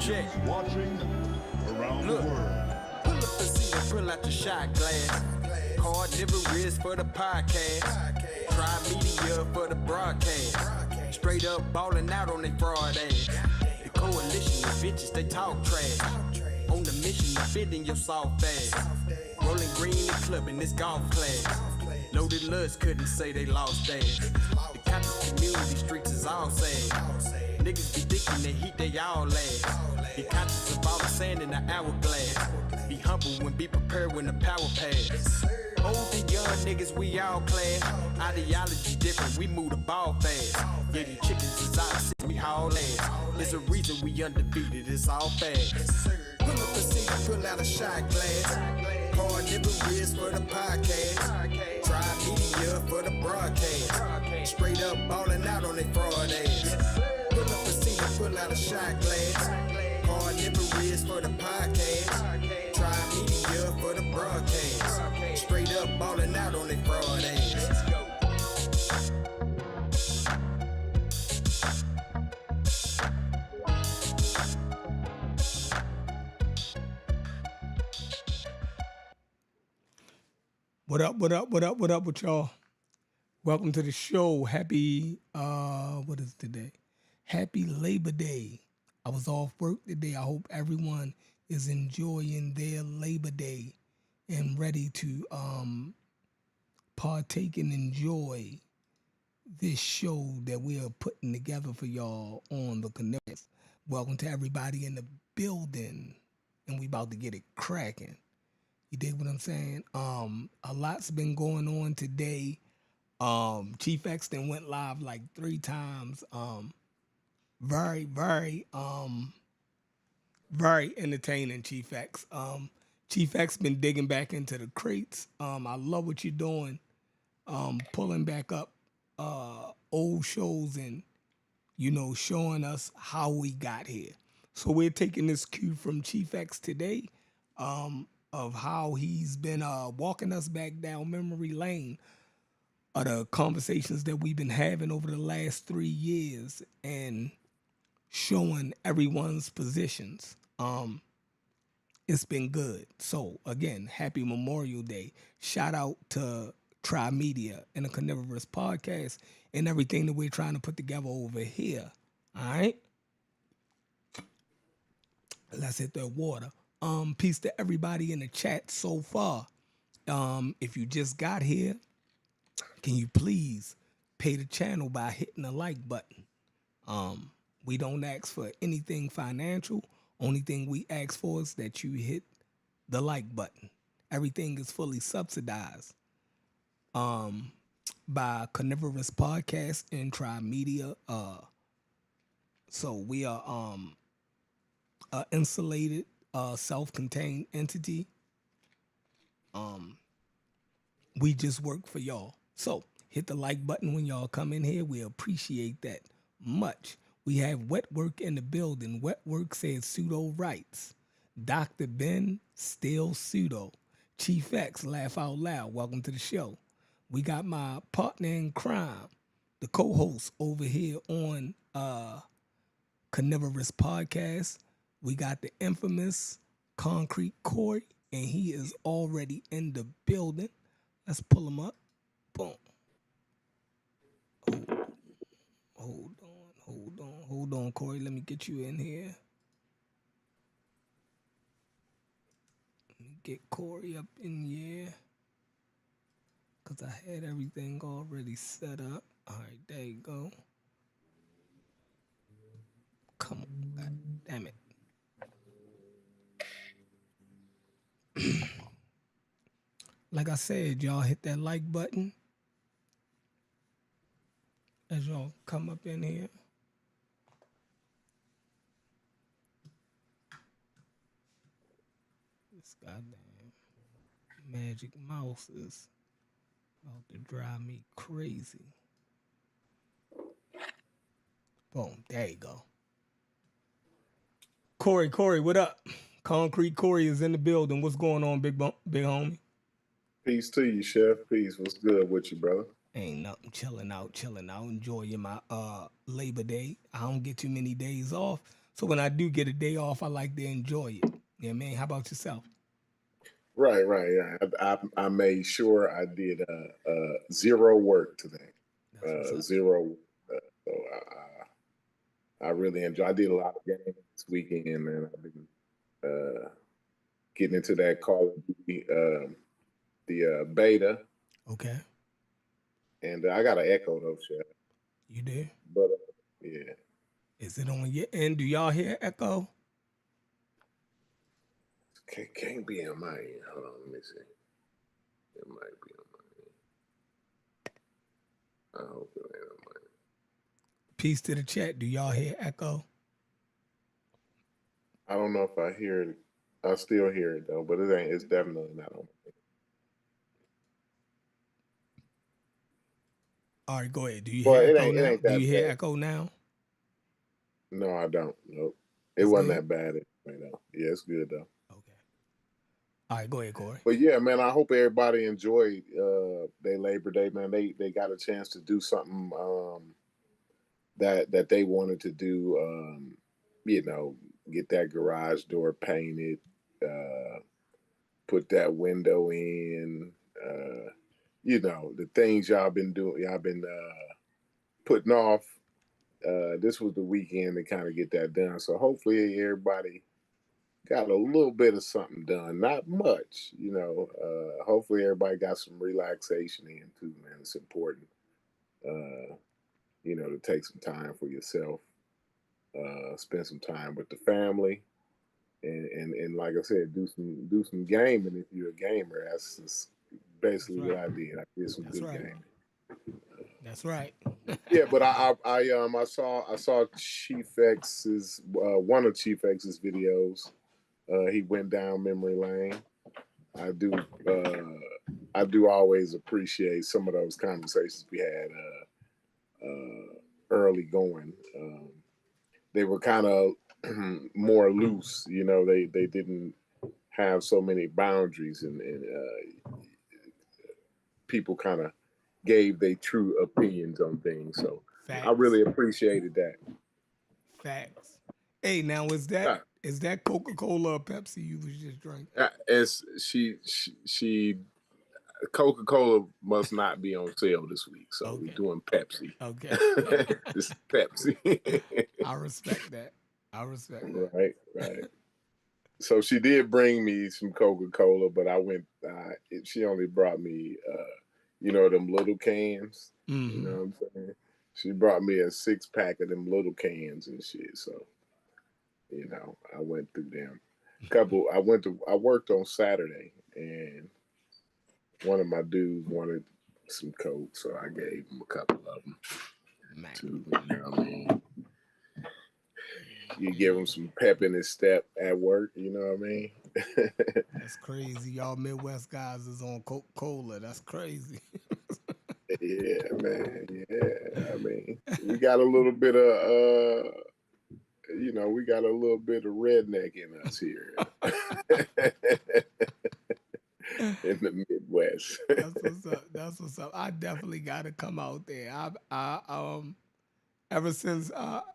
Check. Watching around the world. Pull up the seat and pull out your shot glass. Carnivorous for the podcast. Try media for the broadcast. Straight up ballin' out on they fraud ass. The coalition of bitches, they talk trash. On the mission to fit in your soft ass. Rolling green and clubbing this golf class. Loaded lust couldn't say they lost ass. The conscious community streets is all sad. Niggas be thinking they heat, they all last. Be conscious of all the sand in the hourglass. Be humble when be prepared when the power pass. Old and young niggas, we all class. Ideology different, we move the ball fast. Yeah, these chickens is out, we haul ass. There's a reason we undefeated, it's all fast. Pull up the seat, pull out a shot glass. Carnivorous for the podcast. Try media for the broadcast. Straight up ballin' out on they fraud ass. Pull up the seat, pull out a shot glass. Carnivorous for the podcast. Try media for the broadcast. Straight up ballin' out on they fraud ass. What up with y'all? Welcome to the show. Happy, what is today? Happy Labor Day. I was off work today. I hope everyone is enjoying their Labor Day and ready to partake and enjoy this show that we are putting together for y'all on the Carnivorous. Welcome to everybody in the building, and we about to get it cracking. You dig what I'm saying? A lot's been going on today. Chief Exton went live like 3 times. Very entertaining, Chief X. Chief X been digging back into the crates. I love what you're doing. Pulling back up old shows and, showing us how we got here. So we're taking this cue from Chief X today. Of how he's been walking us back down memory lane of the conversations that we've been having over the last 3 years and showing everyone's positions. It's been good. So again, happy Memorial Day. Shout out to Tri Media and the Carnivorous podcast and everything that we're trying to put together over here. All right? Let's hit that water. Peace to everybody in the chat so far. If you just got here, can you please pay the channel by hitting the like button? We don't ask for anything financial. Only thing we ask for is that you hit the like button. Everything is fully subsidized by Carnivorous Podcast and Tri Media. So we are insulated self-contained entity. We just work for y'all. So hit the like button when y'all come in here. We appreciate that much. We have Wet Work in the building. Wet Work says pseudo rights. Dr. Ben, still pseudo. Chief X, laugh out loud. Welcome to the show. We got my partner in crime, the co-host over here on Carnivorous Podcast. We got the infamous Concrete Corey, and he is already in the building. Let's pull him up. Boom. Hold on, Corey. Let me get you in here. Let me get Corey up in here. Because I had everything already set up. All right, there you go. Come on, God damn it. Like I said, y'all hit that like button as y'all come up in here. This goddamn magic mouse is about to drive me crazy. Boom, there you go. Corey, what up? Concrete Corey is in the building. What's going on, big homie? Peace to you, Chef. Peace. What's good with you, brother? Ain't nothing. Chilling out. Enjoying my Labor Day. I don't get too many days off, So when I do get a day off, I like to enjoy it. Yeah, man. How about yourself? Right, right. Yeah. I made sure I did zero work today. That's what's up. Zero. So I really enjoy. I did a lot of games this weekend, man. I've been uh, getting into that Call of Duty, the beta, Okay. and I got an Echo though, shit. You do? But yeah, Is it on your end? Do y'all hear echo? can't be on my end. Hold on, let me see. It might be on my end. I hope it ain't on my end. Peace to the chat. Do y'all hear echo? I don't know if I hear it. I still hear it though, but it ain't. It's definitely not on. All right, go ahead. Do you hear But echo it now? ain't Do you that hear bad. echo now? No, I don't. Nope. It It's wasn't good? that bad anyway, though. Yeah, it's good though. Okay. All right, go ahead, Corey. But yeah, man, I hope everybody enjoyed their Labor Day, man. They got a chance to do something that they wanted to do. You know, get that garage door painted, put that window in. You know, the things y'all been doing, y'all been putting off. This was the weekend to kind of get that done. So hopefully everybody got a little bit of something done. Not much, you know. Hopefully everybody got some relaxation in too, man. It's important, uh, you know, to take some time for yourself, spend some time with the family, and like I said, do some gaming if you're a gamer. That's just That's basically what right. I did. I did some That's good right. gaming. That's right. Yeah, but I saw Chief X's one of Chief X's videos. He went down memory lane. I do I do always appreciate some of those conversations we had early going. They were kind of more loose, you know. They didn't have so many boundaries, and people kind of gave their true opinions on things. So I Facts. really appreciated that. Facts. Hey, now Uh, is that Coca-Cola or Pepsi you was just drinking? As she Coca Cola must not be on sale this week, so we're Okay. doing Pepsi. Okay. This is Pepsi. I respect that. I respect that. Right, right. So she did bring me some Coca Cola, but I went. She only brought me, you know, them little cans. You know Mm-hmm. what I'm saying? She brought me a 6-pack of them little cans and shit. So you know, I went through them. Couple. I worked on Saturday, and one of my dudes wanted some Coke, so I gave him a couple of them Man. too. You know what I mean? You give Yeah. him some pep in his step at work. You know what I mean? That's crazy. Y'all Midwest guys is on Coca-Cola. That's crazy. Yeah, man. Yeah, I mean, we got a little bit of, you know, we got a little bit of redneck in us here in the Midwest. That's what's up. That's what's up. I definitely got to come out there. Ever since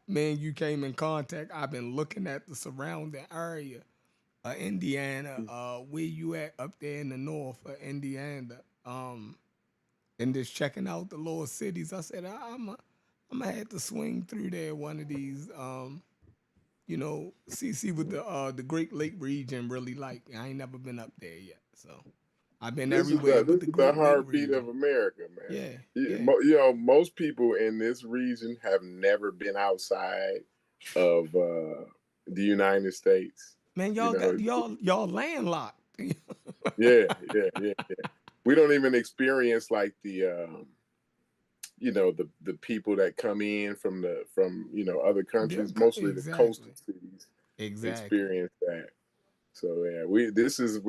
me and you came in contact, I've been looking at the surrounding area of Indiana, where you at up there in the north of Indiana, and just checking out the little cities. I said I'm gonna have to swing through there one of these, you know, see what the Great Lake region really like. I ain't never been up there yet, so I've been everywhere but This the is the Great Lake heartbeat of region. America, man. Yeah, yeah. You know, most people in this region have never been outside of the United States. Man, You y'all got know, y'all landlocked. yeah, yeah. We don't even experience like the you know, the people that come in from you know, other countries. Mostly the Exactly. coastal cities Exactly. experience that. So yeah, we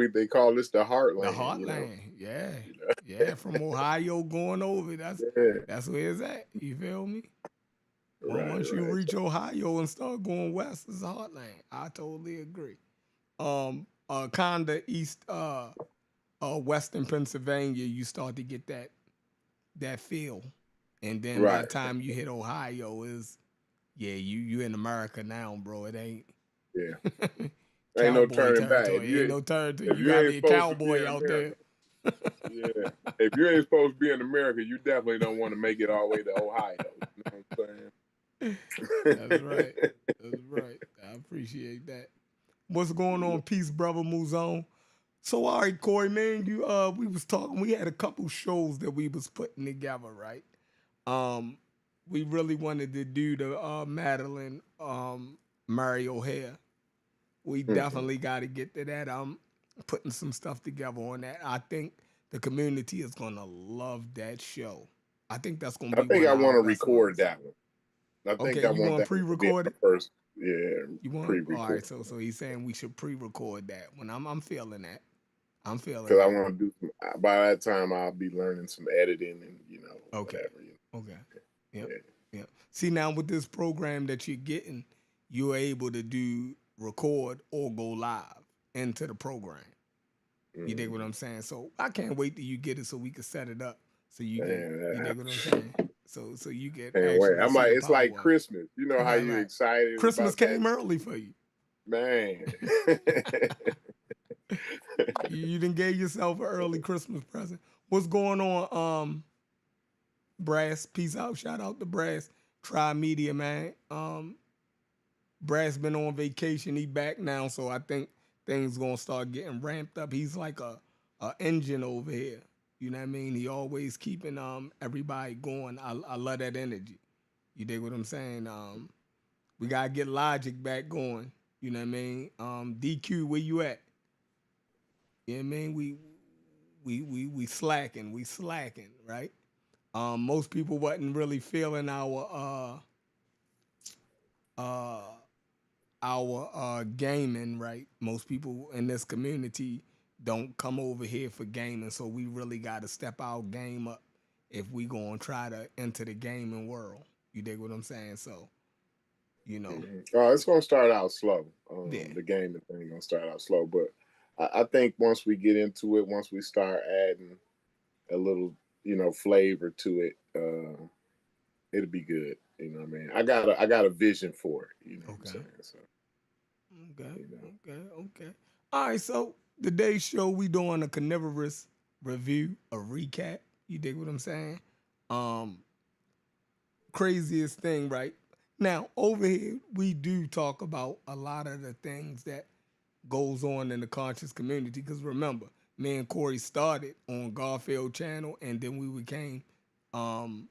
they call this the The heartland. You know, heartland. Yeah. you know? Yeah. From Ohio going over. Yeah, That's where it's at. You feel me? Once you right. reach Ohio and start going west, it's the heartland. I totally agree. Kinda east western Pennsylvania, you start to get that feel. And then by Right. the time you hit Ohio is Yeah, you in America now, bro. It ain't Yeah, ain't no cowboy turning back. territory. Ain't no territory. If You you gotta ain't be a supposed to be in cowboy out there. America, yeah, if you ain't supposed to be in America, you definitely don't want to make it all the way to Ohio. You know what I'm That's right. saying? That's right. I appreciate that. What's going on, peace, brother Muzone? So all right, Corey, man, you we was talking. We had a couple shows that we was putting together, right? We really wanted to do the Madeline Mary O'Hare. We definitely got to get to that. I'm putting some stuff together on that. I think the community is gonna love that show. I think that's gonna I be think one I of our want to best record ones. that one. I think Okay, I you want want that one to be pre-record our it? first. Yeah, You want? All right. pre-record. So he's saying we should pre-record that. When I'm feeling that. I'm feeling Because I that. want to do some. By that time, I'll be learning some editing and Okay. whatever. Okay. Yep. Yeah. Yep. See, now with this program that you're getting, you're able to do record or go live into the program. You dig what I'm saying? So I can't wait till you get it so we can set it up so you can. You dig what I'm saying? So you get Can't wait. actually see the It's like power of it. Christmas. You know how Right, you right. excited Christmas about that, came early for you. man. You done gave yourself an early Christmas present. What's going on, Brass? Peace out. Shout out to Brass. Try Media, man. Brass been on vacation. He back now, so I think things gonna start getting ramped up. He's like a engine over here. You know what I mean? He always keeping everybody going. I love that energy. You dig what I'm saying? We gotta get Logic back going. You know what I mean? DQ, where you at? You know what I mean? We slacking. We slacking, right? Most people wasn't really feeling uh our gaming, right? Most people in this community don't come over here for gaming, so we really got to step our game up if we gonna try to enter the gaming world. You dig what I'm saying? So, you know, Oh, it's gonna start out slow. yeah, The gaming thing gonna start out slow, but I think once we get into it, once we start adding a little, flavor to it, it'll be good. You know what I mean? I got a vision for it. You know what I'm okay, saying? So, okay, you know. okay. All right, so today's show we doing a carnivorous review, a recap. You dig what I'm saying? Um, Craziest thing, right? Now, over here, we do talk about a lot of the things that goes on in the conscious community. Because remember, me and Corey started on Garfield channel, and then we became um,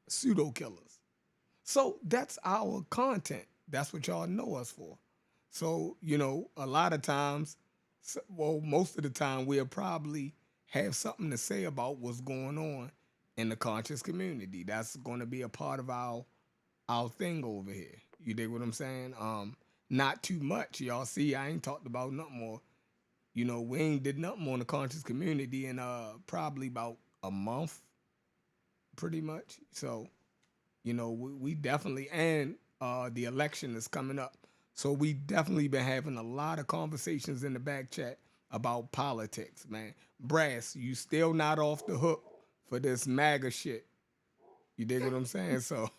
pseudo killers. So that's our content. That's what y'all know us for. So a lot of times, well, most of the time, we'll probably have something to say about what's going on in the conscious community. That's going to be a part of our thing over here. You dig what I'm saying? Not too much. Y'all see, I ain't talked about nothing more. We ain't did nothing on the conscious community in probably about a month, pretty much. So, we definitely and the election is coming up. So we definitely been having a lot of conversations in the back chat about politics, man. Brass, you still not off the hook for this MAGA shit. You dig what I'm saying? So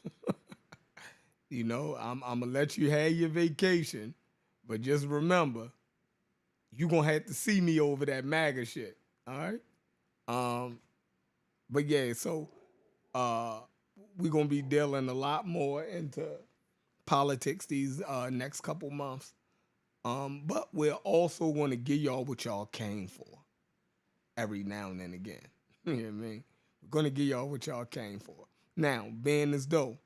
I'm gonna let you have your vacation, but just remember, you gonna have to see me over that MAGA shit. All right. But yeah, so uh, we're gonna be dealing a lot more into politics these next couple months. But we're also gonna give y'all what y'all came for every now and then again. You know what I mean? We're gonna give y'all what y'all came for. Now, being as though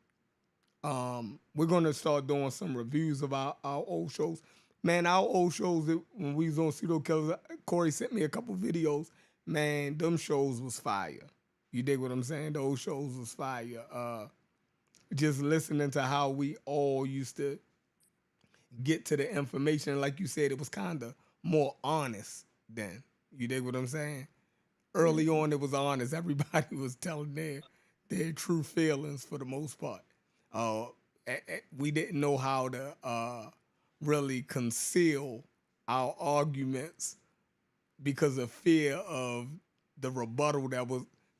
we're gonna start doing some reviews of our old shows. Man, our old shows when we was on Pseudo Killers, Corey sent me a couple videos. Man, them shows was fire. You dig what I'm saying? Those shows was fire. Just listening to how we all used to get to the information, like you said, it was kind of more honest then. You dig what I'm saying? Early on, it was honest. Everybody was telling their true feelings for the most part. Uh, we didn't know how to really conceal our arguments because of fear of the rebuttal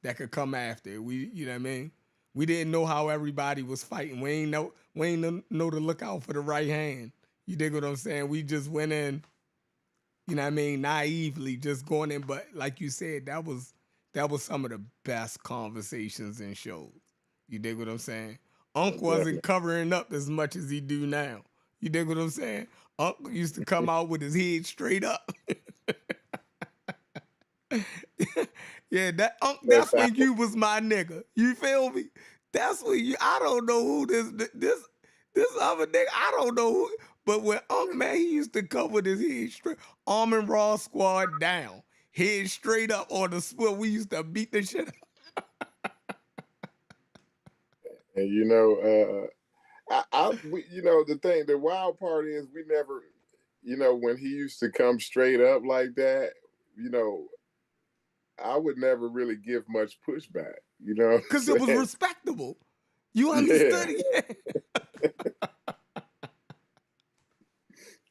that could come after. You know what I mean? We didn't know how everybody was fighting. We ain't know to look out for the right hand. You dig what I'm saying? We just went in, you know what I mean, naively just going in. But like you said, that was some of the best conversations in shows. You dig what I'm saying? Unc Definitely. wasn't covering up as much as he do now. You dig what I'm saying? Unc used to come out with his head straight up. Yeah, that's That's how, when you was my nigga. You feel me? That's when you. I don't know who this other nigga. I don't know who. But when Unc man, he used to come with his head straight, arm and raw squad down, head straight up on the split. We used to beat the shit. and the wild part is we never, when he used to come straight up like that, you know, I would never really give much pushback. You know what Cause it I'm was saying? respectable. You Yeah. understood it?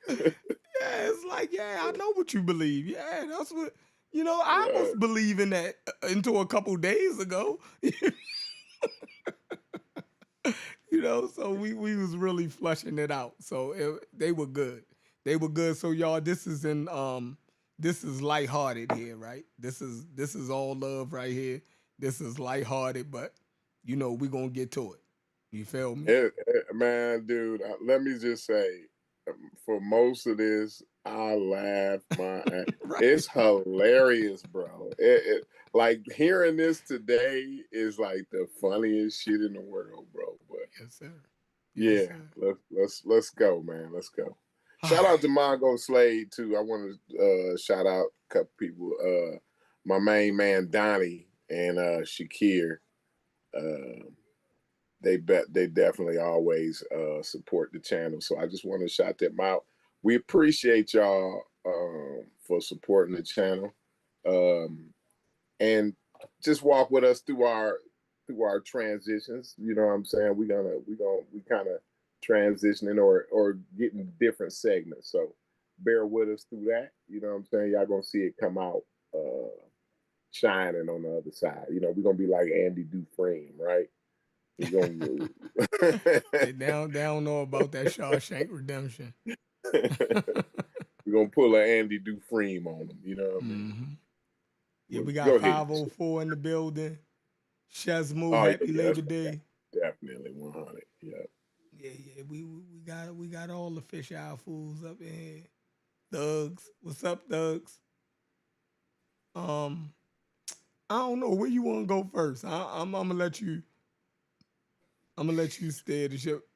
Yeah, it's like, yeah, I know what you believe. Yeah, that's what I was Right. believing that until a couple days ago. So we was really flushing it out. So they were good. They were good. So y'all, this is lighthearted here, right? This is all love right here. This is lighthearted, but we gonna get to it. You feel me? Man, dude, let me just say, for most of this, I laugh my ass. Right. It's hilarious, bro. Like hearing this today is like the funniest shit in the world, bro. But Yes, sir. Yes, yeah, sir. let's go, man. Let's go. All Shout out to right. Mongo Slade too. I want to shout out a couple people. My main man Donnie and Shakir. Uh, they definitely always support the channel. So I just want to shout them out. We appreciate y'all for supporting the channel, and just walk with us through our transitions. You know what I'm saying? We kind of transitioning or getting different segments. So bear with us through that. You know what I'm saying? Y'all gonna see it come out shining on the other side. We're gonna be like Andy Dufresne, right? We're gonna They don't know about that Shawshank Redemption. we're gonna pull an Andy Dufresne on them. You know what I mean? Hmm. Yeah, Well, we got go ahead. 504 in the building. Shazmoo, Oh yeah, happy yeah, Labor Day. definitely 100. Yeah. Yeah, we got all the fish eye fools up in here. Thugs, what's up, Thugs? Um, I don't know where you want to go first. I'm gonna let you. I'm gonna let you steer the ship.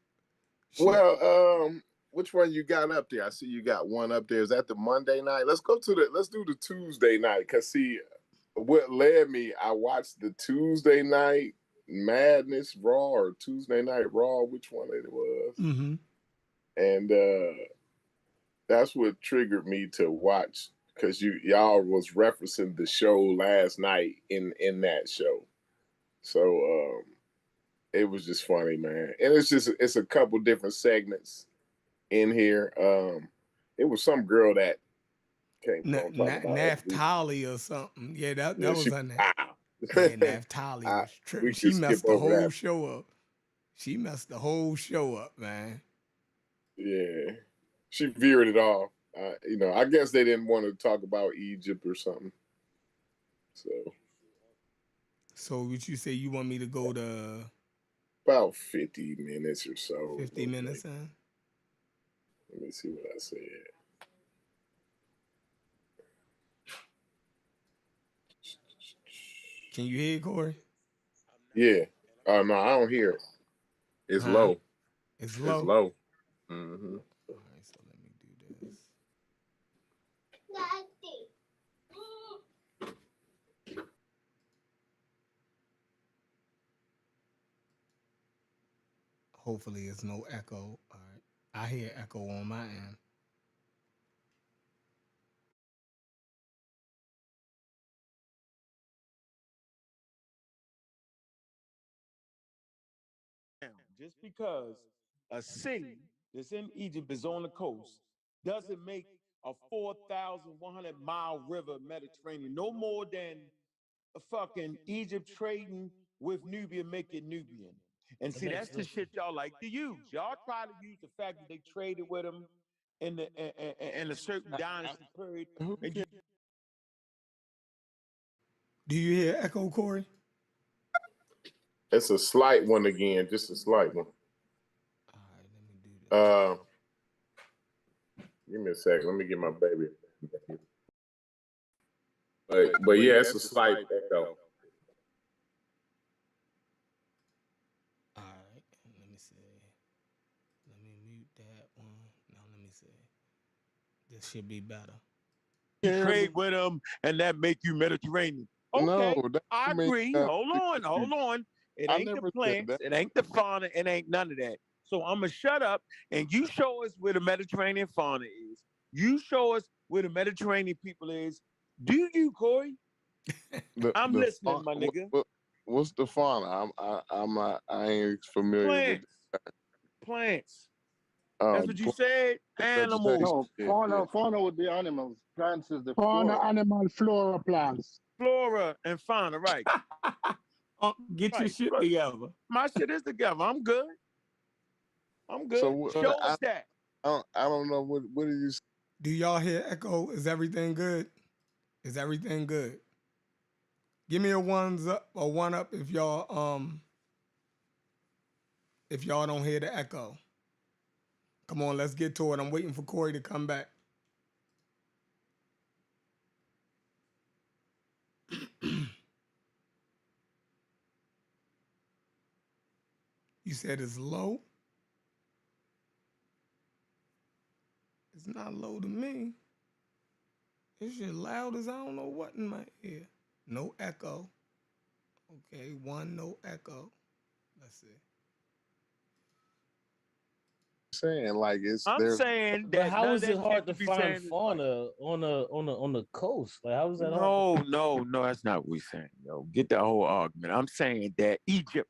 Ship. Well, which one you got up there? I see you got one up there. Is that the Monday night? Let's do the Tuesday night. Cause see, what led me, I watched the Tuesday night Madness Raw or Tuesday night Raw, which one it was, Mm-hmm. and that's what triggered me to watch because y'all was referencing the show last night in that show. So it was just funny, man. And it's a couple different segments in here. It was some girl that came on talking about Naphtali or something. Yeah, that yeah, was she her name. wow. Yeah, Naphtali was We tripping. She could skip messed the over whole that. show up. She messed the whole show up, man. Yeah. She veered it off. I guess they didn't want to talk about Egypt or something. So So would you say you want me to go to about 50 minutes or so. 50 minutes in? Let me see what I said. Can you hear it, Corey? Yeah. Oh no, I don't hear it. It's Huh? low. It's It's low. low. Mm-hmm. All right, so let me do this. Hopefully, it's no echo. All right, I hear echo on my end. Just because a city that's in Egypt is on the coast doesn't make a 4,100-mile river Mediterranean no more than a fucking Egypt trading with Nubian make it Nubian. And see, that's the shit y'all like to use. Y'all try to use the fact that they traded with him in a certain dynasty period. And you, Do you hear echo, Corey? It's a slight one again, just a slight one. All right, let me do this. Give me a second. Let me get my baby. But yeah, it's a slight echo. All right, let me see. Let me mute that one. Now let me see. This should be better. trade with them, and that make you Mediterranean. Okay, No, that I makes agree. nothing Hold on. It I ain't the never said plants, that. it ain't the fauna, it ain't none of that. So I'm gonna shut up and you show us where the Mediterranean fauna is. You show us where the Mediterranean people is. Do you, Corey? I'm listening, my nigga. What's the fauna? I'm not. I ain't familiar with Plants. That's what you said. Animals. No, Yeah. fauna would be animals. Plants is the Fauna, flora. animal, flora, plants. Flora and fauna, right. Get your Right. shit together. My shit is together. I'm good. So Show us that. I don't know what did you say? Do y'all hear echo? Is everything good? Is everything good? Give me a one up if y'all don't hear the echo. Come on, let's get to it. I'm waiting for Corey to come back. You said it's low? It's not low to me. It's just loud as I don't know what in my ear. No echo. Okay, one, no echo. Let's see. Saying like it's I'm there's saying But that how none is of it that hard shit to you be find saying is right. fauna on the coast? Like how is that hard? No, that's not what we're saying, yo. Get that whole argument. I'm saying that Egypt,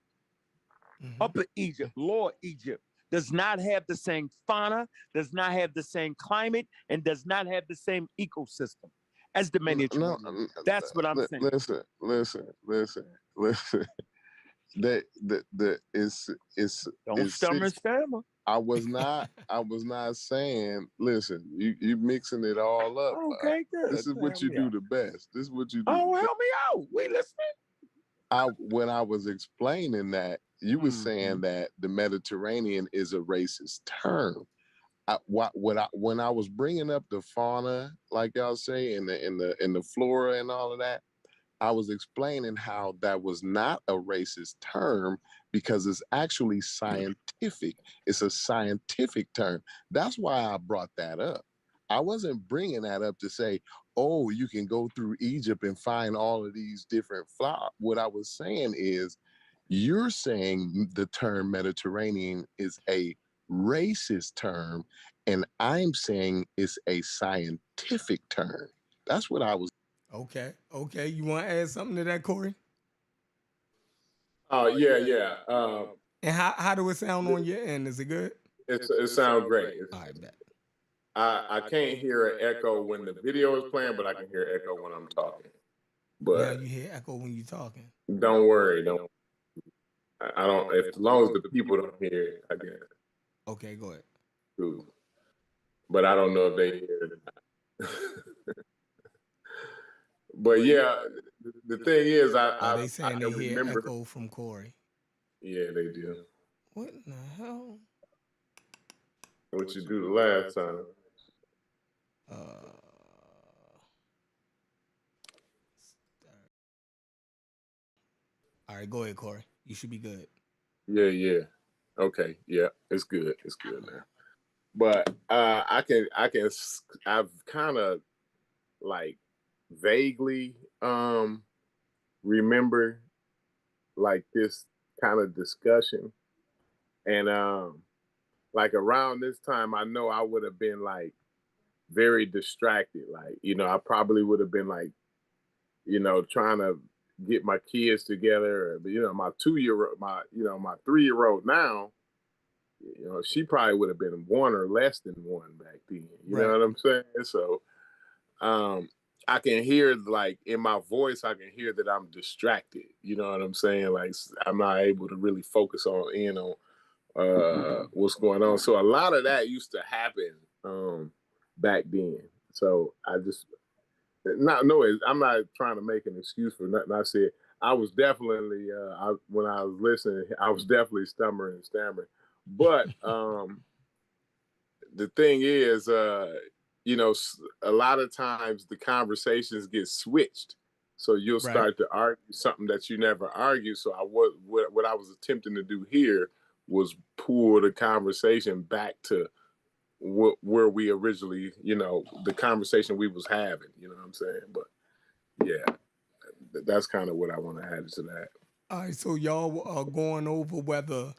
Upper Egypt, Lower Egypt, does not have the same fauna, does not have the same climate, and does not have the same ecosystem as the Mediterranean. no. That's what I'm saying. Listen. That it's Don't stammer and stammer. I was not saying, listen, you mixing it all up. Okay, good. This is what you do the best. This is what you do. Oh, help me out. We listening. When I was explaining that, you were saying that the Mediterranean is a racist term. When I was bringing up the fauna, like y'all say, in the flora and all of that, I was explaining how that was not a racist term because it's actually scientific. It's a scientific term. That's why I brought that up. I wasn't bringing that up to say, oh, you can go through Egypt and find all of these different flowers. What I was saying is, you're saying the term Mediterranean is a racist term, and I'm saying it's a scientific term. That's what I was. Okay. You want to add something to that, Corey? Yeah. And how do it sound on your end? Is it good? It sounds great. All right, bet. I can't hear an echo when the video is playing, but I can hear echo when I'm talking. But now you hear echo when you're talking. Don't worry. I don't. As long as the people don't hear it, I guess. Okay, go ahead. Cool. But I don't know if they hear it or not. But yeah, the thing is, they saying they hear remember echo from Corey. Yeah, they do. What in the hell? What you do the last time? All right, go ahead, Corey. You should be good. Yeah. Okay, yeah, it's good. It's good now. But I've kind of like vaguely remember like this kind of discussion, and like around this time, I know I would have been like very distracted. Like, I probably would have been like, trying to get my kids together. Or, my 2-year-old, my 3-year-old now, she probably would have been one or less than one back then. You know what I'm saying? So, I can hear, like, in my voice, I can hear that I'm distracted. You know what I'm saying? Like, I'm not able to really focus on what's going on. So a lot of that used to happen back then. So I just I'm not trying to make an excuse for nothing. I said I was definitely when I was listening, I was definitely stammering. But the thing is, a lot of times the conversations get switched. So you'll Right. start to argue something that you never argued. So what I was attempting to do here was pull the conversation back to where we originally, the conversation we was having. You know what I'm saying? But yeah, that's kind of what I want to add to that. All right, so y'all are going over whether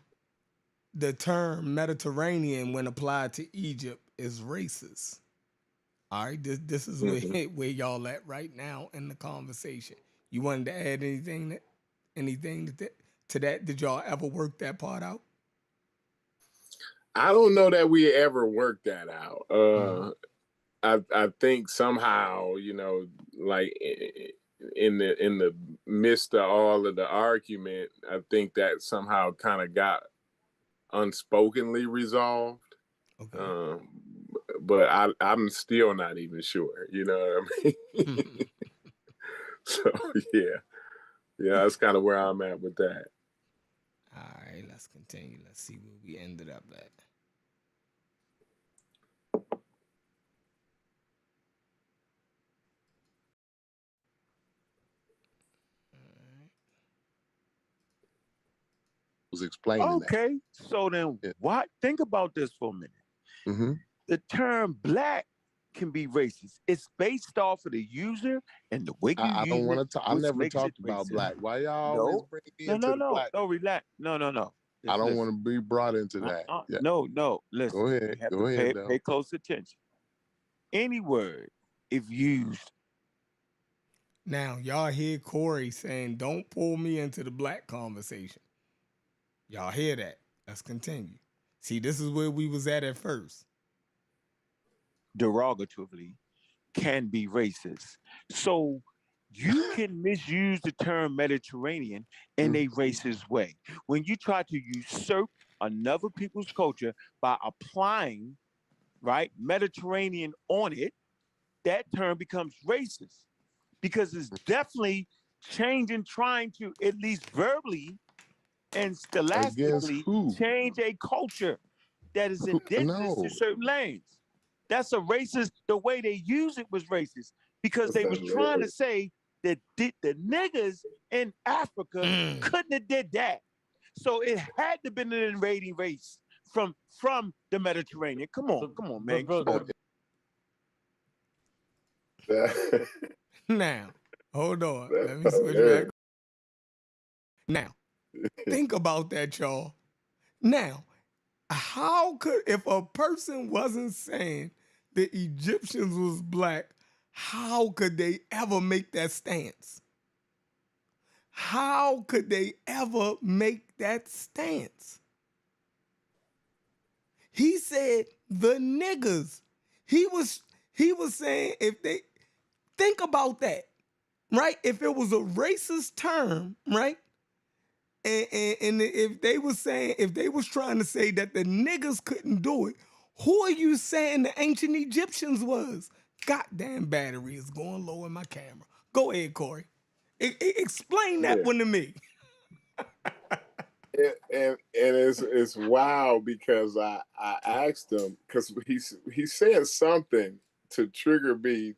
the term Mediterranean, when applied to Egypt, is racist. All right, this is where y'all at right now in the conversation. You wanted to add anything to that? Did y'all ever work that part out? I don't know that we ever worked that out. I think somehow, like in the midst of all of the argument, I think that somehow kind of got unspokenly resolved. Okay. But I'm still not even sure. You know what I mean? So yeah, that's kind of where I'm at with that. All right, let's continue. Let's see where we ended up at. Was explaining that. Okay, so then what? Think about this for a minute. Mm-hmm. The term black can be racist. It's based off of the user and the way you I use don't want it, to talk. I which never makes it talked about racist. black. Why y'all always bring me into the black? No, relax. No. I don't want to be brought into that. Yeah. No. Listen, Go ahead. you have Go to ahead, pay close attention. Any word, if used. Now, y'all hear Corey saying, "Don't pull me into the black conversation." Y'all hear that? Let's continue. See, this is where we was at first. Derogatively can be racist. So you can misuse the term Mediterranean in a racist way. When you try to usurp another people's culture by applying, right, Mediterranean on it, that term becomes racist because it's definitely changing, trying to at least verbally and scholastically change a culture that is indigenous to certain lands. That's a racist. The way they use it was racist because they was trying to say that the niggas in Africa couldn't have did that. So it had to been an invading race from the Mediterranean. Come on, man. Now, hold on. Let me switch back. Now, think about that, y'all. Now, how could, if a person wasn't saying the Egyptians was black, how could they ever make that stance? How could they ever make that stance? He said the niggas. He was saying, if they think about that, right? If it was a racist term, right? And if they was trying to say that the niggas couldn't do it, who are you saying the ancient Egyptians was? Goddamn battery is going low in my camera. Go ahead, Corey. Explain that one to me. And it's wild because I asked him because he said something to trigger me.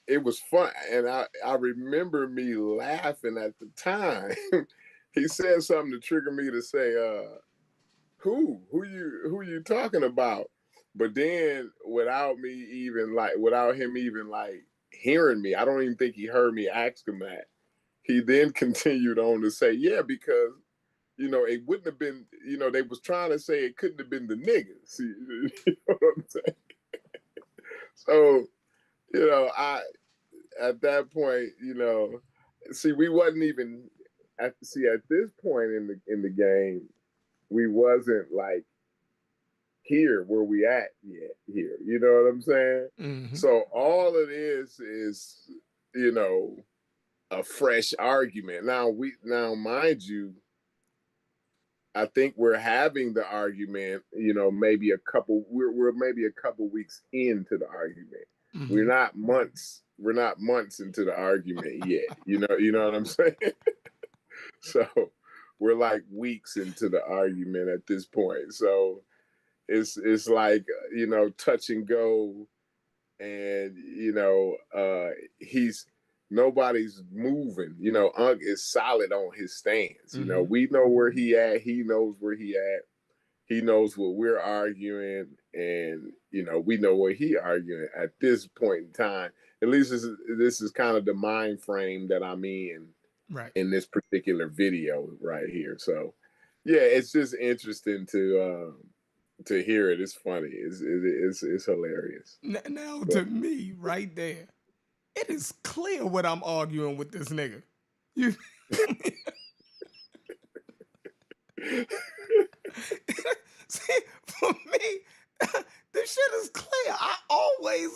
It was fun, and I remember me laughing at the time. He said something to trigger me to say, who you talking about? But then without him even like hearing me, I don't even think he heard me ask him that. He then continued on to say, yeah, because it wouldn't have been, they was trying to say it couldn't have been the niggas. You know what I'm saying? So, I at that point, we wasn't even at this point in the game, we wasn't like here where we at yet here. You know what I'm saying? So all of this is you know, a fresh argument. Now, mind you, I think we're having the argument, you know, maybe we're maybe a couple weeks into the argument. Mm-hmm. We're not months into the argument yet. You know what I'm saying? So we're like weeks into the argument at this point. So it's like, you know, touch and go, and you know, nobody's moving. You know, Unc is solid on his stance. You know, we know where he at. He knows where he at. He knows what we're arguing, and you know, we know what he arguing at this point in time. At least this is kind of the mind frame that I'm in, right, in this particular video right here. So, yeah, it's just interesting to hear it. It's funny. It's hilarious. now to me, right there, it is clear what I'm arguing with this nigga. You see, for me, this shit is clear. I always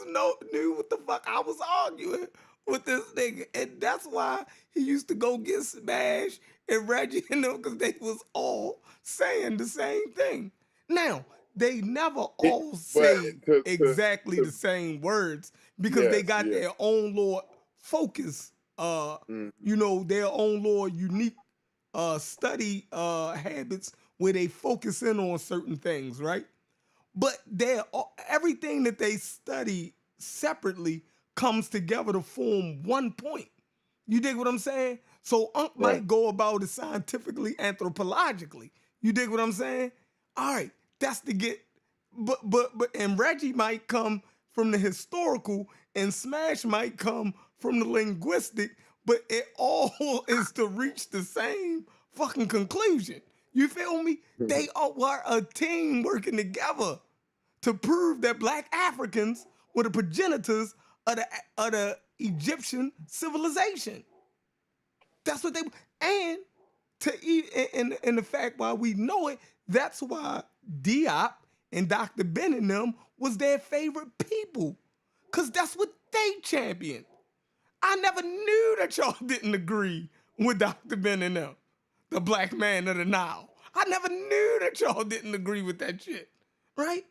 knew what the fuck I was arguing with this nigga, and that's why he used to go get Smash and Reggie and them, because they was all saying the same thing. Now, they never all say exactly the same words, because they got their own little focus, you know, their own little unique study habits where they focus in on certain things, right? But everything that they study separately comes together to form one point. You dig what I'm saying? So Unc might go about it scientifically, anthropologically. You dig what I'm saying? All right, that's to get, but and Reggie might come from the historical, and Smash might come from the linguistic, but it all is to reach the same fucking conclusion. You feel me? They are a team working together to prove that Black Africans were the progenitors of the Egyptian civilization. That's what they, and and the fact why we know it, that's why Diop and Dr. Ben and them was their favorite people, because that's what they championed. I never knew that y'all didn't agree with Dr. Ben and them, the Black man of the Nile. I never knew that y'all didn't agree with that shit, right?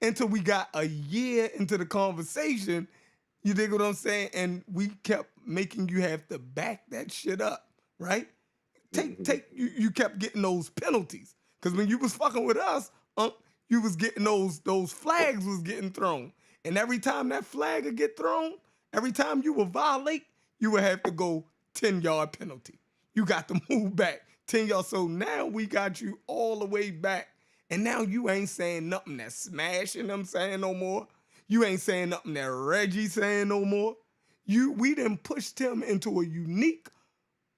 Until we got a year into the conversation, you dig what I'm saying? And we kept making you have to back that shit up, right? You kept getting those penalties. Because when you was fucking with us, you was getting those flags was getting thrown. And every time that flag would get thrown, every time you would violate, you would have to go 10-yard penalty. You got to move back 10 yards. So now we got you all the way back. And now you ain't saying nothing that Smashing them saying no more. You ain't saying nothing that Reggie saying no more. We done pushed him into a unique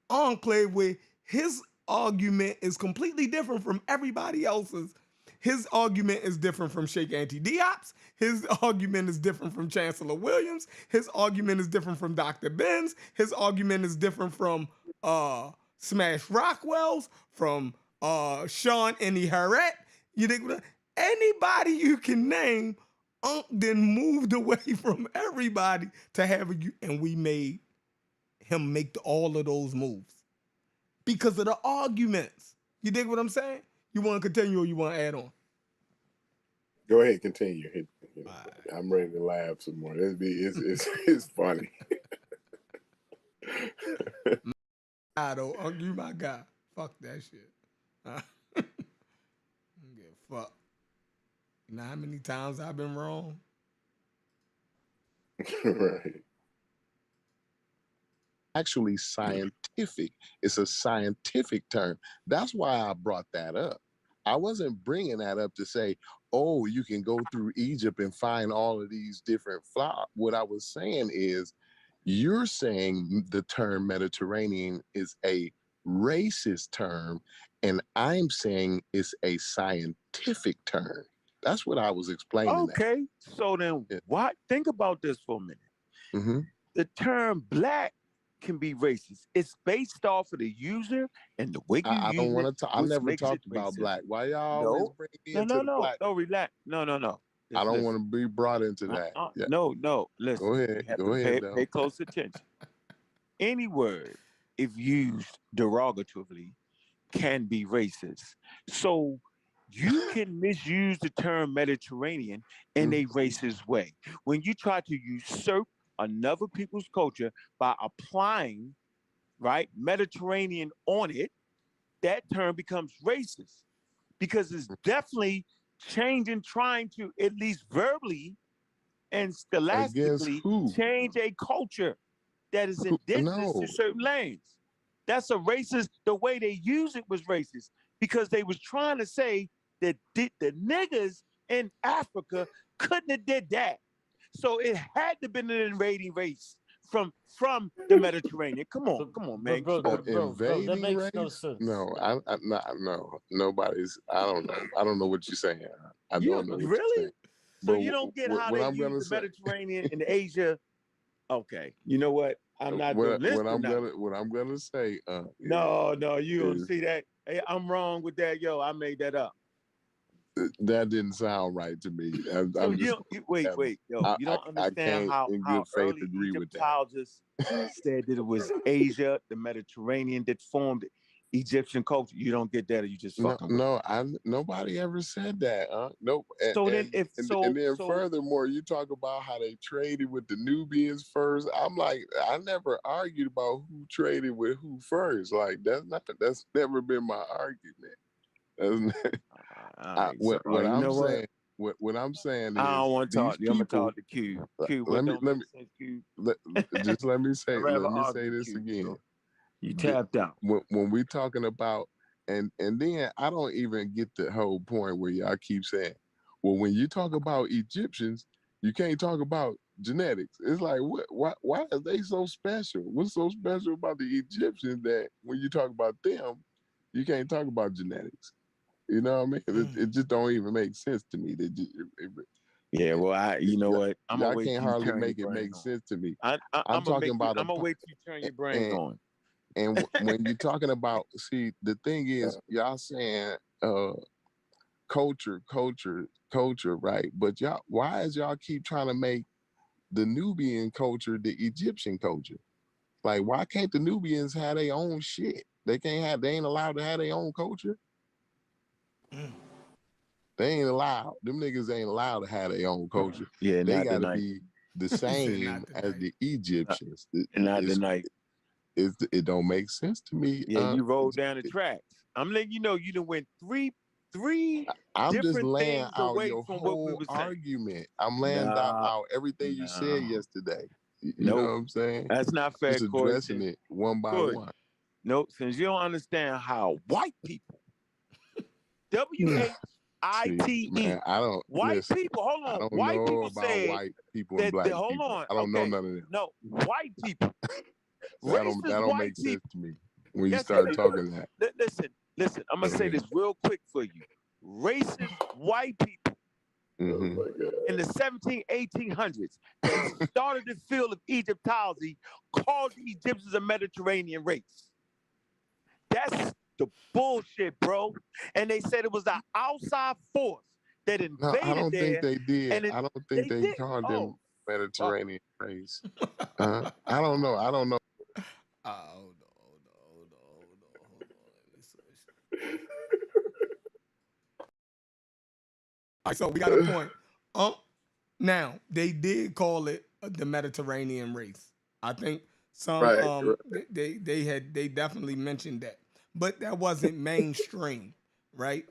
enclave where his argument is completely different from everybody else's. His argument is different from Sheikh Anta Diop's. His argument is different from Chancellor Williams. His argument is different from Dr. Ben's. His argument is different from Smash Rockwell's, from Sean Eni Harret. You think anybody you can name, Unc then moved away from everybody to have and we made him make all of those moves because of the arguments. You dig what I'm saying? You want to continue or you want to add on? Go ahead, continue. I'm ready to laugh some more. It's funny. You my guy. Fuck that shit. Fuck. You know how many times I've been wrong? Right. Actually scientific. It's a scientific term. That's why I brought that up. I wasn't bringing that up to say, oh, you can go through Egypt and find all of these different flowers. What I was saying is, you're saying the term Mediterranean is a racist term, and I'm saying it's a scientific term. That's what I was explaining. Okay, so then what? Think about this for a minute. Mm-hmm. The term Black can be racist. It's based off of the user and the way you use it. I don't want to talk. I never talked about racist. Black. Why y'all always bring me into the Black? No, relax. No. I don't want to be brought into that. No. Listen. Go ahead. Pay close attention. any word, if used derogatively, can be racist. So you can misuse the term Mediterranean in a racist way. When you try to usurp another people's culture by applying, right, Mediterranean on it, that term becomes racist because it's definitely changing, trying to at least verbally and Against scholastically who? change a culture that is indigenous No. to certain lands. That's a racist. The way they use it was racist because they was trying to say that the niggas in Africa couldn't have did that. So it had to been an invading race from the Mediterranean. Come on, man. Bro, that Invading makes no race? sense. No, no. Nobody's. I don't know. I don't know what you're saying. I You don't know what you're really? saying. So But you don't get how what they I'm use gonna the say, Mediterranean and Asia. Okay, you know what? I'm not doing this tonight. what I'm gonna say, No, you don't is see that. Hey, I'm wrong with that, yo. I made that up. that didn't sound right to me. So I'm just wait, yo. You don't I understand can't in how good faith early agree with that. Egyptologists said that it was Asia, the Mediterranean, that formed Egyptian culture. You don't get that, or you just fucking with me. Nobody ever said that. Nope. So then, And then furthermore, you talk about how they traded with the Nubians first. I'm like, I never argued about who traded with who first. Like that's never been my argument. What you I'm know what? saying, what I'm saying I is don't want to talk these to you. I'm gonna people. talk to Q. Q, Let what me don't let make me sense, Q? just let me I'd say rather argue this Q. again. So you tapped out. When we talking about and then I don't even get the whole point where y'all keep saying, well, when you talk about Egyptians, you can't talk about genetics. It's like why are they so special? What's so special about the Egyptians that when you talk about them, you can't talk about genetics? You know what I mean? It just don't even make sense to me. Yeah, well, you know what? I'm gonna Y'all wait can't till you hardly turn your make it brain make on. sense to me. I'm I'm talking about I'm gonna wait till you turn your brain and, on. and when you're talking about, see, the thing is, y'all saying culture, right? But why is y'all keep trying to make the Nubian culture the Egyptian culture? Like, why can't the Nubians have their own shit? They ain't allowed to have their own culture. They ain't allowed. Them niggas ain't allowed to have their own culture. Yeah, They not got to tonight. be the He said same not as tonight. the Egyptians. Not tonight. It don't make sense to me. Yeah, you rolled down the tracks. I'm letting you know you done went three I'm just different laying things out away your from what we whole were saying. argument. I'm laying Nah, out everything you said no. yesterday. You know Nope. what I'm saying? That's not fair, Just Corey. addressing it one by Corey. one. Nope. Since you don't understand how white people, WHITE, Man, I don't white listen. people, hold I on. don't White know people about said white people and that, black hold people. on. I don't know Okay. none of them. No, white people. That Racist don't white make sense people. to me when you Yes, start talking that. Listen. I'm gonna say this real quick for you. Racist white people in the 1800s that started the field of Egyptology called the Egyptians a Mediterranean race. That's the bullshit, bro. And they said it was an outside force that invaded No, I don't think they did. And I don't think they did. called them Mediterranean race. I don't know. Hold on. Let me switch. All right, so we got a point. Now they did call it the Mediterranean race. I think some they definitely mentioned that, but that wasn't mainstream, right?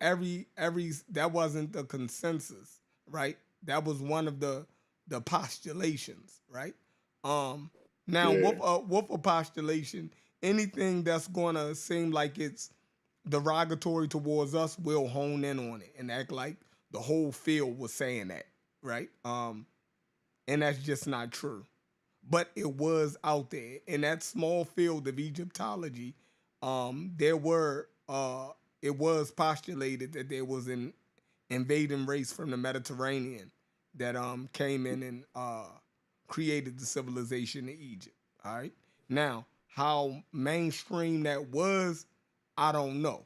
Every that wasn't the consensus, right? That was one of the postulations, right? Now with a postulation, anything that's gonna seem like it's derogatory towards us, we'll hone in on it and act like the whole field was saying that, right? And that's just not true. But it was out there in that small field of Egyptology. There were it was postulated that there was an invading race from the Mediterranean that came in and created the civilization in Egypt. All right. Now, how mainstream that was, I don't know.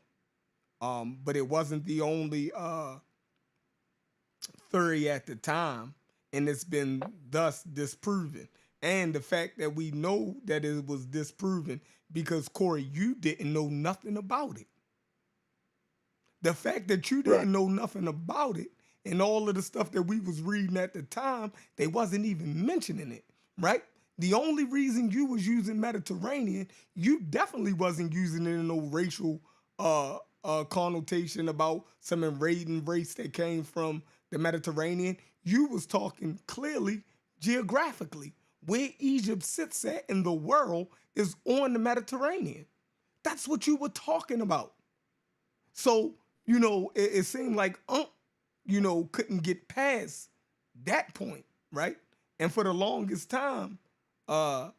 But it wasn't the only theory at the time, and it's been thus disproven. and the fact that we know that it was disproven because Corey, you didn't know nothing about it. The fact that you Right. didn't know nothing about it and all of the stuff that we was reading at the time, they wasn't even mentioning it, right? The only reason you was using Mediterranean, you definitely wasn't using it in no racial connotation about some invading race that came from the Mediterranean. You was talking clearly geographically. Where Egypt sits at in the world is on the Mediterranean. That's what you were talking about. So, it seemed like couldn't get past that point, right? And for the longest time, uh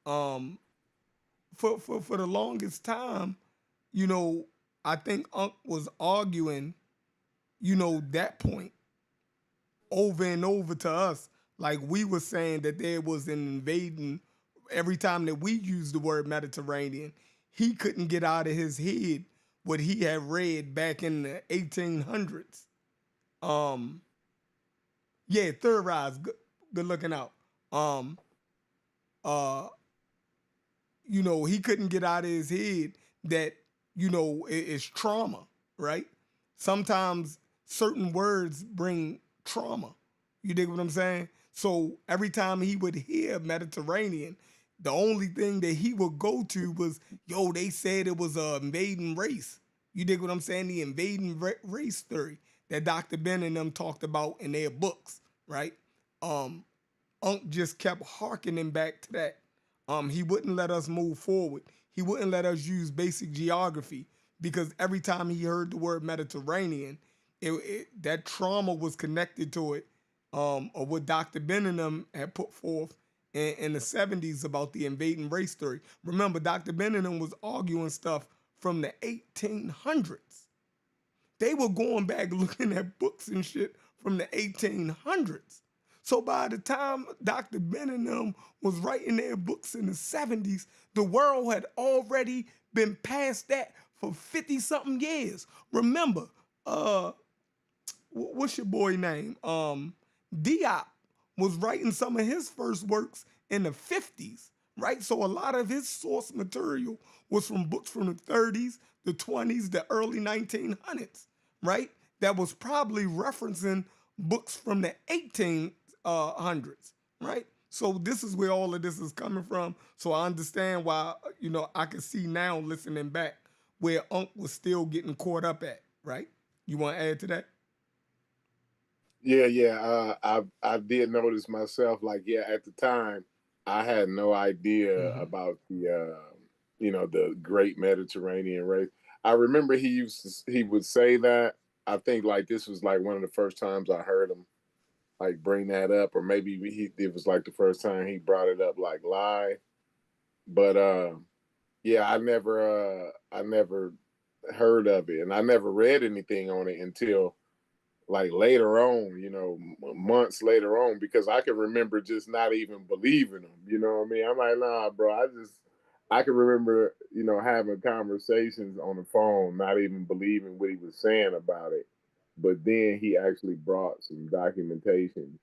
um for the longest time, I think Unc was arguing, that point over and over to us. Like we were saying that there was an invading every time that we used the word Mediterranean, he couldn't get out of his head what he had read back in the 1800s. Um, yeah, Third Rise, good looking out. Um, uh, he couldn't get out of his head that, it's trauma, right? Sometimes certain words bring trauma. You dig what I'm saying? So every time he would hear Mediterranean, the only thing that he would go to was, yo, they said it was a invading race. You dig what I'm saying? The invading race theory that Dr. Ben and them talked about in their books, right? Unc just kept hearkening back to that. He wouldn't let us move forward. He wouldn't let us use basic geography because every time he heard the word Mediterranean, that trauma was connected to it, or what Dr. Ben and them had put forth in the 70s about the invading race theory. Remember, Dr. Ben and them was arguing stuff from the 1800s. They were going back looking at books and shit from the 1800s. So by the time Dr. Ben and them was writing their books in the 70s, the world had already been past that for 50 something years. Remember, what's your boy name? Diop was writing some of his first works in the 50s, right? So a lot of his source material was from books from the 30s, the 20s, the early 1900s, right? That was probably referencing books from the 1800s, right? So this is where all of this is coming from. So I understand why, I can see now listening back where Unc was still getting caught up at, right? You want to add to that? Yeah. I did notice myself, like, yeah, at the time, I had no idea Mm-hmm. about the Great Mediterranean race. I remember he would say that. I think like this was like one of the first times I heard him like bring that up, or maybe it was like the first time he brought it up like live. But yeah, I never heard of it, and I never read anything on it until like later on, months later on, because I can remember just not even believing him. You know what I mean? I'm like, nah, bro. I can remember, having conversations on the phone, not even believing what he was saying about it. But then he actually brought some documentation,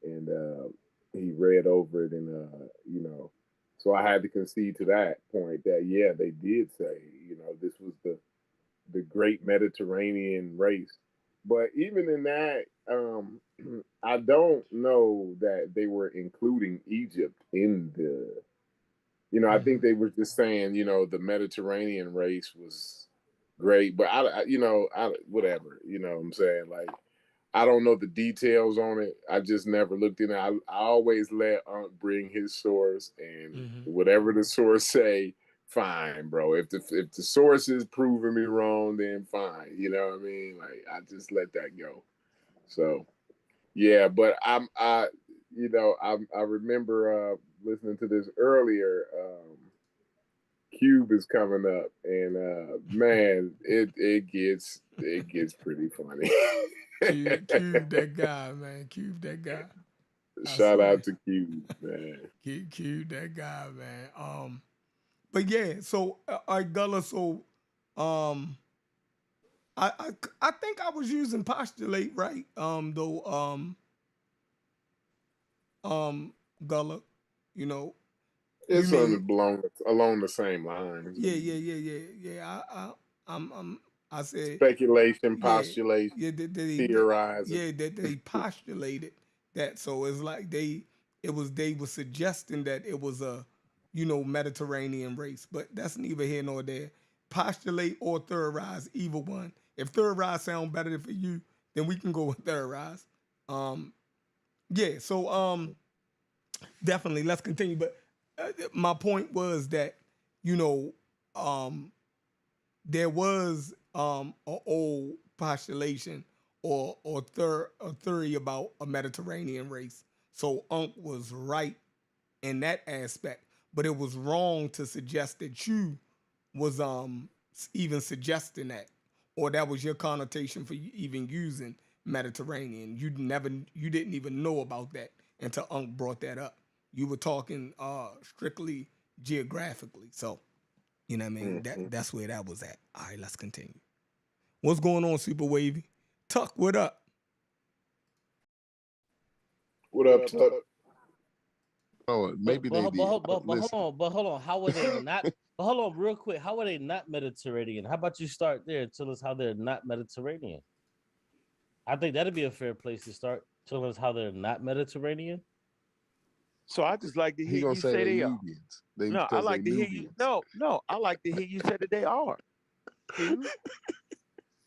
and he read over it, and so I had to concede to that point that yeah, they did say, this was the great Mediterranean race. But even in that, I don't know that they were including Egypt in the. I Mm-hmm. think they were just saying, the Mediterranean race was great, but whatever. You know what I'm saying? Like, I don't know the details on it. I just never looked in it. I always let Unc bring his source, and Mm-hmm. whatever the source say, fine, bro. If the source is proving me wrong, then fine. You know what I mean? Like, I just let that go. So yeah, but I remember listening to this earlier. Cube is coming up, and man, it gets pretty funny. Cube, that guy, man. Cube, that guy. I Shout swear. out to Cube, man. Cube, that guy, man. But yeah, so Gullah, so um I think I was using postulate right. Gullah, you know, you It's mean along the same lines. yeah. I said Speculation, yeah, postulation, yeah. theorizing. That they postulated that. So it's like they were suggesting that it was a, Mediterranean race, but that's neither here nor there. Postulate or theorize, either one. If theorize sound better for you, then we can go with theorize. Yeah. So definitely let's continue. But my point was that you know um there was a old postulation or theory about a Mediterranean race. So Unc was right in that aspect, but it was wrong to suggest that you was even suggesting that, or that was your connotation for even using Mediterranean. You didn't even know about that until Unc brought that up. You were talking strictly geographically. So you know what I mean? That's where that was at. All right, let's continue. What's going on, Super Wavy? Tuck, what up? What up, Tuck? Oh, maybe they did. Hold on. How were they not? But hold on, real quick. How are they not Mediterranean? How about you start there and tell us how they're not Mediterranean? I think that'd be a fair place to start. Tell us how they're not Mediterranean. So I just like to He hear gonna you say say they they are. Nubians. No, I like to hear you. No, I like to hear you say that they are. Q.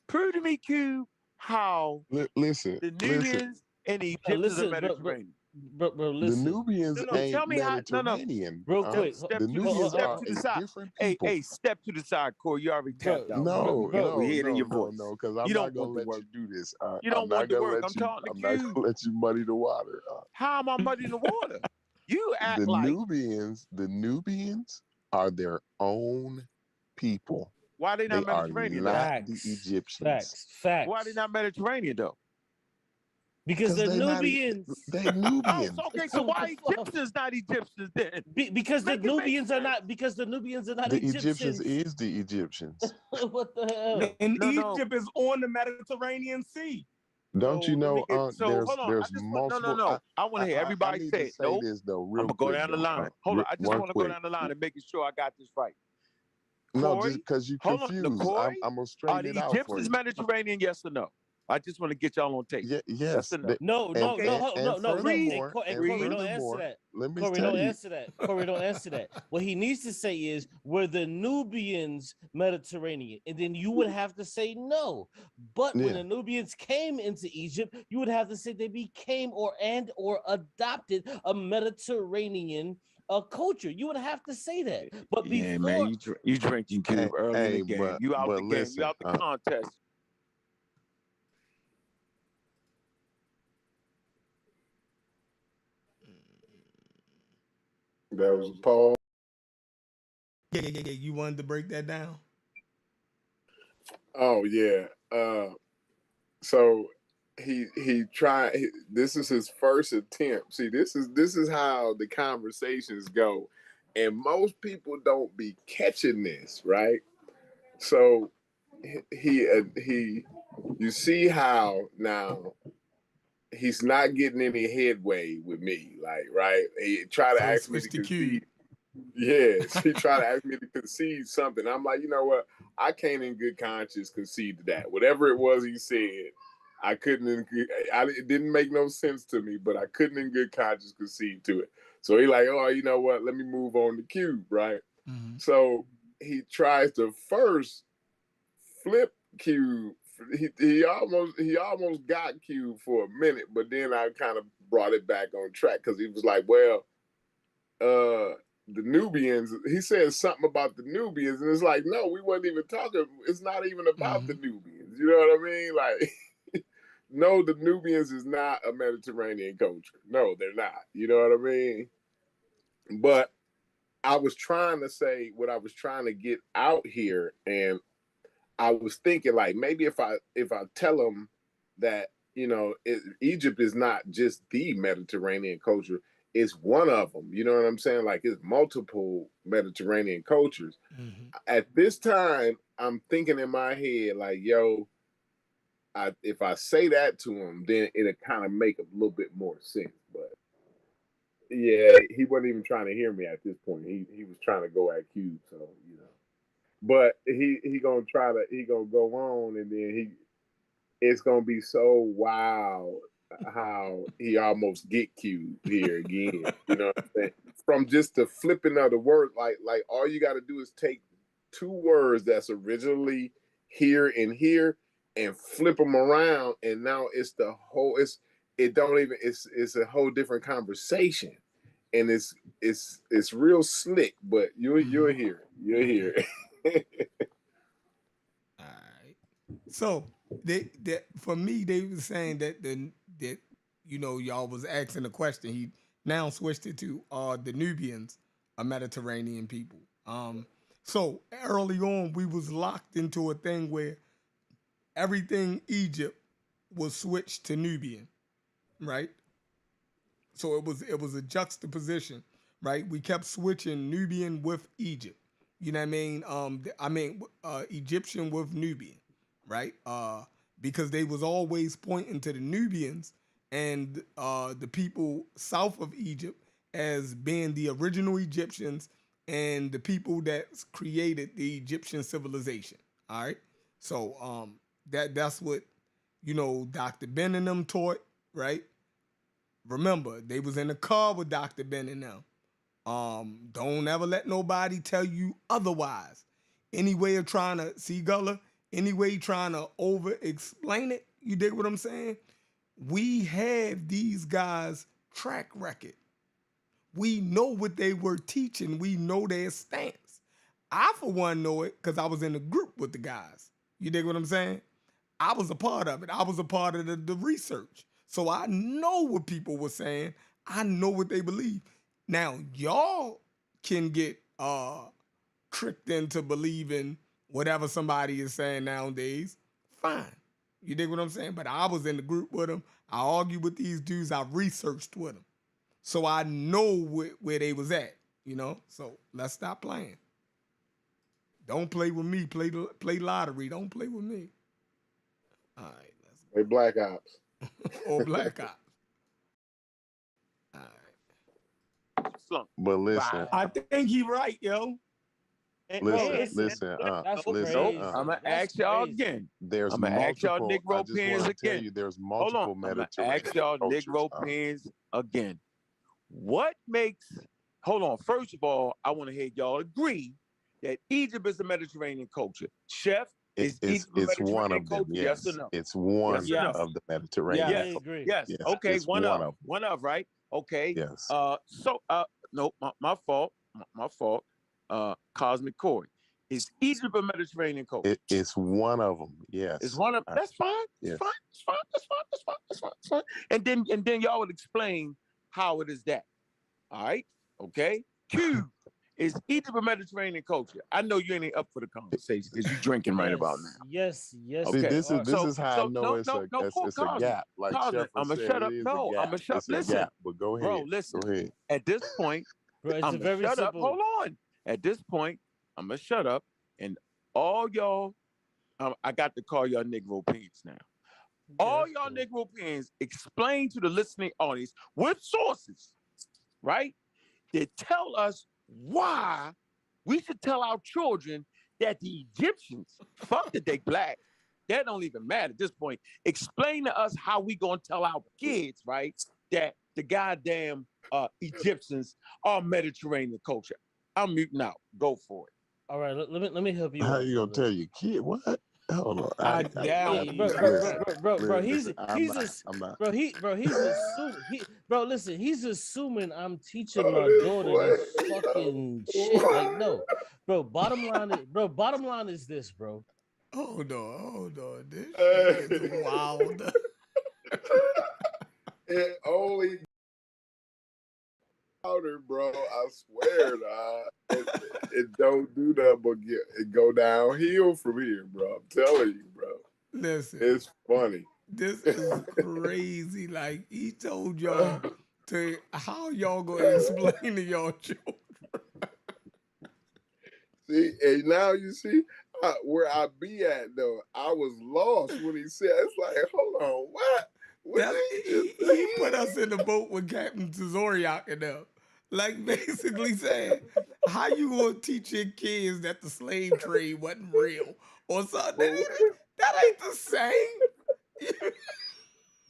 Prove to me, Q, how Listen, the Nubians and the Egyptians are Listen, Mediterranean. Bro, the listen. Nubians No, ain't tell me how. No. Mediterranean. Real quick. Step The to Nubians step are to the a side. different people. Hey, step to the side, Corey. You already tapped out, No, bro. We hear it in your voice. no, because I'm You not don't gonna want the let work. you do this. You I'm don't want not the gonna work. let I'm you. talking I'm to not you. gonna let you muddy the water. How am I muddying the water? You act The like. Nubians are their own people. Why they They not are Mediterranean though? not the Egyptians. Facts. Why they not Mediterranean though? Because the They're not. Nubians. They're Oh, Nubians. so okay. So What the why fuck? Egyptians not Egyptians then? Because the Make it make Nubians are sense. not. Because the Nubians are not The Egyptians Egyptians. is the Egyptians. What the hell? And No. Egypt is on the Mediterranean Sea. Don't you So let me know? get. So hold on. I There's just want. multiple. No. I want to hear I everybody need say to it. say No, this though, I'm real gonna go quick down the though. line. Hold on. I just One want to go quick. down the line and making sure I got this right. No, just Corey, because you hold on. No, confused. Corey, I'm gonna are straighten the it out for Egyptians you. Mediterranean? Yes or no? I just want to get y'all on tape. Yeah, Yes yes. or no? No, Okay. no. Read. Corey, don't answer that. let me Corey, tell don't you. answer that. Corey, don't answer that. What he needs to say is, were the Nubians Mediterranean? And then you would have to say no. But when Yeah. the Nubians came into Egypt, you would have to say they became or adopted a Mediterranean culture. You would have to say that. But Yeah, before man, you drinking Cube early in the game. But You out the game. listen, You out the contest. That was Paul. Yeah. You wanted to break that down? Oh yeah. So he tried. This is his first attempt. See, this is how the conversations go, and most people don't be catching this, right? So he you see how now he's not getting any headway with me, like, right? He tried to So ask me switch to to Q. concede. Yes, he tried to ask me to concede something. I'm like, you know what? I can't in good conscience concede to that. Whatever it was he said, I couldn't. It didn't make no sense to me, but I couldn't in good conscience concede to it. So he like, oh, you know what? Let me move on to Cube, right? Mm-hmm. So he tries to first flip Cube. He almost got Cube for a minute, but then I kind of brought it back on track because he was like, well, the Nubians, he said something about the Nubians, and it's like, no, we wasn't even talking. It's not even about the Nubians. You know what I mean? Like, no, the Nubians is not a Mediterranean culture. No, they're not. You know what I mean? But I was trying to say what I was trying to get out here, and I was thinking like maybe if I tell them that Egypt is not just the Mediterranean culture, it's one of them. You know what I'm saying? Like it's multiple Mediterranean cultures. Mm-hmm. At this time, I'm thinking in my head like, yo, if I say that to him, then it'll kind of make a little bit more sense. But yeah, he wasn't even trying to hear me at this point. He was trying to go at Cube, so you know. But he gonna go on, and then it's gonna be so wild how he almost get Cube here again. You know what I'm saying? From just the flipping of the word, like all you got to do is take two words that's originally here and here and flip them around, and now it's a whole different conversation, and it's real slick, but you'll hear it. All right. So for me, they were saying that y'all was asking a question. He now switched it to the Nubians are Mediterranean people. So early on, we was locked into a thing where everything Egypt was switched to Nubian, right? So it was a juxtaposition, right? We kept switching Nubian with Egypt. You know what I mean? Egyptian with Nubian, right? Because they was always pointing to the Nubians and the people south of Egypt as being the original Egyptians and the people that created the Egyptian civilization. All right. So that's what Dr. Ben and them taught, right? Remember, they was in the car with Dr. Ben and them. Don't ever let nobody tell you otherwise. Any way of trying to see Gullah, any way trying to over explain it, you dig what I'm saying? We have these guys' track record. We know what they were teaching. We know their stance. I, for one, know it because I was in the group with the guys. You dig what I'm saying? I was a part of it. I was a part of the research. So I know what people were saying. I know what they believe. Now, y'all can get tricked into believing whatever somebody is saying nowadays. Fine. You dig what I'm saying? But I was in the group with them. I argued with these dudes. I researched with them. So I know where they was at, So let's stop playing. Don't play with me. Play lottery. Don't play with me. All right. Let's go. Hey, Black Ops. Or Black Ops. All right. But listen, I think he right, yo. listen. That's Nope. crazy. I'm gonna That's ask y'all crazy. again. There's I'm gonna ask y'all multiple. I Negro just pins want to tell again. you, there's Hold on. multiple I'm gonna Mediterranean ask y'all cultures. Negro pins again. What makes? Hold on. First of all, I want to hear y'all agree that Egypt is a Mediterranean culture. Chef, is Egypt a It's one Mediterranean of them. culture? Yes or Yes, no? it's one Yes or no? of the Mediterranean. Yeah, I Yes. agree. Yes. Yes, Okay. it's One one of. of them. One of. Right. Okay. Yes. No. My fault. My fault. Cosmic Corey. Is Egypt a Mediterranean culture? It's one of them. Yes. It's one of. That's fine. Yes. It's fine. And then y'all would explain how it is that. All right. Okay. Q. Is Egypt a Mediterranean culture? I know you ain't up for the conversation because you're drinking right about now. Yes. See, Okay. this is how I know it's a Cosmic, gap. Like Shepard I'm gonna said, shut it up. is No, a I'm gap. gonna shut up. It's a Listen, gap. But go ahead. bro. Listen. Go ahead. At this point, Bro, it's I'm a gonna very shut up. simple. Hold on. At this point, I'm gonna shut up, and all y'all, I got to call y'all Negro Pins now. All y'all Negro Pins explain to the listening audience with sources, right? That tell us why we should tell our children that the Egyptians, fuck that they black, that don't even matter at this point. Explain to us how we gonna tell our kids, right, that the goddamn Egyptians are Mediterranean culture. I'm muting out. Go for it. All right, let me help you How out, you gonna brother. tell your kid what? Hold on. I dare you. Bro, he's I'm not. listen, he's assuming I'm teaching my daughter this fucking shit. Like, no, bottom line is this, bro. Hold on. This shit is wild. It only powder, bro. I swear, it don't do that, but it go downhill from here, bro. I'm telling you, bro. Listen, it's funny. This is crazy. Like he told y'all to how y'all gonna explain to y'all children. See, and now you see, where I be at though, I was lost when he said, it's like, hold on, what? What That did he just he say? put us in the boat with Captain Tazoriak and them. Like basically saying, how you gonna teach your kids that the slave trade wasn't real or something? But, That ain't the same.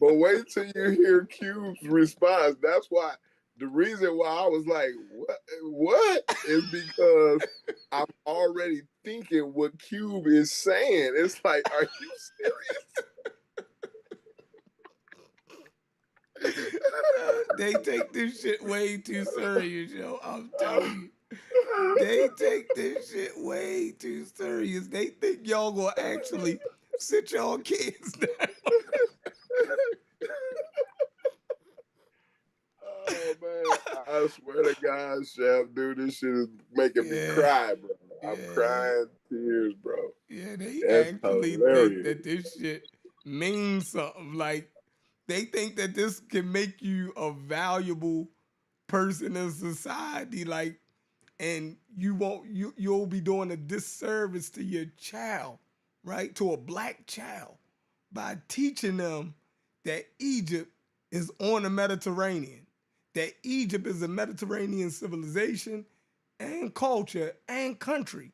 but wait till you hear Cube's response. That's why the reason why I was like, what is because I'm already thinking what Cube is saying. It's like, are you serious? They take this shit way too serious, yo. I'm telling you. They take this shit way too serious. They think y'all gonna actually sit y'all kids down. Oh man, I swear to God, Chef, dude, this shit is making me cry, bro. I'm crying tears, bro. Yeah, they That's actually think hilarious. that this shit means something. Like they think that this can make you a valuable person in society. Like, and you'll be doing a disservice to your child, right? To a black child by teaching them that Egypt is on the Mediterranean, that Egypt is a Mediterranean civilization and culture and country.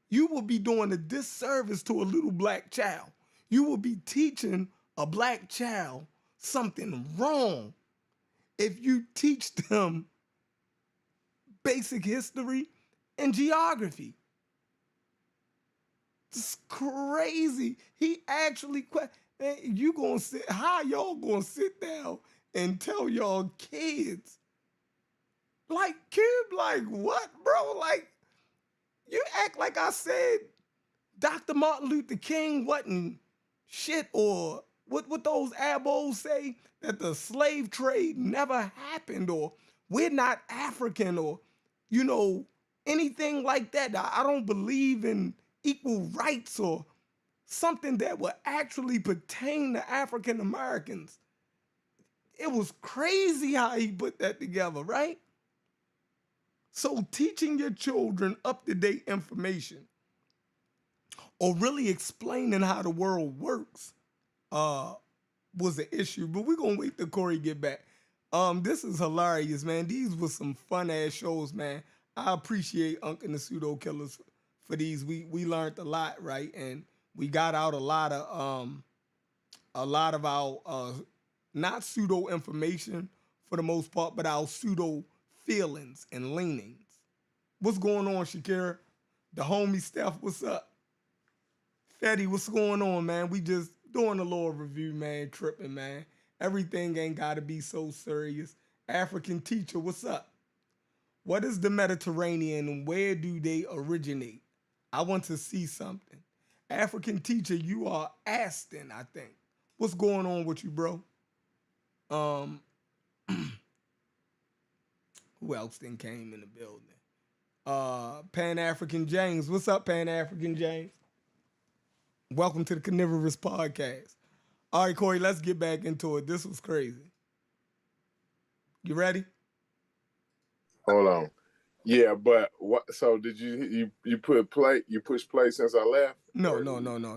You will be doing a disservice to a little black child. You will be teaching a black child something wrong if you teach them basic history and geography. It's crazy. He actually, man, you gonna sit, how y'all gonna sit down and tell y'all kids? Like, kid, like what, bro? Like, you act like I said Dr. Martin Luther King wasn't shit, or what those abos say, that the slave trade never happened, or we're not African, or, you know, anything like that. I don't believe in equal rights or something that would actually pertain to African Americans. It was crazy how he put that together, right? So teaching your children up-to-date information or really explaining how the world works was an issue. But we're gonna wait till Corey get back. This is hilarious, man. These were some fun ass shows, man. I appreciate Unc and the Pseudo Killers for these. We learned a lot, right? And we got out a lot of our not pseudo information for the most part, but our pseudo feelings and leanings. What's going on, Shakira? The homie Steph, what's up? Fetty, what's going on, man? We just doing a little review, man. Tripping, man. Everything ain't gotta be so serious. African teacher, what's up? What is the Mediterranean and where do they originate? I want to see something. African teacher, you are Aston, I think. What's going on with you, bro? Um, who else then came in the building? Pan-African James. What's up, Pan-African James? Welcome to the Carnivorous podcast. All right, Corey, let's get back into it. This was crazy. You ready? Hold on. Yeah, but what? So did you put play? You push play since I left? No.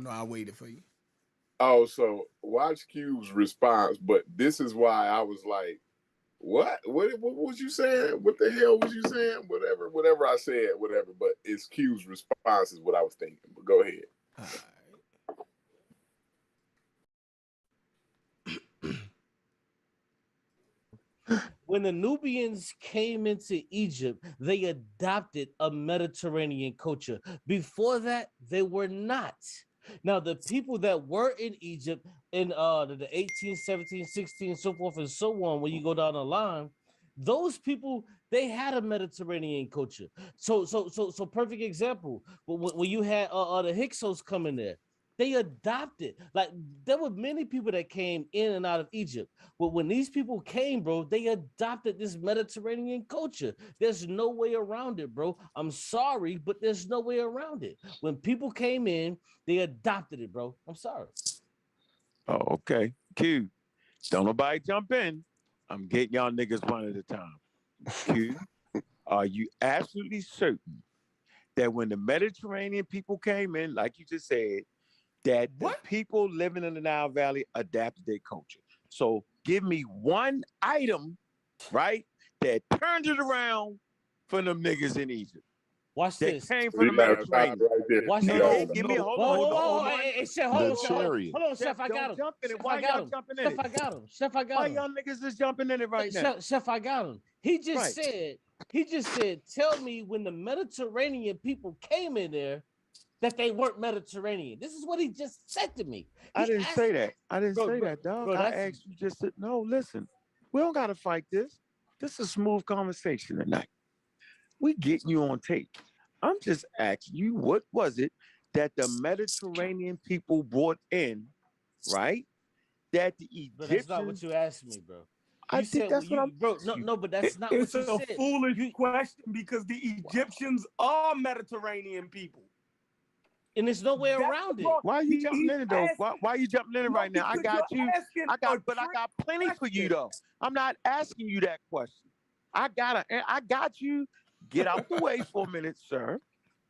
I waited for you. Oh, so watch Cube's response, but this is why I was like, what was you saying? What the hell was you saying? Whatever I said, whatever. But it's Cube's response is what I was thinking. But go ahead. All right. When the Nubians came into Egypt, they adopted a Mediterranean culture. Before that, they were not. Now, the people that were in Egypt in the 18, 17, 16, so forth and so on, when you go down the line, those people, they had a Mediterranean culture. So perfect example. When you had the Hyksos coming there, they adopted. Like, there were many people that came in and out of Egypt. But when these people came, bro, they adopted this Mediterranean culture. There's no way around it, bro. I'm sorry, but there's no way around it. When people came in, they adopted it, bro. I'm sorry. Oh, okay. Q. Don't nobody jump in. I'm getting y'all niggas one at a time. Q. Are you absolutely certain that when the Mediterranean people came in, like you just said, that What? the people living in the Nile Valley adapted their culture. So give me one item, right, that turned it around for them niggas in Egypt Watch that this. came from the You got to stop Mediterranean. right there. Watch You And this. gotta then stop. give me No, hold Whoa, on, whoa, hold whoa, on, whoa. hold on. Hey, Chef, The hold on, chariot. hold on, Chef, I got Don't him. jump in it. Chef, Why I got y'all him. jumping in Chef, it? I got him. Chef, I Why got him. y'all niggas is jumping in it right now? Chef, I got him. He just said, tell me when the Mediterranean people came in there that they weren't Mediterranean. This is what he just said to me. I didn't say that. I didn't Bro, say bro, that, dog. bro, I that's asked you just to, no, listen, we don't got to fight this. This is a smooth conversation tonight. We getting you on tape. I'm just asking you, what was it that the Mediterranean people brought in, right? That the But that's not what Egyptians, you asked me, bro. I You think said that's what I'm bro. asking you. No, but that's not It's what you a said. foolish You- question because the Egyptians are Mediterranean people. And there's no way That's around the it. part. Why are you jumping in it though? Why are you jumping in it No, right now? I because got you're you. asking I got a plenty for you question. though. I'm not asking you that question. I got you. Get out the way for a minute, sir.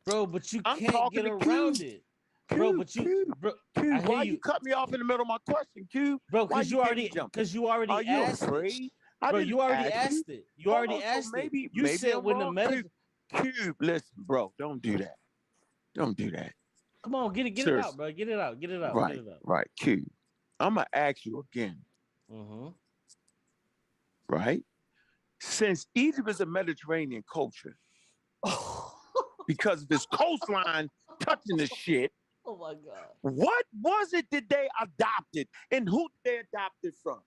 Bro, but you I'm can't talking get to around Q. it. Bro, Q, but you Q, bro, Q. I hear Why you. you cut me off in the middle of my question, Q? Bro, Why you didn't jump in? because you already Are you asked it. afraid? I Bro, didn't you already ask you. asked it. You Hold already on, so asked maybe it. You said I'm when the wrong. Mediterranean. Q, listen, bro, don't do that. Don't do that. Come on, get it out, Seriously. bro. Get it out. Get it out. Right, Get it out. right. Q. I'm gonna ask you again, Mm-hmm. right? Since Egypt is a Mediterranean culture, because of its coastline touching the shit, Oh my God. what was it that they adopted and who did they adopt it from?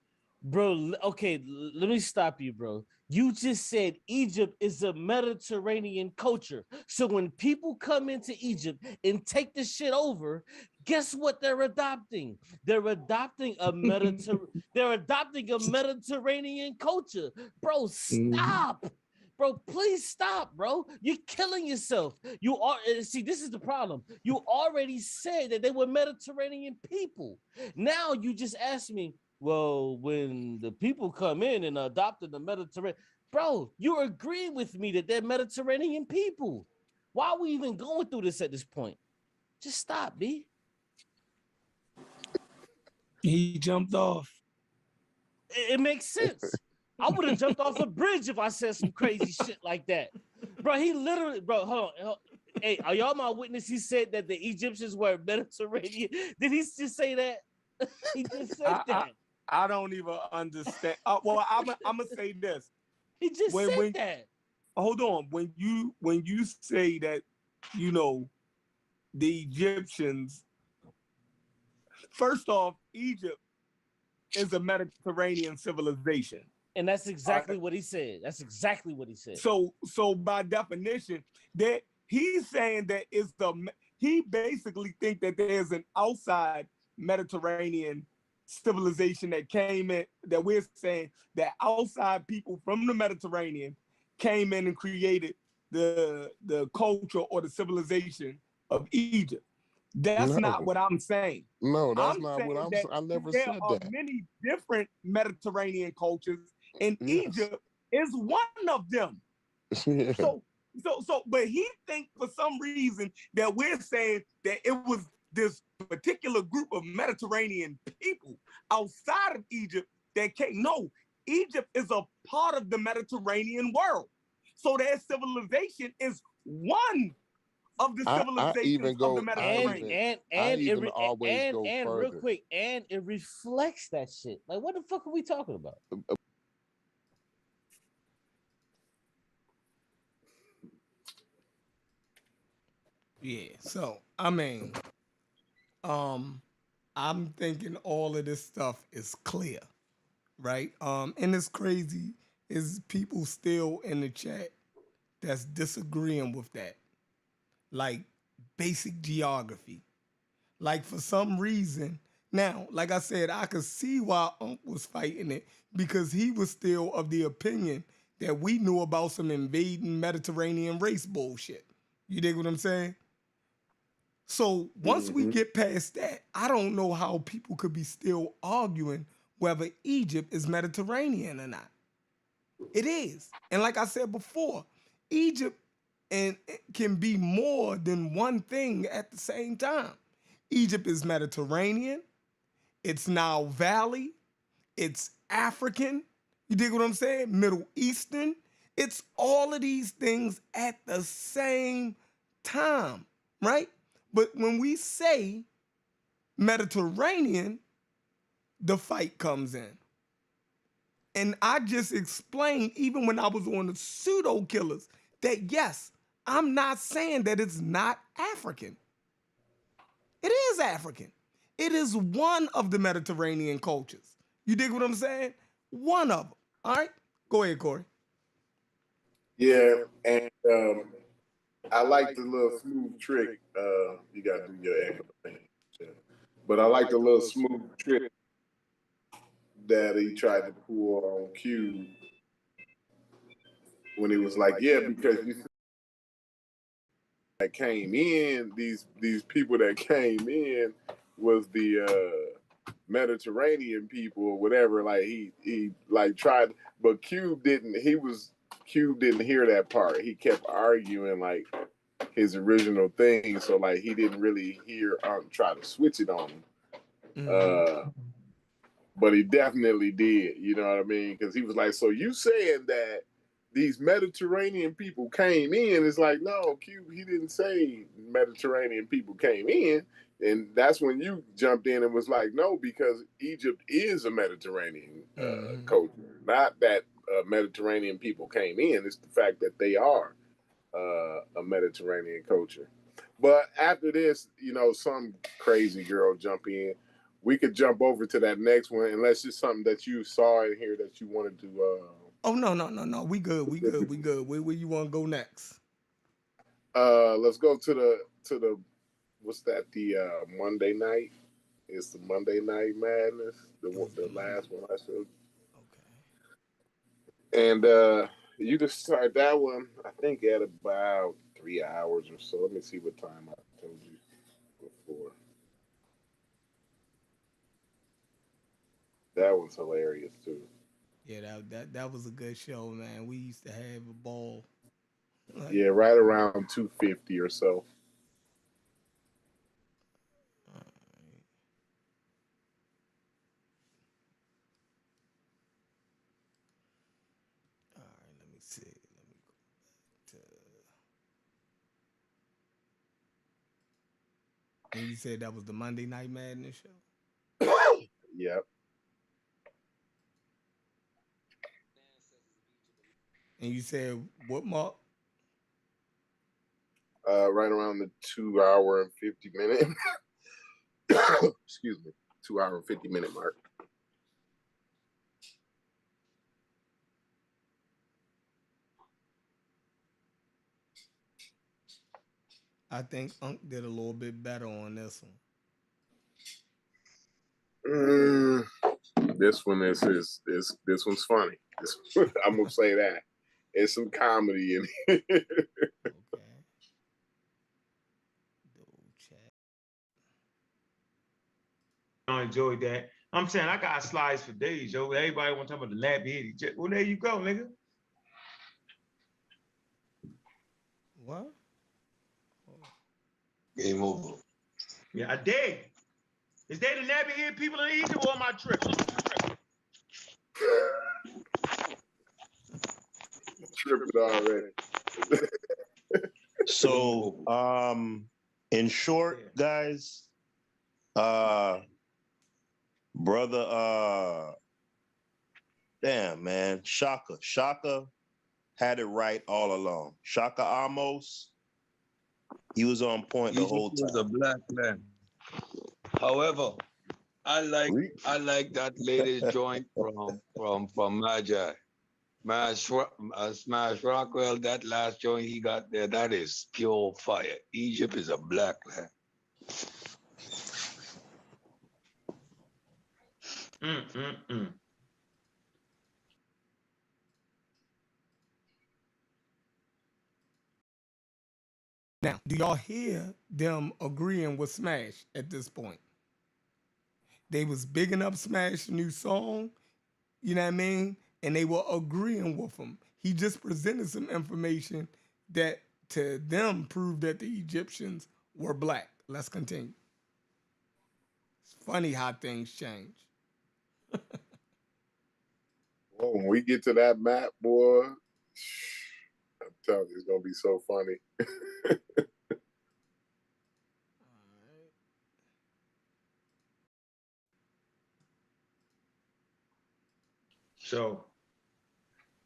Bro, okay, let me stop you, bro. You just said Egypt is a Mediterranean culture. So when people come into Egypt and take the shit over, guess what they're adopting? They're adopting a Mediterranean culture. Bro, stop. Bro, please stop, bro. You're killing yourself. You are see, this is the problem. You already said that they were Mediterranean people. Now you just asked me, well, when the people come in and adopted the Mediterranean, bro, you're agreeing with me that they're Mediterranean people. Why are we even going through this at this point? Just stop, B. He jumped off. It makes sense. I would have jumped off a bridge if I said some crazy shit like that. Bro, he literally, bro, hold on. Hey, are y'all my witness? He said that the Egyptians were Mediterranean. Did he just say that? He just said that. I don't even understand. Well, I'm gonna say this. He just said that. Hold on. When you say that, you know, the Egyptians. First off, Egypt is a Mediterranean civilization. And that's exactly what he said. That's exactly what he said. So by definition, that he's saying that he basically think that there's an outside Mediterranean civilization that came in, that we're saying that outside people from the Mediterranean came in and created the culture or the civilization of Egypt. That's not what I'm saying. No, that's I'm not saying what I'm that saying. I never there said are that. many different Mediterranean cultures, and Yes. Egypt is one of them. Yeah. So, but he thinks for some reason that we're saying that it was this particular group of Mediterranean people outside of Egypt that came. No, Egypt is a part of the Mediterranean world. So their civilization is one of the civilizations of the Mediterranean. And real quick, and it reflects that shit. Like, what the fuck are we talking about? Yeah. So I mean, I'm thinking all of this stuff is clear, right? And it's crazy is people still in the chat that's disagreeing with that, like basic geography. Like for some reason, now, like I said, I could see why Unc was fighting it because he was still of the opinion that we knew about some invading Mediterranean race bullshit. You dig what I'm saying? So once we get past that, I don't know how people could be still arguing whether Egypt is Mediterranean or not. It is. And like I said before, Egypt and it can be more than one thing at the same time. Egypt is Mediterranean, it's Nile Valley, it's African, you dig what I'm saying? Middle Eastern. It's all of these things at the same time, right? But when we say Mediterranean, the fight comes in. And I just explained, even when I was on the pseudo killers, that yes, I'm not saying that it's not African. It is African. It is one of the Mediterranean cultures. You dig what I'm saying? One of them. All right? Go ahead, Corey. Yeah, and I like the little smooth trick. You got to do your echo thing. But I like the little smooth trick that he tried to pull on Q when he was like, yeah, because you that came in, these people that came in was the Mediterranean people or whatever. Like he like tried, but Cube didn't. Cube didn't hear that part. He kept arguing like his original thing, so like he didn't really hear try to switch it on him. But he definitely did. You know what I mean? Because he was like, "So you saying that these Mediterranean people came in?" It's like, no, Q. He didn't say Mediterranean people came in, and that's when you jumped in and was like, "No, because Egypt is a Mediterranean culture. Not that Mediterranean people came in. It's the fact that they are a Mediterranean culture." But after this, you know, some crazy girl jump in. We could jump over to that next one, unless it's something that you saw in here that you wanted to. Oh no. We good. Where you want to go next? Let's go to the what's that? The Monday night. It's the Monday Night Madness. The last one I showed. Okay. And you just start that one. I think at about 3 hours or so. Let me see what time I told you before. That one's hilarious too. Yeah, that was a good show, man. We used to have a ball. Like, yeah, right around 250 or so. All right, let me see. Let me go back to. And you said that was the Monday Night Madness show? Yep. And you said what, Mark? Right around the 2 hour and 50 minute. Excuse me, 2 hour and 50 minute mark. I think Unc did a little bit better on this one. This one is this one's funny. I'm gonna say that. There's some comedy in it. Okay. I enjoyed that. I'm saying I got slides for days, yo. Everybody want to talk about the nappy head. Well, there you go, nigga. What? Game over. Yeah, I did. Is they the nappy head people in Egypt or my trip? Tripping already. So, in short, guys, brother, damn, man, Shaka had it right all along. Shaka Amos, he was on point the whole time. He was a black man. However, I like that latest joint from Magi. Smash Rockwell, that last joint he got there, that is pure fire. Egypt is a black land. Now, do y'all hear them agreeing with Smash at this point? They was bigging up Smash's new song, you know what I mean? And they were agreeing with him. He just presented some information that to them proved that the Egyptians were black. Let's continue. It's funny how things change. Oh, when we get to that map, boy, I'm telling you, it's gonna be so funny. So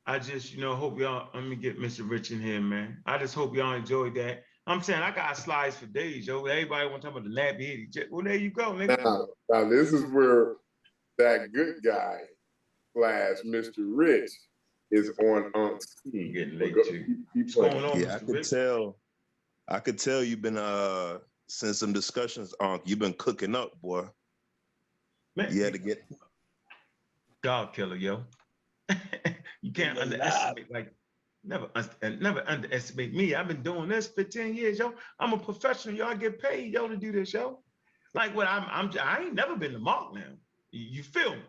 I just, hope y'all, let me get Mr. Rich in here, man. I just hope y'all enjoyed that. I'm saying I got slides for days, yo. Everybody want to talk about the nappy head. Well, there you go, nigga. Now this is where that good guy / Mr. Rich is on Unc's team. Getting late too. What's going on, Yeah, Mr. Rich? I could tell you've been since some discussions, Unc, you've been cooking up, boy. Man, you had to get dog killer, yo. You can't underestimate, never underestimate me. I've been doing this for 10 years, yo. I'm a professional, yo. I get paid, yo, to do this, yo. Like what I ain't never been the mark now. You feel me?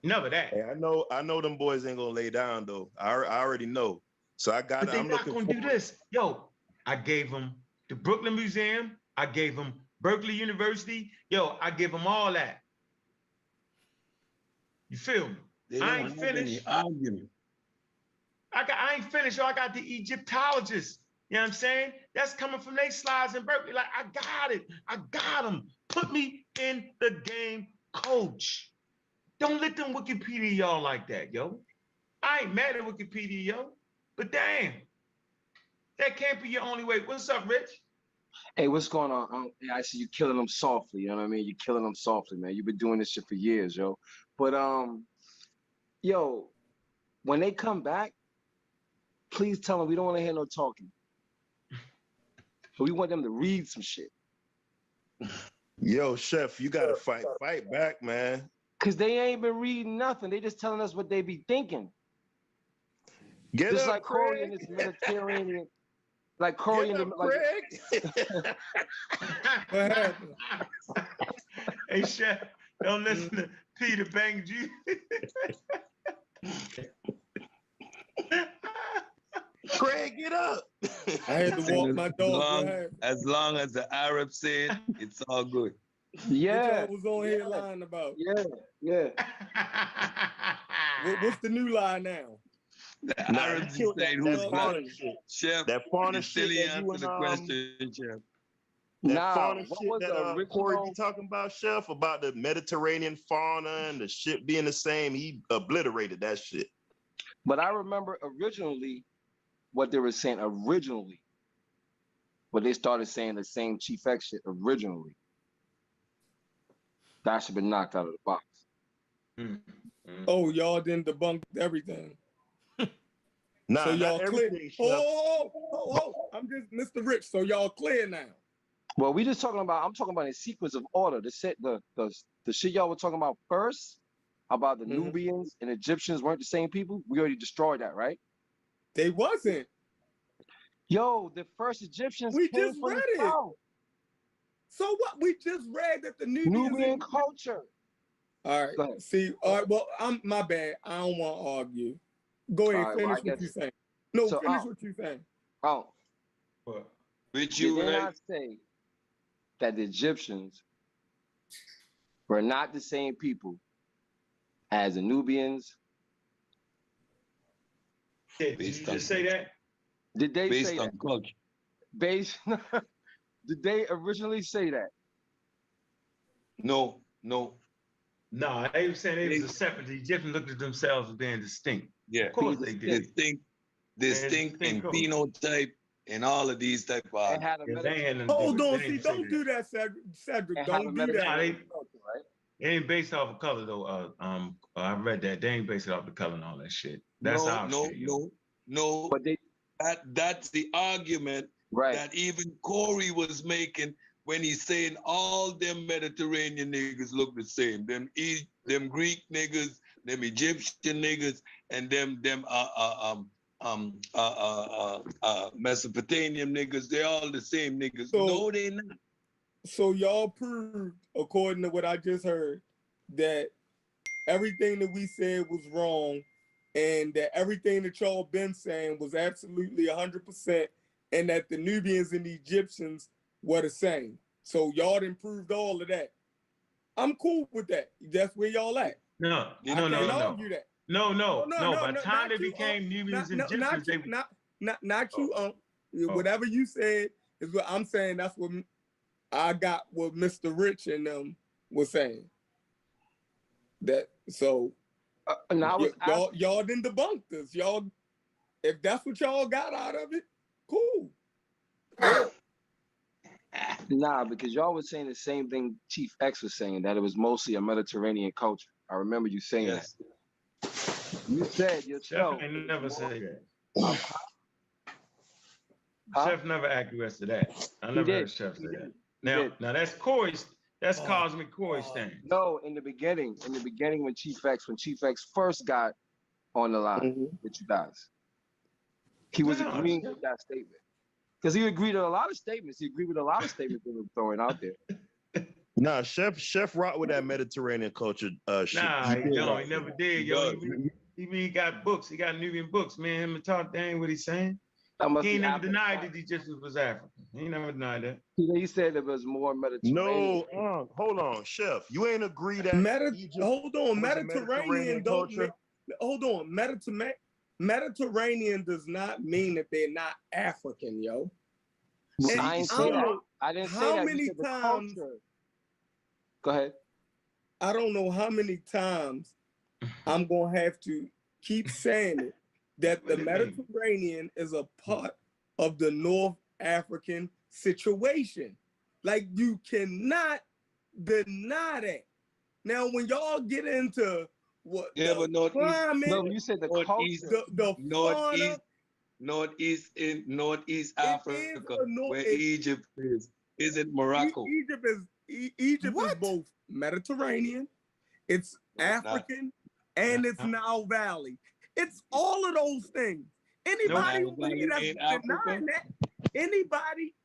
Never that. Hey, I know them boys ain't gonna lay down though. I already know. So But they not gonna do this. Yo, I gave them the Brooklyn Museum. I gave them Berkeley University. Yo, I give them all that. You feel me? I ain't finished. I ain't finished. Yo, I got the Egyptologists. You know what I'm saying? That's coming from their slides in Berkeley. Like, I got it. I got them. Put me in the game, coach. Don't let them Wikipedia y'all like that, yo. I ain't mad at Wikipedia, yo. But damn, that can't be your only way. What's up, Rich? Hey, what's going on? I see you killing them softly. You know what I mean? You're killing them softly, man. You've been doing this shit for years, yo. But yo, when they come back, please tell them we don't want to hear no talking. So we want them to read some shit. Yo, Chef, you gotta fight back, man. Cause they ain't been reading nothing. They just telling us what they be thinking. Get just up, like Corey and this Mediterranean, like Corey and Craig. What happened? Hey, Chef, don't listen to Peter Bang G. Craig, get up. I had to walk my dog. As long as the Arab said, it's all good. Yeah. What y'all was on here lying about? Yeah. What's the new lie now? The Arabs saying who's black. Chef, that fauna still shit that answer you and the question, Chef. That fauna shit that Corey be talking about, Chef, about the Mediterranean fauna and the shit being the same. He obliterated that shit. But I remember originally what they were saying originally. When they started saying the same Chief X shit originally. That should have been knocked out of the box. Oh, y'all didn't debunk everything. Nah, so y'all clear. Oh, I'm just Mr. Rich. So y'all clear now. Well, I'm talking about a sequence of order. The shit y'all were talking about first, about the Nubians and Egyptians weren't the same people. We already destroyed that, right? They wasn't. Yo, the first Egyptians we came just from read the it. south. So what? We just read that the Nubian culture. All right. See, all right. Well, my bad. I don't want to argue. Go ahead. Finish what you're saying. No, so, finish what you're saying. Oh. What? Did they not say that the Egyptians were not the same people as the Nubians? Did you just say that? Did they based say on that? Culture. Based. Did they originally say that? No. They were saying they was a separate. The Egyptians looked at themselves as being distinct. Yeah, of course they did. Distinct in phenotype and all of these type of. Hold on, see, don't do that, Cedric. Don't do that. They ain't based off of color though. I read that they ain't based it off the color and all that shit. That's our shit. No. But that's the argument that even Corey was making when he's saying all them Mediterranean niggas look the same. Them Greek niggas, them Egyptian niggas, and them Mesopotamian niggas. They all the same niggas. So, no, they not. So y'all proved, according to what I just heard, that everything that we said was wrong and that everything that y'all been saying was absolutely 100%, and that the Nubians and the Egyptians were the same. So y'all done proved all of that. I'm cool with that. That's where y'all at. No, I can't argue that. No. By the time not they you, became Nubians and not Egyptians, you, they not you. Whatever you said is what I'm saying. That's what I got. What Mr. Rich and them was saying. That so. Y'all didn't debunk this. Y'all, if that's what y'all got out of it, cool. Nah, because y'all was saying the same thing Chief X was saying, that it was mostly a Mediterranean culture. I remember you saying that. You said yourself. Chef ain't never say that. Chef never acquiesced to that. I never heard Chef say that. Now that's Corey's. That's Cosmic Corey's thing. No, in the beginning when Chief X first got on the line with you guys, he was agreeing with that statement. Because he agreed with a lot of statements. He agreed with a lot of statements they were throwing out there. Nah, Chef rock with that Mediterranean culture. Shit. Nah, he never did, yo. He got books. He got Nubian books. Me and him talk. That ain't what he's saying. He ain't never denied that the Egyptians was African. He never denied that. He said it was more Mediterranean. No, hold on, Chef. You ain't agree that Hold on, Mediterranean don't mean, hold on, Mediterranean does not mean that they're not African, yo. I didn't say that. I didn't say that. How many times? Go ahead. I don't know how many times I'm gonna have to keep saying it, that the Mediterranean is a part of the North African situation. Like, you cannot deny that. Now, when y'all get into what climate, you said the culture, Northeast Africa, where Egypt is. Is it Morocco? Egypt is both Mediterranean, it's African, and it's Nile Valley. It's all of those things. Anybody on here that's denying that,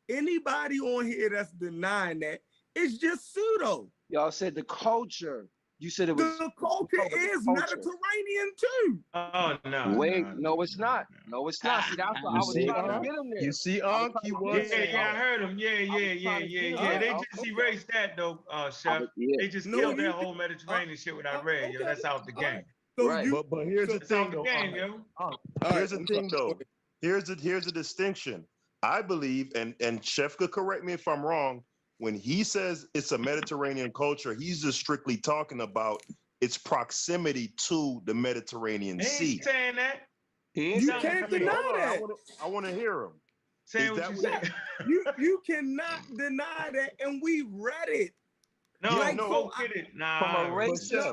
anybody on here that's denying that, it's just pseudo. Y'all said the culture. You said it was the culture is Mediterranean too. Oh no! Wait, no, it's not. No, it's not. See, that's what I was trying to get him there. You see, he was. Yeah, I heard him. Yeah. They just erased that though, Chef. They just killed that whole Mediterranean shit with I read. Yo, that's out the game. Right. But here's the thing, though. Here's the thing, though. Here's the distinction. I believe, and Chef could correct me if I'm wrong. When he says it's a Mediterranean culture, he's just strictly talking about its proximity to the Mediterranean Sea. He ain't saying that. You can't deny that. I want to hear him. Saying what you said. You cannot deny that, and we read it. Go get it. From a racist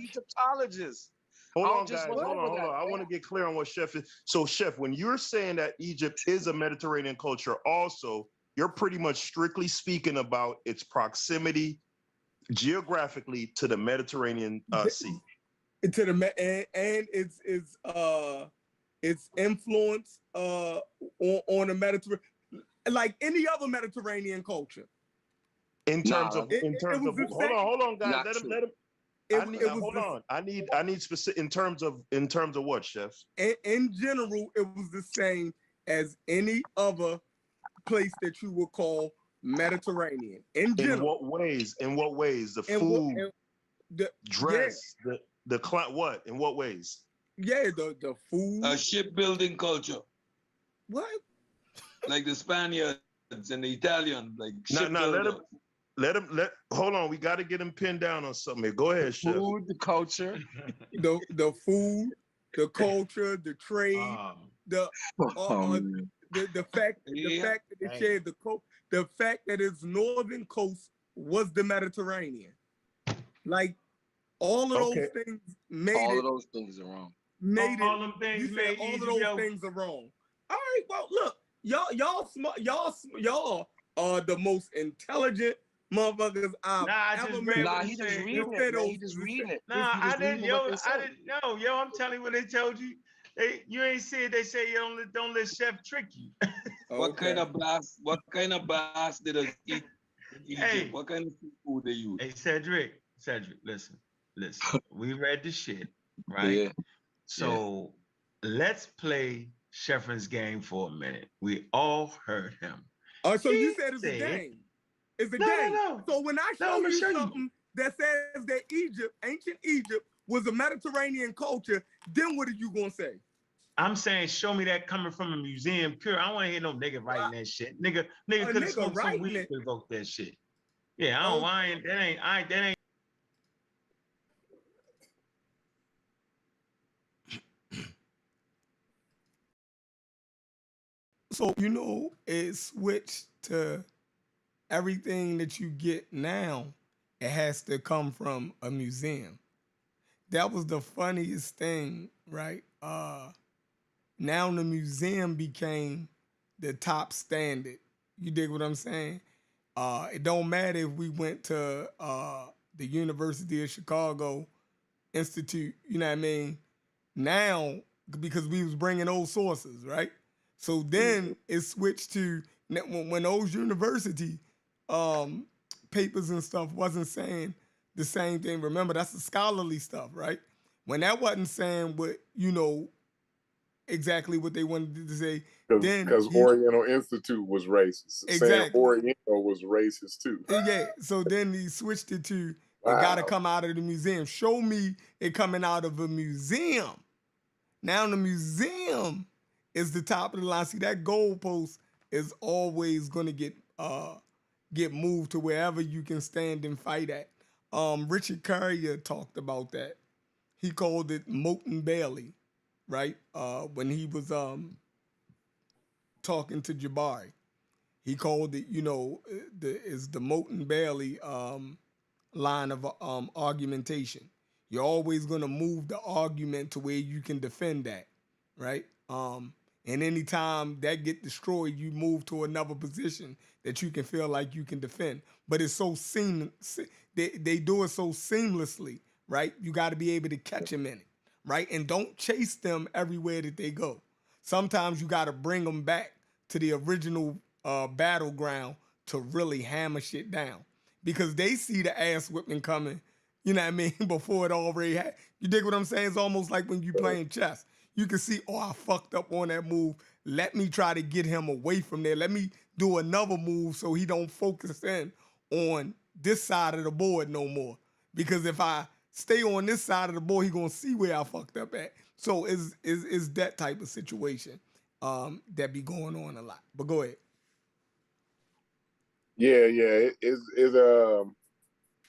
Egyptologist. Hold on, guys. Hold on. I want to get clear on what Chef is. So, Chef, when you're saying that Egypt is a Mediterranean culture, also, you're pretty much strictly speaking about its proximity geographically to the Mediterranean Sea. To the and its influence on the Mediterranean, like any other Mediterranean culture. In terms of hold on, guys. Let him. I need specific in terms of what, Chef? In general, it was the same as any other place that you would call Mediterranean. In general. In what ways? The food, the dress, the what? In what ways? Yeah, the food. A shipbuilding culture. What? Like the Spaniards and the Italians, like let him hold on. We got to get him pinned down on something here. Go ahead, Chef. Food, the culture, the food, the culture, the trade, the fact that it shared the fact that its northern coast was the Mediterranean. Like all of those things made all of those things are wrong. All them things made all of those things are wrong. All right, well look, y'all are the most intelligent motherfuckers I've ever met. Nah, he just reading it. He just reading it. Nah, I didn't know. Yo, I'm telling you what they told you. You ain't see it. They say you don't let Chef trick you. What kind of blast did us eat in Egypt? What kind of food they use? Hey, Cedric, listen. We read the shit, right? Yeah. So let's play Sheffrin's game for a minute. We all heard him. Oh, so He you said it's a said- game. It's a No, game. no. So when I No, show I'm gonna you show you. something that says that Egypt, ancient Egypt, was a Mediterranean culture, then what are you gonna say? I'm saying, show me that coming from a museum. Pure. I don't want to hear no nigga writing that shit. Nigga could have smoked some weed to evoke that shit. Yeah, I don't. I ain't. That ain't. So, you know, it switched to everything that you get now, it has to come from a museum. That was the funniest thing, right? Now the museum became the top standard. You dig what I'm saying? It don't matter if we went to the University of Chicago Institute, you know what I mean? Now, because we was bringing old sources, right? So then it switched to when those university papers and stuff wasn't saying the same thing. Remember, that's the scholarly stuff, right? When that wasn't saying what, you know, exactly what they wanted to say, because Oriental Institute was racist. Exactly. Saying Oriental was racist too. Yeah. So then he switched it to it got to come out of the museum. Show me it coming out of a museum. Now the museum is the top of the line. See, that goalpost is always going to get moved to wherever you can stand and fight at. Richard Carrier talked about that. He called it Moat and Bailey, right? When he was talking to Jabari, he called it, you know, the Moat and Bailey line of argumentation. You're always going to move the argument to where you can defend that, right? And anytime that get destroyed, you move to another position that you can feel like you can defend. But it's so they do it so seamlessly, right? You got to be able to catch them in it, right? And don't chase them everywhere that they go. Sometimes you got to bring them back to the original battleground to really hammer shit down, because they see the ass whipping coming, you know what I mean, before it already had. You dig what I'm saying? It's almost like when you playing chess. You can see, oh, I fucked up on that move. Let me try to get him away from there. Let me do another move so he don't focus in on this side of the board no more. Because if I stay on this side of the board, he gonna see where I fucked up at. So it's that type of situation that be going on a lot. But go ahead. Yeah,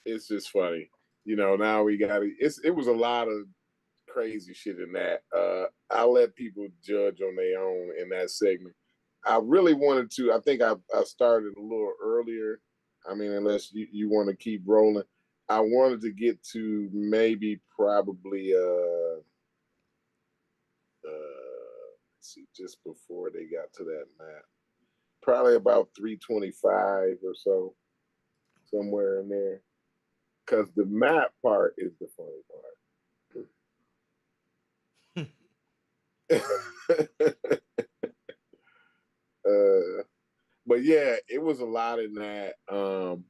it's just funny. You know, now we got it was a lot of crazy shit in that. I'll let people judge on their own in that segment. I really wanted to, I think I started a little earlier. I mean, unless you want to keep rolling. I wanted to get to maybe probably let's see, just before they got to that map. Probably about 325 or so, somewhere in there. Because the map part is the funny part. But yeah, it was a lot in that. I'm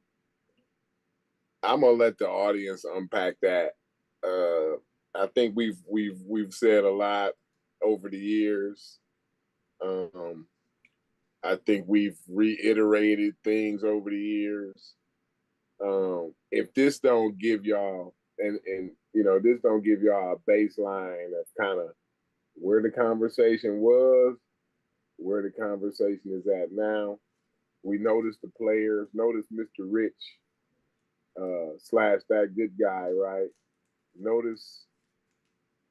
gonna let the audience unpack that. I think we've said a lot over the years. I think we've reiterated things over the years. If this don't give y'all and you know, this don't give y'all a baseline of kind of where the conversation was, where the conversation is at now. We notice the players, notice Mr. Rich / that good guy, right? Notice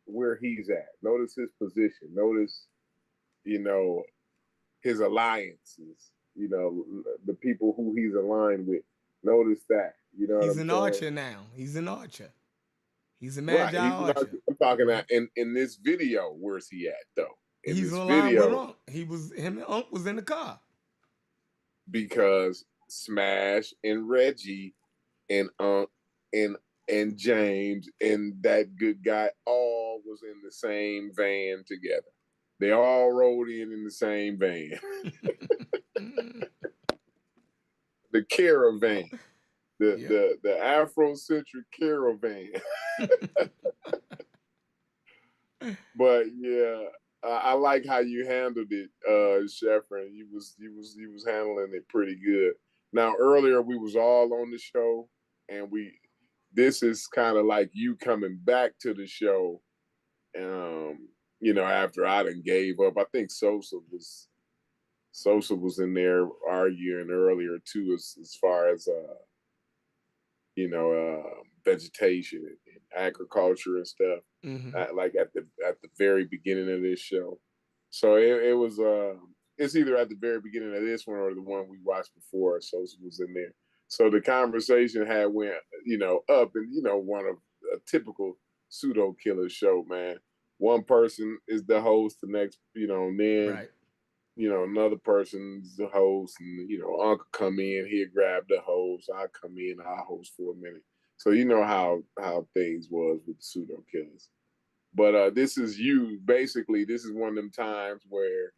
where he's at. Notice his position. Notice, you know, his alliances, you know, the people who he's aligned with. Notice that. You know, he's an archer now. He's an archer. He's a Right. archer. I'm talking about in this video. Where's he at though? He's aligned with Unc. Him and Unc was in the car. Because Smash and Reggie and Unc and James and that good guy all was in the same van together. They all rode in the same van. The caravan. The Afrocentric caravan. But yeah, I like how you handled it, Sheffrin. You was handling it pretty good. Now earlier we was all on the show, and this is kind of like you coming back to the show. After I done gave up. I think Sosa was in there arguing earlier too, as far as vegetation and agriculture and stuff. Like at the very beginning of this show. So it was it's either at the very beginning of this one or the one we watched before. Sosa was in there. So the conversation had went up, and one of a typical pseudo killer show, man. One person is the host, the next, then Right. another person's the host, and Uncle come in, he'll grab the host, I come in, I host for a minute. So you know how things was with pseudo killers. But this is one of them times where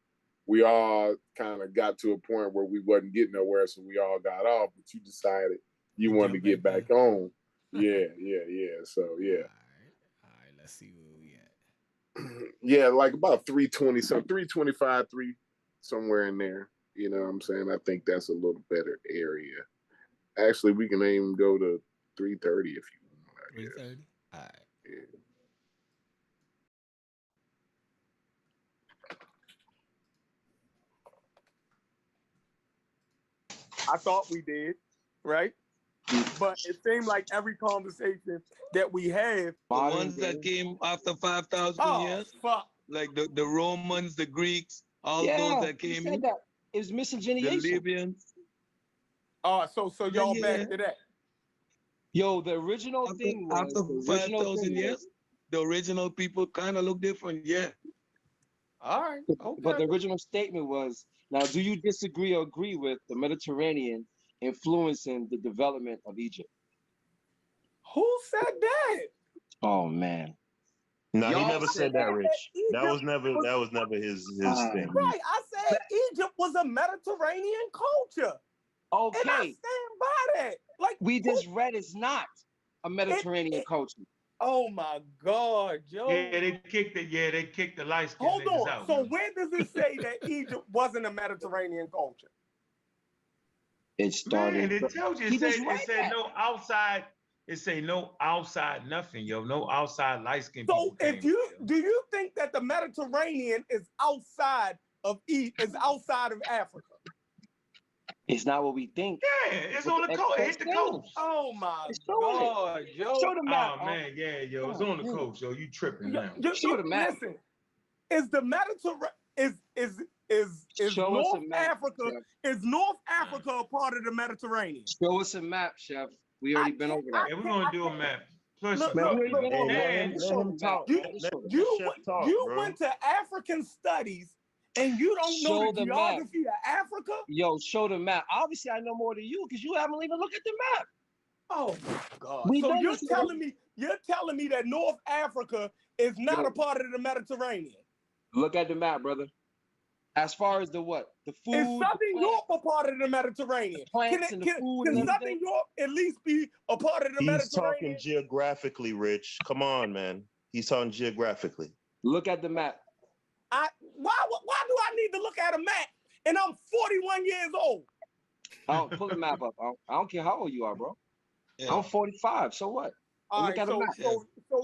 we all kind of got to a point where we wasn't getting nowhere, so we all got off, but you decided you wanted to get back on. Yeah. So yeah. All right, let's see where we at. Yeah, like about 320, so 325, somewhere in there. You know what I'm saying? I think that's a little better area. Actually, we can even go to 330 if you want. 330? All right. Yeah. I thought we did, right? But it seemed like every conversation that we have, the ones that came after 5,000 years, fuck. like the Romans, the Greeks, all those that came in. That. It was miscegenation. The Libyans. So y'all back to that. Yo, the original thing was after 5,000 years, the original people kind of look different. Yeah. All right. Okay. But the original statement was, now, do you disagree or agree with the Mediterranean influencing the development of Egypt? Who said that? Oh man. No, he never said that, Rich. That was never his thing. Right. I said Egypt was a Mediterranean culture. Okay. And I stand by that. Like we just read it's not a Mediterranean culture. Oh my God, Joe. Yeah, they kicked the light skin Hold niggas on. out. So where does it say that Egypt wasn't a Mediterranean culture? It started. Man, it tells you. It said no outside. It say no outside nothing, yo. No outside light skin. So do you think that the Mediterranean is outside of Africa? It's not what we think. Yeah, it's on the coast. It hit the coast. Oh my God, yo. Show the map. Oh man, yeah, yo. It's on the coast, yo. You tripping now. Show the map. Listen, is the Mediterranean is North Africa? Is North Africa a part of the Mediterranean? Show us a map, Chef. We already been over that. Yeah, we're gonna do a map. Plus, look, you went to African studies and you don't know the geography of Africa? Yo, show the map. Obviously, I know more than you because you haven't even looked at the map. Oh my God! So you're telling me that North Africa is not a part of the Mediterranean? Look at the map, brother. As far as the what? The food. Is Southern Europe a part of the Mediterranean? Can Southern Europe at least be a part of the Mediterranean? He's talking geographically, Rich. Come on, man. He's talking geographically. Look at the map. Why do I need to look at a map? And I'm 41 years old. Pull the map up. I don't care how old you are, bro. Yeah. I'm 45. So what? Look at the map.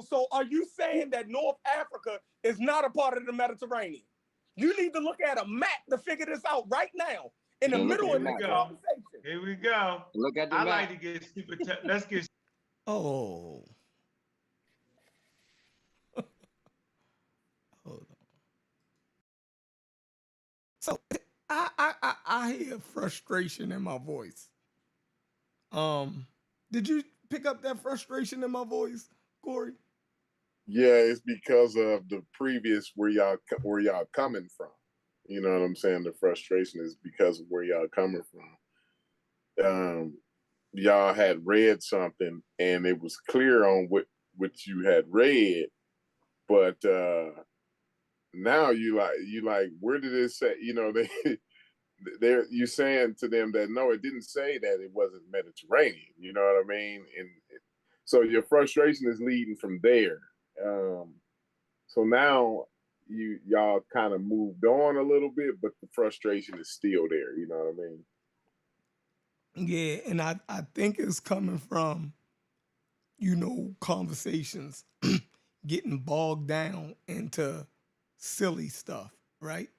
So are you saying that North Africa is not a part of the Mediterranean? You need to look at a map to figure this out right now. In the middle of this conversation. Here we go. Look at the map. I like to get stupid. Let's get. Oh. Hold on. So I hear frustration in my voice. Did you pick up that frustration in my voice, Corey? Yeah, it's because of the previous where y'all coming from. You know what I'm saying? The frustration is because of where y'all coming from. Y'all had read something and it was clear on what you had read, but now you like, where did it say? You know, you saying to them that no, it didn't say that it wasn't Mediterranean. You know what I mean? And so your frustration is leading from there. So now y'all kind of moved on a little bit, but the frustration is still there. You know what I mean? Yeah, and I think it's coming from, conversations getting bogged down into silly stuff, right?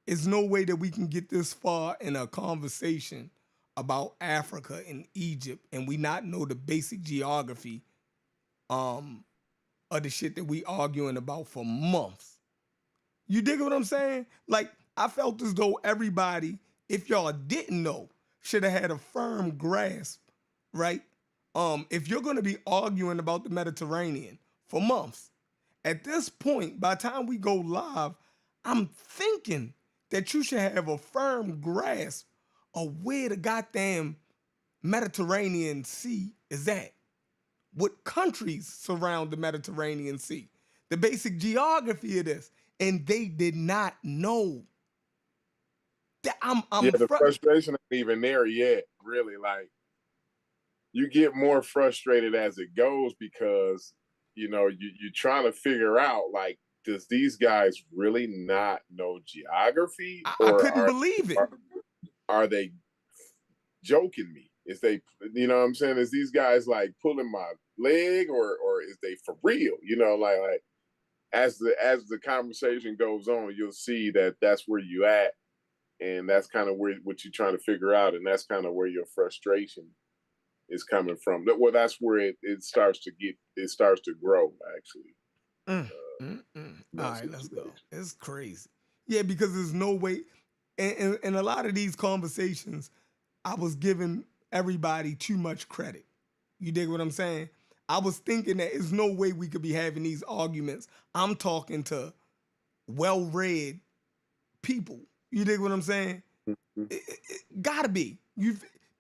There's no way that we can get this far in a conversation about Africa and Egypt and we not know the basic geography of the shit that we arguing about for months. You dig what I'm saying? Like, I felt as though everybody, if y'all didn't know, should have had a firm grasp, right? If you're gonna be arguing about the Mediterranean for months, at this point, by the time we go live, I'm thinking that you should have a firm grasp of where the goddamn Mediterranean Sea is at. What countries surround the Mediterranean Sea? The basic geography of this. And they did not know. The frustration ain't even there yet, really. Like, you get more frustrated as it goes because, you're trying to figure out, like, does these guys really not know geography? I couldn't believe it. Are they joking me? Is they, you know what I'm saying? Is these guys like pulling my leg or is they for real? Like as the conversation goes on, you'll see that that's where you at. And that's kind of what you're trying to figure out. And that's kind of where your frustration is coming from. Well, that's where it starts to grow, actually. All right, let's go. It's crazy. Yeah, because there's no way. And a lot of these conversations, I was giving everybody too much credit. You dig what I'm saying? I was thinking that there's no way we could be having these arguments. I'm talking to well-read people. You dig what I'm saying? It gotta be.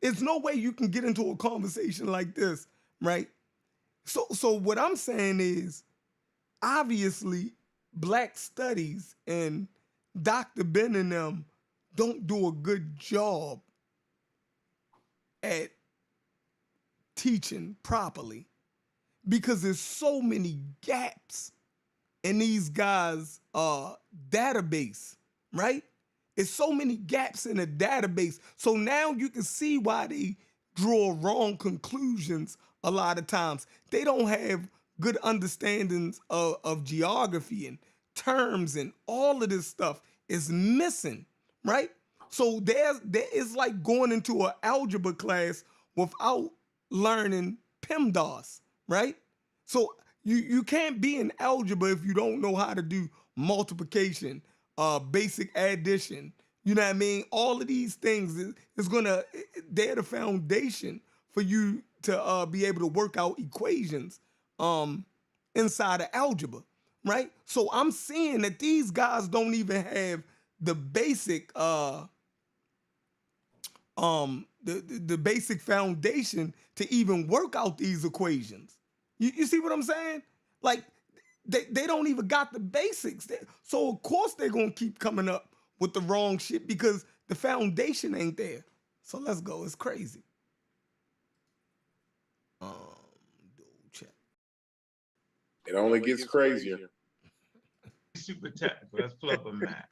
There's no way you can get into a conversation like this, right? So what I'm saying is, obviously, Black Studies and Dr. Ben and them don't do a good job at teaching properly because there's so many gaps in these guys' database, right? There's so many gaps in the database. So now you can see why they draw wrong conclusions a lot of times. They don't have good understandings of geography and terms, and all of this stuff is missing, right? So there is like going into an algebra class without learning PEMDAS, right? So you can't be in algebra if you don't know how to do multiplication, basic addition. You know what I mean? All of these things they're the foundation for you to be able to work out equations inside of algebra, right? So I'm seeing that these guys don't even have the basic the basic foundation to even work out these equations. You see what I'm saying? Like, they don't even got the basics. So of course they're gonna keep coming up with the wrong shit because the foundation ain't there. So let's go. It's crazy. Check. It only gets crazier. Super technical. Let's pull up a map.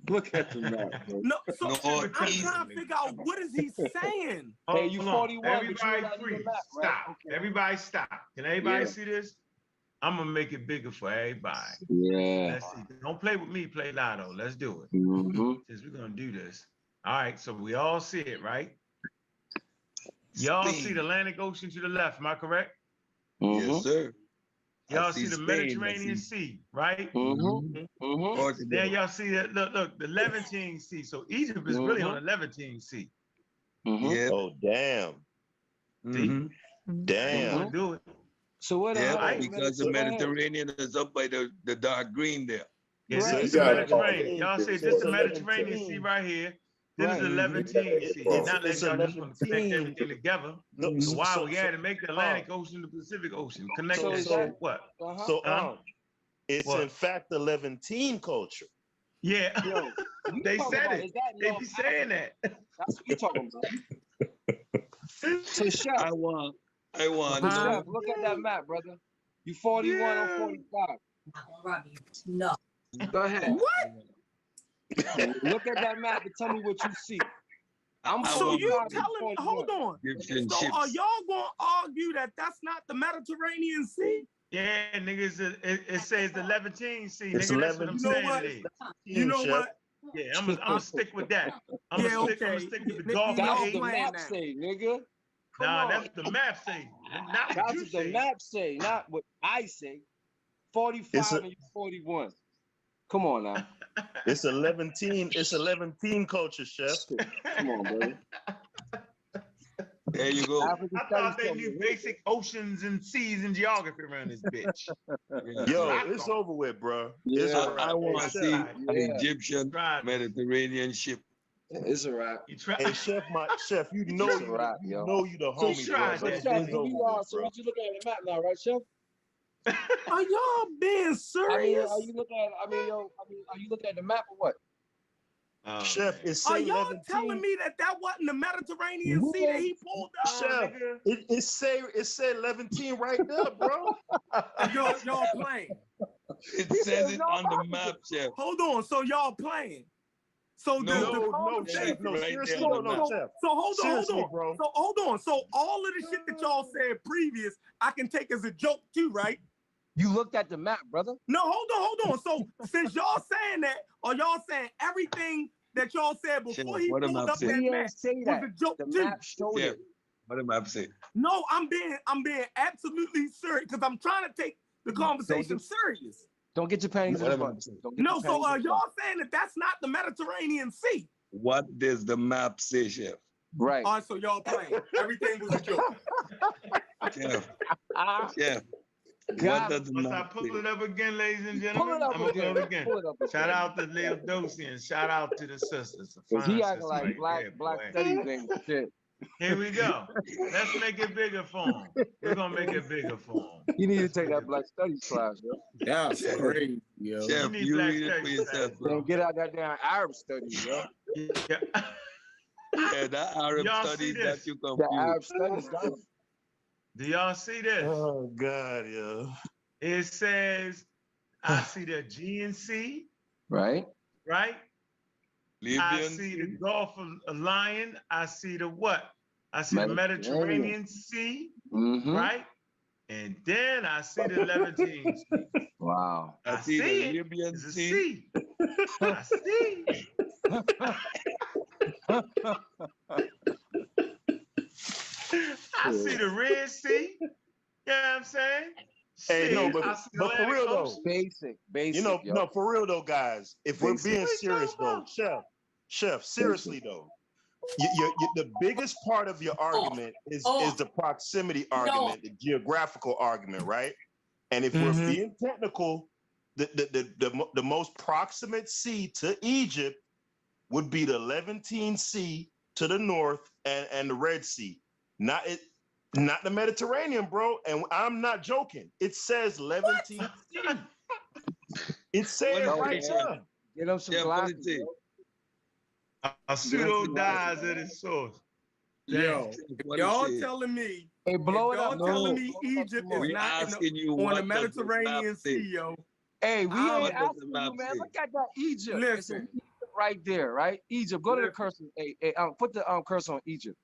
Look at the map, bro. No, so I'm trying to figure out what is he saying. Hey, you 41. Everybody freeze. Map, right? Stop. Okay. Everybody stop. Can everybody see this? I'm gonna make it bigger for everybody. Yeah. Let's see. Don't play with me. Play Lotto. Let's do it. Since we're gonna do this. All right. So we all see it, right? Y'all see the Atlantic Ocean to the left. Am I correct? Yes, sir. Y'all see the Mediterranean Sea, right? Then y'all see that. Look, the Levantine Sea. So Egypt is really on the Levantine Sea. Yeah. Oh, damn. See? Damn. Do it. So what? Because the Mediterranean is up by the dark green there. Yeah, this is the Mediterranean. Y'all see this the Mediterranean Sea right here. This is the Levantine Sea. Not let y'all just want to connect everything together. So why we had to make the Atlantic Ocean the Pacific Ocean? Connect that what? It's in fact the Levantine culture. Yeah. Yo, they said it. They be saying that. That's what you're talking about. So Chef, I want. Chef, look at that map, brother. You 41 or 45. No. Go ahead. What? Look at that map and tell me what you see. So you 45 and telling? 41. Hold on. Egyptian So ships. are y'all gonna argue that that's not the Mediterranean Sea? Yeah, niggas, it says the Levantine Sea, It's nigga. That's what I'm 11. saying. what? It is. You know Chef. what? Yeah, I'm gonna stick with that. I'm Yeah, gonna okay. stick with the Nigga, Gulf That's y'all what Gate. the playing map now. say, nigga. Come Nah, on. that's what the map say. Not what That's you what the say. map say, not what I say. 45 It's a- and you 41. Come on now. It's 11-teen. It's 11-teen culture, Chef. Come on, brother. There you go. African I thought studies they knew coming. basic oceans and seas and geography around this bitch. Yo, I it's thought. over with, bro. It's Yeah. a wrap. I want Hey, to Chef. see Chef. an Yeah. Egyptian Tried. Mediterranean ship. It's a wrap. You tried. Hey, Chef, you know It's a you, wrap, you yo. know you the So, homie, bro. tried But that, it's didn't so over we with, so bro. what you looking at the map now, right, Chef? Are y'all being serious? Are you looking at? Are you looking at the map or what? Oh, Chef, man. it's Are say y'all 11-teen. telling me that wasn't the Mediterranean Sea that he pulled up? Chef, nigga. it say 11-teen right there, bro. Y'all playing? It says it on the map, Chef. Hold on. So y'all playing? So No, the No, conversation. Chef. No, Right seriously, there on no, the no, map. Chef. So hold Seriously, on. bro. So hold on. So all of the shit that y'all said previous, I can take as a joke too, right? You looked at the map, brother. No, hold on. So since y'all saying that, are y'all saying everything that y'all said before Chef, he what the pulled map up say? that We map ain't say was that. a joke The too? map showed Chef, it. what the map say? No, I'm being absolutely serious because I'm trying to take the conversation serious. Don't get your panties in What a the map bunch. say? Don't get No, your so panties in a bunch. y'all saying that that's not the Mediterranean Sea? What does the map say, Chef? Right. All right, so y'all playing. Everything was a joke. Chef, Chef, what God, does the Once I map pull say? it up again, ladies and pull gentlemen, it up I'm gonna again. pull it again. Pull it up again. Shout out to Lil Dosey and shout out to the sisters. The Cause fine he acting sisters like right there, black boy. studies ain't shit. Here we go. Let's make it bigger for him. We're gonna make it bigger for him. You need to Let's take make that it black studies class, yo. That's Chef, crazy, yo. Chef, You need you black read it for studies, yourself, man. bro. Then get out that damn Arab studies, yo. Yeah. Yeah, that Arab Y'all see studies got this? you The Arab confused. studies got him. Do y'all see this? Oh God, yo. It says, I see the Aegean Sea, Right? right? I Libyan see Sea. the Gulf of Lion. I see the what? I see the Mediterranean. Mediterranean Sea, Mm-hmm. right? And then I see the Levantine Sea. Wow. I see see the it. Libyan It's a Sea. sea. I see. I see the Red Sea. You know what I'm saying? Hey, no, Shit, I but see the for Atlantic real though, Ocean. Basic, you know, yo. no, for real though, guys. If we're Basic. being What you serious talking though, about? Chef, seriously though, the biggest part of your argument is the proximity argument, the geographical argument, right? And if we're being technical, the most proximate sea to Egypt would be the Levantine Sea to the north and the Red Sea, not the Mediterranean, bro. And I'm not joking. It says Levantine Sea. It says What right it say, Chef? there. Get him some Chef, what it glasses, say? yo. A pseudo dies at its source. Yo, Chef, if what it y'all say? telling me, Hey, blow it y'all up. telling No. me Blow it up Egypt some is more. We not asking you on the what does the map Mediterranean say? Sea, yo. Hey, we I'm ain't What does the asking map you, man. say? Look at that Egypt. It's listen. Egypt right there, right? Egypt. Go to the cursor. Hey, put the cursor on Egypt.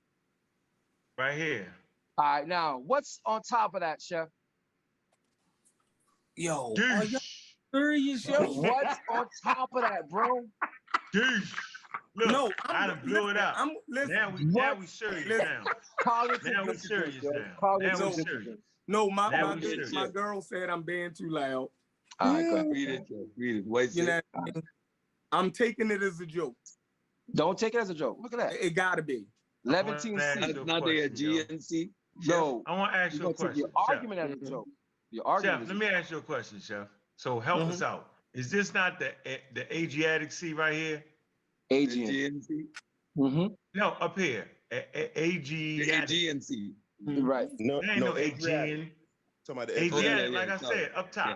Right here. All right, now what's on top of that, Chef? Yo, Deuce. are y'all serious, yo? What's on top of that, bro? Deuce. Look, No, I done blew it out. Listen, Now we serious listen. now. Cognitive Now we dissonance, serious yo. now. Cognitive Now we dissonance. serious. No, Now my we girl, serious. girl said I'm being too loud. All right, go ahead. Read it, Chef. Read it. What it You say? know, I'm taking it as a joke. Don't take it as a joke. Look at that. It gotta be. Levantine ask C. That's you a not the question, yo. Aegean Sea. No, I want to ask you're you a gonna take your question, Chef. argument as a joke. Your argument Chef, is let me ask you a question, Chef. So help us out. Is this not the Adriatic Sea right here? Aegean. Aegean Sea. Mm-hmm. No, up here. The Adriatic. Aegean Sea. Right. No, There ain't no Adriatic. Aegean. Talking about the Adriatic, yeah, like I sorry. said, up top. Yeah.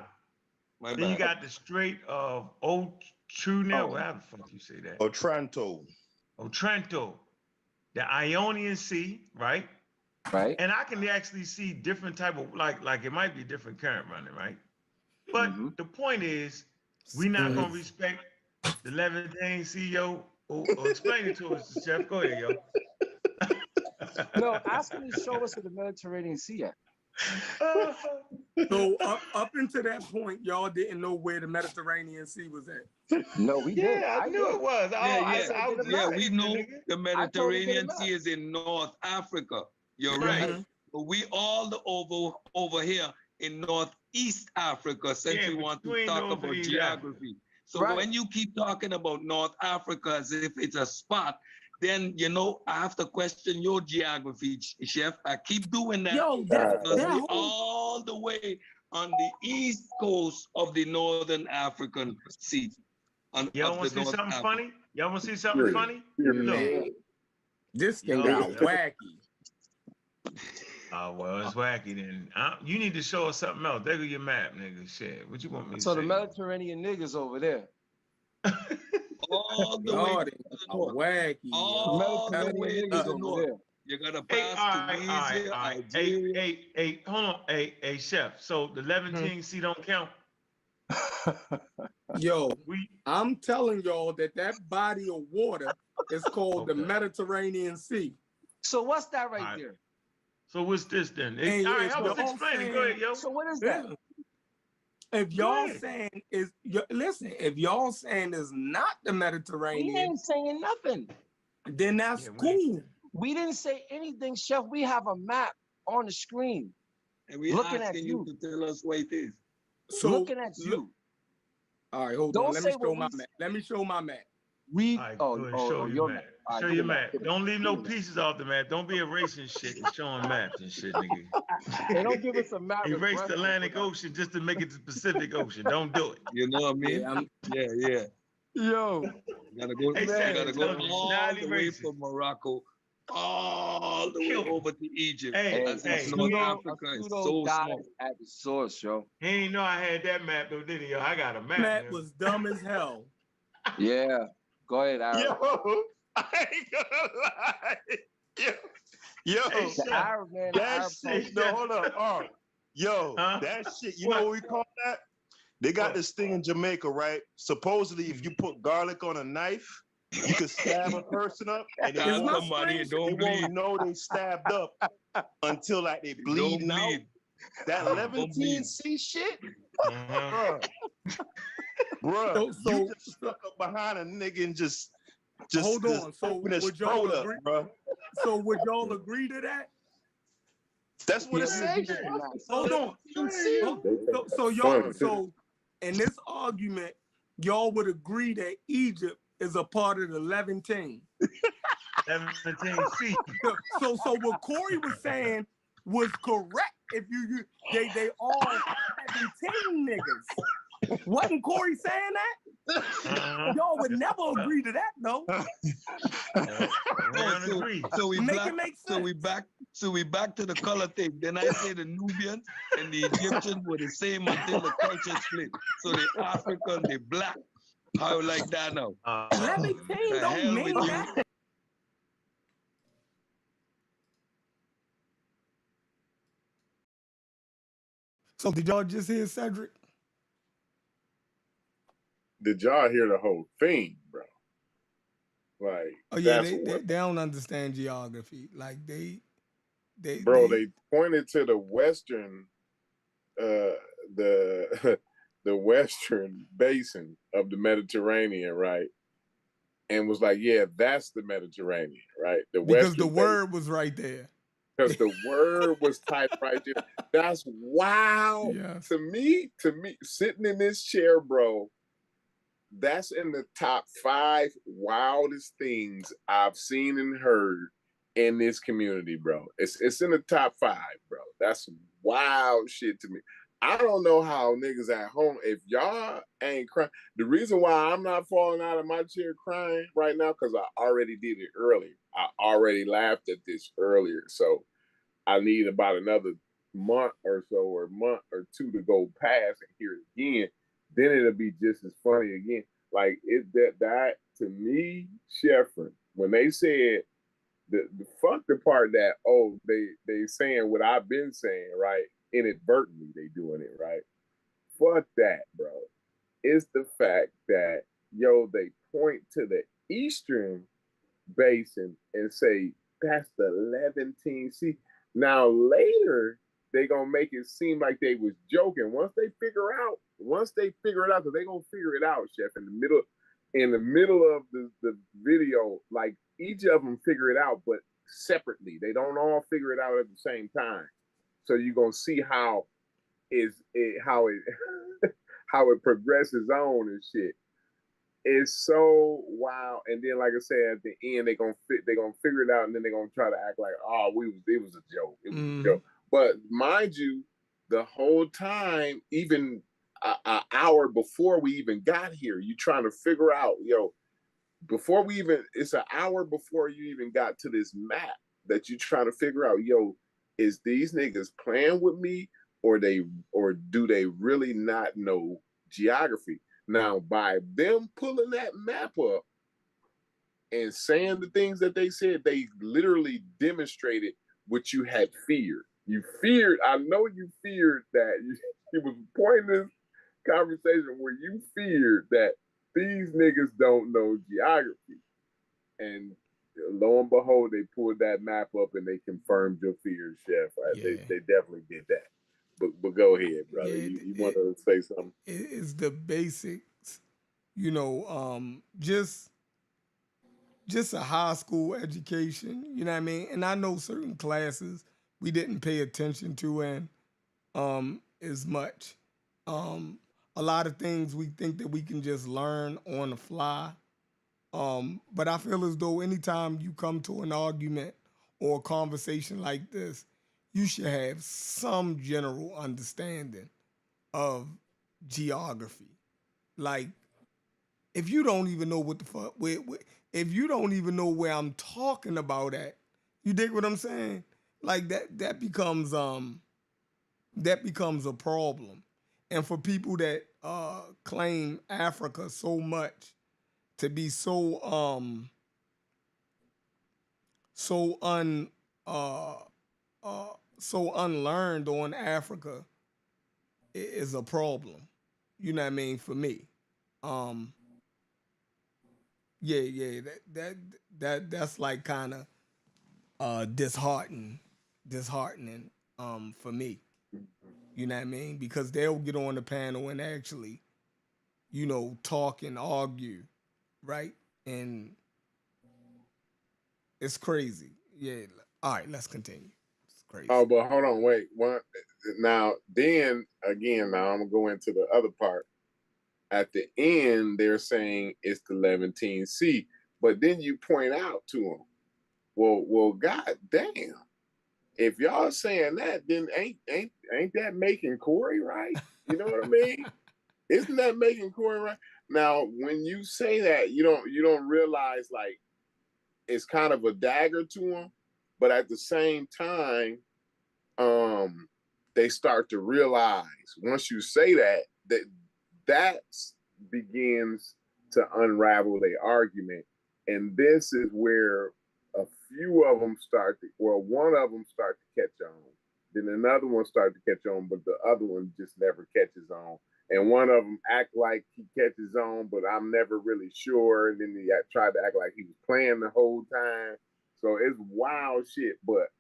My Then you bad. got the Strait of Otranto, whatever the fuck you say that. Otranto. Otranto. The Ionian Sea, right? right? And I can actually see different type of like it might be different current running, right? But the point is, we not gonna respect the Levantine CEO or explain it to us, Chef. Go ahead, yo. No, ask him to show us where the Mediterranean Sea at. So up until that point, y'all didn't know where the Mediterranean Sea was at. No, we did. I knew it was. We know the Mediterranean Sea is in North Africa. You're right. But we all over here in Northeast Africa, since we want to talk about geography. So when you keep talking about North Africa as if it's a spot, then I have to question your geography, Chef. I keep doing that. Yo, because we all the way on the east coast of the Northern African Sea. Y'all want to see something funny? Y'all want to see something funny? Look, this thing got wacky. Oh, well, it's wacky then. You need to show us something else. There go your map, nigga. Shit. What you want me to say? So the Mediterranean niggas over there. All the way to the north. Wacky. All the way to the north. You gotta pass Tunisia, Algeria. Hey, hold on. Hey, Chef. So the Levantine Sea don't count? Yo, I'm telling y'all that body of water is called the Mediterranean Sea. So what's that right there? So what's this then? All right, help us explain it. Go ahead, yo. So what is that? If y'all saying listen, if y'all saying is not the Mediterranean, we ain't saying nothing. Then that's cool. We didn't say anything, Chef. We have a map on the screen. And we looking at you to tell us what it is. So looking at you. All right, hold on. Let me show my map. Let me show my map. Show your map. Show your map. Don't leave no pieces off the map. Don't be erasing shit and showing maps and shit, nigga. They don't give us a map. Erase the Atlantic Ocean just to make it the Pacific Ocean. Don't do it. You know what I mean? Yeah. Yo. Gotta go all the way from Morocco all the way over to Egypt. North Africa is so small. At the source, yo. He ain't know I had that map though, did he? Yo, I got a map. That was dumb as hell. Yeah. Go ahead, Aaron. Yo, I ain't gonna lie. Yo, Arab man. That shit. No, hold up. Yo, that shit. You know what we call that? They got this thing in Jamaica, right? Supposedly, if you put garlic on a knife, you could stab a person up, and they won't know they stabbed up until like they bleeding out. That Levantine Sea shit, bro. You just stuck up behind a nigga and just hold on. So would y'all agree? Bro. So would y'all agree to that? That's what it says. Hold on. So in this argument, y'all would agree that Egypt is a part of the Levantine. Levantine Sea. So what Corey was saying was correct. If they all Levantine niggas. Wasn't Corey saying that? Y'all would never agree to that, though. So we back to the color thing. Then I say the Nubians and the Egyptians were the same until the culture split. So the African, the black, how like that now? Levantine don't mean that. So did y'all just hear Cedric? Did y'all hear the whole thing, bro? Like, oh yeah, they don't understand geography. Like they pointed to the western, the western basin of the Mediterranean, right? And was like, yeah, that's the Mediterranean, right? Because the word was right there. Because the word was typed right there. That's wow. Yes. To me, sitting in this chair, bro, that's in the top 5 wildest things I've seen and heard in this community, bro. It's in the top 5, bro. That's wild shit to me. I don't know how niggas at home, if y'all ain't crying. The reason why I'm not falling out of my chair crying right now, because I already did it earlier. I already laughed at this earlier. So I need about another month or so, or a month or 2 to go past and hear it again. Then it'll be just as funny again. Like that to me, Sheffrin, when they said the fuck the part that they saying what I've been saying, right? Inadvertently they doing it, right? Fuck that, bro. It's the fact that they point to the Eastern Basin and say that's the 11 sea. Now later they gonna make it seem like they was joking. Once they figure it out, because they gonna figure it out, Chef. In the middle of the video, like each of them figure it out, but separately. They don't all figure it out at the same time. So you're gonna see how it how it progresses on and shit. It's so wild. And then, like I said, at the end, they gonna figure it out, and then they're gonna try to act like, oh, it was a joke. It was a joke. But mind you, the whole time, even an hour before we even got here, you trying to figure out, it's an hour before you even got to this map that you trying to figure out, is these niggas playing with me, or do they really not know geography? Now, by them pulling that map up and saying the things that they said, they literally demonstrated what you had feared. I know you feared that. You was pointing this conversation where you feared that these niggas don't know geography. And lo and behold, they pulled that map up and they confirmed your fears, Chef. Right? Yeah. They definitely did that. But go ahead, brother. Yeah, you want to say something? It's the basics, just a high school education, you know what I mean? And I know certain classes we didn't pay attention to and as much. A lot of things we think that we can just learn on the fly. But I feel as though anytime you come to an argument or a conversation like this, you should have some general understanding of geography. Like, if you don't even know what the fuck, if you don't even know where I'm talking about at, you dig what I'm saying? Like that becomes a problem. And for people that claim Africa so much to be so uh, so unlearned on Africa is a problem. You know what I mean? For me. Yeah, that's like kind of disheartening for me. You know what I mean? Because they'll get on the panel and actually, talk and argue, right? And it's crazy. Yeah. All right, let's continue. It's crazy. Oh, but hold on, wait. Now, then again, now I'm gonna go into the other part. At the end, they're saying it's the Levantine Sea, but then you point out to them, well, god damn, if y'all saying that, then ain't that making Corey right? You know what I mean? Isn't that making Corey right? Now, when you say that, you don't realize like it's kind of a dagger to them, but at the same time, they start to realize once you say that begins to unravel their argument. And this is where a few of them one of them start to catch on. Then another one start to catch on, but the other one just never catches on. And one of them act like he catches on, but I'm never really sure. And then he tried to act like he was playing the whole time. So it's wild shit. But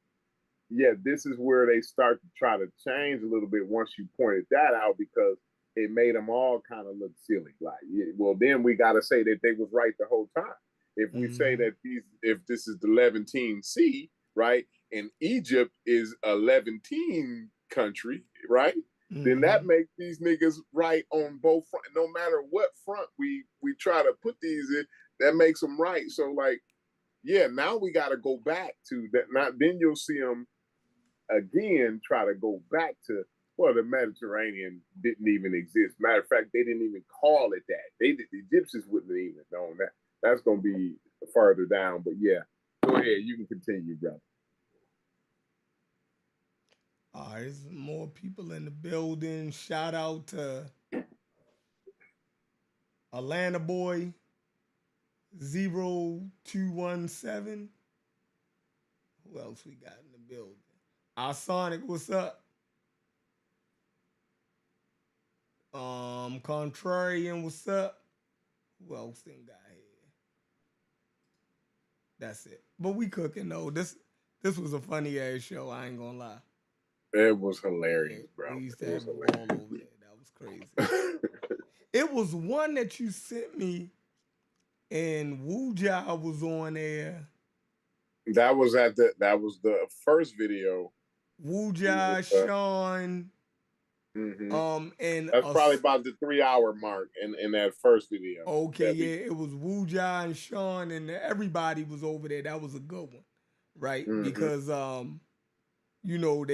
yeah, this is where they start to try to change a little bit once you pointed that out, because it made them all kind of look silly. Like, well, then we got to say that they was right the whole time. If we say that if this is the Levantine Sea, right, and Egypt is a Levantine country, right, then that makes these niggas right on both fronts. No matter what front we try to put these in, that makes them right. So, like, yeah, now we got to go back to that. Now, then you'll see them again try to go back to, well, the Mediterranean didn't even exist. Matter of fact, they didn't even call it that. The Egyptians wouldn't have even known that. That's going to be further down. But yeah, go ahead. You can continue, brother. All right, there's more people in the building. Shout out to Atlanta Boy 0217. Who else we got in the building? Our Sonic, what's up? Contrarian, what's up? Who else then got here? That's it. But we cooking though. This was a funny ass show. I ain't gonna lie. It was hilarious, Yeah, bro. we used to It have was a ball over there. That was crazy. It was one that you sent me, and Wuja was on there. That was the first video. Wuja, Sean. And that's probably about the 3-hour mark in that first video. Okay, yeah, it was Wuja and Sean, and everybody was over there. That was a good one, right? Because you know,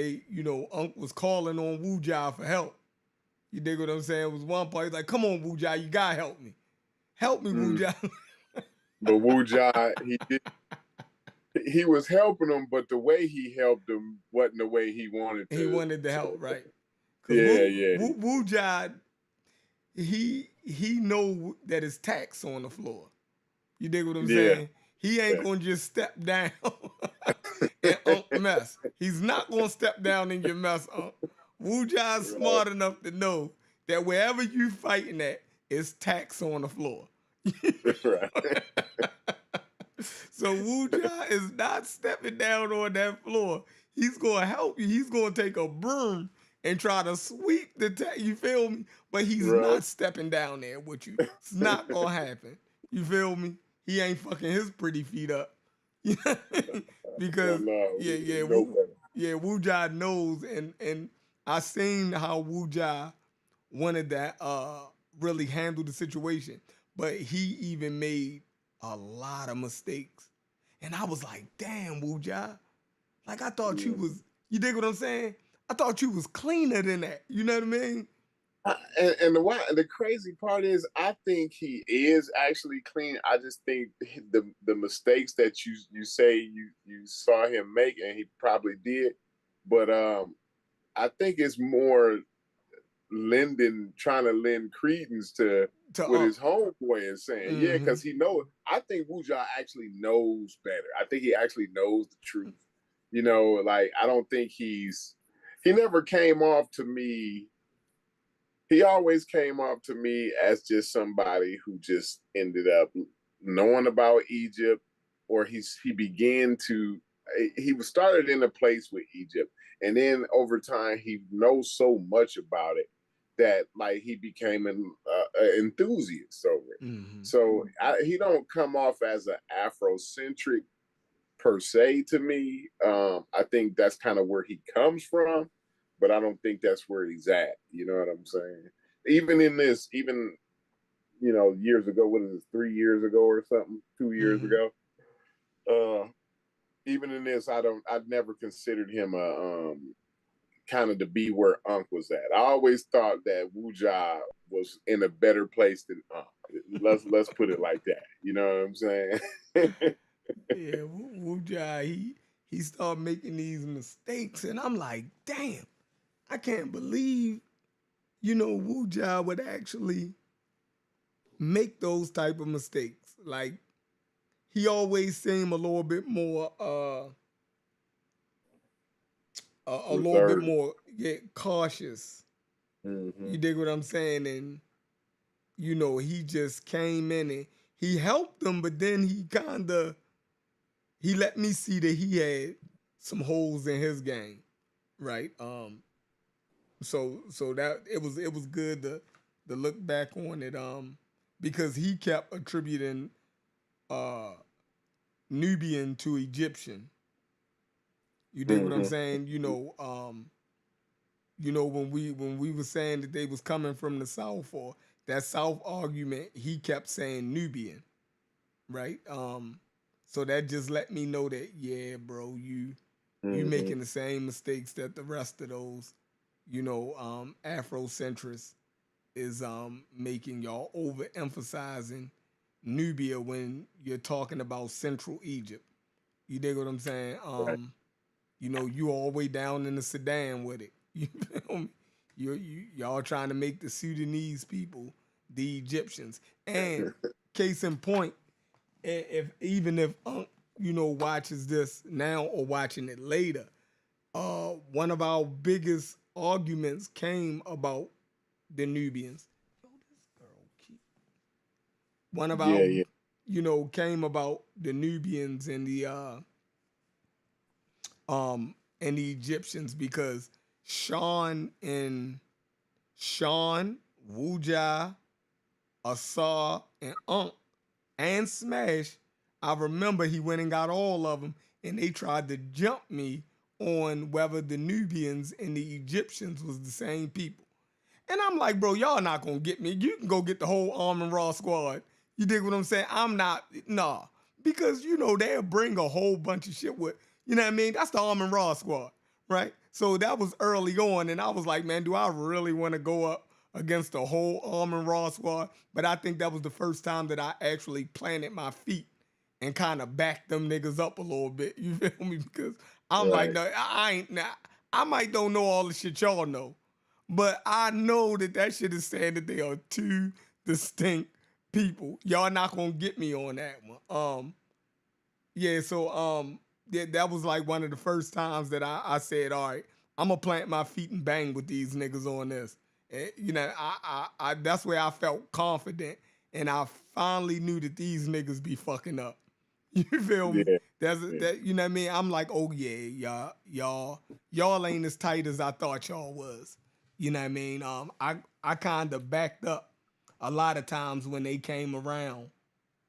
Unc was calling on Wuja for help. You dig what I'm saying? It was one part, he's like, come on, Wuja, you gotta help me. Help me, Wuja. But Wuja, he was helping him, but the way he helped him wasn't the way he wanted to. He wanted to help, right? Yeah. Wuja, he know that it's tax on the floor. You dig what I'm saying? He ain't gonna just step down and Unc mess. He's not gonna step down in your mess, Unc. Wuja's smart enough to know that wherever you fighting at, it's tax on the floor. So Wuja is not stepping down on that floor. He's gonna help you. He's gonna take a broom and try to sweep the tax. You feel me? But he's not stepping down there with you. It's not gonna happen. You feel me? He ain't fucking his pretty feet up. Because Wuja knows, and I seen how Wuja wanted that really handle the situation, but he even made a lot of mistakes, and I was like, damn, Wuja, like I thought you was, you dig what I'm saying? I thought you was cleaner than that. You know what I mean? And the crazy part is, I think he is actually clean. I just think the mistakes that you say you saw him make, and he probably did, but I think it's more trying to lend credence to what his homeboy is saying. Yeah, because he knows. I think Wuja actually knows better. I think he actually knows the truth. You know, like I don't think he never came off to me. He always came off to me as just somebody who just ended up knowing about Egypt, or he was started in a place with Egypt, and then over time he knows so much about it that like he became an enthusiast over it. So he don't come off as an Afrocentric per se to me. I think that's kind of where he comes from, but I don't think that's where he's at. You know what I'm saying? Even years ago, what is it, 3 years ago or something, 2 years ago? Even in this, I'd never considered him kind of to be where Unc was at. I always thought that Wuja was in a better place than Unc. Let's put it like that. You know what I'm saying? Yeah, Wuja, he started making these mistakes, and I'm like, damn, I can't believe, Wuja would actually make those type of mistakes. Like, he always seemed a little bit more, a little bit more cautious. You dig what I'm saying? And, he just came in and he helped them, but then he let me see that he had some holes in his game, right? So that it was good to look back on it, because he kept attributing Nubian to Egyptian. You dig what I'm saying? When we were saying that they was coming from the South, or that South argument, he kept saying Nubian, right? So that just let me know that, yeah, bro, you making the same mistakes that the rest of those, Afrocentrists is making. Y'all overemphasizing Nubia when you're talking about Central Egypt. You dig what I'm saying? You all the way down in the Sudan with it. You feel me? Y'all trying to make the Sudanese people the Egyptians. And case in point, if watches this now or watching it later, one of our biggest arguments came about the Nubians. One of our, came about the Nubians and the Egyptians because Sean, Wuja, Asar, and Unk and Smash, I remember he went and got all of them, and they tried to jump me on whether the Nubians and the Egyptians was the same people. And I'm like, bro, y'all not gonna get me. You can go get the whole Arm and Raw squad. You dig what I'm saying? I'm not, nah. Because, they'll bring a whole bunch of shit with, you know what I mean? That's the Arm and Raw squad, right? So that was early on, and I was like, man, do I really want to go up against the whole Arm and Raw squad? But I think that was the first time that I actually planted my feet and kind of backed them niggas up a little bit. You feel me? Because I'm like, no, I ain't, nah, I might don't know all the shit y'all know. But I know that shit is saying that they are two distinct people. Y'all not gonna get me on that one. That was like one of the first times that I said, all right, I'm gonna plant my feet and bang with these niggas on this. And, I that's where I felt confident, and I finally knew that these niggas be fucking up. You feel me? That you know what I mean? I'm like, oh yeah, y'all ain't as tight as I thought y'all was. You know what I mean? I kind of backed up a lot of times when they came around,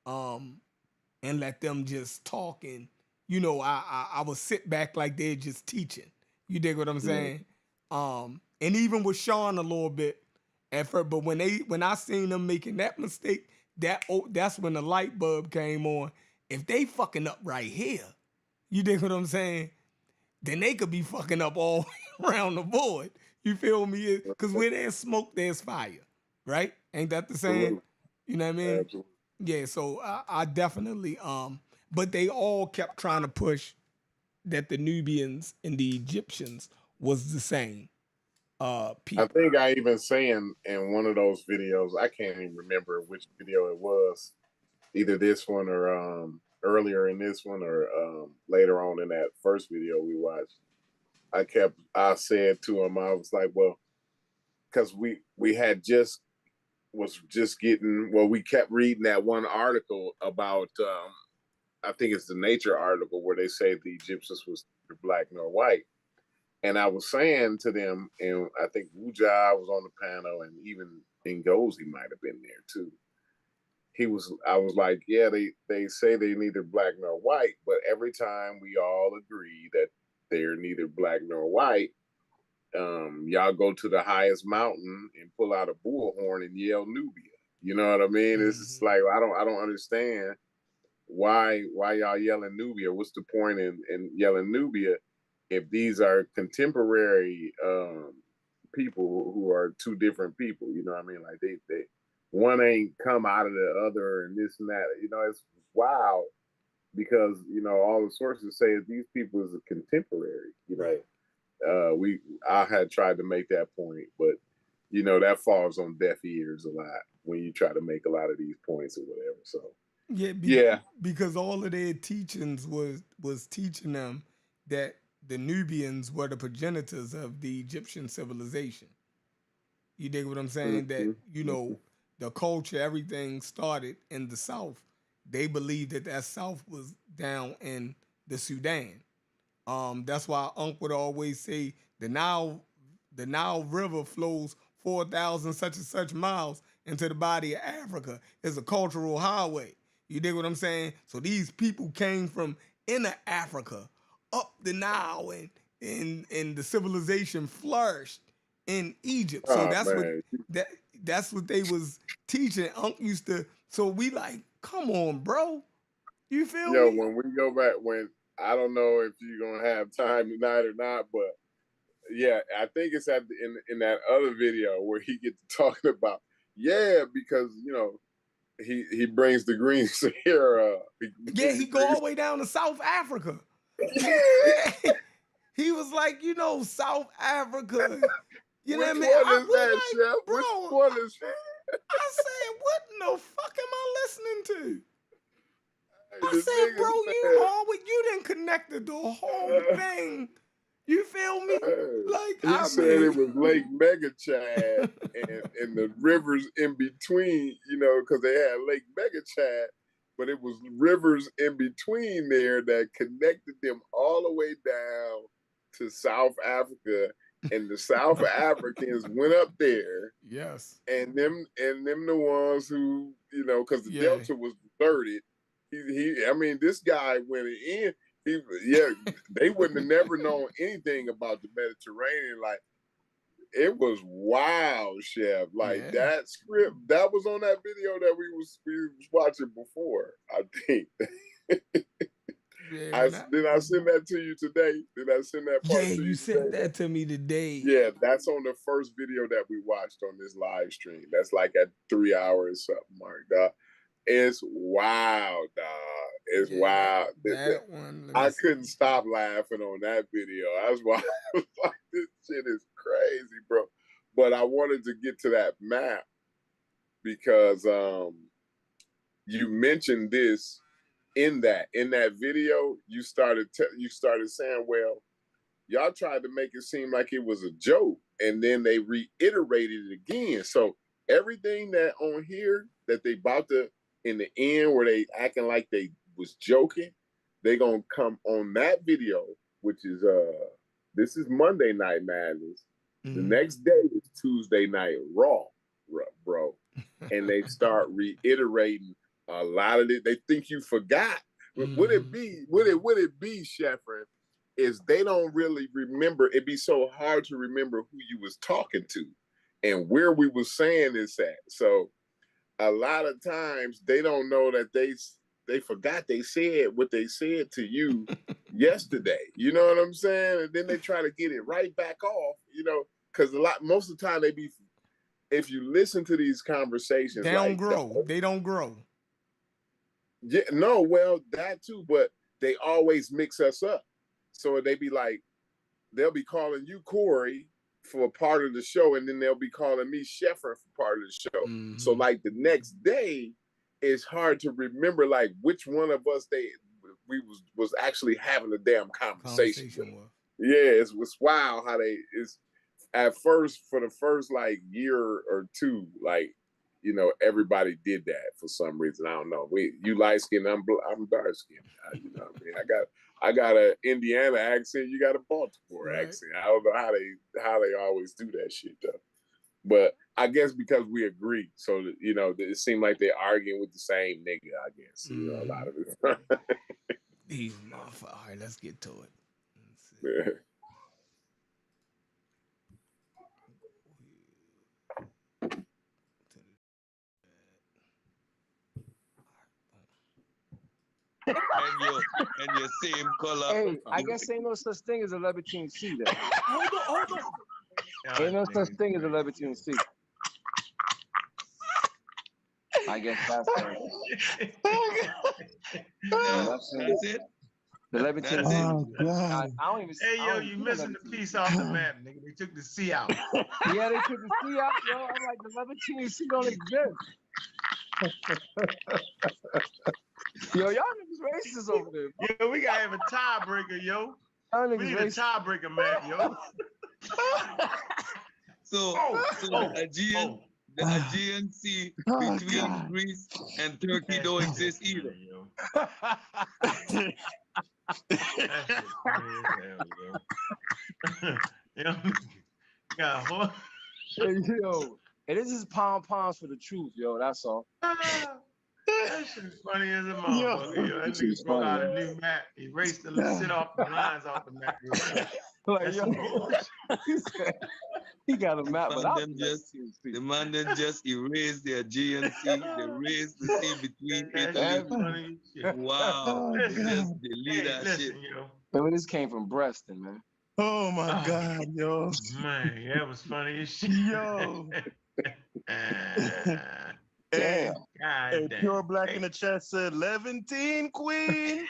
and let them just talk, and I would sit back like they're just teaching. You dig what I'm saying? And even with Sean a little bit at first, but when I seen them making that mistake, that's when the light bulb came on. If they fucking up right here, you dig what I'm saying? Then they could be fucking up all around the board. You feel me? Because where there's smoke, there's fire, right? Ain't that the saying? You know what I mean? Absolutely. Yeah, so I definitely, but they all kept trying to push that the Nubians and the Egyptians was the same people. I think I even saying in one of those videos, I can't even remember which video it was, either this one or earlier in this one or later on in that first video we watched. I said to him, I was like, well, because we had we kept reading that one article about I think it's the Nature article where they say the Egyptians was neither black nor white. And I was saying to them, and I think Wuja was on the panel, and even Ngozi might have been there too. I was like, yeah, they say they're neither black nor white, but every time we all agree that they're neither black nor white, y'all go to the highest mountain and pull out a bullhorn and yell Nubia. You know what I mean? It's just like I don't understand why y'all yelling Nubia. What's the point in yelling Nubia if these are contemporary people who are two different people? You know what I mean? Like they one ain't come out of the other and this and that. It's wild because all the sources say that these people is a contemporary. I had tried to make that point, but that falls on deaf ears a lot when you try to make a lot of these points or whatever. So because all of their teachings was teaching them that the Nubians were the progenitors of the Egyptian civilization. You dig what I'm saying? That the culture, everything started in the South. They believed that South was down in the Sudan. That's why Unc would always say the Nile River flows 4,000 such and such miles into the body of Africa. It's a cultural highway. You dig what I'm saying? So these people came from inner Africa up the Nile, and the civilization flourished in Egypt. So that's what they was teaching. Unc used to. So we like, come on, bro. You feel me? When we go back, when I don't know if you're gonna have time tonight or not, but yeah, I think it's in that other video where he gets talking about because he brings the green Sahara. He go all the way down to South Africa. He was like, South Africa. You know what I mean? Which one is that, Chef? Bro, Which one is that? I said, what in the fuck am I listening to? I said, bro, you didn't connect the whole thing. You feel me? Like he said it was Lake Megachad and the rivers in between, because they had Lake Megachad, but it was rivers in between there that connected them all the way down to South Africa. And the South Africans went up there. Yes. And them the ones who, because the Delta was deserted. This guy went in. They wouldn't have never known anything about the Mediterranean. Like, it was wild, Chef. Like that script that was on that video that we was watching before, I think. Did I send that to you today? Did I send that part to you? Yeah, you sent that to me today. Yeah, that's on the first video that we watched on this live stream. That's like at 3 hours something, Mark. Dog. It's wild, dog. It's wild. That one. I couldn't stop laughing on that video. That's why I was like, this shit is crazy, bro. But I wanted to get to that map because you mentioned this in that video. You started saying, well, y'all tried to make it seem like it was a joke, and then they reiterated it again. So everything that on here that they about to in the end where they acting like they was joking, they gonna come on that video, which is this is Monday Night Madness. The next day is Tuesday Night Raw, bro. And they start reiterating a lot of it. They think you forgot. Would it be, Sheffrin, is they don't really remember. It'd be so hard to remember who you was talking to and where we was saying this at. So a lot of times they don't know that they forgot they said what they said to you yesterday. You know what I'm saying? And then they try to get it right back off, because most of the time if you listen to these conversations, they don't grow. They don't grow. Yeah, no, well, that too, but they always mix us up. So they be like, they'll be calling you Corey for a part of the show, and then they'll be calling me Sheffrin for part of the show. So like the next day, it's hard to remember like which one of us we was actually having a damn conversation with. Yeah, it was wild how it's at first, for the first like year or two, like, everybody did that for some reason. I don't know. You light skinned, I'm dark skinned. You know what I mean? I got an Indiana accent. You got a Baltimore accent. I don't know how they always do that shit though. But I guess because we agree, so that, it seemed like they're arguing with the same nigga. I guess a lot of it. These motherfuckers. All right, let's get to it. Yeah. and your same color. Hey, I guess ain't no such thing as a Levantine C then. Hold on. Ain't no such thing as a Levantine C. I guess that's it. That's it. The Levantine C. Oh, God. I don't even. Hey, yo, you missing the piece off the map, nigga. They took the C out. Yeah, they took the C out, yo. I'm like, the Levantine C don't exist. Yo, y'all niggas racist over there. Yo, we gotta have a tiebreaker, yo. We need a tiebreaker, man, yo. So the Aegean Sea between Greece and Turkey don't exist either. Yo, and this is pom-poms for the truth, yo. That's all. That shit's funny as a motherfucker, yo. That nigga brought out a new map. He erased the shit off the lines off the map. Like, yo, he got a map, but the man then just erased the Aegean Sea. They erased the sea between Italy. Wow, they just delete that shit. Yo, this came from Breston, man. Oh my God, yo. Man, that was funny as shit. Yo. Hey, Pure Black in the chat said Levantine Queen.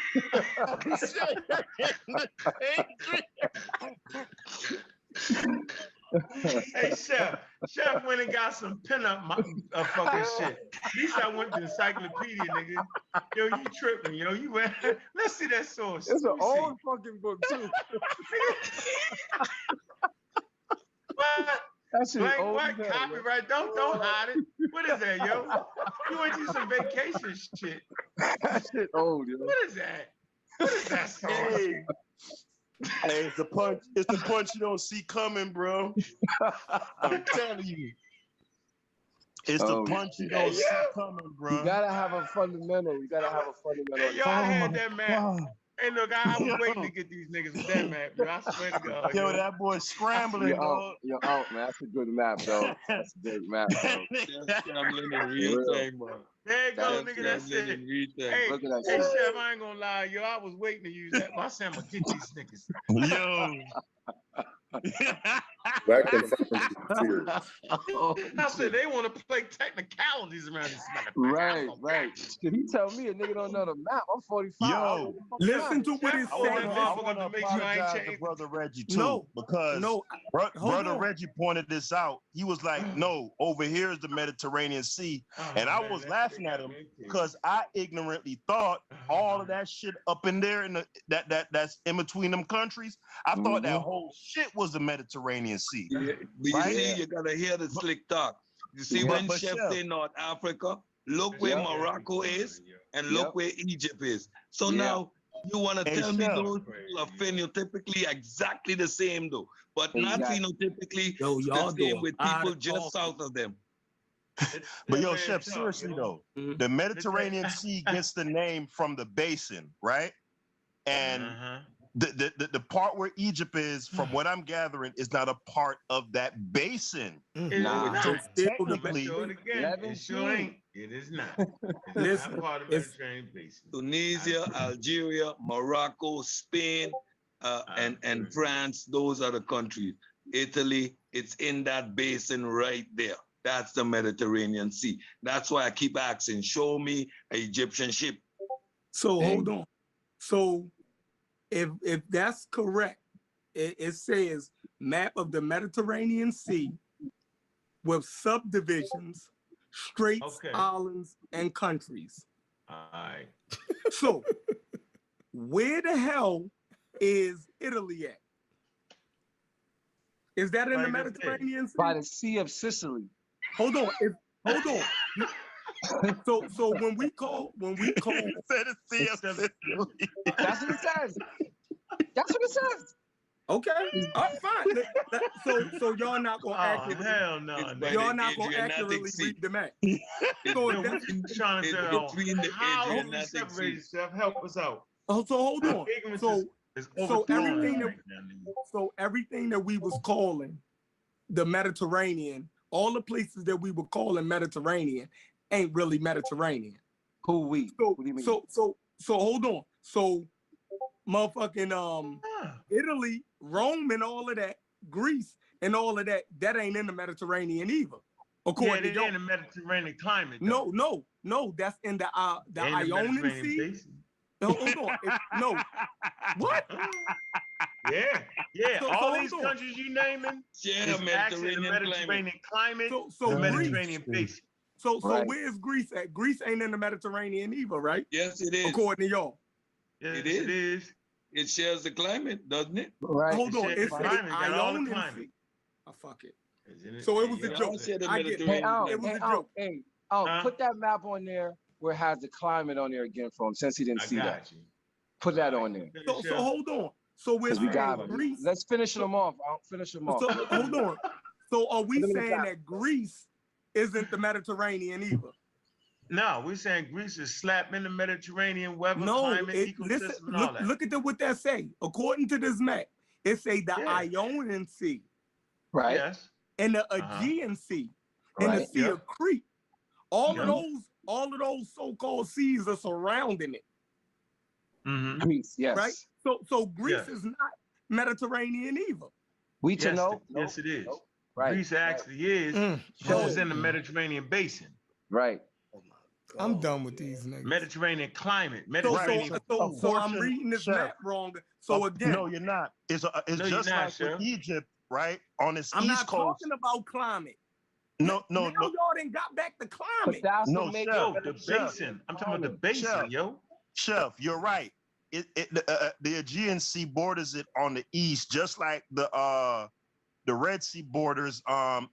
Hey, Chef went and got some pinup fucking shit. At least I went to the encyclopedia, nigga. Yo, you tripping, yo. You went, let's see that source. It's an old fucking book, too. What? That shit Like old what? as hell, Copyright? Don't hide it. What is that, yo? You went to some vacation shit. That shit old, yo. What is that? What is that source? Hey, it's the punch. It's the punch you don't see coming, bro. I'm telling you. It's the punch you don't see coming, bro. You gotta have a fundamental. You gotta have a fundamental. Hey, yo, I had that map. Hey, look, I was waiting to get these niggas with that map, yo. I swear to God. Yo, that boy scrambling, dog. You're out, man. That's a good map, dog. That's a good map, dog. Scrambling in real time, man. There you go, nigga. That's it. Hey, Look at that hey, shit. Chef, I ain't gonna lie, yo. I was waiting to use that. I said, I'm gonna get these niggas. Yo. That confirms the theory. I said they want to play technicalities around this Right. Did he tell me a nigga don't know the map? I'm 45. Yo, listen to what it I says. want to apologize to Brother Reggie too, because Brother Reggie pointed this out. He was like, "No, over here is the Mediterranean Sea," and I was laughing at him because I ignorantly thought all of that shit up in there in the that's in between them countries. I thought that whole shit was the Mediterranean Sea. Yeah, but you see, you gotta hear the slick talk. You see, when Chef say North Africa, look where Morocco is, and look where Egypt is. So now you want to tell me those people are phenotypically exactly the same, though, but not phenotypically the same with people just south of them. But yo, Chef, seriously though, the Mediterranean Sea gets the name from the basin, right? And the part where Egypt is, from what I'm gathering, is not a part of that basin. Nah. So technically, it sure ain't. It is not. It's not part of the Mediterranean basin. Tunisia, Algeria, Morocco, Spain, and France, those are the countries. Italy, it's in that basin right there. That's the Mediterranean Sea. That's why I keep asking, show me an Egyptian ship. So hold on. So if that's correct, it says map of the Mediterranean Sea with subdivisions, straits, islands, and countries. All right. So where the hell is Italy at? Is that in the Mediterranean Sea? By the Sea of Sicily. Hold on. Hold on. So when we call said the Sea of Sicily. That's what it says. That's what it says. Okay, fine. So y'all not gonna accurately. Hell no. Y'all not gonna accurately read the map. So We're trying to figure out how we separate stuff. Help us out. Oh, so hold on. So everything that we was calling the Mediterranean, all the places that we were calling Mediterranean, ain't really Mediterranean. Who we? So what do you mean? So hold on. So motherfucking Italy, Rome, and all of that, Greece, and all of that, that ain't in the Mediterranean either. According to in the Mediterranean climate. Though. No, that's in the Ionian Sea. Hold on. No. What? Yeah. All these countries you naming, is actually the Mediterranean climate, so the Greece, Mediterranean basin. So where's Greece at? Greece ain't in the Mediterranean either, right? Yes, it is. According to y'all. Yes, it is. It shares the climate, doesn't it? Right. Hold on. It's climate, Ionian Sea. Oh, fuck it. So it was a joke. I get it. It was a joke. Hey, put that map on there where it has the climate on there again from, since he didn't see that. Put that on there. So hold on. So we're we got saying Greece. Let's finish them off. I'll finish them off. So hold on. So are we saying that Greece isn't the Mediterranean either? No, we're saying Greece is slap in the Mediterranean weather, climate, ecosystem, and all that. Look at what that say. According to this map, it say the Ionian Sea, right? Yes. And the Aegean Sea, and the Sea of Crete. All of those so-called seas are surrounding it. Greece, yes. Right. So Greece is not Mediterranean either. We to know. Yes, it is. Nope. Right. Greece actually is. It's in the Mediterranean basin. Right. I'm done with these niggas. Mediterranean climate. So I'm reading this map wrong. So again, no, you're not. It's just like with Egypt. right, on this I'm East not Coast. talking about climate. No. Now y'all done got back to climate. No, Chef. The basin. I'm talking about the basin, yo. Chef, you're right. The Aegean Sea borders it on the east, just like the Red Sea borders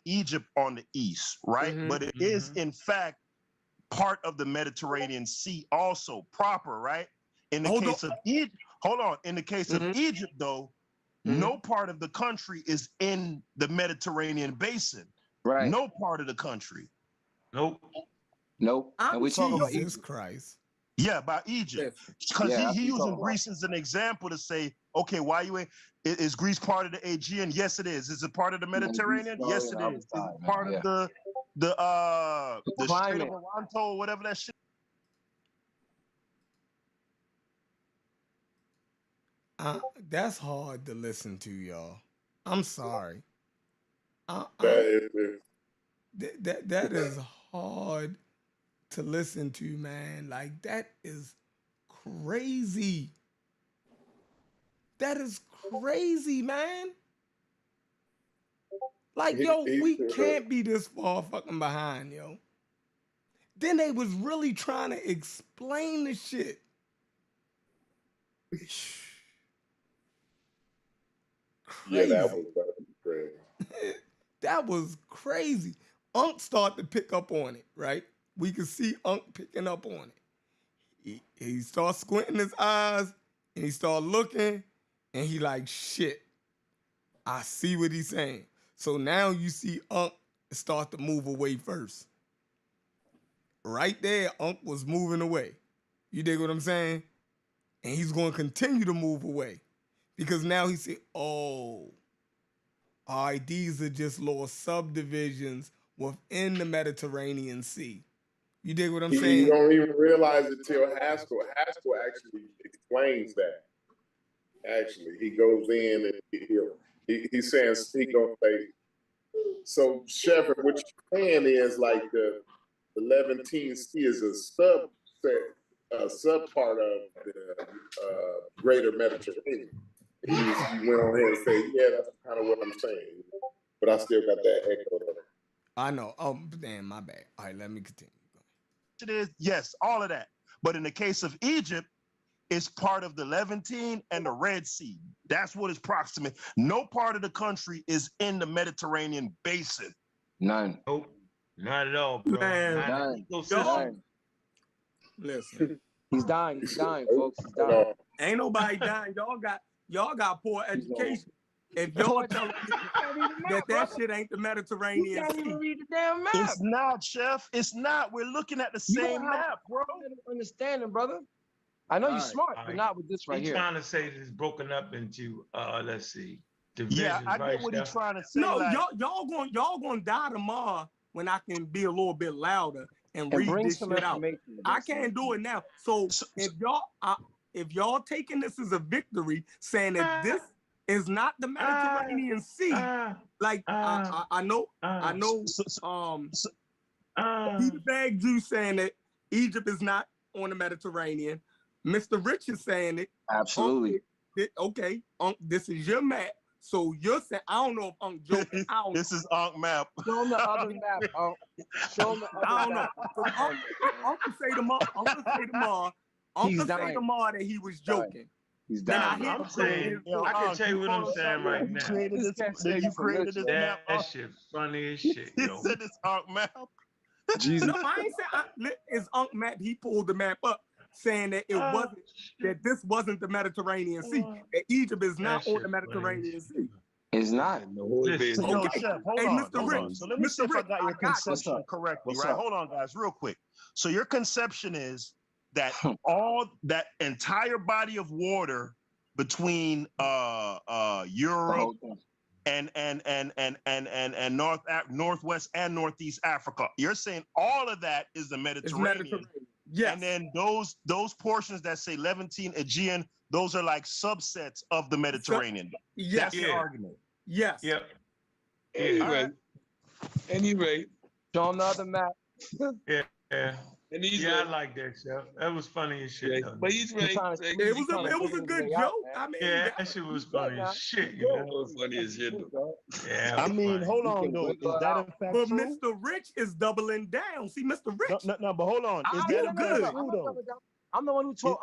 Egypt on the east, right? But it is in fact part of the Mediterranean Sea also proper, right? In the case of Egypt, in the case of Egypt, though, no part of the country is in the Mediterranean basin. Right. No part of the country. Nope. And we talking about Jesus Christ. Yeah, by Egypt. Because he using Greece as an example to say, okay, why you ain't, is Greece part of the Aegean? Yes, it is. Is it part of the Mediterranean? Yes, it is. Is it part of the Strait of Toronto, whatever that shit? That's hard to listen to, y'all. I'm sorry. That is hard to listen to, man. Like, that is crazy. That is crazy, man. Like, yo, we can't be this far fucking behind, yo. Then they was really trying to explain the shit. Crazy. Yeah, that was crazy. That was crazy. Unc started to pick up on it, right? We could see Unc picking up on it. He started squinting his eyes, and he started looking, and he like, shit, I see what he's saying. So now you see Unc start to move away first. Right there, Unc was moving away. You dig what I'm saying? And he's going to continue to move away. Because now he said, oh, all right, these are just little subdivisions within the Mediterranean Sea. You dig what I'm saying? You don't even realize it till Haskell. Haskell actually explains that. Actually, he goes in and he says, he gonna say, so Shepard, what you're saying is like the Levantine Sea is a sub part of the greater Mediterranean. He went on here and said, yeah, that's kind of what I'm saying. But I still got that echo there. I know. Oh, damn, my bad. All right, let me continue. It is, yes, all of that. But in the case of Egypt, it's part of the Levantine and the Red Sea. That's what is proximate. No part of the country is in the Mediterranean basin. None. Nope. Not at all, bro. Man, listen. He's dying, folks. He's dying. Ain't nobody dying. Y'all got poor education. If y'all tell me that shit ain't the Mediterranean Sea. Read the damn map. It's not, Chef. It's not. We're looking at the same map, bro. Understanding, brother. I know you're smart, but not with this right He's here. trying to say it's broken up into let's see, divisions. Yeah, I get what he's trying to say. No, like, y'all gonna die tomorrow when I can be a little bit louder and read this shit out. I can't do it now. So if y'all taking this as a victory, saying that this is not the Mediterranean Sea, like I know Peter Bag Juice saying that Egypt is not on the Mediterranean. Mr. Rich is saying it. Absolutely. Okay, this is your map. So you're saying, I don't know if Unc joking. This is Unc map. Show him the other map, Unc. Show him the other I don't map. know. So Uncle say tomorrow that he was joking. He's dying. I'm saying, I can tell you what I'm saying right now. You created this map. That shit funny as shit, yo. He said it's Unc map. Jesus. No, I ain't saying it's Unc map. He pulled the map up, saying that it wasn't, that this wasn't the Mediterranean Sea. That Egypt is not on the Mediterranean Sea. It's not. Okay. Chef, hold Hey, on, Mr. hold Rich, on. So let me see if I got your conception correctly, right? Up? Hold on, guys, real quick. So your conception is that all that entire body of water between Europe and Northwest and Northeast Africa, you're saying all of that is the Mediterranean. Yes. And then those portions that say Levantine, Aegean, those are like subsets of the Mediterranean. Yes. That's your argument. Yes. Yep. Anyway, show him the other map. Yeah. And he's Yeah, right. I like that, Chef. That was funny as shit, Yeah, though. but he's right. It was a good joke. I mean, Yeah, that shit was funny as shit, you know? That was funny as shit, though. Yeah, I it was mean, funny. hold on though. Is that in fact but true? Mr. Rich is doubling down. See, Mr. Rich, No, but hold on. Is that you in fact good. true though? I'm the one who told.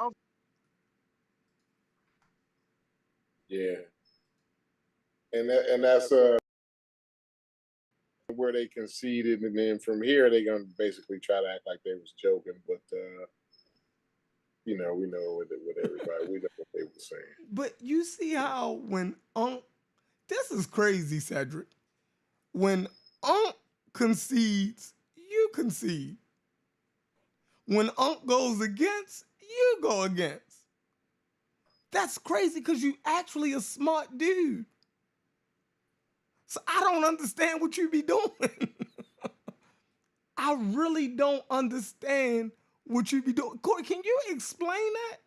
Yeah, and that's where they conceded, and then from here they're gonna basically try to act like they was joking, but you know, we know what everybody, we know what they were saying. But you see how when this is crazy, Cedric. When concedes, you concede. When goes against, you go against. That's crazy because you actually a smart dude. So I don't understand what you be doing. I really don't understand what you be doing. Corey, can you explain that?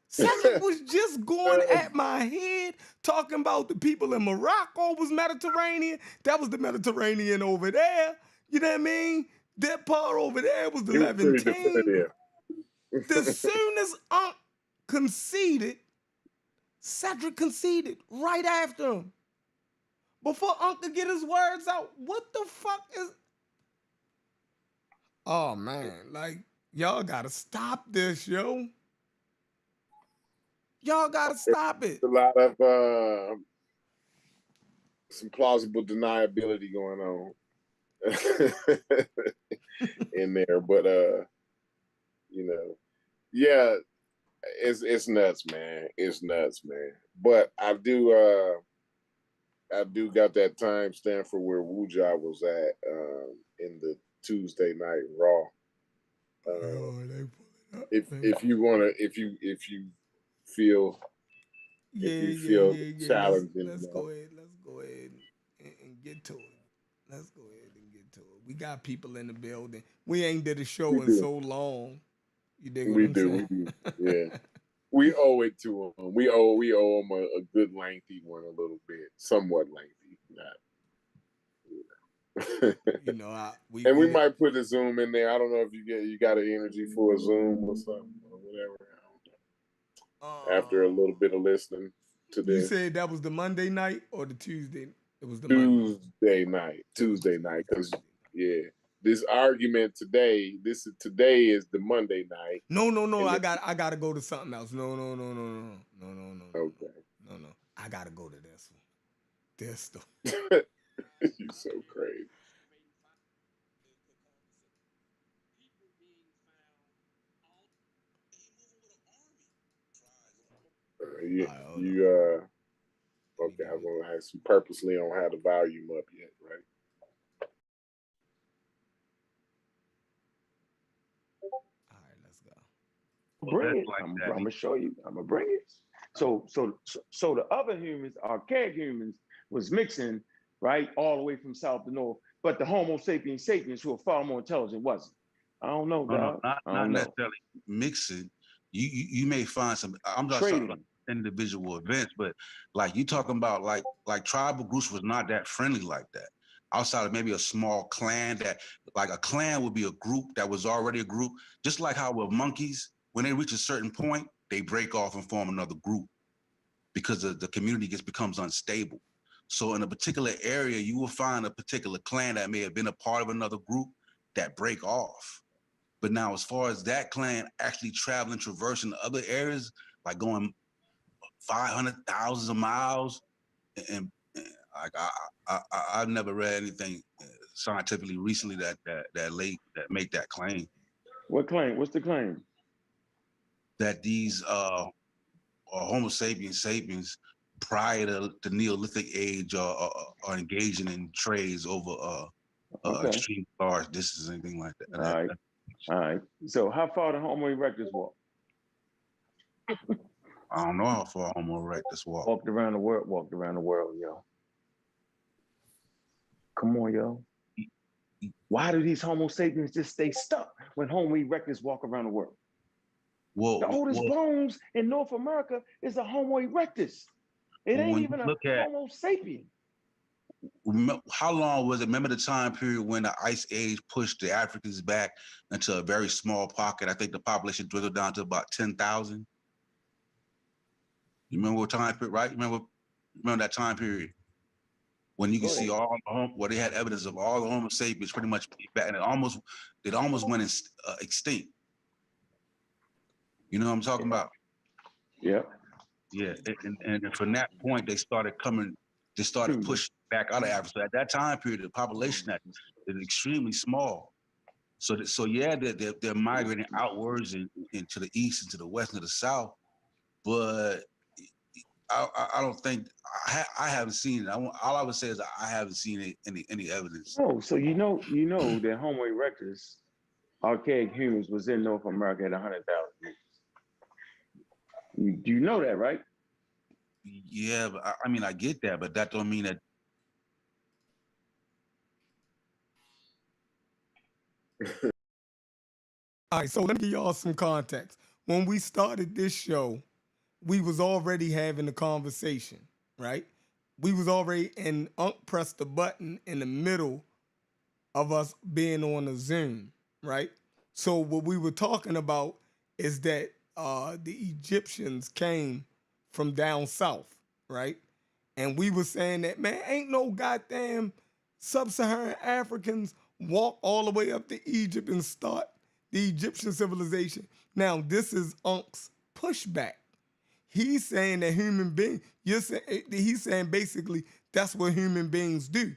Cedric was just going at my head, talking about the people in Morocco was Mediterranean. That was the Mediterranean over there. You know what I mean? That part over there was the It was pretty Levantine. definitive. As soon as conceded, Cedric conceded right after him. Before could get his words out, what the fuck is... Oh, man. Like, y'all gotta stop this, yo. Y'all gotta stop it. A lot of some plausible deniability going on in there, but you know, yeah, it's nuts, man. It's nuts, man. But I do got that timestamp for where Wuja was at in the Tuesday night Raw. If you wanna, if you feel challenged, Let's go ahead and get to it. Let's go ahead and get to it. We got people in the building. We ain't did a show in so long. You dig what I'm saying? We do. Yeah. We owe it to them. We owe them a good lengthy one, a little bit, somewhat lengthy, not. You know, we might put a Zoom in there. I don't know if you got an energy for a Zoom or something or whatever. After a little bit of listening to this, you said that was the Monday night or the Tuesday? It was the Tuesday night. Tuesday night, because this argument today. Today is the Monday night. No. I got to go to something else. No. Okay. No. I got to go to this one. This the. You so crazy. Okay, I'm gonna ask you purposely on how the volume up yet, right? All right, let's go. Bring it. I'm gonna show you. I'm gonna bring it. So the other humans, archaic humans, was mixing, right, all the way from south to north. But the Homo sapiens who are far more intelligent wasn't. I don't know, dog. Not necessarily mixing. You may find some. I'm not talking about individual events, but like you talking about like tribal groups was not that friendly like that. Outside of maybe a small clan, that like a clan would be a group that was already a group, just like how with monkeys, when they reach a certain point, they break off and form another group because the community becomes unstable. So in a particular area, you will find a particular clan that may have been a part of another group that break off. But now, as far as that clan actually traveling, traversing other areas, like going 500,000 of miles, and like I've never read anything scientifically recently that make that claim. What claim? What's the claim? That these Homo sapiens prior to the Neolithic age are engaging in trades over extreme large distances, anything like that. All right. So how far the Homo erectus walk? I don't know how far Homo erectus walked. Walked around the world, yo. Come on, yo. Why do these Homo sapiens just stay stuck when Homo erectus walk around the world? Well, the oldest bones in North America is a Homo erectus. It ain't even a Homo sapien. how long was it? Remember the time period when the Ice Age pushed the Africans back into a very small pocket? I think the population dwindled down to about 10,000. You remember what time period, right? Remember that time period when you can see all where they had evidence of all the Homo sapiens pretty much back, and it almost went extinct. You know what I'm talking about? Yeah. Yeah, and from that point they started pushing back out of Africa. So at that time period, the population is extremely small. So they're migrating outwards into the east, into the west, and to the south. But I don't think I haven't seen it. All I would say is I haven't seen any evidence. Oh, so you know that Homo erectus, archaic humans, was in North America at 100,000 years. You know that, right? Yeah, but I mean I get that, but that don't mean that. All right, so let me give y'all some context. When we started this show, we was already having a conversation, right? We was already, and Unc pressed the button in the middle of us being on a Zoom, right? So what we were talking about is that the Egyptians came from down south, right? And we were saying that, man, ain't no goddamn sub-Saharan Africans walk all the way up to Egypt and start the Egyptian civilization. Now, this is Unc's pushback. He's saying that human beings, he's saying basically that's what human beings do,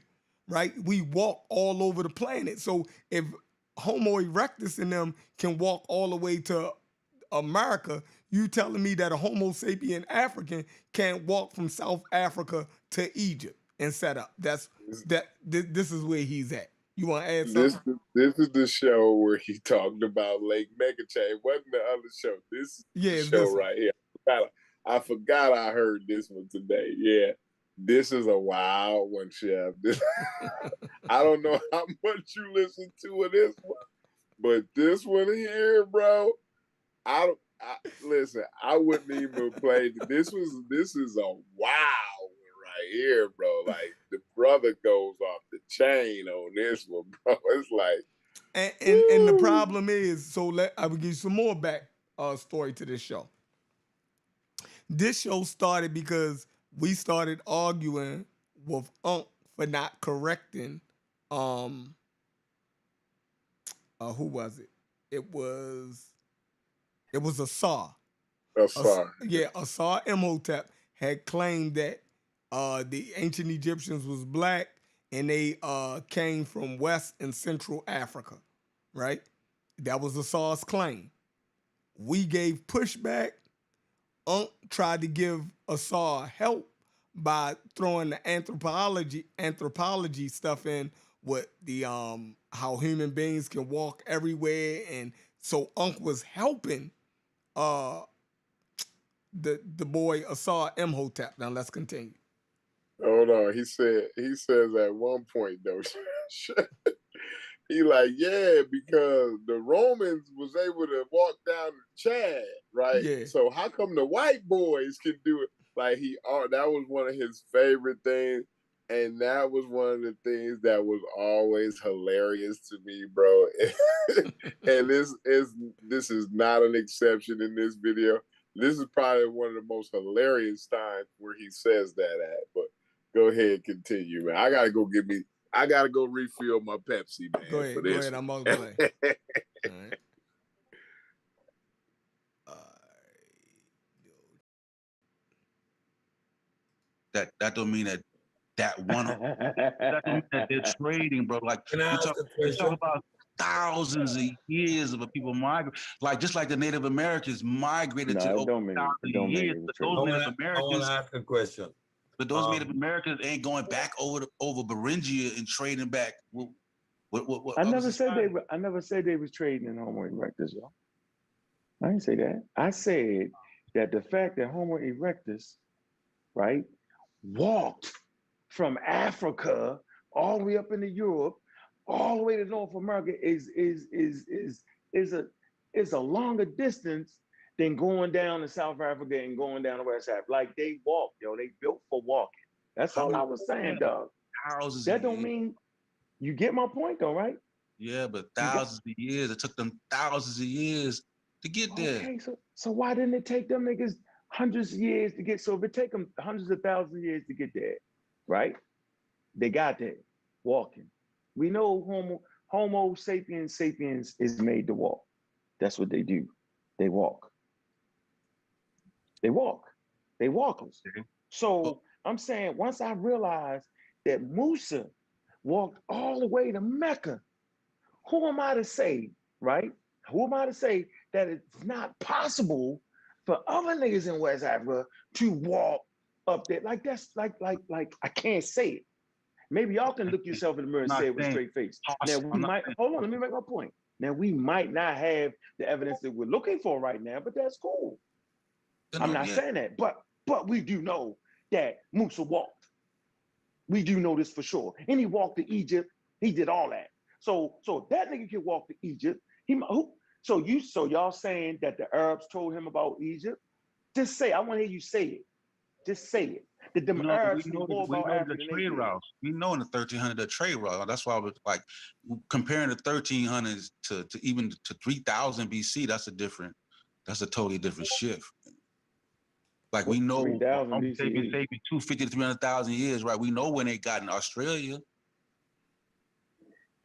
right? We walk all over the planet. So if Homo erectus and them can walk all the way to America, you telling me that a Homo sapien African can't walk from South Africa to Egypt and set up? This is where he's at. You want to add something? This is the show where he talked about Lake Megachain. Wasn't the other show? This is the show right here. I forgot I heard this one today. Yeah. This is a wild one, Chef. I don't know how much you listen to of this one, but this one here, bro, listen, I wouldn't even play. This is a wild one right here, bro. Like the brother goes off the chain on this one, bro. It's like, and the problem is, so I will give you some more back story to this show. This show started because we started arguing with Unc for not correcting who was it? It was Asar. Asar. Asar Imhotep had claimed that the ancient Egyptians was black and they came from West and Central Africa, right? That was Asar's claim. We gave pushback. Unc tried to give Asar help by throwing the anthropology stuff in with the how human beings can walk everywhere, and so Unc was helping the boy Asar Imhotep. Now let's continue. Hold on. He says at one point though, he like, yeah, because the Romans was able to walk down the Chad, right? Yeah. So how come the white boys can do it? Like that was one of his favorite things. And that was one of the things that was always hilarious to me, bro. And this is not an exception in this video. This is probably one of the most hilarious times where he says that at. But go ahead, continue, man. I gotta go refill my Pepsi, man. Go ahead. I'm on the way. All right. That don't mean that one. That don't mean that they're trading, bro. Like you talk about thousands of years of people migrate, like just like the Native Americans migrated to over thousands of years. But those Native Americans, I want to ask a question. But those Native Americans ain't going back over Beringia and trading back. I never said they was trading in Homo erectus, yo. I didn't say that. I said that the fact that Homo erectus, right, walked from Africa all the way up into Europe, all the way to North America is a longer distance than going down to South Africa and going down to West Africa. Like they walk, yo. They built for walking. That's all I was saying, dog. thousands That of don't years. mean you get my point though, right? Yeah, but thousands of years. It took them thousands of years to get there. Okay, so why didn't it take them niggas hundreds of years to get? So if it take them hundreds of thousands of years to get there, right? They got there walking. We know Homo sapiens sapiens is made to walk. That's what they do. They walk. They walk. They walkers. So I'm saying once I realized that Musa walked all the way to Mecca, who am I to say, right? Who am I to say that it's not possible for other niggas in West Africa to walk up there? Like that's like I can't say it. Maybe y'all can look yourself in the mirror and say it with a straight face. Now we might hold on, let me make my point. Now we might not have the evidence that we're looking for right now, but that's cool. I'm not saying that, but we do know that Musa walked. We do know this for sure. And he walked to Egypt. He did all that. So if that nigga can walk to Egypt, so y'all saying that the Arabs told him about Egypt? Just say, I want to hear you say it. Just say it. That them Arabs knew more about Africa than they did. We know in the 1300 the trade route. That's why I was like comparing the 1300s to even to 3000 BC. That's a totally different shift. Like we know, 3000 BC, 250 to 300,000 years, right? We know when they got in Australia.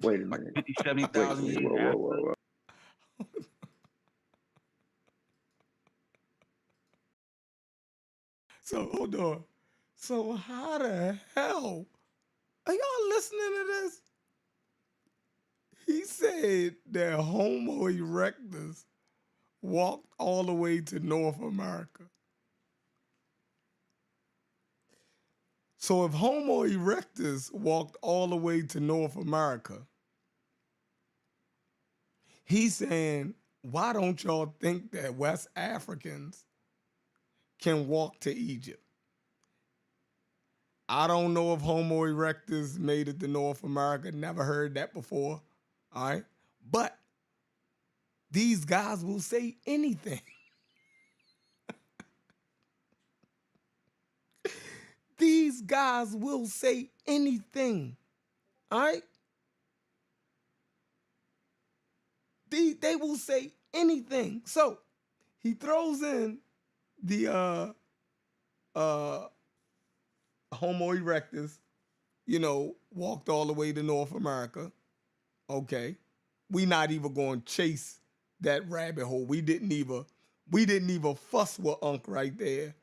Wait a minute. 50, 70,000 years. Whoa. So hold on. So how the hell are y'all listening to this? He said that Homo erectus walked all the way to North America. So if Homo erectus walked all the way to North America, he's saying, why don't y'all think that West Africans can walk to Egypt? I don't know if Homo erectus made it to North America. Never heard that before. All right. But these guys will say anything. These guys will say anything. All right. They will say anything. So he throws in the Homo erectus, walked all the way to North America. Okay. We not even going to chase that rabbit hole. We didn't even fuss with Unc right there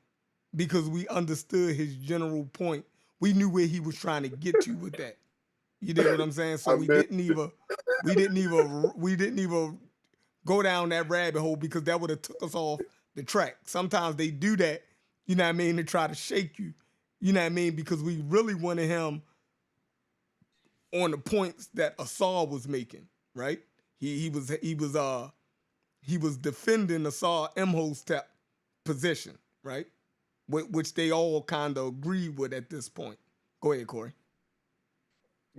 because we understood his general point. We knew where he was trying to get to with that. You dig what I'm saying? So we didn't even go down that rabbit hole because that would have took us off the track. Sometimes they do that, you know what I mean, to try to shake you. You know what I mean? Because we really wanted him on the points that Asar was making, right? He was defending Asar Imhotep position, right? Which they all kind of agree with at this point. Go ahead, Corey.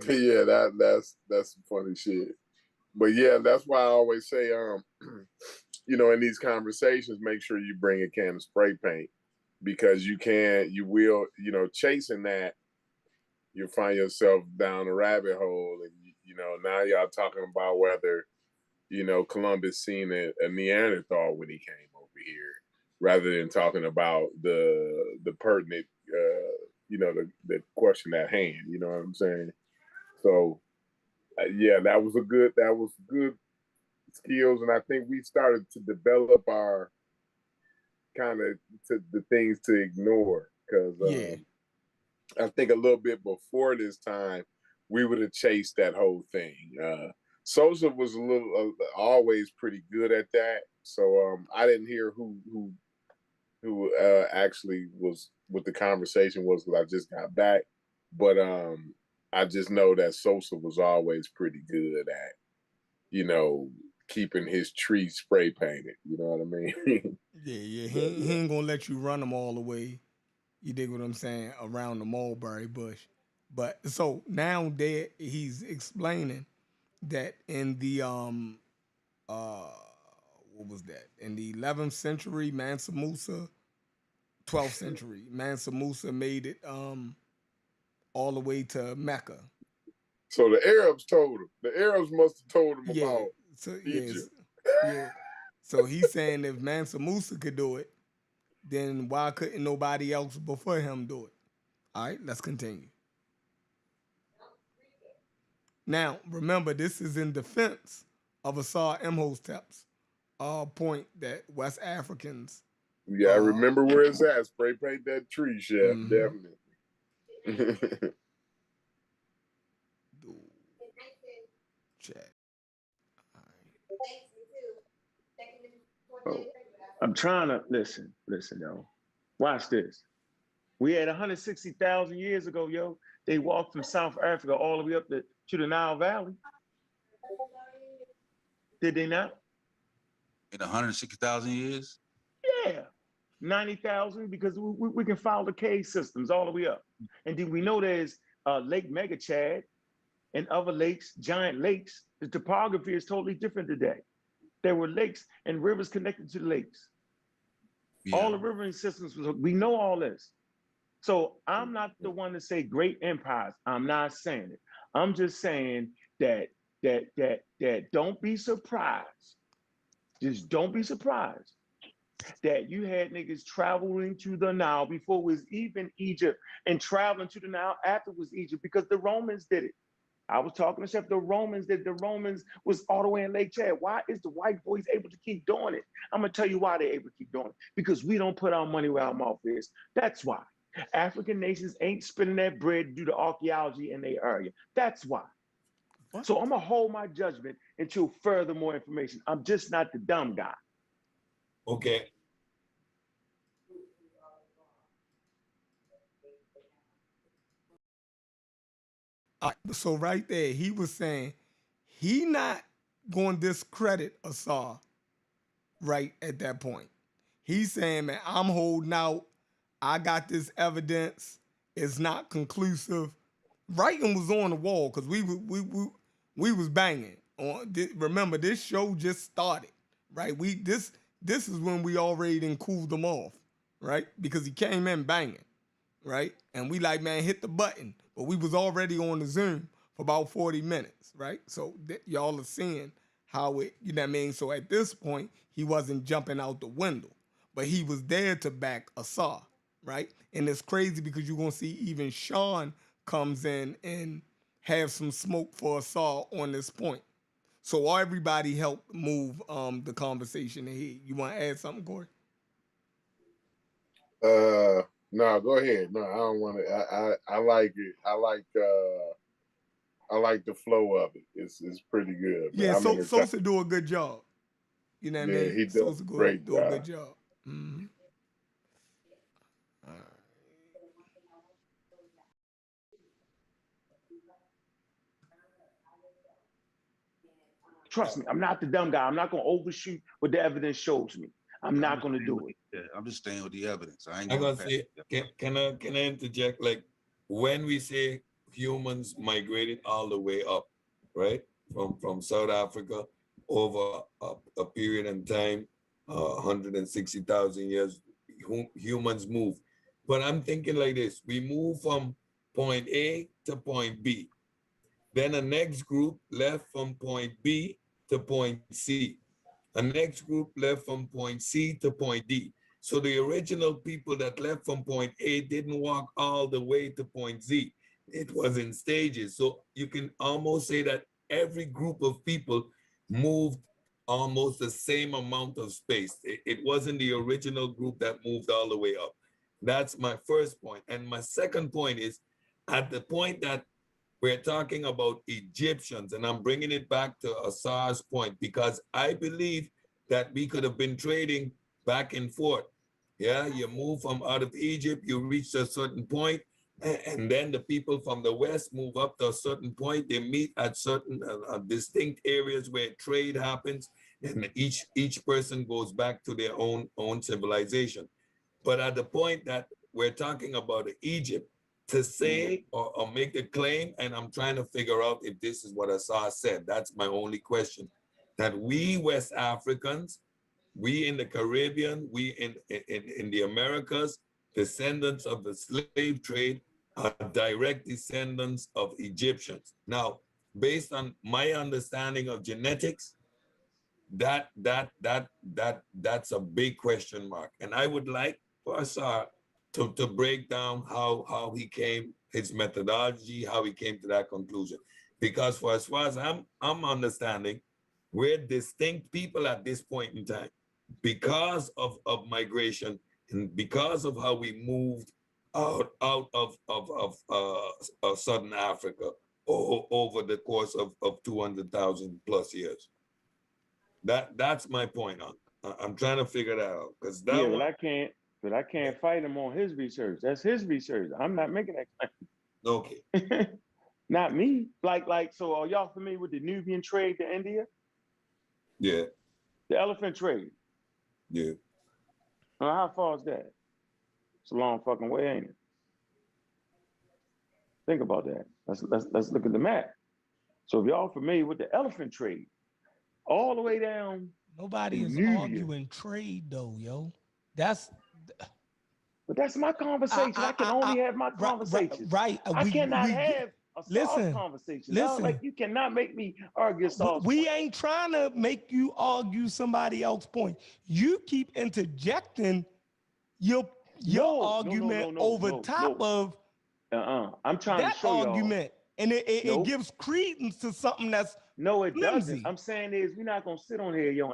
Yeah, that's some funny shit. But yeah, that's why I always say, in these conversations, make sure you bring a can of spray paint because you will, chasing that, you'll find yourself down a rabbit hole. And, now y'all talking about whether, Columbus seen a Neanderthal when he came over here, rather than talking about the pertinent, the question at hand. You know what I'm saying? So, yeah, that was good skills, and I think we started to develop our kind of the things to ignore because I think a little bit before this time we would have chased that whole thing. Sosa was a little always pretty good at that, so I didn't hear who actually was what the conversation was because I just got back, but I just know that Sosa was always pretty good at, keeping his tree spray painted. You know what I mean? Yeah. He ain't gonna let you run them all the way. You dig what I'm saying? Around the mulberry bush. But so now that he's explaining that in the what was that? In the 11th century, Mansa Musa, 12th century, Mansa Musa made it all the way to Mecca. So the Arabs told him. The Arabs must have told him Yeah. about So Egypt. yeah. So he's saying if Mansa Musa could do it, then why couldn't nobody else before him do it? All right, let's continue. Now, remember, this is in defense of Asar Imhotep's point that West Africans. Yeah, I remember where it's at. Spray paint that tree, Chef. Definitely. Check. Oh, I'm trying to listen, yo. Watch this. We had 160,000 years ago, yo. They walked from South Africa all the way up to the Nile Valley. Did they not? In 160,000 years? Yeah. 90,000 because we can follow the cave systems all the way up. And then we know there's Lake Megachad and other lakes, giant lakes. The topography is totally different today. There were lakes and rivers connected to the lakes. Yeah. All the river systems, we know all this. So I'm not the one to say great empires. I'm not saying it. I'm just saying that don't be surprised. Just don't be surprised that you had niggas traveling to the Nile before it was even Egypt and traveling to the Nile after it was Egypt because the Romans did it. I was talking to Chef, the Romans did. The Romans was all the way in Lake Chad. Why is the white boys able to keep doing it? I'm gonna tell you why they're able to keep doing it. Because we don't put our money where our mouth is. That's why. African nations ain't spending that bread due to archaeology in their area. That's why. What? So I'm gonna hold my judgment until further more information. I'm just not the dumb guy. Okay. So right there, he was saying he not going to discredit Asar right at that point. He's saying, man, I'm holding out. I got this evidence. It's not conclusive. Writing was on the wall because we was banging. Remember, this show just started, right? This is when we already done cooled them off, right? Because he came in banging, right? And we like, man, hit the button. But we was already on the Zoom for about 40 minutes, right? So y'all are seeing how it, you know what I mean? So at this point, he wasn't jumping out the window, but he was there to back Asar, right? And it's crazy because you're going to see even Sean comes in and have some smoke for Asar on this point. So everybody helped move the conversation ahead. You want to add something, Corey? No, go ahead. No, I don't want to. I like it. I like the flow of it. It's pretty good. Yeah, Sosa do a good job. You know what I mean? He does Sosa great do a good job. Mm-hmm. All right. Trust me, I'm not the dumb guy. I'm not going to overshoot what the evidence shows me. I'm not going to do it. Yeah, I'm just staying with the evidence. I'm going to say, can I interject? Like when we say humans migrated all the way up, right? From South Africa over a period in time, 160,000 years, humans move. But I'm thinking like this, we move from point A to point B. Then the next group left from point B to point C. The next group left from point C to point D. So the original people that left from point A didn't walk all the way to point Z. It was in stages. So you can almost say that every group of people moved almost the same amount of space. It wasn't the original group that moved all the way up. That's my first point. And my second point is at the point that we're talking about Egyptians, and I'm bringing it back to Asar's point, because I believe that we could have been trading back and forth. Yeah, you move from out of Egypt, you reach a certain point, and then the people from the West move up to a certain point. They meet at certain distinct areas where trade happens, and each person goes back to their own civilization. But at the point that we're talking about Egypt, to say or make the claim, and I'm trying to figure out if this is what Asar said, that's my only question, that we West Africans, we in the Caribbean, we in the Americas, descendants of the slave trade, are direct descendants of Egyptians. Now, based on my understanding of genetics, that's a big question mark. And I would like for Asar to break down how he came, his methodology, how he came to that conclusion. Because for as far as I'm understanding, we're distinct people at this point in time because of migration and because of how we moved out of Southern Africa over the course of 200,000 plus years. That's my point on. I'm trying to figure that out because that but I can't fight him on his research. That's his research. I'm not making that claim. Okay. Not me. Like, so are y'all familiar with the Nubian trade to India? Yeah. The elephant trade. Yeah. How far is that? It's a long fucking way, ain't it? Think about that. Let's look at the map. So if y'all familiar with the elephant trade, all the way down. Nobody is arguing trade though, yo. But that's my conversation. I can only have my conversations. Right. I cannot have a soft conversation. Listen. Like you cannot make me argue a soft. We ain't trying to make you argue somebody else's point. You keep interjecting your argument over top of I'm trying that to show argument. And it gives credence to something that's it doesn't. I'm saying is we're not gonna sit on here, yo,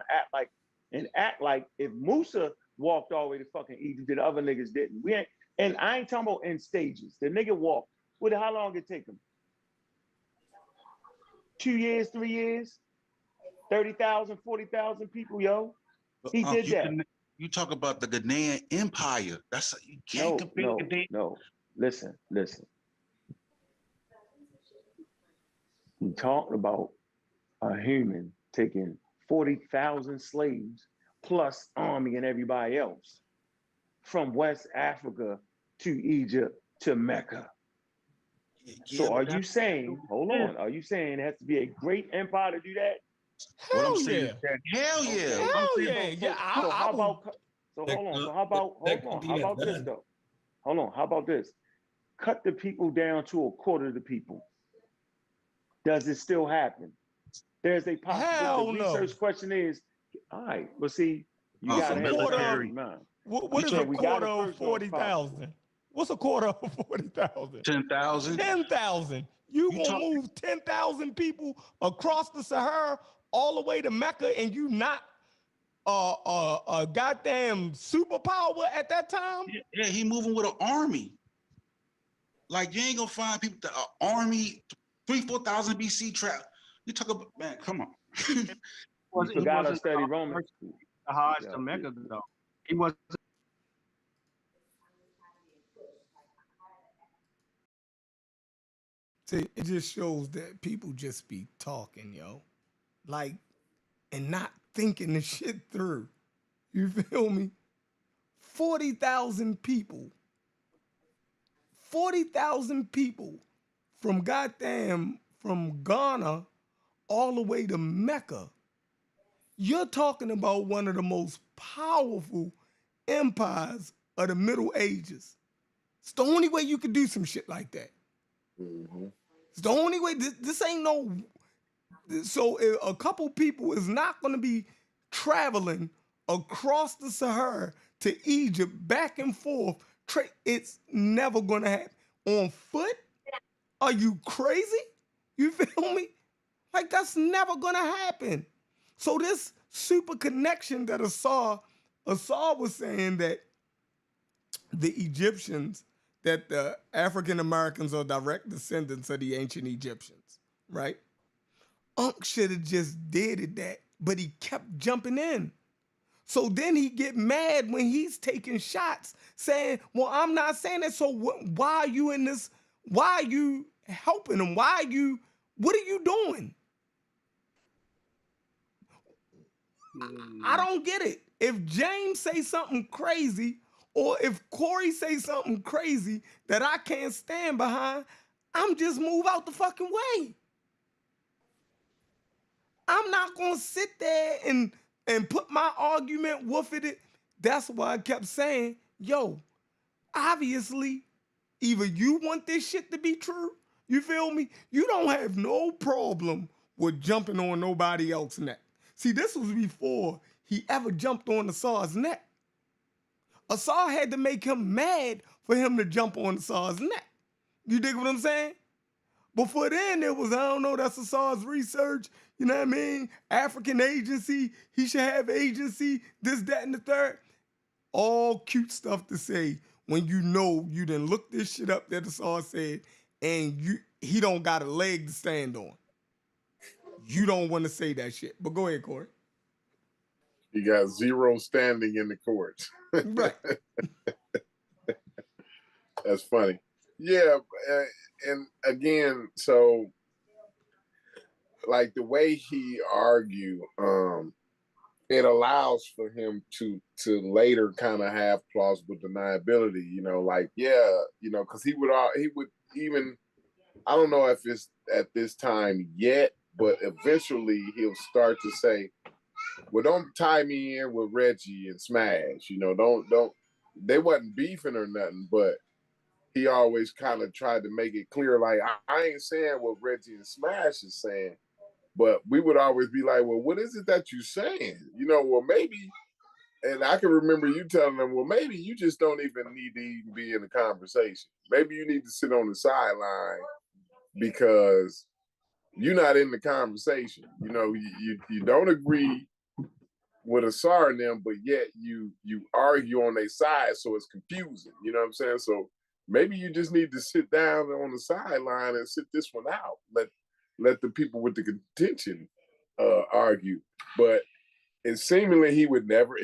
and act like if Musa walked all the way to fucking Egypt, the other niggas didn't. We ain't, and I ain't talking about in stages. The nigga walked. How long did it take him? 2 years, 3 years, 30,000, 40,000 people, yo. He did that. You talk about the Ghanaian Empire. You can't compare Ghanaian. No. Listen. We talked about a human taking 40,000 slaves plus army and everybody else from West Africa to Egypt to Mecca. So are you saying, hold on, are you saying it has to be a great empire to do that? Hell yeah. Hell yeah. Hell yeah. So how about this though? Hold on, how about this? Cut the people down to a quarter of the people. Does it still happen? There's a possibility. The research question is, all right, well, see, you got to have what is a quarter of 40,000? What's a quarter of 40,000? 10,000. 10,000. You gonna move 10,000 people across the Sahara all the way to Mecca, and you not a goddamn superpower at that time? Yeah, he moving with an army. Like you ain't gonna find people that are army 3,000-4,000 BC trap. You talk about, man, come on. He wasn't Roman. The Hajj to Mecca though. He wasn't. See, it just shows that people just be talking, yo. Like, and not thinking the shit through. You feel me? 40,000 people. 40,000 people from Ghana all the way to Mecca. You're talking about one of the most powerful empires of the Middle Ages. It's the only way you could do some shit like that. Mm-hmm. It's the only way. This ain't no. So a couple people is not going to be traveling across the Sahara to Egypt back and forth. It's never going to happen. On foot? Are you crazy? You feel me? Like that's never going to happen. So this super connection that Asar was saying that the Egyptians, that the African Americans are direct descendants of the ancient Egyptians, right? Unc should have just did that, but he kept jumping in. So then he get mad when he's taking shots saying, well, I'm not saying that. So why are you in this? Why are you helping him? What are you doing? I don't get it. If James say something crazy, or if Corey say something crazy that I can't stand behind, I'm just move out the fucking way. I'm not gonna sit there and put my argument, woof it. That's why I kept saying, yo, obviously, Either you want this shit to be true, you feel me? You don't have no problem with jumping on nobody else's neck. See, this was before he ever jumped on Asar's neck. Asar had to make him mad for him to jump on Asar's neck. You dig what I'm saying? Before then, it was, I don't know, that's Asar's research. You know what I mean? African agency, he should have agency, this, that, and the third. All cute stuff to say when you know you done look this shit up that Asar said, and he don't got a leg to stand on. You don't want to say that shit. But go ahead, Corey. He got zero standing in the courts. Right. That's funny. Yeah, and again, so like the way he argued, it allows for him to later kind of have plausible deniability. You know, like because he would even, I don't know if it's at this time yet, but eventually he'll start to say, well, don't tie me in with Reggie and Smash. You know, don't. They wasn't beefing or nothing, but he always kind of tried to make it clear, like, I ain't saying what Reggie and Smash is saying, but we would always be like, well, what is it that you're saying? You know, well, maybe, and I can remember you telling them, well, maybe you just don't even need to even be in the conversation. Maybe you need to sit on the sideline because you're not in the conversation. You know, you don't agree with Asar and them, but yet you argue on their side, so it's confusing. You know what I'm saying? So maybe you just need to sit down on the sideline and sit this one out. Let the people with the contention argue. But it seemingly he would never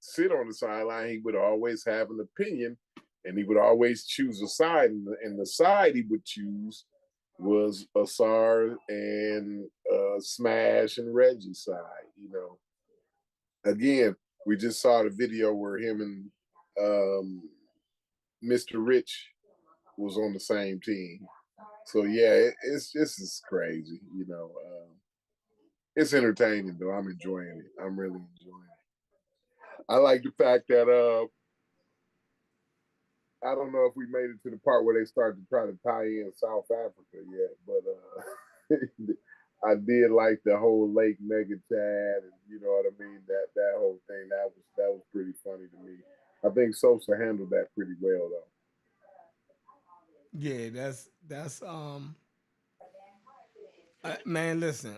sit on the sideline. He would always have an opinion, and he would always choose a side. And the side he would choose was Asar and Smash and Reggie's side. You know, again, we just saw the video where him and Mr. Rich was on the same team. So yeah, it's just is crazy. You know, it's entertaining though. I'm enjoying it. I'm really enjoying it. I like the fact that I don't know if we made it to the part where they started to try to tie in South Africa yet, but I did like the whole Lake Mega Chad, and you know what I mean. That whole thing that was pretty funny to me. I think Sosa handled that pretty well though. Yeah, that's man, listen.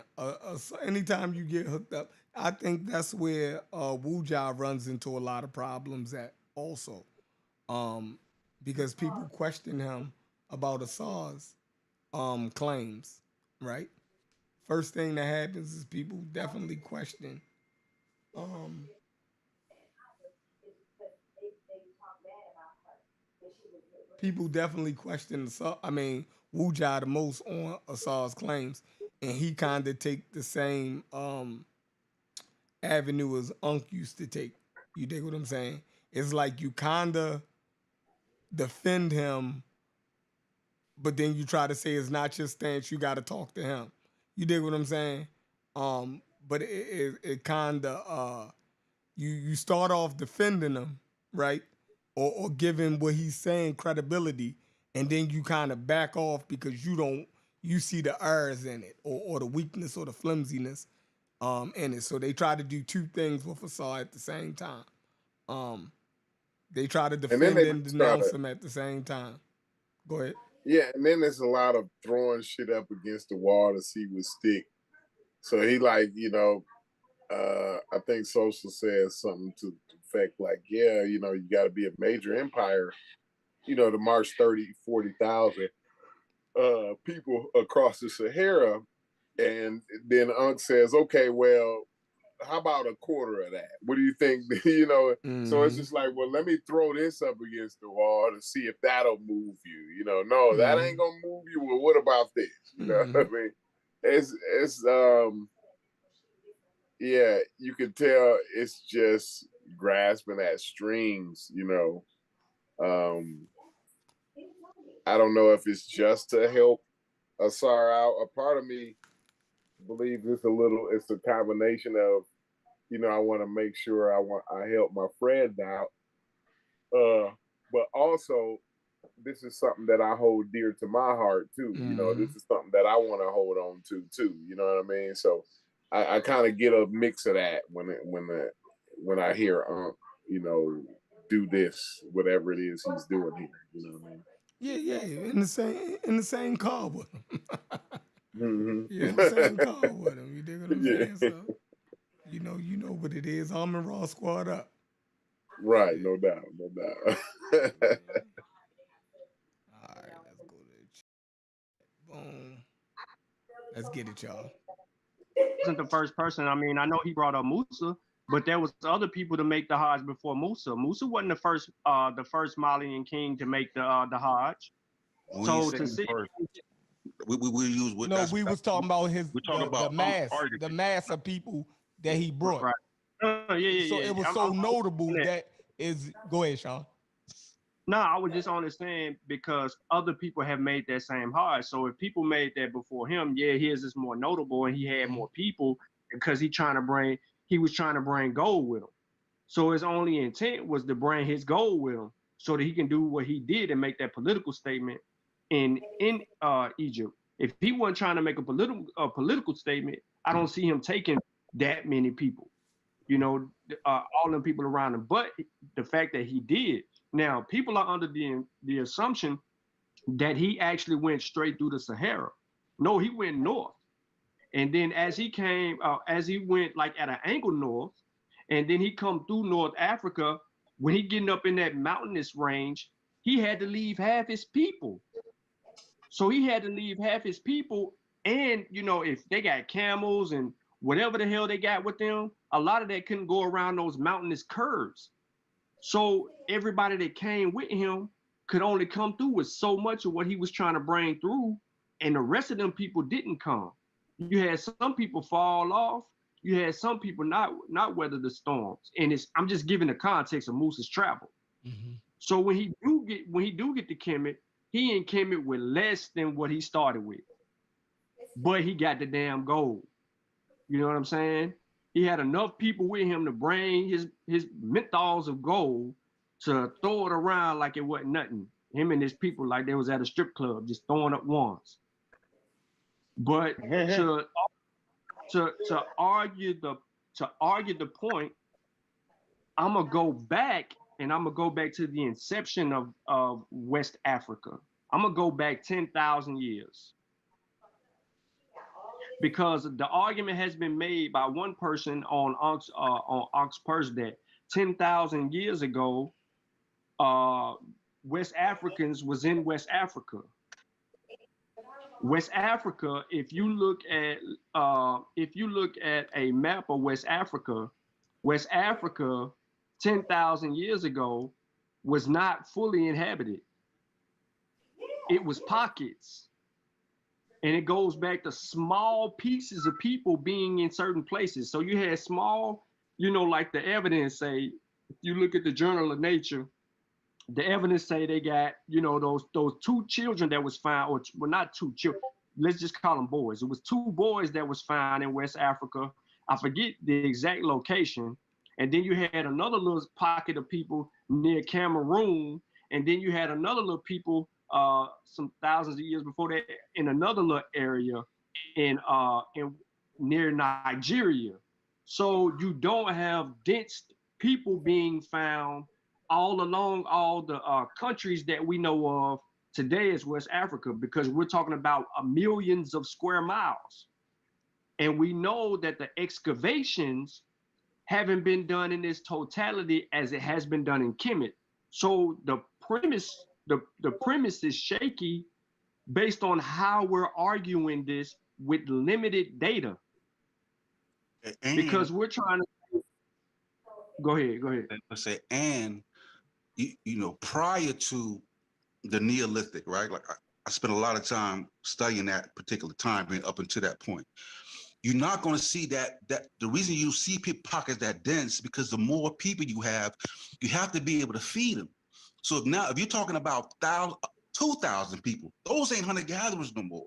Anytime you get hooked up, I think that's where Wuja runs into a lot of problems at also, because people question him about Asar's claims, right? First thing that happens is people definitely question um, people definitely question Asar. I mean, Wuja the most on Asar's claims, and he kind of take the same avenue as Unc used to take. You dig what I'm saying? It's like you kind of defend him, but then you try to say it's not your stance. You got to talk to him. You dig what I'm saying? But it kind of you start off defending him, right? Or giving what he's saying credibility, and then you kind of back off because you see the errors in it or the weakness or the flimsiness in it. So they try to do two things with Asar at the same time. They try to defend and denounce him at the same time. Go ahead. Yeah, and then there's a lot of throwing shit up against the wall to see what stick. So he like, I think Social says something to the effect like, yeah, you got to be a major empire, to march 30, 40,000 people across the Sahara. And then Unc says, okay, well, how about a quarter of that? What do you think? So it's just like, well, let me throw this up against the wall to see if that'll move you. No, that ain't gonna move you. Well, what about this? You know what I mean? It's yeah, you can tell it's just grasping at strings. I don't know if it's just to help Asar out. A part of me believes it's a combination of, I want to make sure I help my friend out. but also this is something that I hold dear to my heart too. You know, this is something that I want to hold on to too. You know what I mean? So I kind of get a mix of that when I hear you know, do this, whatever it is he's doing here. You know what I mean? Yeah, in the same car with him. Mm-hmm. Yeah, in the same car with him. You dig what I'm Yeah. saying? So you know what it is. Arm and Raw squad up. Right, no doubt. All right, let's go to the chat. Boom. Let's get it, y'all. Wasn't the first person. I mean, I know he brought up Musa, but there was other people to make the Hajj before Musa. Musa wasn't the first Malian king to make the Hajj. So to see, we use what? No, we was talking about the the mass of people that he brought. Right. Yeah. So it was so notable that is. Go ahead, Sean. No, I was just only saying because other people have made that same Hajj. So if people made that before him, yeah, his is more notable and he had more people because he was trying to bring gold with him. So his only intent was to bring his gold with him so that he can do what he did and make that political statement in Egypt. If he wasn't trying to make a political statement, I don't see him taking that many people. You know, all them people around him. But the fact that he did. Now, people are under the assumption that he actually went straight through the Sahara. No, he went north. And then as he went like at an angle north, and then he come through North Africa, when he getting up in that mountainous range, he had to leave half his people. So he had to leave half his people. And, you know, if they got camels and whatever the hell they got with them, a lot of that couldn't go around those mountainous curves. So everybody that came with him could only come through with so much of what he was trying to bring through, and the rest of them people didn't come. You had some people fall off. You had some people not weather the storms. And I'm just giving the context of Musa's travel. So when he do get to Kemet, he in Kemet with less than what he started with, but he got the damn gold. You know what I'm saying? He had enough people with him to bring his menthols of gold to throw it around like it wasn't nothing. Him and his people like they was at a strip club just throwing up wands. But to argue the point, I'm gonna go back to the inception of West Africa. I'm gonna go back 10,000 years. Because the argument has been made by one person on Ox Purse that 10,000 years ago, West Africans was in West Africa. West Africa, if you look at a map of West Africa 10,000 years ago was not fully inhabited. It was pockets. And it goes back to small pieces of people being in certain places. So you had small, you know, like the evidence say, if you look at the Journal of Nature, the evidence say they got, you know, those two children that was found, or well, not two children, let's just call them boys. It was two boys that was found in West Africa. I forget the exact location. And then you had another little pocket of people near Cameroon. And then you had another little people some thousands of years before that in another little area in near Nigeria. So you don't have dense people being found all along all the countries that we know of today as West Africa, because we're talking about millions of square miles. And we know that the excavations haven't been done in its totality as it has been done in Kemet. So the premise is shaky based on how we're arguing this with limited data. Because we're trying to go ahead. Let's say, and you know, prior to the Neolithic, right? Like I spent a lot of time studying that particular time and up until that point. You're not going to see that the reason you see pockets that dense because the more people you have to be able to feed them. So now, if you're talking about 2,000 people, those ain't hunter-gatherers no more.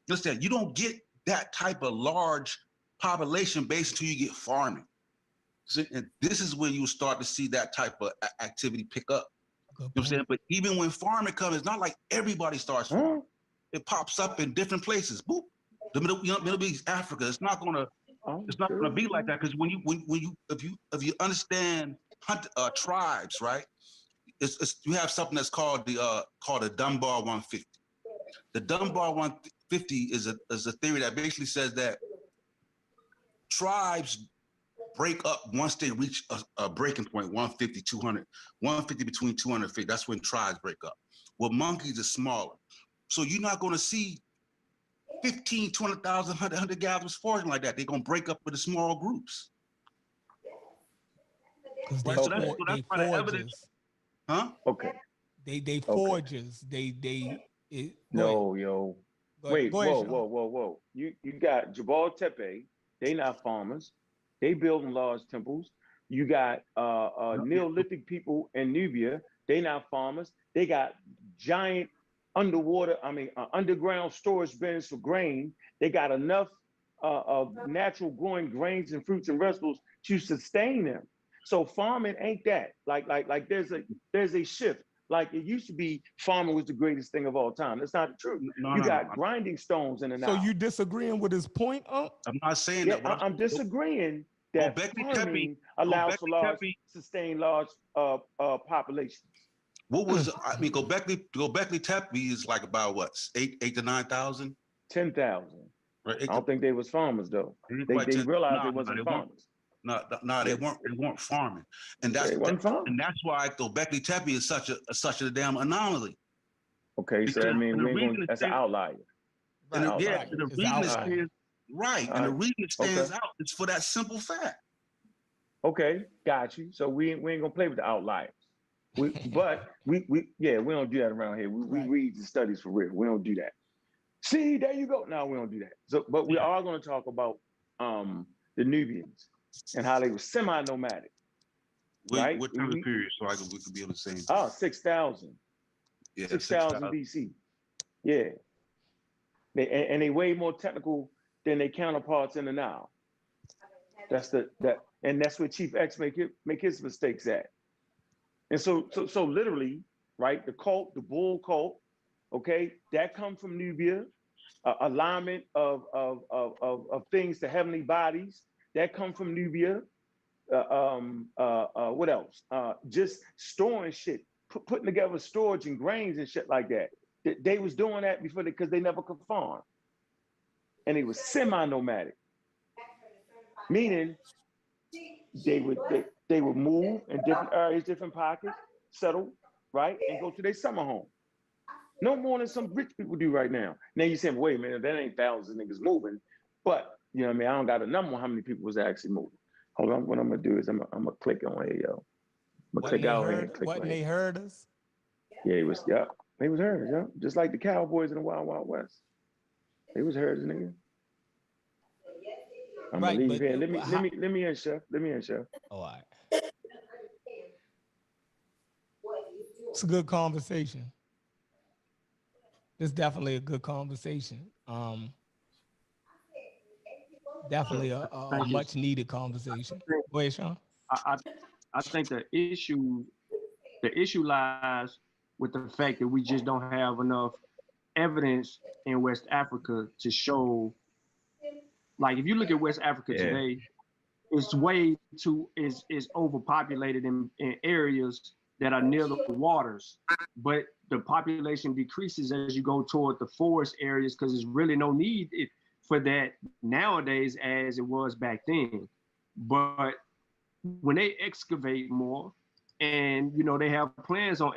Listen, you don't get that type of large population base until you get farming. So, and this is when you start to see that type of activity pick up. You know what I'm saying? But even when farming comes, it's not like everybody starts farming. It pops up in different places. Boop. The Middle East, Africa. It's not gonna be like that because when you understand tribes, right? You have something that's called the Dunbar 150. The Dunbar 150 is a theory that basically says that tribes break up once they reach a breaking point, 150, 200, 150 between 250. That's when tribes break up. Well, monkeys are smaller. So you're not going to see 15, 20,000 hunter-gatherers foraging like that. They're going to break up into small groups. Because right? they foragers. Huh? Okay. They foragers. No, yo. Wait, go ahead, whoa. You got Jabal Tepe, they not farmers. They building large temples. You got Neolithic people in Nubia, they not farmers. They got giant underground storage bins for grain. They got enough of natural growing grains and fruits and vegetables to sustain them. So farming ain't that. Like there's a shift. Like it used to be, farming was the greatest thing of all time. That's not the truth. You got grinding stones in the Nile. So you disagreeing with his point, I'm not saying yeah, that. I'm disagreeing that farming allows for sustain large populations. What was Gobekli Tepe is like about what, 8 to 9,000? 10,000. Right. I don't think they was farmers though. They realized they wasn't farmers. No, they weren't farming, and that's why Gobekli Tepe is such a damn anomaly. Okay, so I mean that's an outlier. And the reason it stands out is for that simple fact. Okay, got you. So we ain't gonna play with the outliers. We don't do that around here. We read the studies for real. We don't do that. See, there you go. No, we don't do that. So, but we are going to talk about the Nubians and how they were semi-nomadic. Right? What time of period so we could be able to say? 6,000. Yeah, 6,000 BC. Yeah. They way more technical than their counterparts in the Nile. That's where Chief X make his mistakes at. And so literally, right? The bull cult, okay, that comes from Nubia. Alignment of things to heavenly bodies that come from Nubia. What else? Just storing shit, putting together storage and grains and shit like that. They was doing that before because they never could farm, and it was semi-nomadic, meaning they would move in different areas, different pockets, settle, right, and go to their summer home. No more than some rich people do right now. Now you saying, wait a minute, that ain't thousands of niggas moving. But, you know what I mean? I don't got a number on how many people was actually moving. Hold on, what I'm going to do is I'm going to click on here, yo. I'm going to click out here and click on they heard us? Yeah, they was heard, yo. Just like the Cowboys in the Wild Wild West. They was heard, nigga. I'm going to leave here. Let me in, Chef. Let me in, Chef. All right. It's a good conversation. It's definitely a good conversation. Definitely a much needed conversation. Go ahead, Sean. I think the issue lies with the fact that we just don't have enough evidence in West Africa to show. Like if you look at West Africa today, it's is overpopulated in areas that are near the waters, but the population decreases as you go toward the forest areas because there's really no need for that nowadays as it was back then. But when they excavate more and they have plans on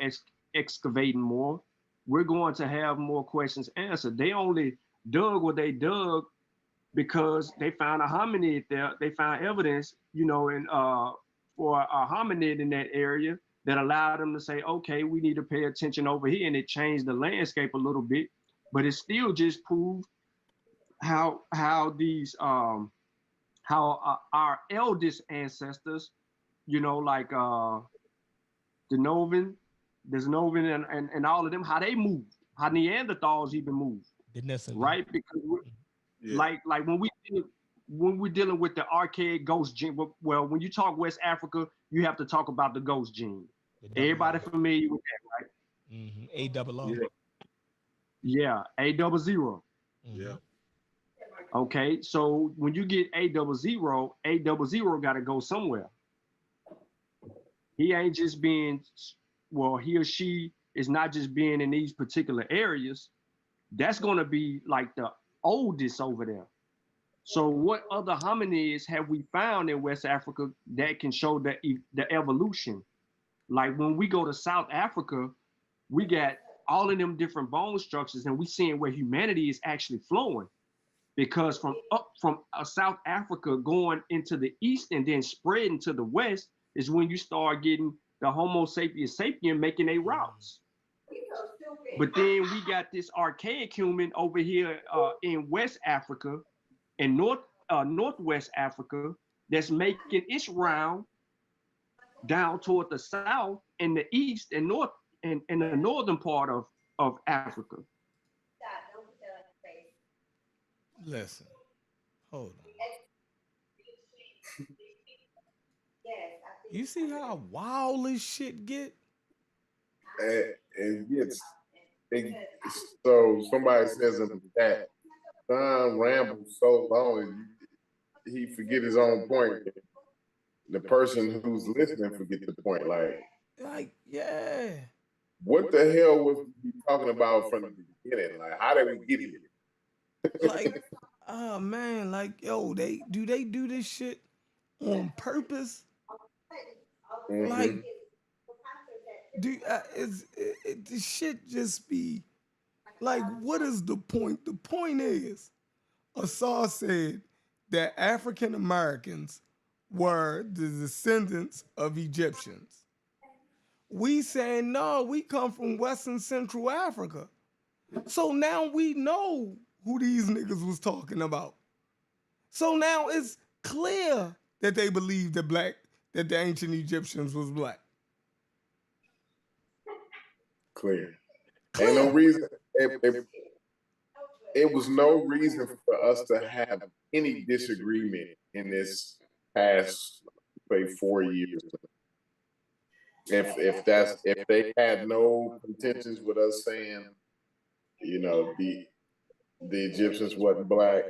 excavating more, we're going to have more questions answered. They only dug what they dug because they found a hominid there. They found evidence, for a hominid in that area that allowed them to say, okay, we need to pay attention over here. And it changed the landscape a little bit, but it still just proved how our eldest ancestors, like Denovan and all of them, how they moved, how Neanderthals even moved, right? Because like when we're dealing with the archaic ghost gene, well, when you talk West Africa, you have to talk about the ghost gene. Everybody familiar with that, right? Mm-hmm. A-double-O. Yeah, A-double-zero. Yeah. Okay, so when you get A-double-zero got to go somewhere. He ain't just being, well, he or she is not just being in these particular areas. That's going to be like the oldest over there. So what other hominids have we found in West Africa that can show the evolution? Like when we go to South Africa, we got all of them different bone structures, and we seeing where humanity is actually flowing. Because from South Africa going into the east and then spreading to the west is when you start getting the Homo sapiens sapien making their routes. But then we got this archaic human over here in West Africa and Northwest Africa that's making its round down toward the south and the east and north and the northern part of Africa. Listen, hold on. You see how wild this shit get? And gets so somebody says in the chat, Don rambles so long he forget his own point. The person who's listening forget the point. Like, yeah. What the hell was he talking about from the beginning? Like, how did we get here? Like, oh man, like, yo, they do this shit on purpose? Mm-hmm. Like, this shit just be like, what is the point? The point is, Assad said that African Americans were the descendants of Egyptians. We saying, no, we come from West and Central Africa. So now we know who these niggas was talking about. So now it's clear that they believe that the ancient Egyptians was black. Clear. Ain't no reason. It was no reason for us to have any disagreement in this past, say, 4 years. If they had no contentions with us saying, you know, the Egyptians wasn't black,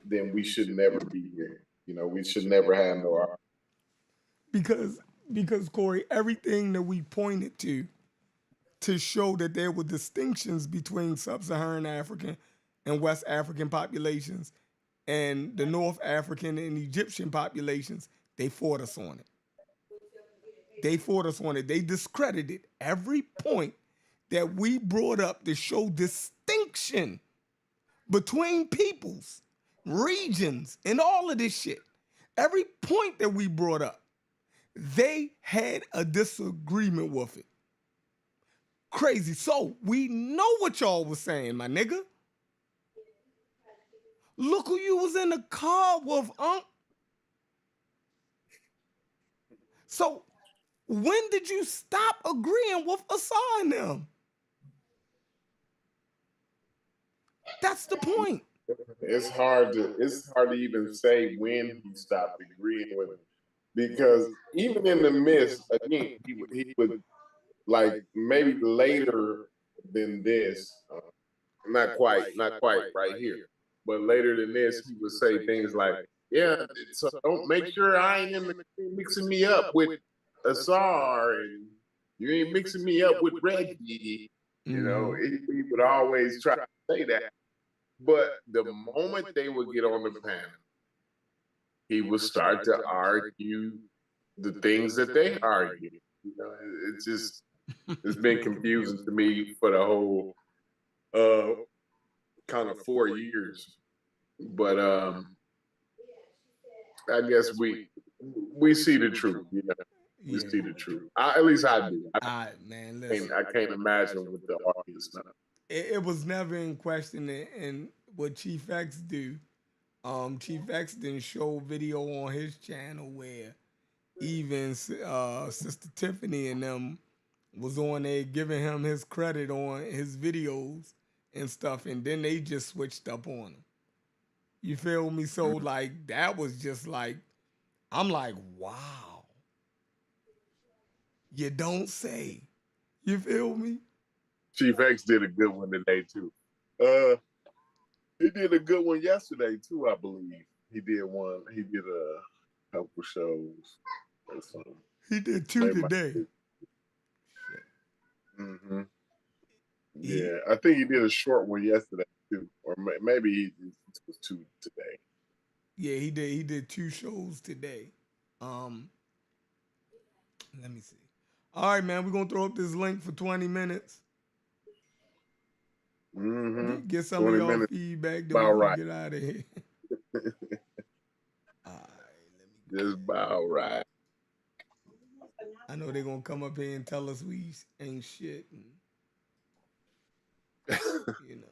then we should never be here. You know, we should never have no argument. Because Corey, everything that we pointed to show that there were distinctions between sub-Saharan African and West African populations and the North African and Egyptian populations, they fought us on it. They discredited every point that we brought up to show distinction between peoples, regions, and all of this shit. Every point that we brought up, they had a disagreement with it. Crazy. So we know what y'all was saying, my nigga. Look who you was in the car with, So when did you stop agreeing with Assad and them? That's the point. It's hard to even say when he stopped agreeing with him, because even in the midst, again, he would like maybe later than this, not quite right here, but later than this, he would say things like, "Yeah, so don't make sure I ain't in the mixing me up with Asar, and you ain't mixing me up with Reggie." You know, he would always try to say that. But the moment they would get on the panel, he would start to argue the things that they argue. You know, it's been confusing to me for the whole kind of 4 years. But I guess we see the truth. You know, we see the truth. At least I do. Man, listen. I can't imagine what the audience now. It was never in question, and what Chief X do. Chief X didn't show video on his channel where even Sister Tiffany and them was on there giving him his credit on his videos and stuff, and then they just switched up on him. You feel me? So like that was just like, I'm like, wow. You don't say. You feel me? Chief X did a good one today too. He did a good one yesterday too, I believe. He did a couple shows or something. He did 2 today. Mm-hmm. Yeah, I think he did a short one yesterday too, or maybe he was 2 today. Yeah, he did. He did 2 shows today. Let me see. All right, man, we're gonna throw up this link for 20 minutes. Mm-hmm. Get some of 20 y'all minutes. feedback, then About we can right. get out of here. Just about right. I know they're gonna come up here and tell us we ain't shit. And, you know,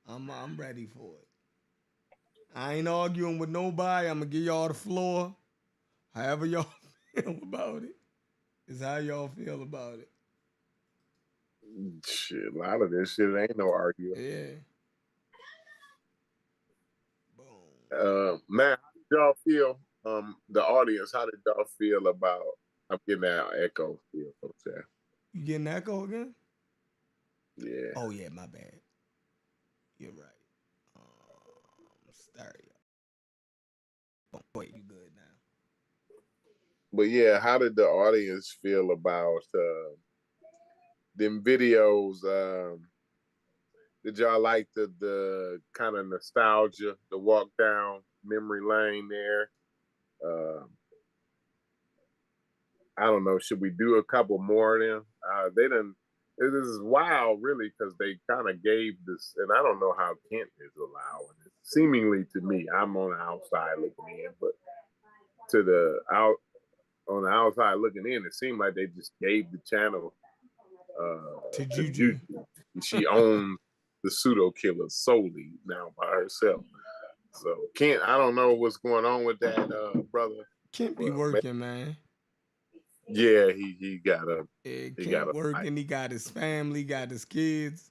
I'm ready for it. I ain't arguing with nobody. I'm gonna give y'all the floor. However y'all feel about it is how y'all feel about it. Shit, a lot of this shit ain't no arguing. Yeah. Man, how did y'all feel? The audience, how did y'all feel about? I'm getting that echo. Feel, okay. You getting echo again? Yeah. Oh yeah, my bad. You're right. Stereo. Wait, you good now? But yeah, how did the audience feel about them videos? Did y'all like the kind of nostalgia, the walk down memory lane there? I don't know. Should we do a couple more of them? They didn't. This is wild, really, because they kind of gave this, and I don't know how Kent is allowing it. Seemingly to me, I'm on the outside looking in, but to the out on the outside looking in, it seemed like they just gave the channel to Juju. She owns the pseudo killer solely now by herself. So Kent, I don't know what's going on with that, brother. Kent be working, man. Yeah, he got a Kent working. He got his family, got his kids.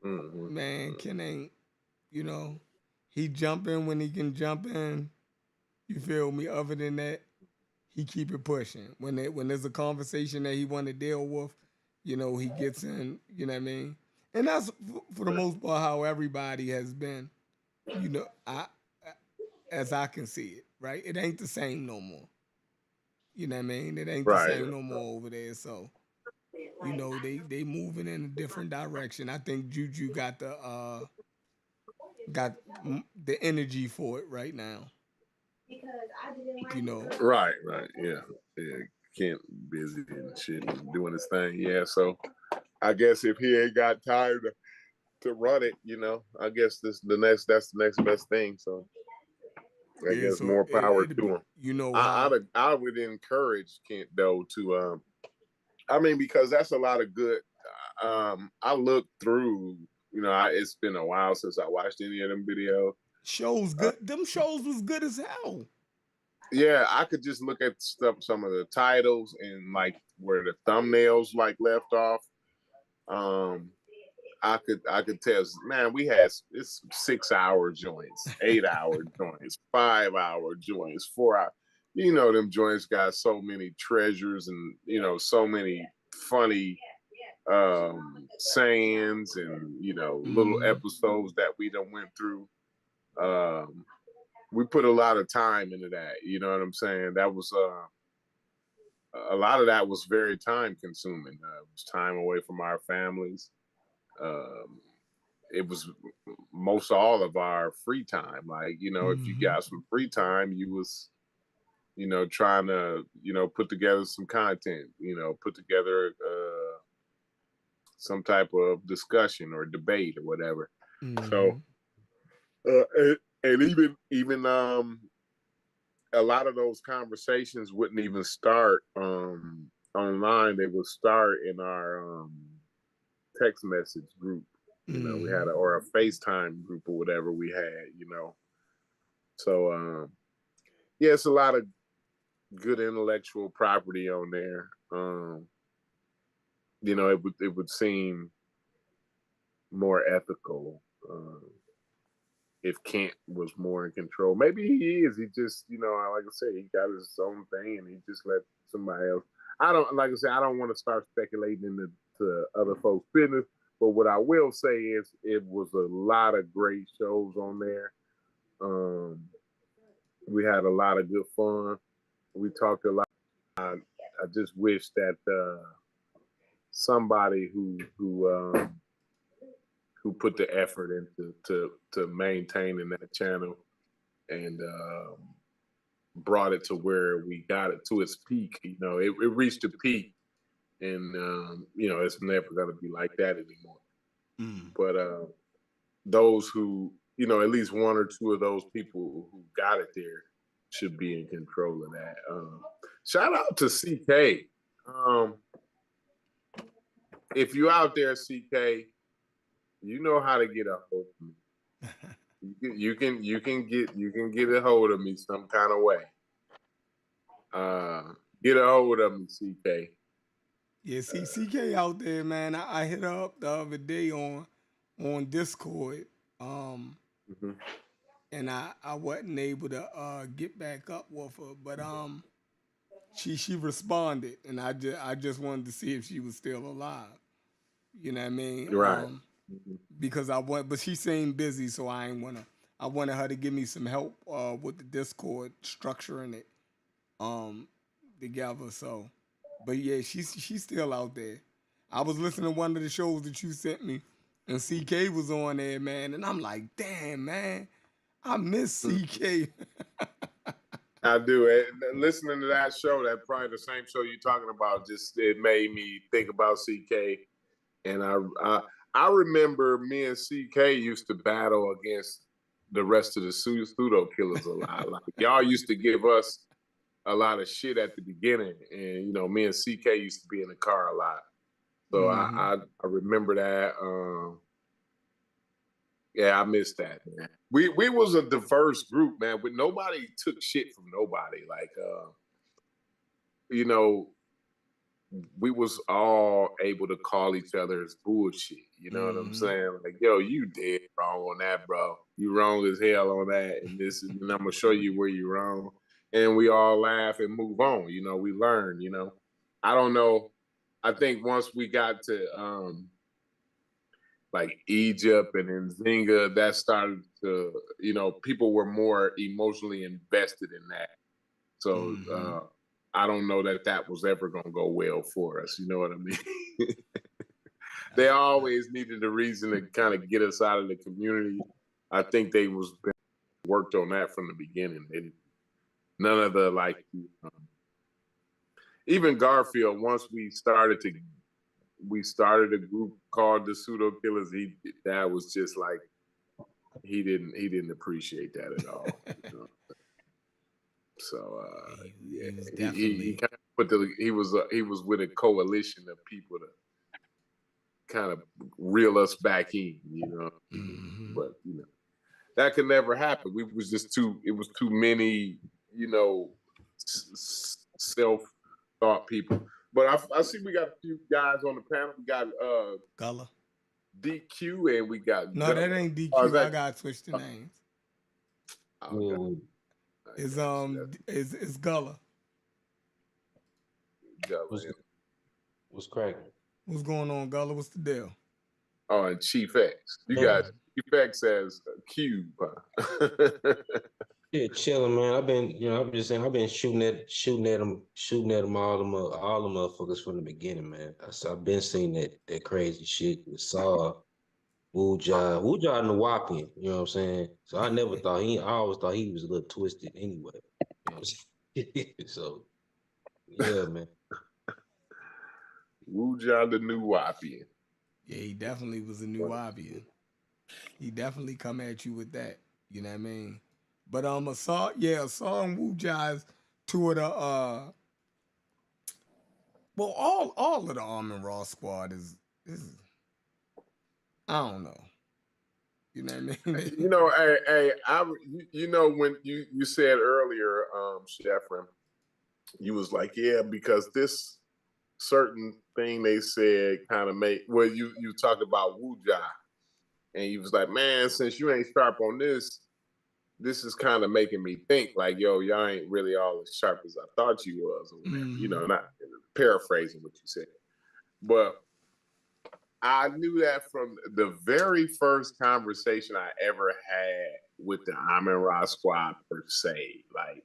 Mm-hmm. Man, Kent ain't. You know, he jump in when he can jump in. You feel me? Other than that, he keep it pushing. When there's a conversation that he want to deal with, you know, he gets in. You know what I mean? And that's for the most part how everybody has been. You know, as I can see it, right? It ain't the same no more. You know what I mean? It ain't the same no more over there. So, you know, they moving in a different direction. I think Juju got the energy for it right now. You know. Right, yeah. Kent busy and shit and doing his thing. Yeah, so I guess if he ain't got time to run it, you know, I guess that's the next best thing. So I guess so more power to him. You know, I would encourage Kent though to I mean, because that's a lot of good. I looked through, you know, it's been a while since I watched any of them videos. Shows good. Them shows was good as hell. Yeah, I could just look at some of the titles and like where the thumbnails like left off. I could tell, man, we had it's 6-hour joints, 8-hour joints, 5-hour joints, 4-hour. You know, them joints got so many treasures and, you know, so many funny sayings and, you know, little episodes that we done went through. We put a lot of time into that. You know what I'm saying? That was a lot of that was very time consuming. It was time away from our families. It was most all of our free time. Like, you know, if you got some free time, you was, you know, trying to, you know, put together some content, you know, put together some type of discussion or debate or whatever. So, and even a lot of those conversations wouldn't even start online. They would start in our text message group. You know, we had or a FaceTime group or whatever we had, you know. So yeah, it's a lot of good intellectual property on there. You know, it would seem more ethical if Kent was more in control. Maybe he is. He just, you know, like I said, he got his own thing and he just let somebody else. I don't, like I said, I don't want to start speculating into other folks' business. But what I will say is, it was a lot of great shows on there. We had a lot of good fun. We talked a lot. I just wish that somebody who put the effort into to maintaining that channel and brought it to where we got it to its peak. You know, it reached a peak, and you know, it's never gonna be like that anymore. But those who, you know, at least one or two of those people who got it there should be in control of that. Shout out to CK. If you out there, CK, you know how to get a hold of me. You can get a hold of me some kind of way. Get a hold of me, CK. Yeah, see, CK out there, man. I hit her up the other day on Discord, and I wasn't able to get back up with her, but she responded, and I just wanted to see if she was still alive. You know what I mean? Right. Because but she seemed busy, so I wanted her to give me some help with the Discord structuring it together. So, but yeah, she's still out there. I was listening to one of the shows that you sent me, and CK was on there, man, and I'm like, damn, man, I miss CK. I do. Listening to that show, that probably the same show you're talking about, just it made me think about CK. And I remember me and CK used to battle against the rest of the pseudo killers a lot. Like, y'all used to give us a lot of shit at the beginning, and you know, me and CK used to be in the car a lot. So I remember that. Yeah, I missed that, man. We was a diverse group, man, but nobody took shit from nobody. Like, you know, we was all able to call each other's bullshit. You know what I'm saying? Like, yo, you dead wrong on that, bro. You wrong as hell on that, and and I'm gonna show you where you're wrong. And we all laugh and move on. You know, we learn. You know, I don't know. I think once we got to like Egypt and Nzinga, that started to, you know, people were more emotionally invested in that. So I don't know that was ever going to go well for us. You know what I mean? They always needed a reason to kind of get us out of the community. I think they worked on that from the beginning. None of the like, even Garfield. Once we started a group called the Pseudo Killers. That was just like he didn't appreciate that at all. You know? So yeah, he kind of he was with a coalition of people to kind of reel us back in, you know. But you know, that could never happen. It was too many, you know, self-thought people. But I see we got a few guys on the panel. We got Gullah, DQ, and we got no, that ain't DQ. I got to switch the names. It's Gullah. What's cracking? What's going on, Gullah? What's the deal? Oh, and Chief X. You got Chief X as Cube. Yeah, chilling, man. I'm just saying, I've been shooting at them all the motherfuckers from the beginning, man. I've been seeing that crazy shit with Saw, Wuja Nawapian, you know what I'm saying? So I always thought he was a little twisted anyway. You know what I'm saying? So yeah, man. Wuja the Nawapian. Yeah, he definitely was a Nubian. He definitely come at you with that. You know what I mean? But Saw and Wuja is two of the well, all of the Armin Raw squad is I don't know. You know what I mean? You know, you know, when you said earlier, Sheffrin, you was like, yeah, because this certain thing they said kind of you talked about Wuja, and you was like, man, since you ain't sharp on this, this is kind of making me think like, yo, y'all ain't really all as sharp as I thought you was. You know, not paraphrasing what you said, but I knew that from the very first conversation I ever had with the Amin Ra squad per se, like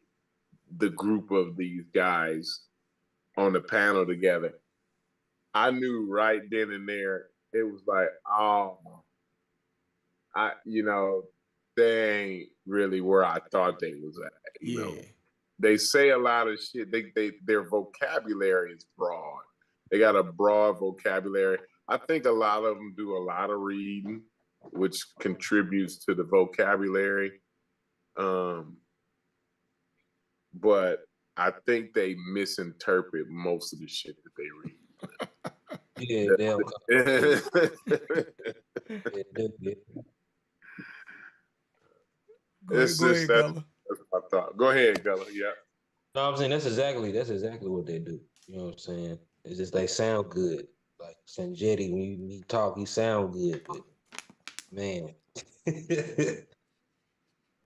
the group of these guys on the panel together. I knew right then and there, it was like, oh, they ain't really where I thought they was at. You know, they say a lot of shit. Their vocabulary is broad. They got a broad vocabulary. I think a lot of them do a lot of reading, which contributes to the vocabulary. But I think they misinterpret most of the shit that they read. Yeah, Go ahead, Gullah. That's my thought. Go ahead, Gullah. Yeah. No, I'm saying that's exactly what they do. You know what I'm saying? It's just they sound good. Like Sanjetti, when he talk, he sound good, but man.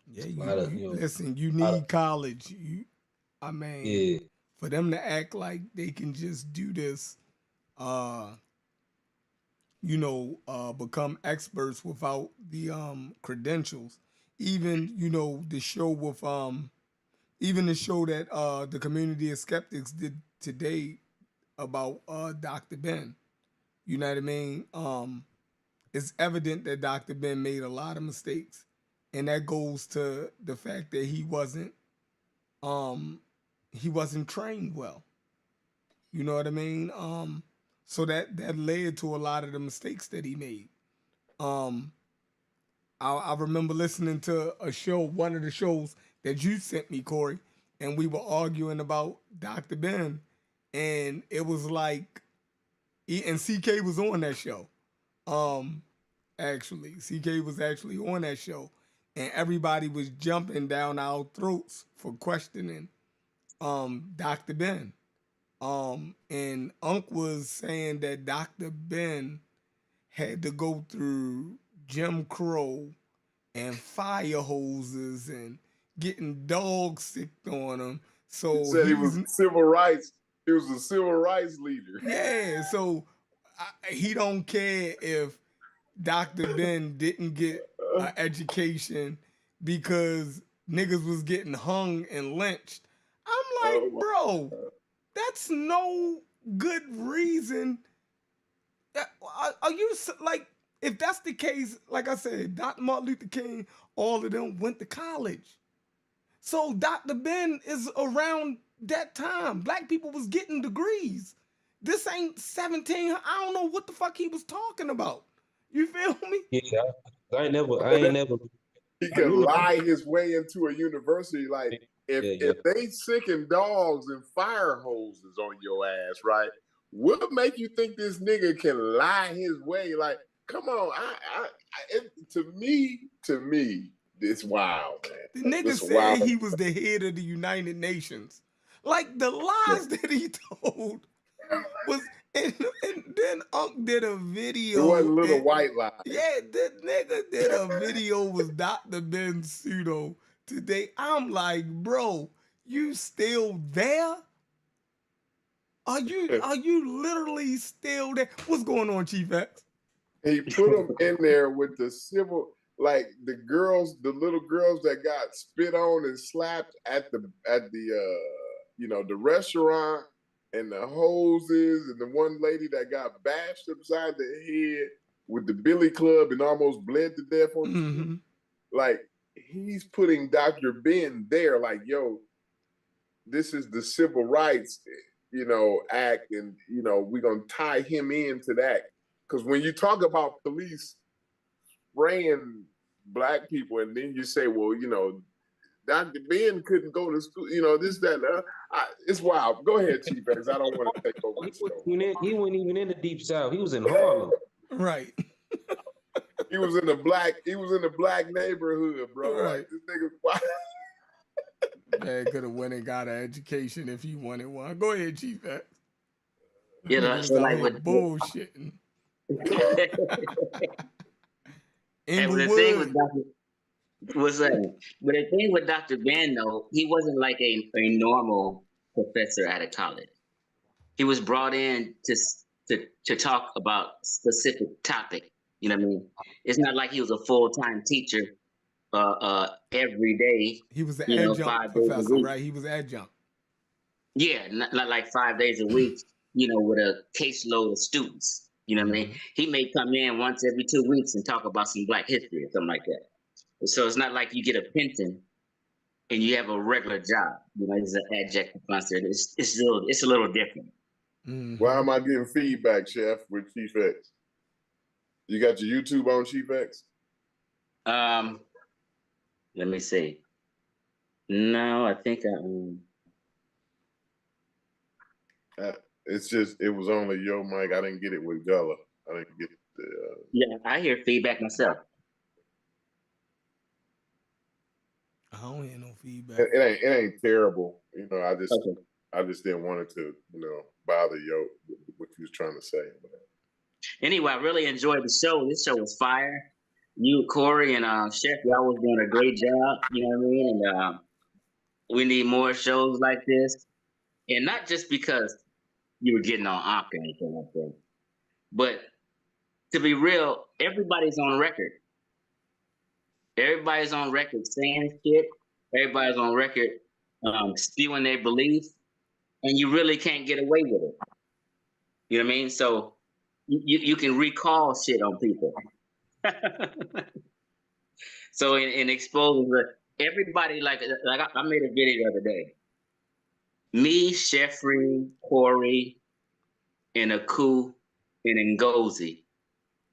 Yeah, listen, you need college. For them to act like they can just do this, become experts without the credentials. Even the show with even the show that the Community of Skeptics did today about Dr. Ben. You know what I mean? It's evident that Dr. Ben made a lot of mistakes, and that goes to the fact that he wasn't trained well. You know what I mean? So that led to a lot of the mistakes that he made. I remember listening to a show, one of the shows that you sent me, Corey, and we were arguing about Dr. Ben, and it was like, and CK was on that show. Actually, CK was actually on that show, and everybody was jumping down our throats for questioning Dr. Ben. And Unc was saying that Dr. Ben had to go through Jim Crow and fire hoses and getting dogs sicked on him. So he said he was civil rights. He was a civil rights leader. Yeah, so he don't care if Dr. Ben didn't get an education because niggas was getting hung and lynched. I'm like, bro, that's no good reason. Are you like, if that's the case, like I said, Dr. Martin Luther King, all of them went to college. So Dr. Ben is around that time. Black people was getting degrees. This ain't 17. I don't know what the fuck he was talking about. You feel me? Yeah, I ain't never. He could lie his way into a university. Like, if they sicking dogs and fire hoses on your ass, right? What make you think this nigga can lie his way? Like, come on. To me, it's wild, man. The nigga said he was the head of the United Nations. Like, the lies that he told was, and then Unc did a video. It wasn't little white lies. Yeah, the nigga did a video with Dr. Ben Pseudo today. I'm like, bro, you still there? Are you literally still there? What's going on, Chief X? He put him in there with the civil, like the little girls that got spit on and slapped at the the restaurant, and the hoses, and the one lady that got bashed upside the head with the billy club and almost bled to death on the street. Like, he's putting Dr. Ben there, like, yo, this is the civil rights, act, and we're gonna tie him into that. Because when you talk about police spraying black people, and then you say, well, Dr. Ben couldn't go to school, this, that, it's wild. Go ahead, Chief X. I don't want to take over the show. He wasn't even in the Deep South. He was in Harlem. Right. He was in the black neighborhood, bro. Right. This nigga's wild. Man could have went and got an education if he wanted one. Go ahead, Chief X. So like with bullshitting. And the thing with Dr. What's that? But the thing with Dr. Ben, though, he wasn't like a normal professor at a college. He was brought in to talk about specific topic. You know what I mean? It's not like he was a full-time teacher every day. He was an 5 adjunct days a professor, week. right? He was adjunct. Yeah, not like 5 days a week, with a caseload of students. You know what I mean? He may come in once every 2 weeks and talk about some Black history or something like that. So it's not like you get a pension and you have a regular job. He's an adjunct professor. It's a little different. Why am I getting feedback, Chef, with Chief X? You got your YouTube on, Chief X? Let me see. No, I think it's just, it was only your mic. I didn't get it with Gullah. I didn't get the... Yeah, I hear feedback myself. I don't hear no feedback. It ain't terrible. I just didn't want it to, bother you what you was trying to say. Anyway, I really enjoyed the show. This show was fire. You, Corey, and Chef, y'all was doing a great job. You know what I mean? And we need more shows like this. And not just because you were getting on Ankh or anything like that. But to be real, everybody's on record. Everybody's on record saying shit. Everybody's on record spewing their beliefs. And you really can't get away with it. You know what I mean? So you can recall shit on people. So in exposing everybody, like I made a video the other day. Me, Sheffrey, Corey, and Aku, and Ngozi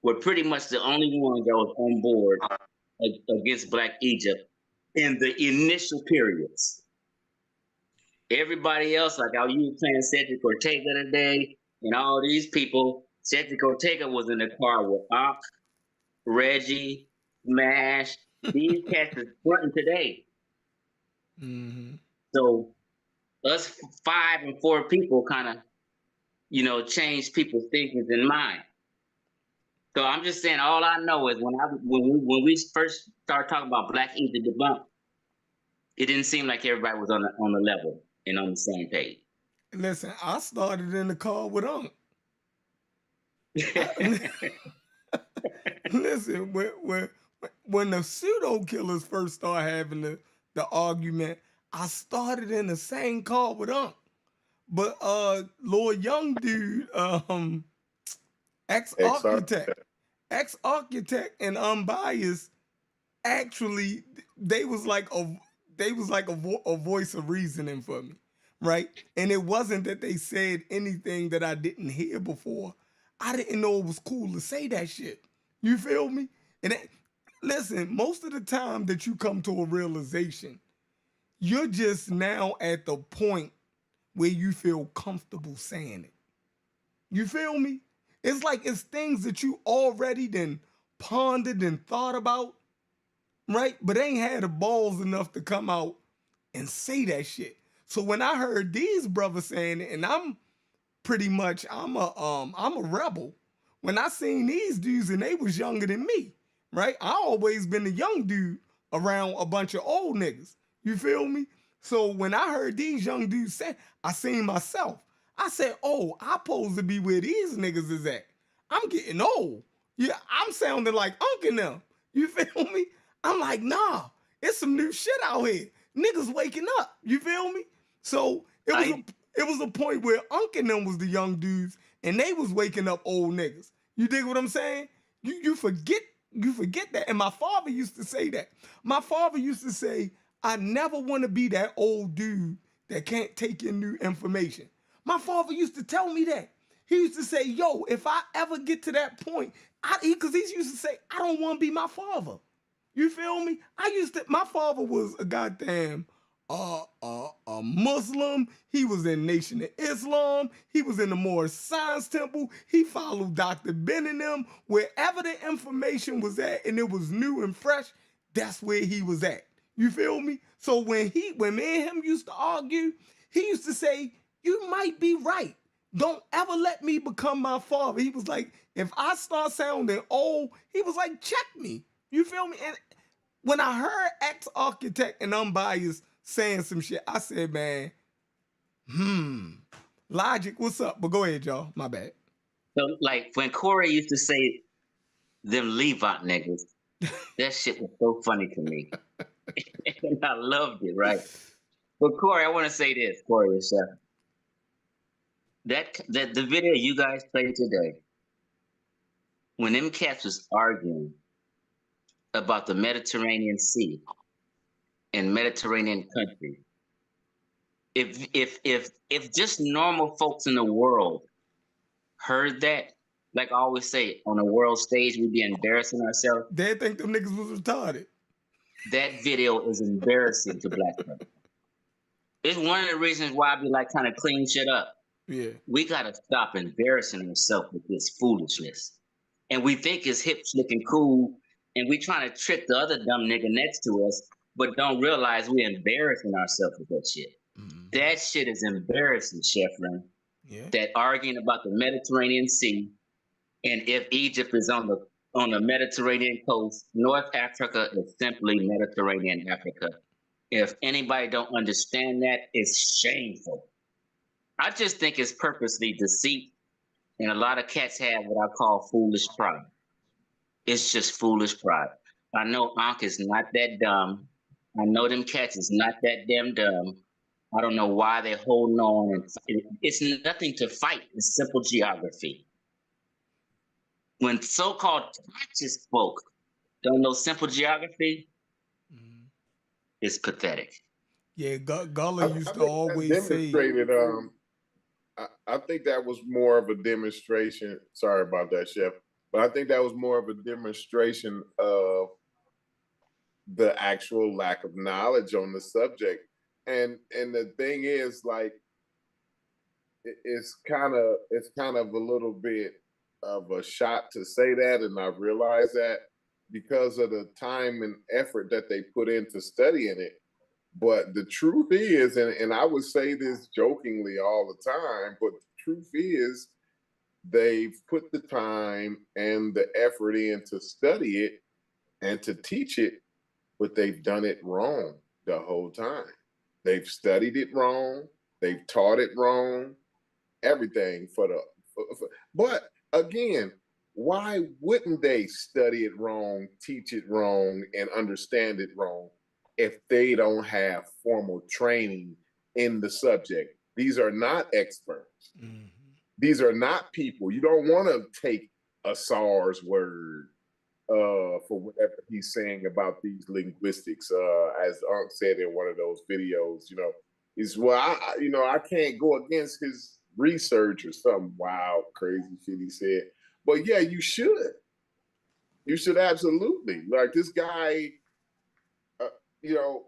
were pretty much the only ones that was on board against Black Egypt in the initial periods. Everybody else, like how you were playing Cedric Ortega today, and all these people, Cedric Ortega was in the car with Ankh, Reggie, Smash. These cats is fronting today. So us 5 and 4 people kind of, changed people's thinkings and mind. So I'm just saying, all I know is when we first started talking about Black Egypt debunked, it didn't seem like everybody was on the level and on the same page. Listen, I started in the car with Unc. Listen, when the pseudo killers first started having the argument, I started in the same car with Unc. But Lord Young Dude, ex-architect and Unbiased, actually they was like a voice of reasoning for me, right? And it wasn't that they said anything that I didn't hear before. I didn't know it was cool to say that shit. You feel me? And listen, most of the time that you come to a realization, you're just now at the point where you feel comfortable saying it. You feel me? It's like it's things that you already done pondered and thought about, right? But ain't had the balls enough to come out and say that shit. So when I heard these brothers saying it, and I'm a rebel. When I seen these dudes and they was younger than me, right? I always been a young dude around a bunch of old niggas. You feel me? So when I heard these young dudes say, I seen myself. I said, oh, I'm supposed to be where these niggas is at. I'm getting old. Yeah, I'm sounding like Unc and them. You feel me? I'm like, nah, it's some new shit out here. Niggas waking up. You feel me? So it was a point where Unc and them was the young dudes and they was waking up old niggas. You dig what I'm saying? You forget that. And my father used to say that. My father used to say, I never want to be that old dude that can't take in new information. My father used to tell me that. He used to say, yo, if I ever get to that point, because he used to say, I don't want to be my father. You feel me? My father was a goddamn a Muslim. He was in Nation of Islam. He was in the Moorish Science Temple. He followed Dr. Ben and them. Wherever the information was at and it was new and fresh, that's where he was at. You feel me? So when me and him used to argue, he used to say, you might be right. Don't ever let me become my father. He was like, if I start sounding old, he was like, check me. You feel me? And When I heard ex-architect and unbiased saying some shit, I said, man, Logic, what's up? But go ahead, y'all. My bad. So, like, when Corey used to say them Levant niggas, that shit was so funny to me. And I loved it, right? But Corey, I want to say this, Corey, yourself. That the video you guys played today, when them cats was arguing about the Mediterranean Sea and Mediterranean countries, if just normal folks in the world heard that, like I always say, on a world stage, we'd be embarrassing ourselves. They think them niggas was retarded. That video is embarrassing to black people. It's one of the reasons why I be like trying to clean shit up. Yeah. We gotta stop embarrassing ourselves with this foolishness. And we think it's hip, slick, and cool, and we trying to trick the other dumb nigga next to us, but don't realize we're embarrassing ourselves with that shit. That shit is embarrassing, Chefrin. Yeah. That arguing about the Mediterranean Sea, and if Egypt is on the Mediterranean coast, North Africa is simply Mediterranean Africa. If anybody don't understand that, it's shameful. I just think it's purposely deceit, and a lot of cats have what I call foolish pride. It's just foolish pride. I know Ankh is not that dumb. I know them cats is not that damn dumb. I don't know why they're holding on. And it's nothing to fight. It's simple geography. When so-called conscious folk don't know simple geography, it's pathetic. Yeah, Gullah used to always say. I think that was more of a demonstration. Sorry about that, Chef. But I think that was more of a demonstration of the actual lack of knowledge on the subject. And the thing is, like, it's kind of a little bit of a shot to say that, and I realize that because of the time and effort that they put into studying it. But the truth is, and I would say this jokingly all the time, but the truth is, they've put the time and the effort in to study it and to teach it, but they've done it wrong the whole time. They've studied it wrong. They've taught it wrong. Everything but again, why wouldn't they study it wrong, teach it wrong, and understand it wrong if they don't have formal training in the subject? These are not experts. These are not people. You don't want to take a SARS word for whatever he's saying about these linguistics. As Unc said in one of those videos, I can't go against his research or some wild, crazy shit he said. But yeah, you should. You should absolutely. Like, this guy,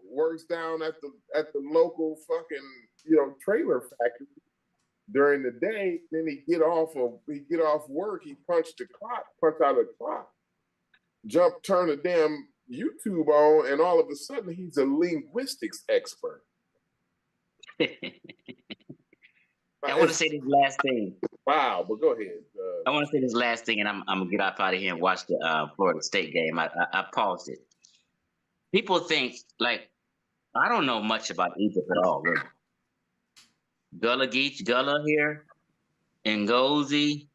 works down at the local fucking, trailer factory during the day. Then he get off work, he punch out a clock, turn the damn YouTube on, and all of a sudden he's a linguistics expert. I want to say this last thing. Wow, but go ahead. I want to say this last thing, and I'm gonna get up out of here and watch the Florida State game. I paused it. People think, like, I don't know much about Egypt at all, really. Gullah Geech, Gullah here, Ngozi,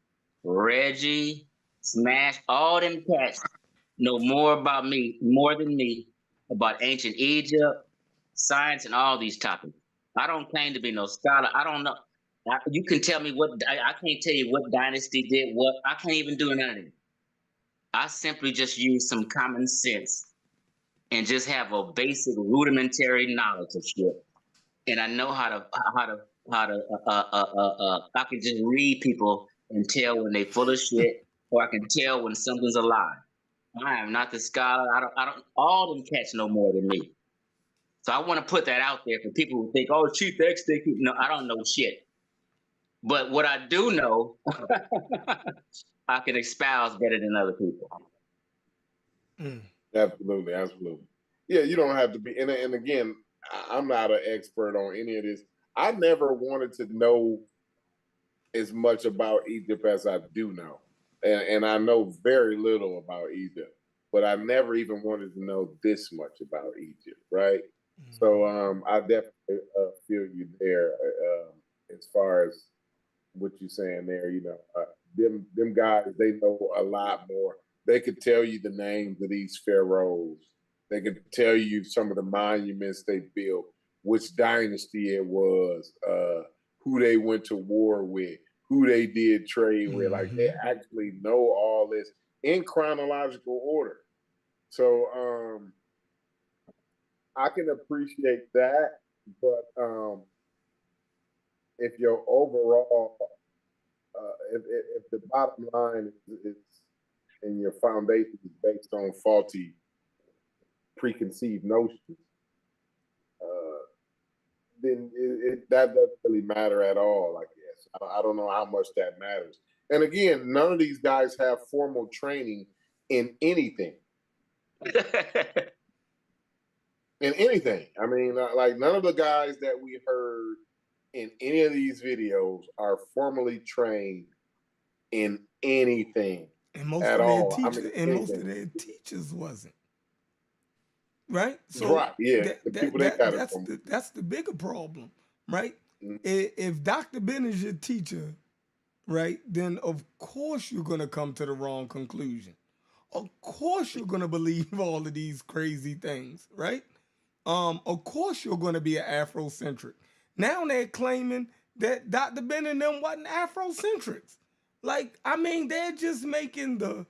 Reggie, Smash, all them cats know more than me about ancient Egypt, science, and all these topics. I don't claim to be no scholar. I don't know. You can tell me I can't tell you what dynasty did what. I can't even do none of it. I simply just use some common sense and just have a basic rudimentary knowledge of shit. And I know how to I can just read people and tell when they full of shit, or I can tell when something's a lie. I am not the scholar. I don't all them cats know more than me. So I want to put that out there for people who think, oh, Chief X, no, I don't know shit. But what I do know, I can espouse better than other people. Absolutely, absolutely. Yeah, you don't have to be. And again, I'm not an expert on any of this. I never wanted to know as much about Egypt as I do know. And I know very little about Egypt. but I never even wanted to know this much about Egypt, right? So I definitely feel you there as far as what you're saying there. Them guys, they know a lot more. They could tell you the names of these pharaohs. They could tell you some of the monuments they built, which dynasty it was, who they went to war with, who they did trade with. Like they actually know all this in chronological order. So I can appreciate that, but if your overall, if the bottom line is and your foundation is based on faulty preconceived notions, then that doesn't really matter at all, I guess. I don't know how much that matters. And again, none of these guys have formal training in anything. In anything. I mean, like none of the guys that we heard in any of these videos are formally trained in anything and most at of their all. teachers, most of their teachers wasn't. Right? So right, yeah. The people they got it from. that's the bigger problem, right? If Dr. Ben is your teacher, right, then of course you're gonna come to the wrong conclusion. Of course you're gonna believe all of these crazy things, right? Of course you're gonna be an Afrocentric. Now they're claiming that Dr. Ben and them wasn't Afrocentrics. Like, I mean, they're just making the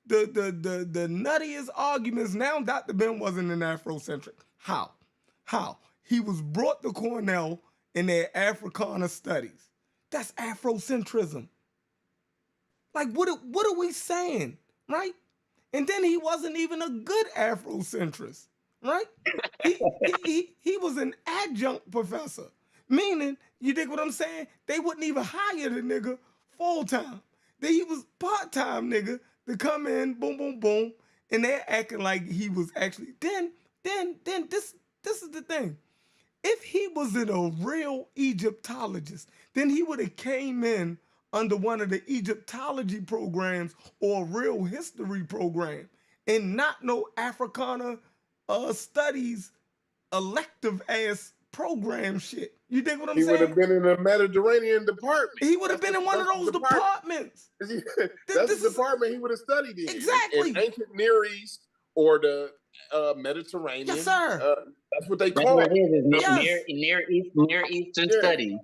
nuttiest arguments. Now Dr. Ben wasn't an Afrocentric. How? He was brought to Cornell in their Africana studies. That's Afrocentrism. Like, what are we saying, right? And then he wasn't even a good Afrocentrist, right? He was an adjunct professor, meaning, you dig what I'm saying? They wouldn't even hire the nigga full time. He was part-time nigga to come in, boom, boom, boom, and they're acting like he was actually. Then this is the thing. If he wasn't a real Egyptologist, then he would have came in under one of the Egyptology programs or a real history program and not no Africana studies elective ass program shit. You dig what I'm saying? He would have been in the Mediterranean department. He would have been in one of those departments. That's the department he would have studied in. Exactly. In ancient Near East or the Mediterranean. Yes, sir. That's what they That's call what it is. Yes. Near Eastern studies.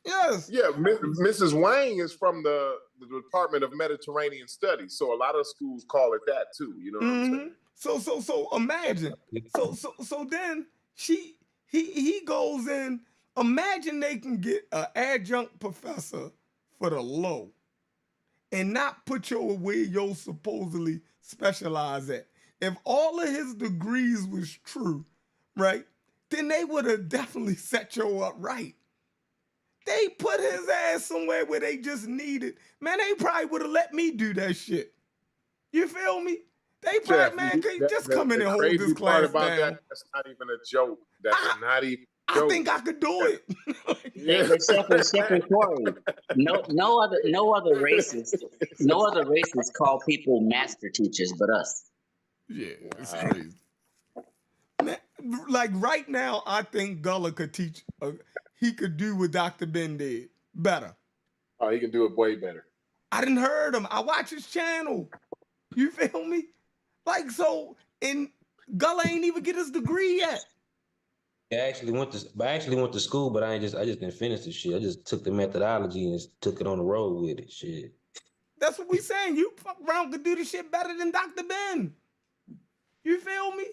Yes. Yeah, Mrs. Wang is from the Department of Mediterranean Studies, so a lot of schools call it that too. You know what I'm saying? So imagine. So then he goes in. Imagine they can get an adjunct professor for the low, and not put you where you're supposedly specialize at. If all of his degrees was true, right, then they would have definitely set you up right. They put his ass somewhere where they just needed. Man, they probably would have let me do that shit. You feel me? They probably, man, just come in and hold this class about down. That's not even a joke. That's not even a joke. I think I could do it. Except Corey. No other races call people master teachers but us. Yeah, it's crazy. Man, like right now, I think Gullah could teach. He could do what Dr. Ben did better. Oh, he can do it way better. I didn't heard him. I watch his channel. You feel me? Like, so, and Gullah ain't even get his degree yet. I actually went to school, but I just didn't finish the shit. I just took the methodology and took it on the road with it. Shit. That's what we saying. You fuck around could do the shit better than Dr. Ben. You feel me?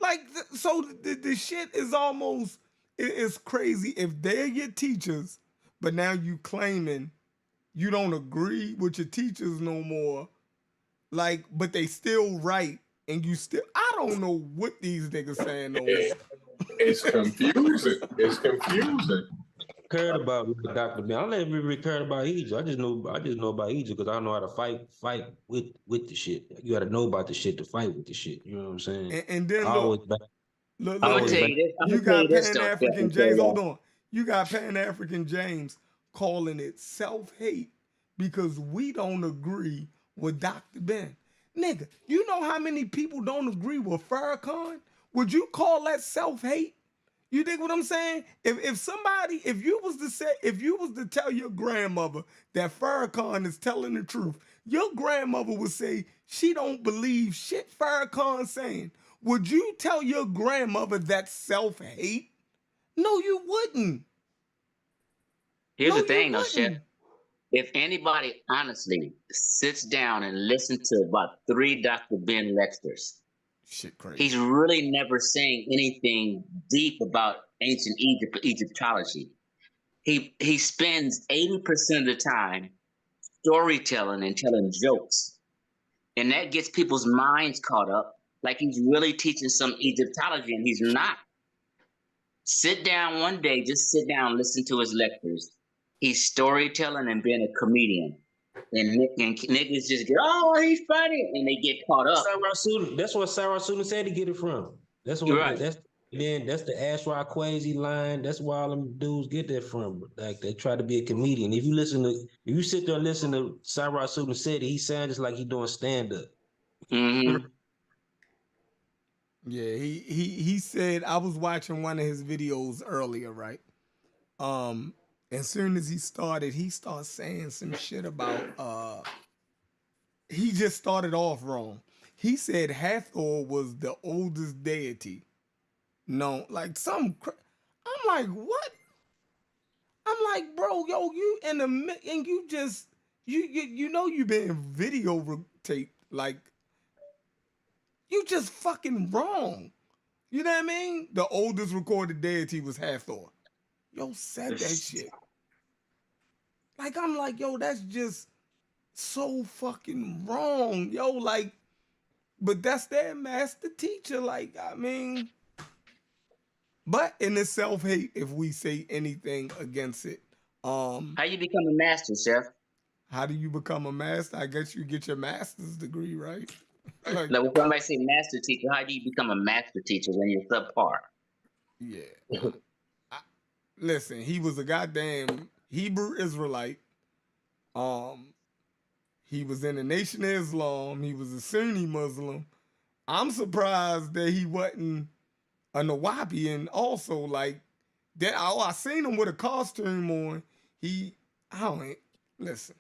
Like, so the shit is almost, it's crazy if they're your teachers, but now you claiming you don't agree with your teachers no more. Like, but they still right, and you still, I don't know what these niggas saying no more. It's confusing. It's confusing. Cared about Dr. Ben. I never really cared about Egypt. I just know about Egypt because I know how to fight with the shit. You got to know about the shit to fight with the shit. You know what I'm saying? And then look, I'm gonna tell you got you this, Pan-African James. Hold on. You got Pan-African James calling it self-hate because we don't agree with Dr. Ben. Nigga, you know how many people don't agree with Farrakhan? Would you call that self-hate? You dig what I'm saying? If you was to tell your grandmother that Farrakhan is telling the truth, your grandmother would say she don't believe shit Farrakhan's saying. Would you tell your grandmother that's self-hate? No, you wouldn't. Here's the thing, though, Chef. If anybody honestly sits down and listens to about 3 Dr. Ben lectures, shit crazy. He's really never saying anything deep about ancient Egyptology. He spends 80% of the time storytelling and telling jokes. And that gets people's minds caught up like he's really teaching some Egyptology, and he's not. Sit down one day, just sit down and listen to his lectures. He's storytelling and being a comedian. And niggas just get, oh, he's funny, and they get caught up. That's what Sarah Sudan said to get it from. That's what. Right. That's the Ashra Kwesi line. That's where all them dudes get that from. Like they try to be a comedian. If you sit there and listen to Sarah Sudan said, he sounds just like he doing stand up. Mm-hmm. Yeah, he said, I was watching one of his videos earlier, right? As soon as he started saying some shit about he just started off wrong. He said Hathor was the oldest deity known. Like I'm like, what? I'm like, bro, yo, you and you just you know you been video taped. Like you just fucking wrong. You know what I mean? The oldest recorded deity was Hathor. Yo said that shit. Like I'm like, yo, that's just so fucking wrong. Yo, like, but that's their master teacher. Like, I mean, but in the self-hate, if we say anything against it. How you become a master, Chef? How do you become a master? I guess you get your master's degree, right? Like when somebody say master teacher, how do you become a master teacher when you're subpar? Yeah. Listen, he was a goddamn Hebrew Israelite. He was in the Nation of Islam. He was a Sunni Muslim. I'm surprised that he wasn't a Nawabian also. Like that. Oh, I seen him with a costume on. Listen.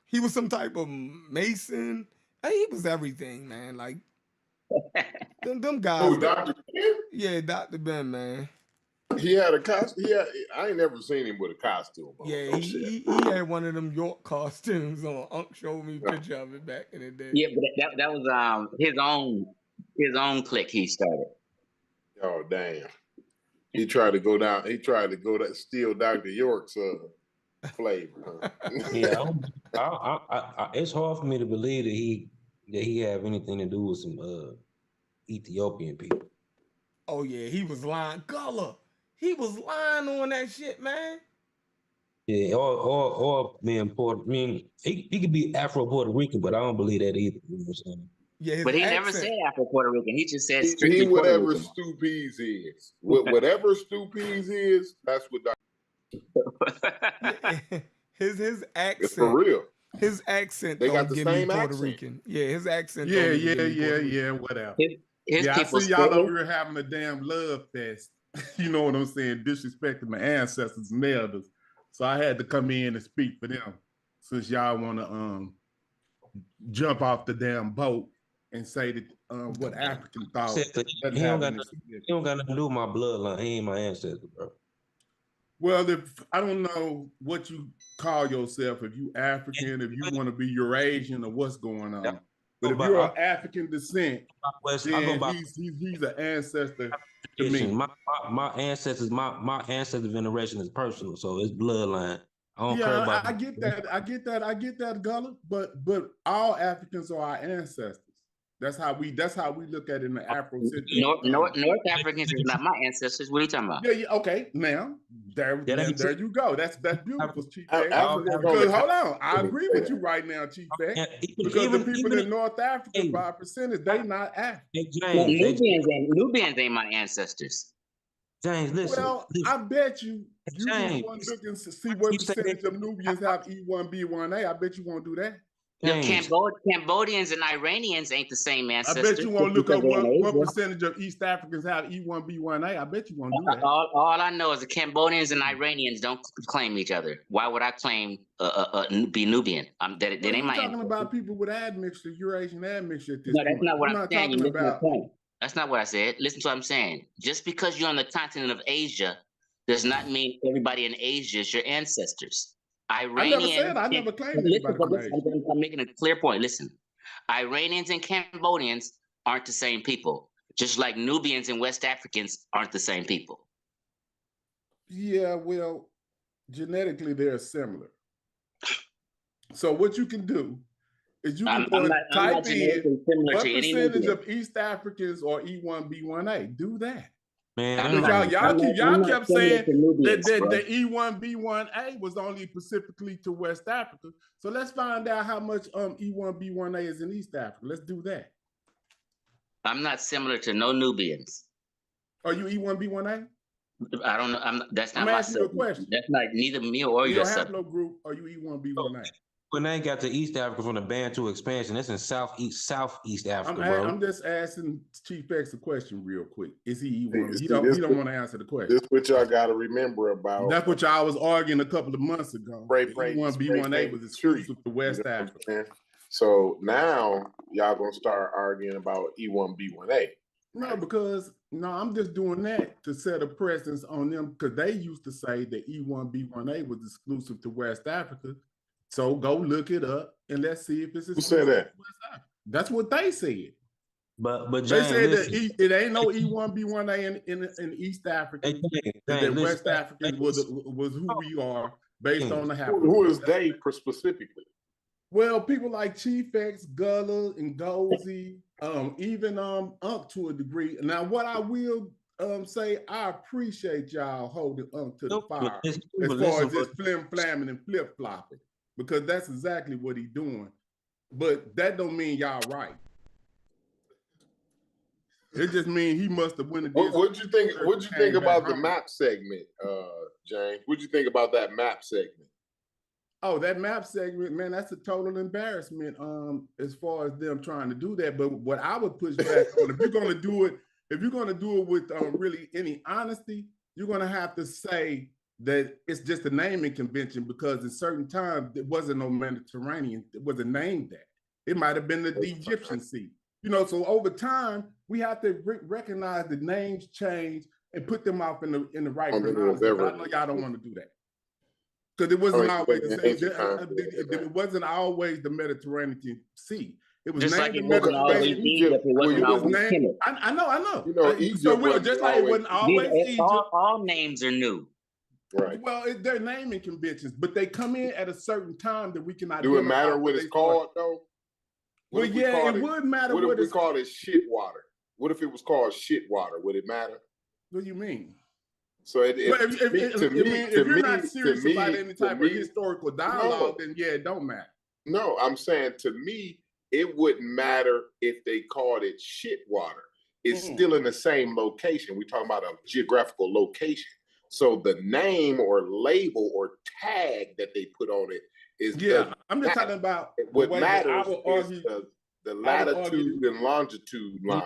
He was some type of Mason. He was everything, man. Like them guys. Oh, Dr. Ben? Yeah, Dr. Ben, man. He had a costume. I ain't never seen him with a costume on. Yeah, he had one of them York costumes on. Unc showed me a picture of it back in the day. Yeah, but that was his own clique he started. Oh damn! He tried to go down. Steal Dr. York's flavor. Huh? Yeah, it's hard for me to believe that he have anything to do with some Ethiopian people. Oh yeah, he was lying. Gullah. He was lying on that shit, man. Yeah, or man, he could be Afro-Puerto Rican, but I don't believe that either. You know what I'm saying? Yeah, but he never said Afro-Puerto Rican. He just said strictly he whatever Puerto Rican. Stu Pease is. Whatever Stu Pease is, that's what his accent. It's for real. His accent they don't got the give same me Puerto accent. Rican. Yeah, his accent. Yeah, whatever. I see y'all over here having a damn love fest. You know what I'm saying? Disrespecting my ancestors and elders. So I had to come in and speak for them since y'all want to jump off the damn boat and say that what African thought. He don't got nothing to do with my bloodline. He ain't my ancestor, bro. Well, if I don't know what you call yourself, if you African, if you want to be Eurasian or what's going on. But if you're of African descent, then he's an ancestor to me. My ancestors veneration is personal, so it's bloodline. I don't care about. I get that, Gullah. But all Africans are our ancestors. That's how we look at it in the Afrocentric. North Africans is not my ancestors. What are you talking about? Yeah, okay. Now, there you go. That's beautiful, Chief X. Because hold on, I agree with you right now, Chief X. Because the people in North Africa, by percentage, they not African. Nubians ain't my ancestors. James, listen. Well, I bet you just want to look and see what percentage of Nubians have E1B1A. I bet you won't do that. Cambodians and Iranians ain't the same ancestors. I bet you won't look up what percentage of East Africans have E1B1A. I bet you won't do that. All I know is the Cambodians and Iranians don't claim each other. Why would I claim be Nubian? That ain't my talking ancestors. about people with admixture, Eurasian admixture at this No, that's point. not what I'm saying. Talking about. That's not what I said. Listen to what I'm saying. Just because you're on the continent of Asia does not mean everybody in Asia is your ancestors. Iranians, I never claimed anybody from Asia. I'm making a clear point. Listen, Iranians and Cambodians aren't the same people, just like Nubians and West Africans aren't the same people. Yeah, well, genetically they're similar. So what you can do is you can go and type in what percentage of East Africans are E1B1A. Do that. Man, y'all kept saying that the E1B1A was only specifically to West Africa. So let's find out how much E1B1A is in East Africa. Let's do that. I'm not similar to no Nubians. Are you E1B1A? I don't know. That's not I'm my asking you a question. That's not neither me or your subject. You don't have no group. Are you E1B1A? When they got to East Africa from the Bantu expansion, that's in Southeast Africa, bro. I'm just asking Chief X a question real quick. Is he E1? He don't want to answer the question. This what y'all got to remember about. That's what y'all was arguing a couple of months ago. E1B1A was exclusive to West Africa. So now y'all gonna start arguing about E1B1A. No, because I'm just doing that to set a precedence on them because they used to say that E1B1A was exclusive to West Africa. So go look it up and let's see if it's exclusive. Who said that? That's what they said. But they said that it ain't no E1B1A in East Africa. That West African was who we are based on the haplogroup. Who is they specifically? Well, people like Chief X, Gullah, and Gozy, even Unc to a degree. Now, what I will say, I appreciate y'all holding Unc to the fire as far as this flim-flamming and flip-flopping, because that's exactly what he's doing. But that don't mean y'all right. It just means he must have went and did. What'd you think about the map segment, James? What'd you think about that map segment? Oh, that map segment, man, that's a total embarrassment as far as them trying to do that. But what I would push back on, if you're going to do it with really any honesty, you're going to have to say that it's just a naming convention, because in certain times there wasn't no Mediterranean. It wasn't named that. It might have been the Egyptian Sea. So over time, we have to recognize the names change and put them off in the right pronunciation. I know y'all don't want to do that. Because it wasn't always the same. It wasn't always the Mediterranean Sea. It was just named like it wasn't always Egypt. It wasn't always Kemet. I know. Just like it wasn't always Egypt. All names are new. Right. Well, they're naming conventions, but they come in at a certain time that we can identify. Do it matter what it's called, though? Well, yeah, it would matter. What if we called it shit water? What if it was called shit water? Would it matter? What do you mean? So if you're not serious about any type of historical dialogue, then yeah, it don't matter. No, I'm saying to me, it wouldn't matter if they called it shit water. It's still in the same location. We're talking about a geographical location. So the name or label or tag that they put on it is I'm just talking about what matters is the latitude and longitude line.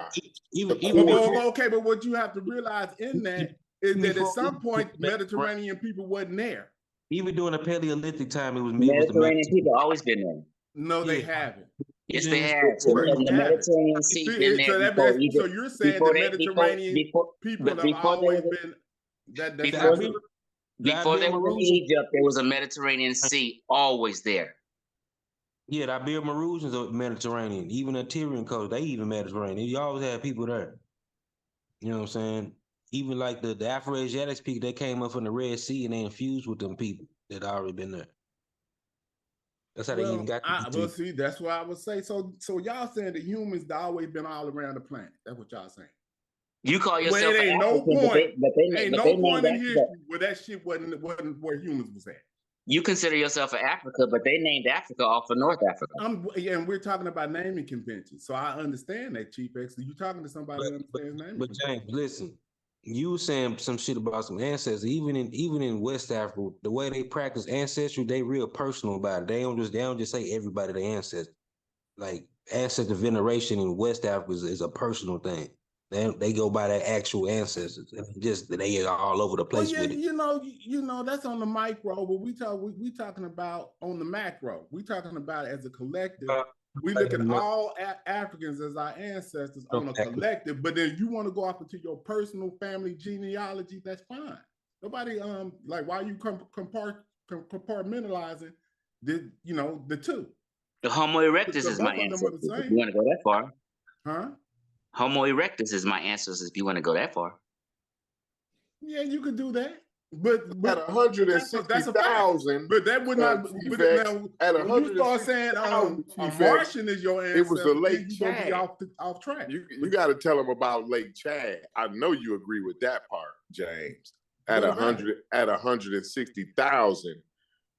Okay, but what you have to realize in that is that at some point Mediterranean people wasn't there. Even during the Paleolithic time, it was Mediterranean people always been there. No, they haven't. Yes, they have. The Mediterranean Sea been there before Egypt. So you're saying the Mediterranean people have always been that. Before they were in Egypt, there was a Mediterranean Sea always there. Yeah, the Ibero-Maurusians are Mediterranean. Even the Tyrian coast, they even Mediterranean. You always had people there. You know what I'm saying? Even like the Afro-Asiatics people, they came up from the Red Sea and they infused with them people that already been there. That's how they even got. See, that's what I would say. So y'all saying that humans have always been all around the planet. That's what y'all saying. You call yourself ain't no point. Ain't no point in history where that shit wasn't where humans was at. You consider yourself an Africa, but they named Africa off of North Africa. And we're talking about naming conventions. So I understand that, Chief X. You're talking to somebody who understands naming. But James, listen, you were saying some shit about some ancestors. Even in West Africa, the way they practice ancestry, they real personal about it. They don't just say everybody their ancestor. Like ancestor veneration in West Africa is a personal thing. They go by their actual ancestors. Just they are all over the place with it. You know that's on the micro, but we talking about on the macro. We talking about as a collective. We look at all Africans as our ancestors on a collective, but then you want to go off into your personal family genealogy, that's fine. Nobody like why you compartmentalizing the two. The Homo erectus is my ancestors. If you want to go that far, huh? Homo erectus is my ancestors. If you want to go that far, yeah, you could do that. But at 160,000, but that would not. But now, at when you start saying a Martian is your ancestor, it was the Lake Chad. Chad. Be off track. You got to tell them about Lake Chad. I know you agree with that part, James. At 160,000,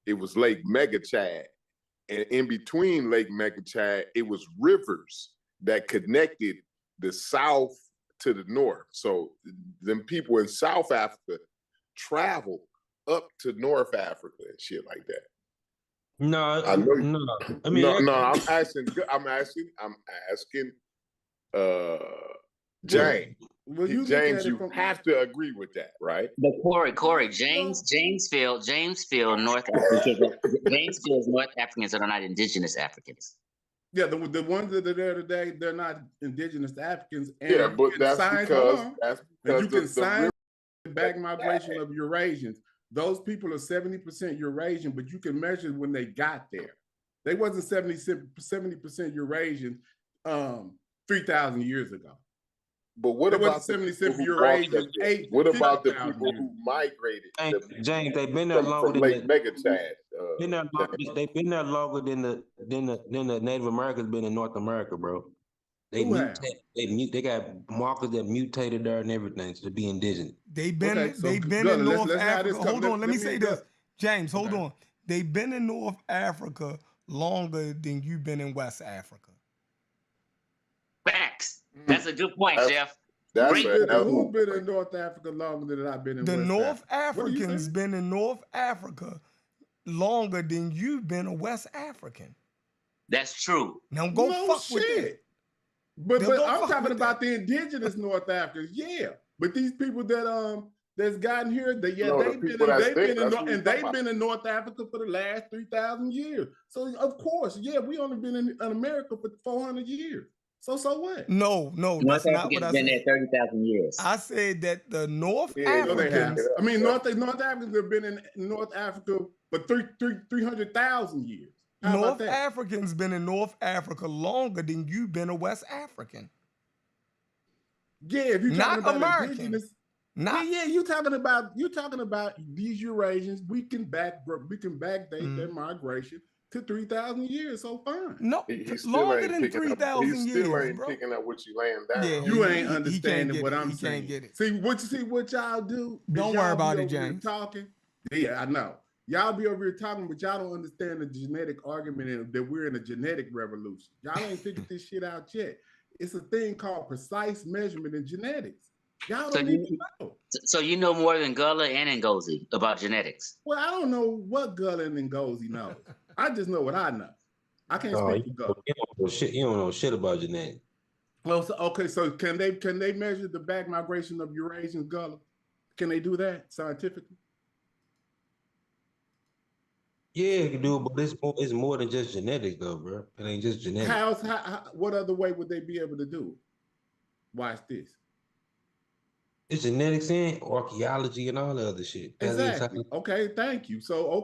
it was Lake Mega Chad, and in between Lake Mega Chad, it was rivers that connected the south to the north. So them people in South Africa traveled up to North Africa and shit like that. No, I know. No. I mean, I'm asking. James. Well, James, you have to agree with that, right? but Corey, Jamesfield, North Africans. Jamesfield is North Africans that are not indigenous Africans. Yeah, the ones that are there today, they're not indigenous Africans. And yeah, but that's because you can sign the back migration of Eurasians. Those people are 70% Eurasian, but you can measure when they got there. They wasn't 70% Eurasian 3,000 years ago. But what about 70% Eurasian? What about the people who migrated? James, they've been there longer than Lake Mega Chad. They've been there longer than the Native Americans been in North America, bro. They got markers that mutated there and everything to be indigenous. They've been in North Africa. Hold on, let me say this, James. Hold on. They've been in North Africa longer than you've been in West Africa. Facts. That's a good point, Jeff. Who's been in North Africa longer than I've been in West Africa? The North Africans been in North Africa longer than you've been a West African. That's true. Now go fuck with it. But I'm talking about the indigenous North Africans, yeah. But these people that's gotten here, they've been in North Africa for the last 3,000 years. So of course, yeah, we only been in America for 400 years. So what? No, that's not what I said. Been there 30,000 years. I said that the North Africans. I mean, North Africans have been in North Africa for 300,000 years. North Africans been in North Africa longer than you've been a West African. Yeah, if you're talking about American. Indigenous, you're talking about these Eurasians. We can backdate their migration to 3,000 years. So fine. No, longer than 3,000 years. He still ain't picking up what you laying down. Yeah, you ain't understanding what I'm saying. Can't get it. See what y'all do. Don't worry about it, James. Talking. Yeah, I know. Y'all be over here talking, but y'all don't understand the genetic argument that we're in a genetic revolution. Y'all ain't figured this shit out yet. It's a thing called precise measurement in genetics. Y'all don't need to know. So you know more than Gullah and Ngozi about genetics. Well, I don't know what Gullah and Ngozi knows. I just know what I know. I can't speak for Gullah. You don't know shit about genetics. Well, so can they measure the back migration of Eurasian Gullah? Can they do that scientifically? Yeah, you can do it, but it's more than just genetics, though, bro. It ain't just genetics. What other way would they be able to do it? Watch this. It's genetics and archaeology and all the other shit. Exactly. Okay, thank you. So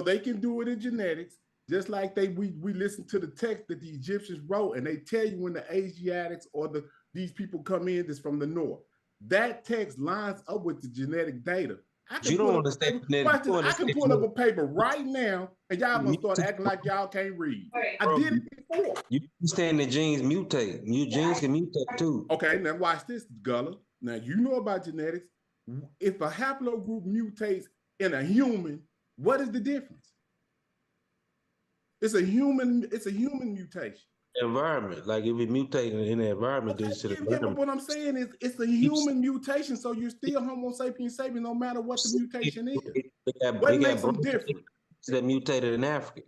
they can do it in genetics, just like we listen to the text that the Egyptians wrote, and they tell you when the Asiatics or these people come in that's from the north. That text lines up with the genetic data. I can pull up a paper right now, and y'all gonna start acting like y'all can't read. I did it before. You understand that genes mutate. Genes can mutate too. Okay, now watch this, Gullah. Now you know about genetics. If a haplogroup mutates in a human, what is the difference? It's a human mutation. environment. Like if it mutated in the environment, due to the Yeah, but what I'm saying is it's a human mutation, so you're still Homo sapiens sapiens no matter what the mutation is. What makes them different? That mutated in Africa.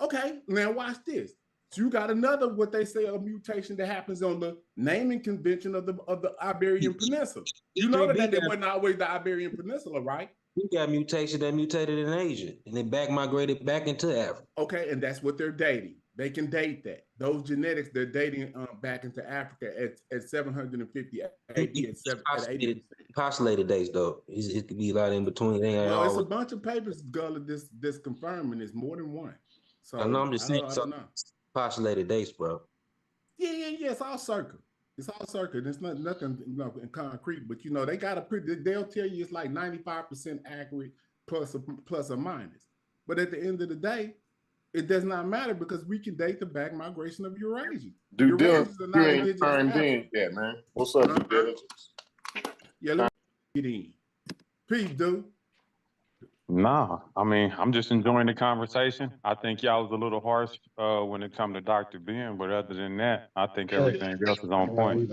Okay, now watch this. So you got another what they say a mutation that happens on the naming convention of the Iberian Peninsula. You know that it wasn't always the Iberian Peninsula, right? We got mutation that mutated in Asia and then back migrated back into Africa. Okay, and that's what they're dating. They can date that. Those genetics they're dating back into Africa at 750 AD at 80%. Postulated dates though. It could be a lot in between. Well, it's a bunch of papers, Gullah, this confirming it's more than one. So I know I'm just saying. I don't know. Postulated dates, bro. Yeah. It's all circle. It's all circle. There's nothing in concrete, but they got a pretty. They'll tell you it's like 95% accurate, plus or minus. But at the end of the day, it does not matter because we can date the back migration of Eurasia. Due diligence, you ain't turned in yet, man. What's up, due diligence? Yeah, let me get in. Peace, dude. Nah, I mean, I'm just enjoying the conversation. I think y'all was a little harsh when it come to Dr. Ben, but other than that, I think everything else is on point.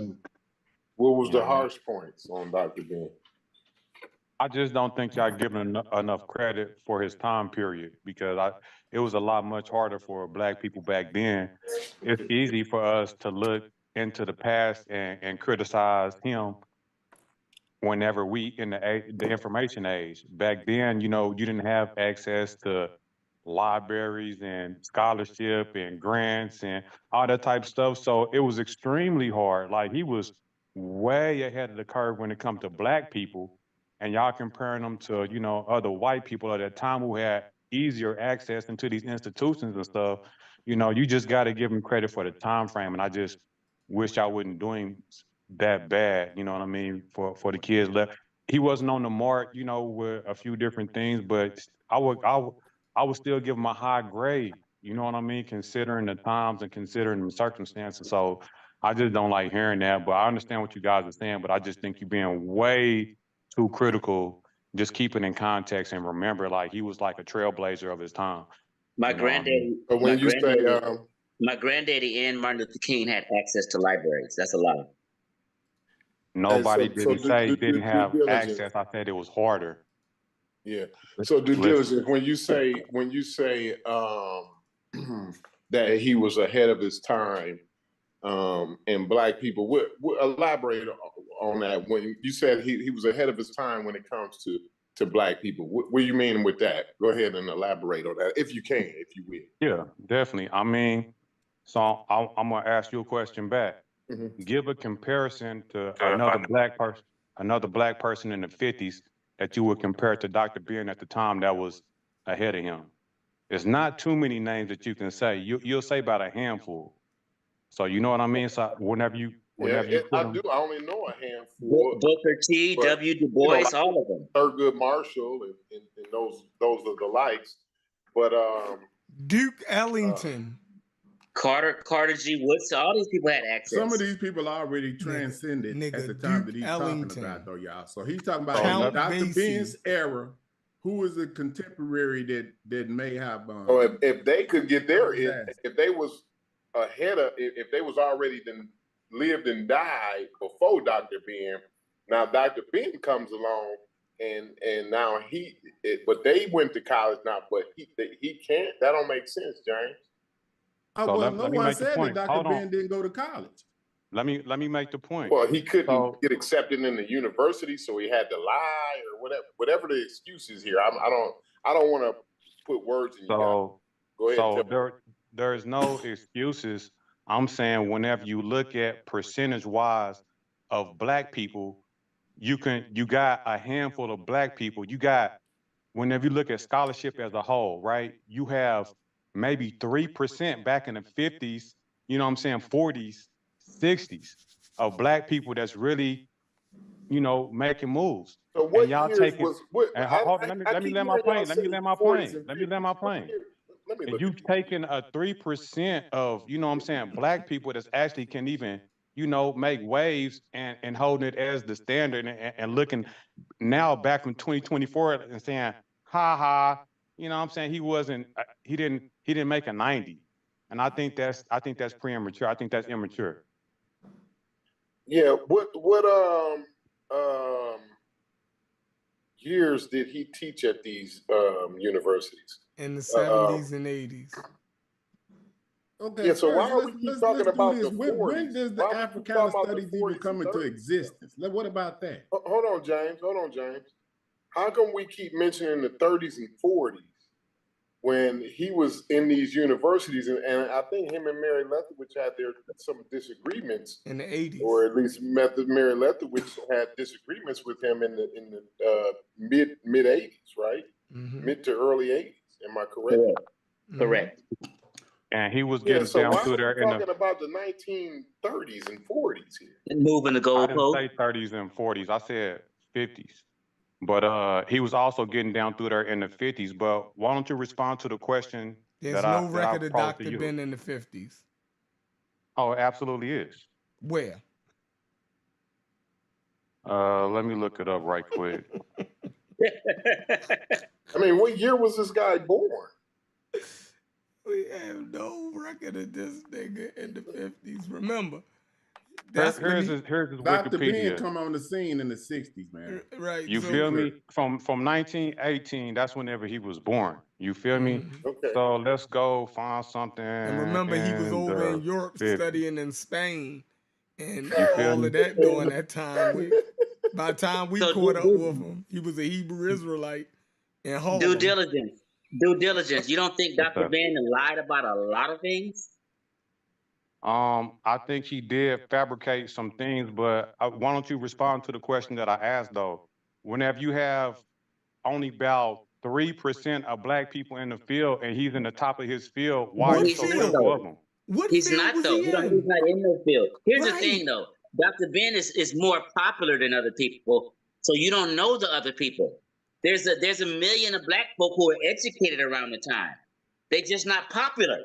What was the harsh points on Dr. Ben? I just don't think y'all giving enough credit for his time period because it was a lot much harder for Black people back then. It's easy for us to look into the past and criticize him whenever we in the information age. Back then, you didn't have access to libraries and scholarship and grants and all that type of stuff. So it was extremely hard. Like he was way ahead of the curve when it comes to Black people. And y'all comparing them to, other white people at that time who had easier access into these institutions and stuff. You just got to give them credit for the time frame. And I just wish I wasn't doing that bad, you know what I mean, for the kids left. He wasn't on the mark, with a few different things, but I would still give him a high grade, you know what I mean, considering the times and considering the circumstances. So I just don't like hearing that, but I understand what you guys are saying, but I just think you're being way too critical. Just keep it in context and remember, like, he was like a trailblazer of his time. My granddaddy, my granddaddy and Martin Luther King had access to libraries. That's a lie. Nobody didn't say didn't have access. I said it was harder. Yeah. So due diligence, when you say that he was ahead of his time, and Black people, what elaborate on that? When you said he was ahead of his time when it comes to Black people, what do you mean with that? Go ahead and elaborate on that, if you can, if you will. Yeah, definitely. I mean, so I'm gonna ask you a question back. Mm-hmm. Give a comparison to another black person in the 50s that you would compare to Dr. Ben at the time that was ahead of him. There's not too many names that you can say. You'll say about a handful. So you know what I mean? So whenever you I do. I only know a handful. Booker T, W. Du Bois, all of them. Thurgood Marshall and those are the likes. But Duke Ellington. Carter G. Woodson, all these people had access. Some of these people already transcended at the time that he's talking about, though, y'all. So he's talking about Dr. Ben's era. Who was a contemporary that may have? If they could get there, if they was ahead of, if they was already lived and died before Dr. Ben, now Dr. Ben comes along and now but they went to college now, but he can't. That don't make sense, James. So no one said that Dr. Ben didn't go to college. Let me make the point. Well, he couldn't get accepted in the university, so he had to lie or whatever the excuse is here. I don't want to put words in your mouth. Go ahead. So there is no excuses. I'm saying whenever you look at percentage-wise of Black people, you got a handful of Black people. Whenever you look at scholarship as a whole, right? You have maybe 3% back in the 50s, 40s, 60s of Black people that's really, making moves. So what and y'all taking? Let me land my plane. And you taking a 3% of, Black people that's actually can even, make waves and holding it as the standard and looking now back from 2024 and saying, ha, he wasn't, he didn't make a 90. And I think that's premature. I think that's immature. Yeah. What years did he teach at these universities? In the 70s and 80s. Okay, yeah, so first, why are we keep talking do about this. the When 40s? does the Africana studies even come into existence? What about that? Hold on, James. How come we keep mentioning the 30s and 40s when he was in these universities? And I think him and Mary Lethwich had some disagreements in the 80s, or at least Mary Lethwich had disagreements with him in the mid 80s, right? Mm-hmm. Mid to early 80s. Am I correct? Correct. And he was getting so down why through there are we talking about the 1930s and 40s here? Moving the I didn't goalpost. say 30s and 40s. I said 50s. But he was also getting down through there in the 50s. But why don't you respond to the question There's that no I record of posed to Dr. you? Ben in the 50s. Oh, it absolutely is. Where? Let me look it up right quick. I mean, what year was this guy born? We have no record of this nigga in the 50s. Remember, Here's his Dr. Ben Wikipedia. come on the scene in the 60s, man. Right. You feel me? From 1918, that's whenever he was born. You feel me? Okay. So let's go find something. And remember, he was over in Europe 50s. studying in Spain and feel all me? of that during that time. By the time we caught up with him, he was a Hebrew Israelite in Harlem. Due diligence. You don't think Dr. Ben lied about a lot of things? I think he did fabricate some things, but why don't you respond to the question that I asked though? Whenever you have only about 3% of black people in the field and he's in the top of his field, why are you so critical of him? He's not though. He's not in the field. Here's the thing though. Dr. Ben is more popular than other people, so you don't know the other people. There's a million of black folk who are educated around the time. They just not popular.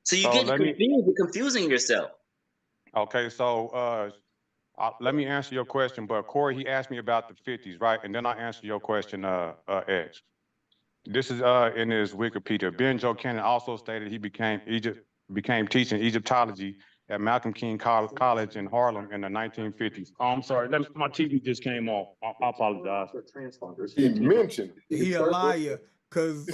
So you're getting confused. You're confusing yourself. Okay, so let me answer your question. But Corey, he asked me about the 50s, right? And then I answer your question, X. This is in his Wikipedia. Ben Joe Cannon also stated he became teaching Egyptology at Malcolm King College in Harlem in the 1950s. Oh, I'm sorry, my TV just came off. I apologize. He mentioned he a liar. Because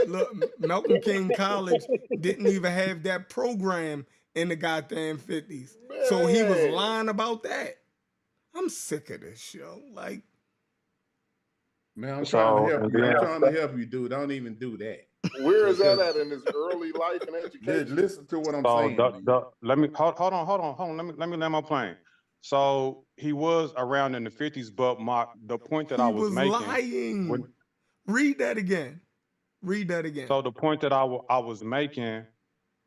look, Malcolm King College didn't even have that program in the goddamn 50s. Man. So he was lying about that. I'm sick of this show. Like, man, I'm trying to help you. I'm trying to help you, dude. Don't even do that. Where is that at in his early life and education? Listen to what I'm saying. Let me hold on. Let me land my plane. So he was around in the 50s, but the point that I was making. Lying. Read that again. So the point that I was making,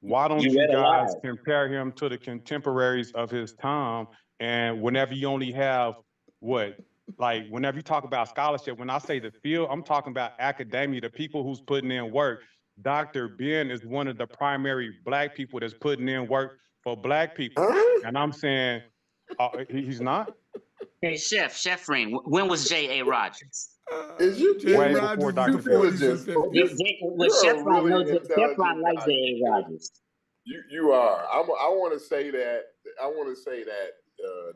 why don't you guys compare him to the contemporaries of his time? And whenever you only have whenever you talk about scholarship, when I say the field, I'm talking about academia, the people who's putting in work. Dr. Ben is one of the primary black people that's putting in work for black people. And I'm saying, he's not? Hey, Chef Ring, when was J.A. Rogers? Is you way before Dr. Chef Ron knows that Chef Ron likes J.A. Rogers. You are. I want to say that.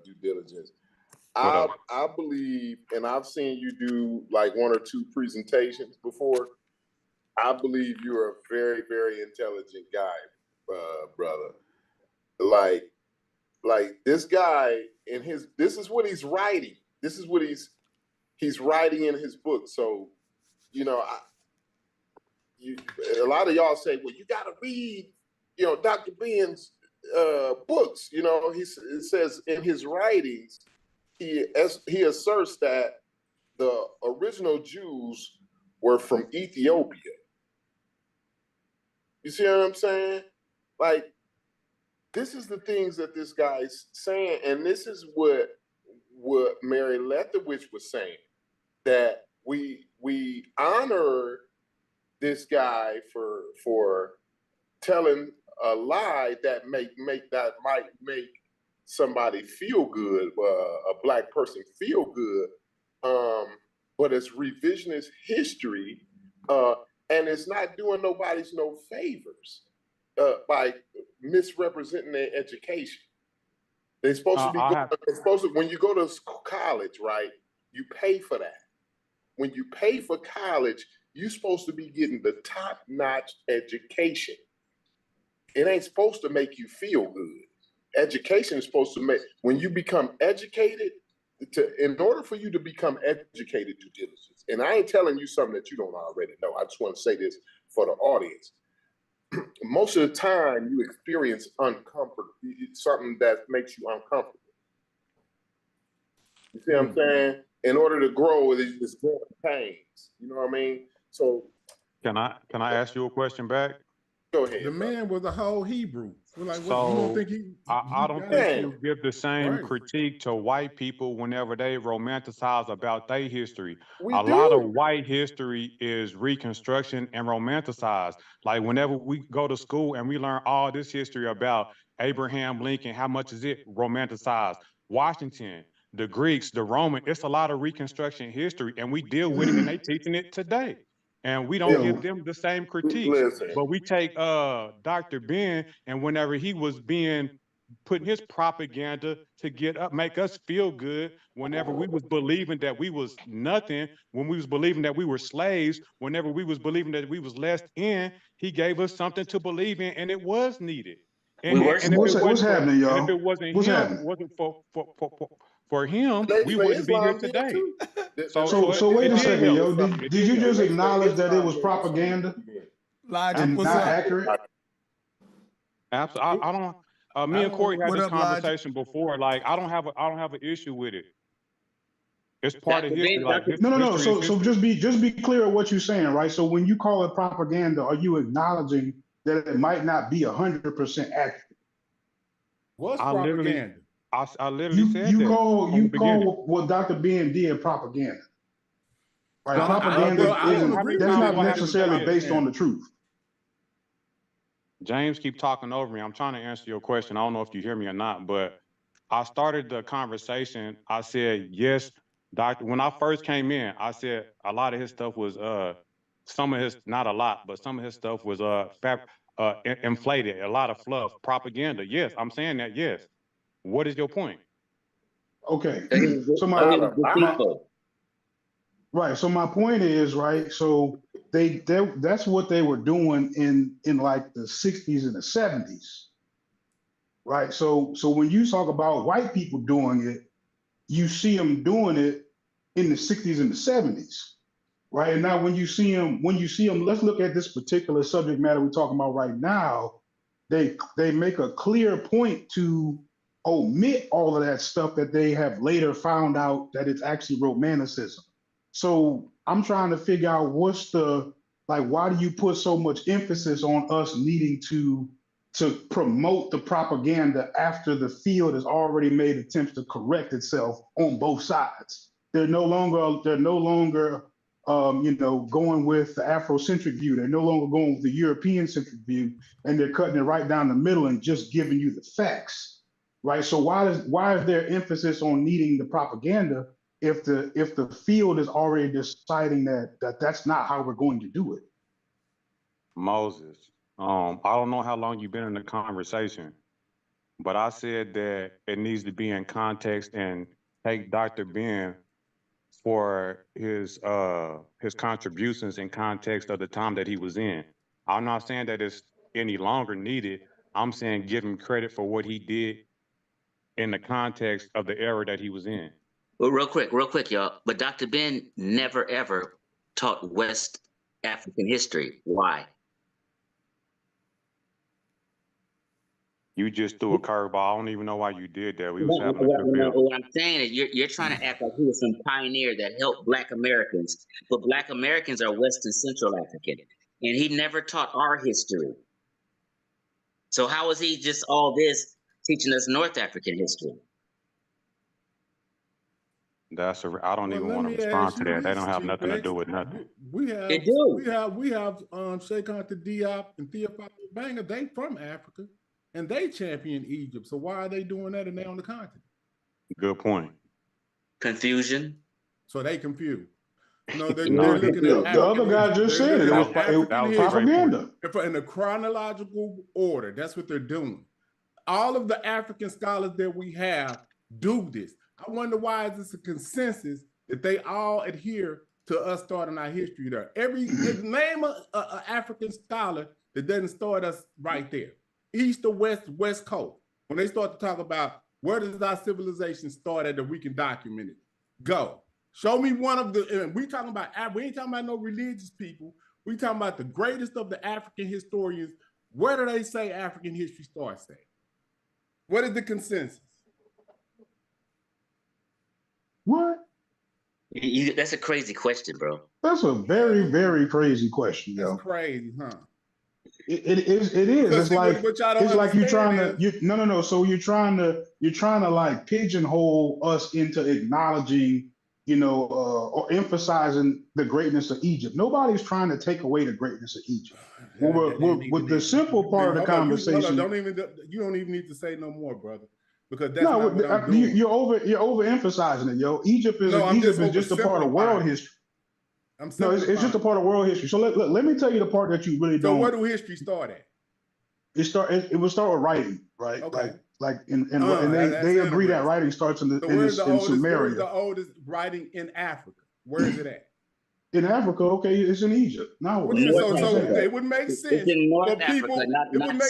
Due diligence. I believe, and I've seen you do like one or two presentations before. I believe you're a very, very intelligent guy, brother. Like this guy this is what he's writing. This is what he's writing in his book. So, a lot of y'all say, well, you got to read, Dr. Ben's books. It says in his writings, he asserts that the original Jews were from Ethiopia. You see what I'm saying? Like, this is the things that this guy's saying, and this is what Mary Lethwich was saying, that we honor this guy for telling a lie that might make somebody feel good, a black person feel good, but it's revisionist history, and it's not doing nobody's no favors. by misrepresenting their education. They're supposed to be when you go to college, right? You pay for that. When you pay for college, you're supposed to be getting the top-notch education. It ain't supposed to make you feel good. Education is supposed to make, when you become educated, in order for you to become educated, due diligence. And I ain't telling you something that you don't already know. I just want to say this for the audience. Most of the time you experience something that makes you uncomfortable. You see what I'm saying? In order to grow, it's growing pains. You know what I mean? So can I ask you a question back? Go ahead. The man was a whole Hebrew. Like, what, So you don't think I don't think you give the same critique to white people whenever they romanticize about their history. A lot of white history is reconstruction and romanticized. Like whenever we go to school and we learn all this history about Abraham Lincoln, how much is it romanticized? Washington, the Greeks, the Roman, it's a lot of reconstruction history, and we deal with it, and they teaching it today. And we don't give them the same critiques. But we take Dr. Ben, and whenever he was putting his propaganda to make us feel good, whenever we was believing that we was nothing, when we was believing that we were slaves, whenever we was believing that we was less in, he gave us something to believe in, and it was needed. And What's happening, y'all? And if it wasn't What's him, happening? wasn't for him, we wouldn't be here today. So wait a second, yo. Did you just acknowledge that it was propaganda and not accurate? Absolutely. I don't. Me and Corey had this conversation before. Like, I don't have an issue with it. It's part of history. Like, no. So just be clear of what you're saying, right? So when you call it propaganda, are you acknowledging that it might not be 100% accurate? What's propaganda? I literally said you that. You call what Dr. Ben did propaganda, right? Propaganda that's not necessarily based on the truth. James keep talking over me. I'm trying to answer your question. I don't know if you hear me or not, but I started the conversation. I said, yes, doctor. When I first came in, I said a lot of his stuff was some of his, not a lot, but some of his stuff was inflated, a lot of fluff, propaganda. Yes, I'm saying that, yes. What is your point? Okay. So my point is, right, so that's what they were doing in like the 60s and the 70s. Right. So when you talk about white people doing it, you see them doing it in the 60s and the 70s. Right. And now when you see them, let's look at this particular subject matter we're talking about right now. They make a clear point to omit all of that stuff that they have later found out that it's actually romanticism. So I'm trying to figure out why do you put so much emphasis on us needing to promote the propaganda after the field has already made attempts to correct itself on both sides? They're no longer going with the Afrocentric view. They're no longer going with the European-centric view, and they're cutting it right down the middle and just giving you the facts, right? So why is there emphasis on needing the propaganda if the field is already deciding that that's not how we're going to do it? Moses, I don't know how long you've been in the conversation, but I said that it needs to be in context and take Dr. Ben for his contributions in context of the time that he was in. I'm not saying that it's any longer needed. I'm saying give him credit for what he did in the context of the era that he was in. Well, real quick, y'all. But Dr. Ben never ever taught West African history. Why? You just threw a curveball. I don't even know why you did that. We was having a good build. What I'm saying is you're trying to act like he was some pioneer that helped Black Americans. But Black Americans are West and Central African. And he never taught our history. So how is he just all this teaching us North African history? I don't even want to respond to that. They don't have nothing to do with nothing. We have Sheikh Anta Diop and Theophilus Banger. They from Africa, and they champion Egypt. So why are they doing that and they on the continent? Good point. Confusion. So they confused. No, they're looking at the other guy just said it. It was propaganda. In a chronological order. That's what they're doing. All of the African scholars that we have do this. I wonder why is this a consensus that they all adhere to us starting our history there. Name a African scholar that doesn't start us right there. East or West Coast. When they start to talk about where does our civilization start at that we can document it. Go. Show me one of the, we ain't talking about no religious people. We talking about the greatest of the African historians. Where do they say African history starts at? What is the consensus? What? That's a crazy question, bro. That's a very, very crazy question, yo. That's crazy, huh? It is. It's like you're trying to. No. So you're trying to like pigeonhole us into acknowledging, or emphasizing the greatness of Egypt. Nobody's trying to take away the greatness of Egypt. With the simple part of the conversation. You don't even need to say no more, brother, because that's not what I'm doing. You're overemphasizing it, yo. Egypt is just a part of world history. It's just a part of world history. So let me tell you the part that you really don't. So where do history start at? It will start with writing, right? Okay. And they agree that writing starts in Sumeria. Where's the oldest writing in Africa? Where is it at? In Africa, okay, it's in Egypt. Now, it would make sense for people. It would make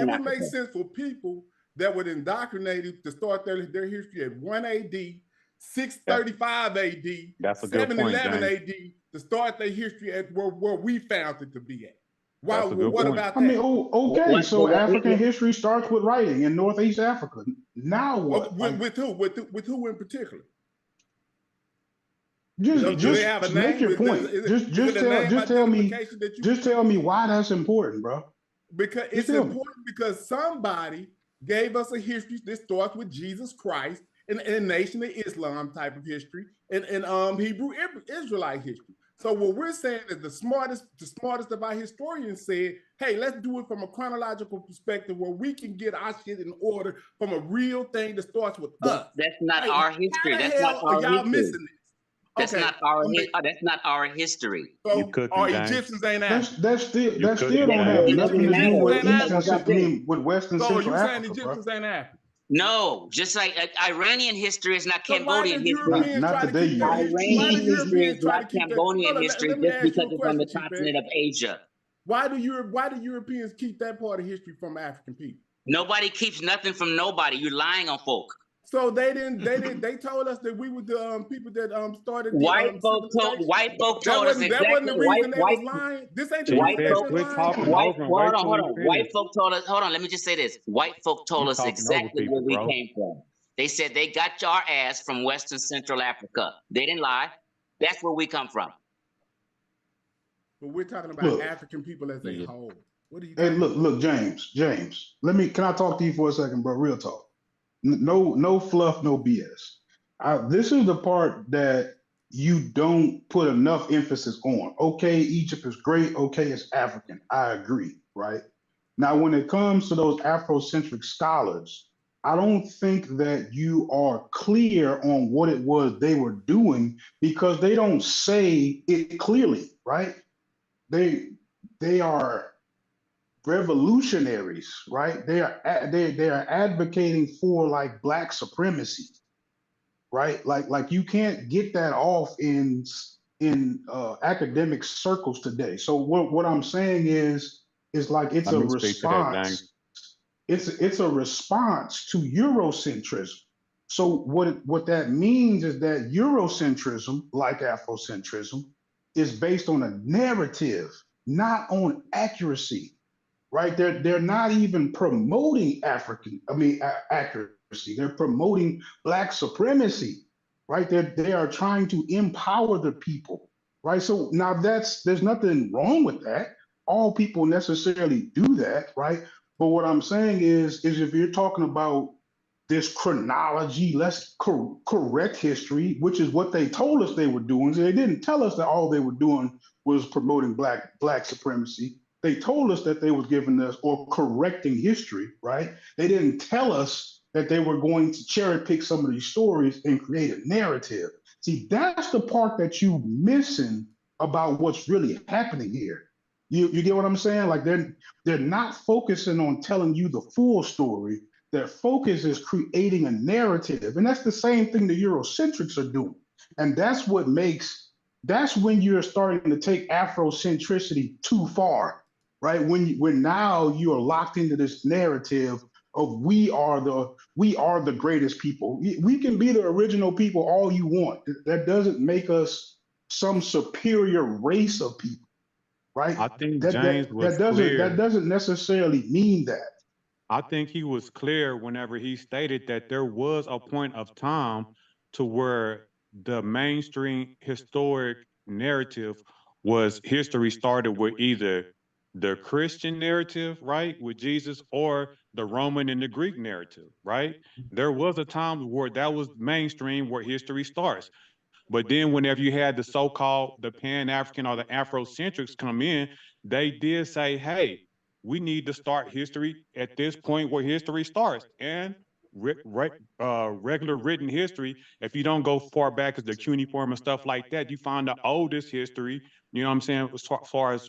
Africa. sense for people that would indoctrinate it to start their history at 1 AD, 635 AD, 711 AD to start their history at where we found it to be at. Wow, what about that? I mean, okay, so African history starts with writing in Northeast Africa. Now what? With who? With who in particular? Just make your point. Just tell me why that's important, bro. Because it's important because somebody gave us a history that starts with Jesus Christ and a nation of Islam type of history and Hebrew Israelite history. So what we're saying is the smartest of our historians said, hey, let's do it from a chronological perspective where we can get our shit in order from a real thing that starts with us. That's not our history. That's not our history. Missing this? That's not our history. So our Egyptians ain't African. That still don't have nothing to do with Western Central Africa. So you saying Egyptians ain't African? No, just like Iranian history is not Cambodian history. Not today. Iranian history is not Cambodian history just because it's on the continent of Asia. Why do Europeans keep that part of history from African people? Nobody keeps nothing from nobody. You're lying on folk. So they told us that we were the people that started. White folk told us exactly. That wasn't the reason they was lying. This ain't the reason they was lying. Hold on. White folk told us. Hold on. Let me just say this. White folk told us exactly where we came from. They said they got our ass from Western Central Africa. They didn't lie. That's where we come from. But we're talking about African people as a whole. What do you? Hey, look, James. Can I talk to you for a second, bro? Real talk. No fluff, no BS. This is the part that you don't put enough emphasis on. Okay, Egypt is great. Okay, it's African. I agree, right? Now, when it comes to those Afrocentric scholars, I don't think that you are clear on what it was they were doing because they don't say it clearly, right? They are revolutionaries, right? They are advocating for like Black supremacy, right? Like you can't get that off in academic circles today. So what I'm saying is like it's a response. It's a response to Eurocentrism. So what that means is that Eurocentrism, like Afrocentrism, is based on a narrative, not on accuracy. Right? They're not even promoting accuracy. They're promoting Black supremacy, right? They are trying to empower the people, right? So now there's nothing wrong with that. All people necessarily do that, right? But what I'm saying is if you're talking about this chronology, let's correct history, which is what they told us they were doing. So they didn't tell us that all they were doing was promoting Black supremacy. They told us that they were giving us or correcting history, right? They didn't tell us that they were going to cherry pick some of these stories and create a narrative. See, that's the part that you missing about what's really happening here. You get what I'm saying? Like they're not focusing on telling you the full story. Their focus is creating a narrative. And that's the same thing the Eurocentrics are doing. And that's when you're starting to take Afrocentricity too far, right? When now you are locked into this narrative of we are the greatest people. We can be the original people all you want. That doesn't make us some superior race of people, right? I think That James that was that doesn't clear. that doesn't necessarily mean that. I think he was clear whenever he stated that there was a point of time to where the mainstream historic narrative was history started with either the Christian narrative, right, with Jesus, or the Roman and the Greek narrative, right? There was a time where that was mainstream where history starts. But then whenever you had the so-called the Pan-African or the Afrocentrics come in, they did say, hey, we need to start history at this point where history starts. And regular written history, if you don't go far back as the cuneiform and stuff like that, you find the oldest history, you know what I'm saying, as far as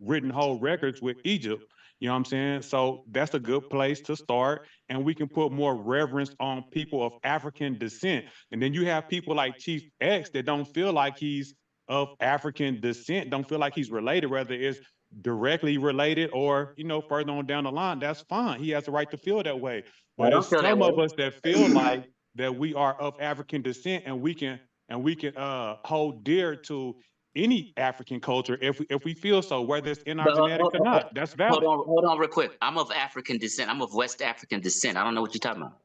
written whole records with Egypt. You know what I'm saying? So that's a good place to start. And we can put more reverence on people of African descent. And then you have people like Chief X that don't feel like he's of African descent, don't feel like he's related, whether it's directly related or, further on down the line, that's fine. He has the right to feel that way. I But don't it's feel that some of way. us that feel like that we are of African descent and we can hold dear to any African culture if we feel so, whether it's in our But genetics or not. That's valid. hold on, real quick. I'm of African descent. I'm of West African descent. I don't know what you're talking about.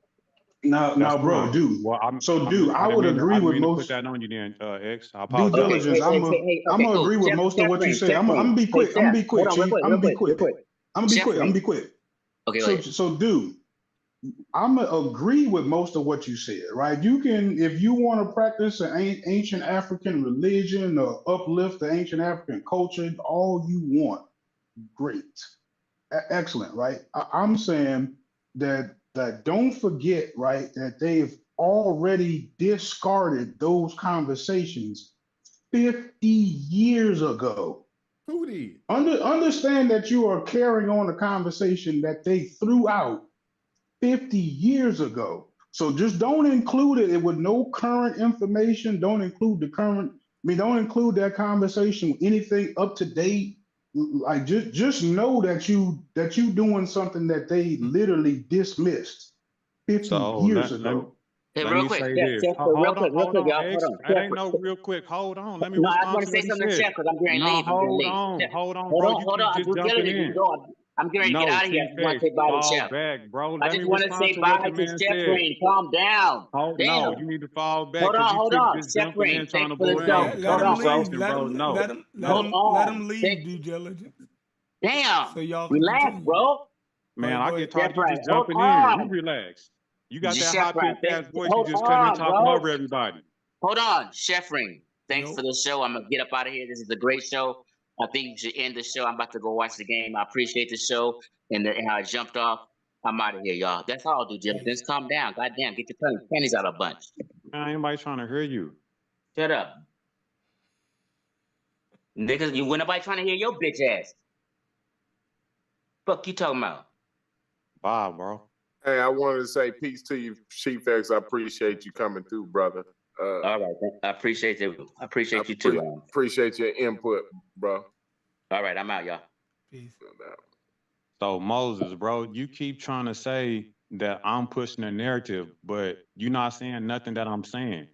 That's Now, bro, fine. dude. Well, So, dude, I would agree I didn't with mean to put most that on you then, X. I due apologize. diligence. I'm Okay, gonna cool. agree with most of what you say. I'm gonna be Hey, quick. I'm Chef, gonna be quick, hold on, Chief. I'm gonna be quick. I'm gonna be quick. I'm gonna be quick. Okay, go ahead. So, dude, I'm gonna agree with most of what you said, right? You can, if you want to practice an ancient African religion or uplift the ancient African culture, all you want, great, excellent, right? I'm saying that don't forget, right, that they've already discarded those conversations 50 years ago. Who did? Understand that you are carrying on a conversation that they threw out 50 years ago. So just don't include it with no current information. Don't include don't include that conversation with anything up to date. Like just know that you doing something that they literally dismissed 50 So years ago. Hey, let real me quick, say Chef, this. Chef, real Hold quick, on, y'all. Hold X. on. That Chef, ain't no real quick. Hold on. Let me no, I just respond want to to say what he something to said. Chef because I'm getting No, leave. I'm getting hold leave. on. Chef, Hold on, bro. You hold keep on. just Due jumping diligence. in. You go. I'm getting ready to get No, out of here. I Chief just want X, to say bye to fall Chef. back, bro. I Let me just want to respond say to what bye the to man Chef said. Green. Calm down. Oh, no, Damn. you need to fall back Hold because on, you hold keep on. just Chef jumping in Green, trying thanks to for the avoid the show. whole Hold Let him on, bro. leave. conversation, bro. No. Let Hold him let on. him leave due diligence. Damn. So y'all can Relax, continue. bro. Man, I Go get ahead. tired Chef of you Green, just hold jumping in. You on. relax. You got that Chef high Green, pitched ass voice. You hold just come in on, talking bro. over everybody. Hold on, Chef Ring. Thanks Yo. for the show. I'm gonna get up out of here. This is a great show. I think you should end the show. I'm about to go watch the game. I appreciate the show and how I jumped off. I'm out of here, y'all. That's all, due diligence. Calm down. Goddamn, get your pennies out of a bunch. Man, anybody trying to hear you. Shut up. Niggas, you ain't nobody trying to hear your bitch ass. Fuck you talking about? Bye, bro. Hey, I wanted to say peace to you, Chief X. I appreciate you coming through, brother. All right, I appreciate you. I appreciate you too. Appreciate your input, bro. All right, I'm out, y'all. Peace. So Moses, bro, you keep trying to say that I'm pushing a narrative, but you're not saying nothing that I'm saying.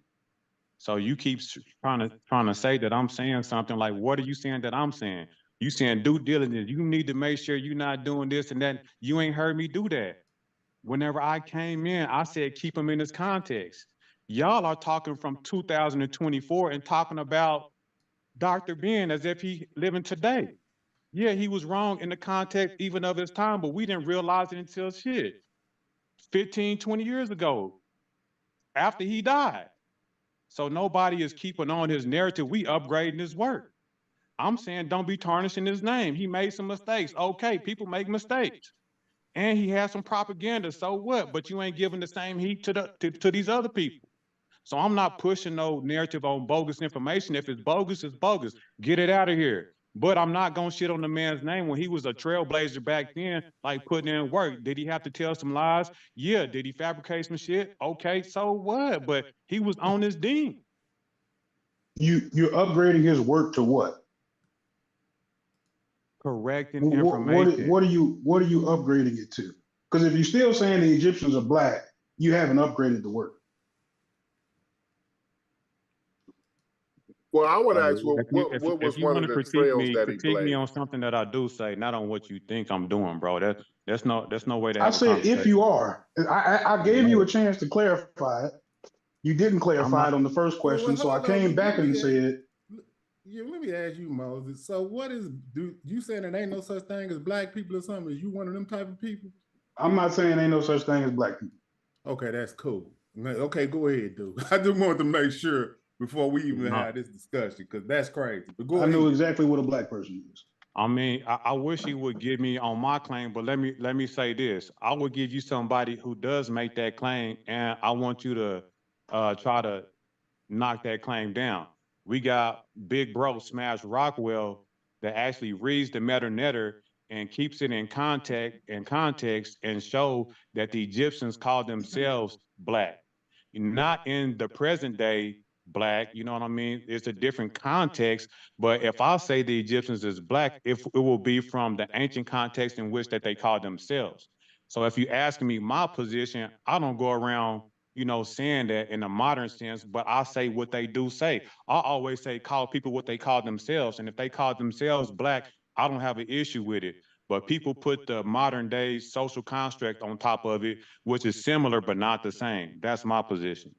So you keep trying to say that I'm saying something like, what are you saying that I'm saying? You saying due diligence. You need to make sure you're not doing this and that. You ain't heard me do that. Whenever I came in, I said keep them in this context. Y'all are talking from 2024 and talking about Dr. Ben as if he living today. Yeah, he was wrong in the context even of his time, but we didn't realize it until 15, 20 years ago after he died. So nobody is keeping on his narrative. We upgrading his work. I'm saying don't be tarnishing his name. He made some mistakes. Okay, people make mistakes. and he has some propaganda. So what? But you ain't giving the same heat to these other people. So I'm not pushing no narrative on bogus information. If it's bogus, it's bogus. Get it out of here. But I'm not gonna shit on the man's name when he was a trailblazer back then, like putting in work. Did he have to tell some lies? Yeah. Did he fabricate some shit? Okay, so what? But he was on his ding. You're upgrading his work to what? Correcting information. What are you upgrading it to? Because if you're still saying the Egyptians are black, you haven't upgraded the work. Well, I want to ask, If what was you one want of to the trails that he critique me blazed? on something that I do say, not on what you think I'm doing, bro. That's no way to I have a said conversation. if you are. I gave you a chance to clarify it. You didn't clarify it on the first question, so I came back and said. Yeah, let me ask you, Moses. So what is you saying there ain't no such thing as black people or something? Is you one of them type of people? I'm not saying ain't no such thing as black people. Okay, that's cool. Okay, go ahead, dude. I just wanted to make sure before we even have this discussion, because that's crazy. But go ahead. I know exactly what a black person is. I mean, I wish he would give me on my claim, but let me say this. I would give you somebody who does make that claim, and I want you to try to knock that claim down. We got Big Bro Smash Rockwell that actually reads the Meta Netter and keeps it in context and show that the Egyptians call themselves black. Not in the present day black, you know what I mean? It's a different context, but if I say the Egyptians is black, it will be from the ancient context in which that they call themselves. So if you ask me my position, I don't go around, saying that in a modern sense, but I say what they do say. I always say call people what they call themselves, and if they call themselves black, I don't have an issue with it. But people put the modern day social construct on top of it, which is similar but not the same. That's my position.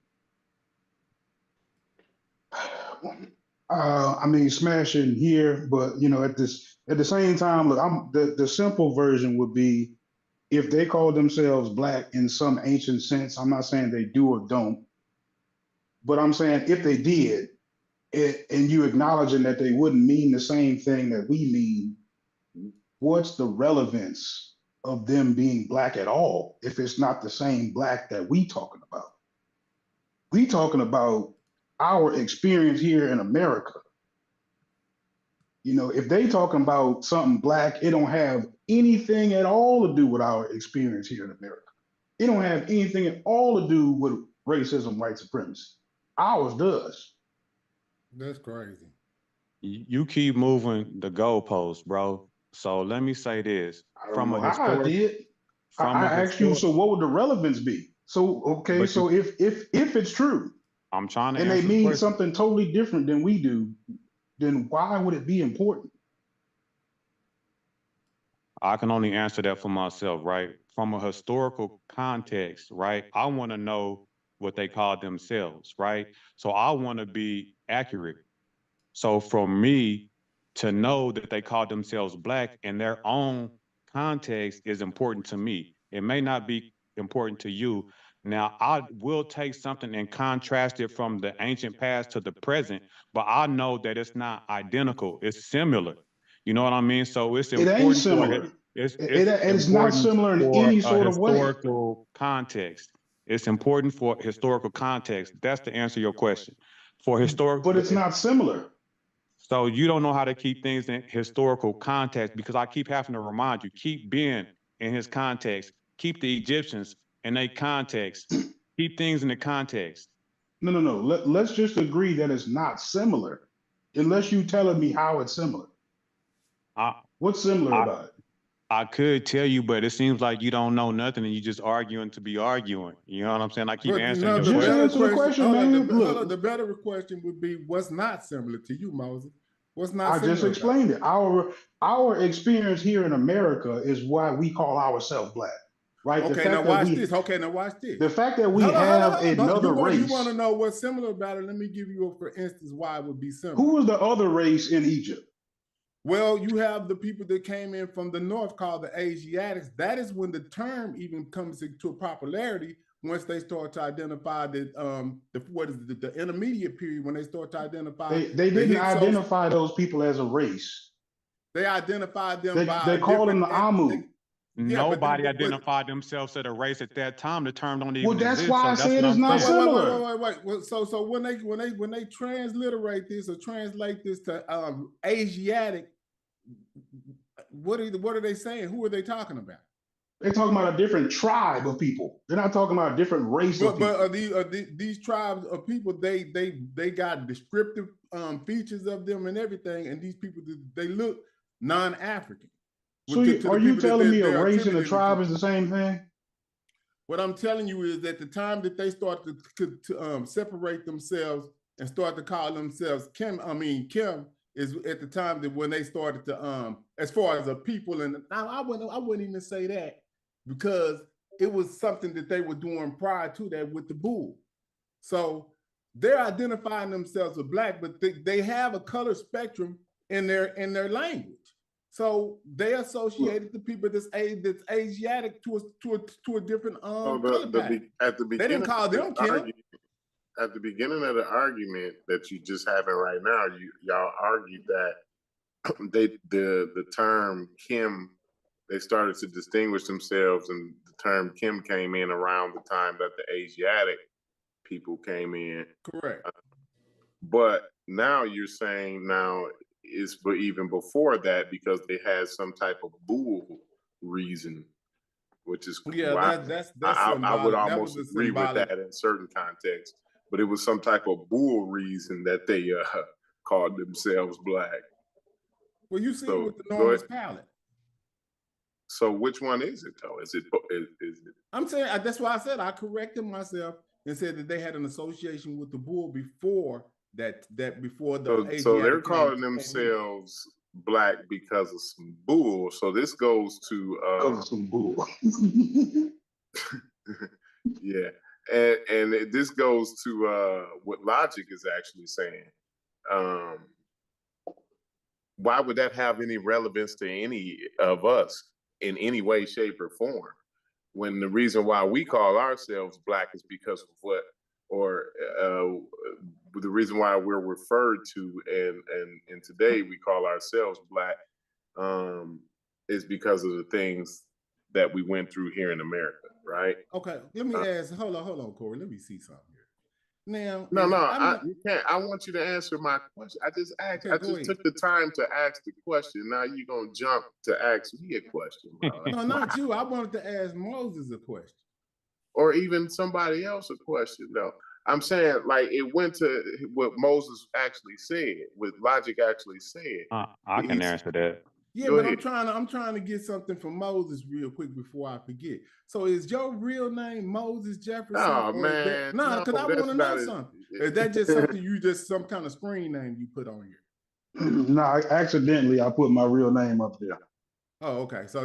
I mean, smashing here, but at the same time, look, the simple version would be if they call themselves black in some ancient sense. I'm not saying they do or don't, but I'm saying if they did, and you acknowledging that they wouldn't mean the same thing that we mean, what's the relevance of them being black at all if it's not the same black that we talking about? We talking about our experience here in America. If they talking about something black, it don't have anything at all to do with our experience here in America. It don't have anything at all to do with racism, white supremacy. Ours does. That's crazy. You keep moving the goalposts, bro. So let me say this. From a historic, I did. I asked you, so what would the relevance be? So, okay, so if it's true, I'm trying to and they mean something totally different than we do, then why would it be important? I can only answer that for myself, right? From a historical context, right? I want to know what they call themselves, right? So I want to be accurate. So for me to know that they call themselves black in their own context is important to me. It may not be important to you. Now, I will take something and contrast it from the ancient past to the present, but I know that it's not identical. It's similar. You know what I mean? So it's important. It ain't similar. It's not similar in any sort of way. Historical context. It's important for historical context. That's to answer your question. For historical, but it's not similar. So you don't know how to keep things in historical context because I keep having to remind you, keep being in his context, keep the Egyptians in their context, keep things in the context. No. Let's just agree that it's not similar, unless you telling me how it's similar. What's similar about it? I could tell you, but it seems like you don't know nothing and you just arguing to be arguing. You know what I'm saying? I keep answering your question. Answer the question, man. The better question would be, what's not similar to you, Moses? What's not I just explained it. Our experience here in America is why we call ourselves black. Right? Okay, now watch this. Now watch this. The fact that we have another race. You want to know what's similar about it? Let me give you, for instance, why it would be similar. Who was the other race in Egypt? Well, you have the people that came in from the north called the Asiatics. That is when the term even comes into popularity once they start to identify the intermediate period, when they start to identify. They didn't identify those people as a race. They identified them they called them the Amu. Nobody identified themselves as a race at that time. The term don't even that's exist. why So I that's said what it's I'm not saying. similar. Wait. So when they transliterate this or translate this to Asiatic, what are they saying? Who are they talking about? They're talking about a different tribe of people. They're not talking about a different race of people. But these tribes of people, they got descriptive features of them and everything, and these people, they look non-African. So are you telling me a race and a tribe is the same thing? What I'm telling you is that the time that they start to separate themselves and start to call themselves Kim is at the time that when they started to as far as a people, and I wouldn't even say that, because it was something that they were doing prior to that with the bull. So they're identifying themselves as Black, but they have a color spectrum in their language. So they associated the people that's Asiatic to a different color pattern. They didn't call them Kim. At the beginning of the argument that you just having right now, y'all argued that the term Kim, they started to distinguish themselves, and the term Kim came in around the time that the Asiatic people came in. Correct. But now you're saying it's even before that, because they had some type of bull reason, which is that's I would almost agree with that in certain contexts. But it was some type of bull reason that they called themselves Black. Well, you see it with the Norman's palette. So which one is it though? Is it? I'm saying that's why I said I corrected myself and said that they had an association with the bull before that before the Asiatic. So they're calling themselves Black because of some bull. So this goes to some bull. Yeah. And this goes to what Logic is actually saying. Why would that have any relevance to any of us in any way, shape, or form? When the reason why we call ourselves Black is because of what, or the reason why we're referred to, and today we call ourselves Black, is because of the things that we went through here in America, right? Okay, let me ask. Hold on, Corey. Let me see something here. Now, you can't. I want you to answer my question. I just asked. Okay, I just took the time to ask the question. Now you're gonna jump to ask me a question, bro. No, not you. I wanted to ask Moses a question, or even somebody else a question. Though I'm saying, like, it went to what Moses actually said, what Logic actually said. I can answer that. Yeah, but I'm trying to get something from Moses real quick before I forget. So is your real name Moses Jefferson? Oh man, no, because I want to know something. Is that just something some kind of screen name you put on here? No, accidentally I put my real name up there. Oh, okay. So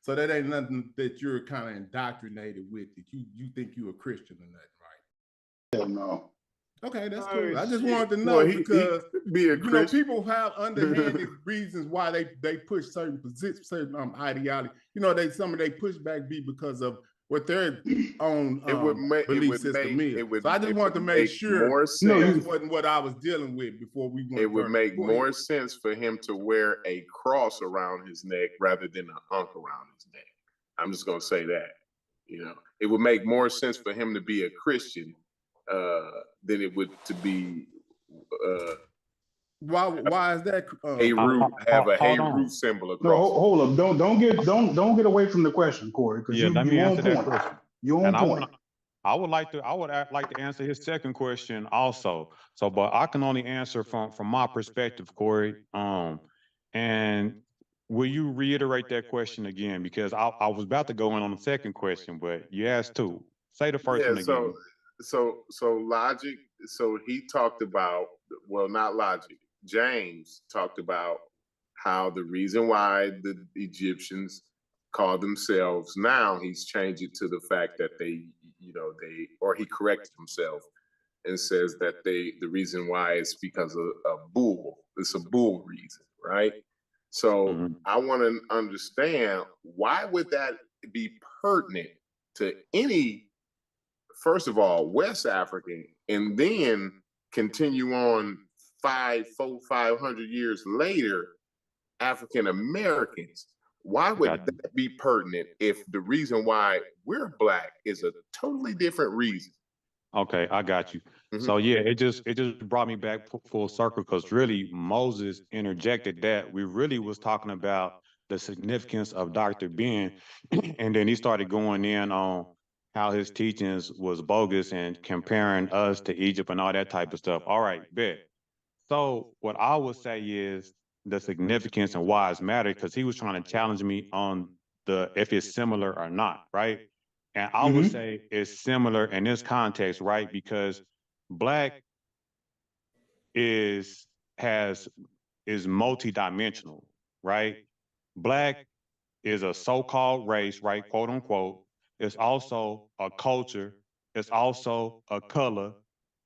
so that ain't nothing that you're kind of indoctrinated with, that you think you're a Christian or nothing, right? Hell no. Okay, that's cool. I just wanted to know, because people have underhanded reasons why they push certain positions, certain ideology. They pushback be because of what their own belief system is. So I just wanted to make sure that wasn't what I was dealing with before we went. It would make more sense for him to wear a cross around his neck rather than an ankh around his neck. I'm just gonna say that. It would make more sense for him to be a Christian than it would to be. Why is that? Have a Hey symbol across. No, hold up! Don't get away from the question, Corey. Yeah, let me answer that question. You on point. I would like to answer his second question also. So, but I can only answer from my perspective, Corey. And will you reiterate that question again? Because I was about to go in on the second question, but you asked two. Say the first one again. So Logic. So he talked about, well, not Logic. James talked about how the reason why the Egyptians call themselves, now he's changed it to the fact that he corrected himself and says that the reason why is because of a bull. It's a bull reason, right? So I want to understand, why would that be pertinent to any, first of all, West African, and then continue on 500 years later, African Americans? Why would that be pertinent if the reason why we're black is a totally different reason? Okay, I got you. So yeah, it just brought me back full circle because really Moses interjected that. We really was talking about the significance of Dr. Ben, and then he started going in on how his teachings was bogus and comparing us to Egypt and all that type of stuff. All right, bet. So what I would say is the significance and why it's matter because he was trying to challenge me on the if it's similar or not, right? And I would say it's similar in this context, right? Because black is multidimensional, right? Black is a so-called race, right? Quote unquote. It's also a culture. It's also a color.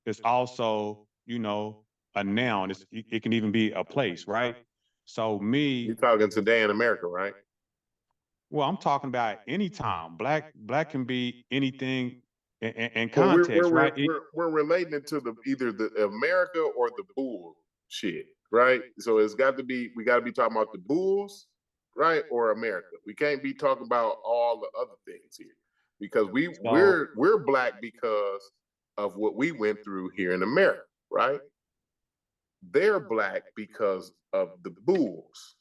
It's also, a noun. It can even be a place, right? So You're talking today in America, right? Well, I'm talking about any time. Black can be anything in Well, context, right? we're relating it to either the America or the bull shit, right? So we got to be talking about the bulls, right, or America. We can't be talking about all the other things here because we're black because of what we went through here in America, right? They're black because of the bulls.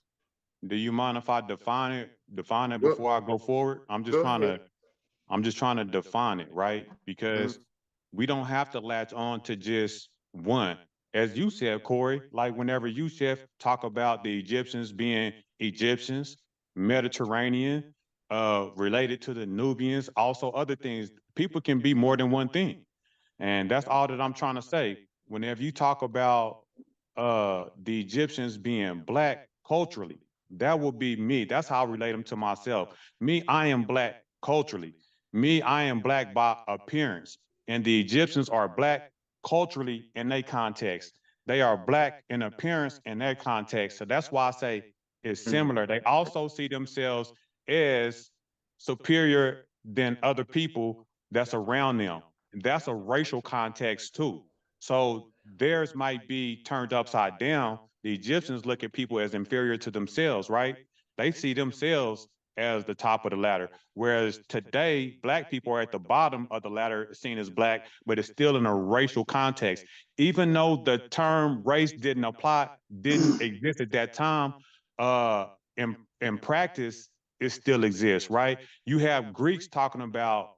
Do you mind if I define it before I go forward? I'm just trying to define it, right? Because we don't have to latch on to just one. As you said, Corey, like whenever you, Chef, talk about the Egyptians being Egyptians, Mediterranean, related to the Nubians, also other things, people can be more than one thing. And that's all that I'm trying to say. Whenever you talk about the Egyptians being black culturally, that would be me. That's how I relate them to myself. Me, I am black culturally. Me, I am black by appearance. And the Egyptians are black culturally in their context. They are black in appearance in their context. So that's why I say it's similar. They also see themselves as superior than other people that's around them. That's a racial context too. So theirs might be turned upside down. The Egyptians look at people as inferior to themselves, right? They see themselves as the top of the ladder. Whereas today, black people are at the bottom of the ladder, seen as black, but it's still in a racial context. Even though the term race didn't exist at that time, in practice, it still exists, right? You have Greeks talking about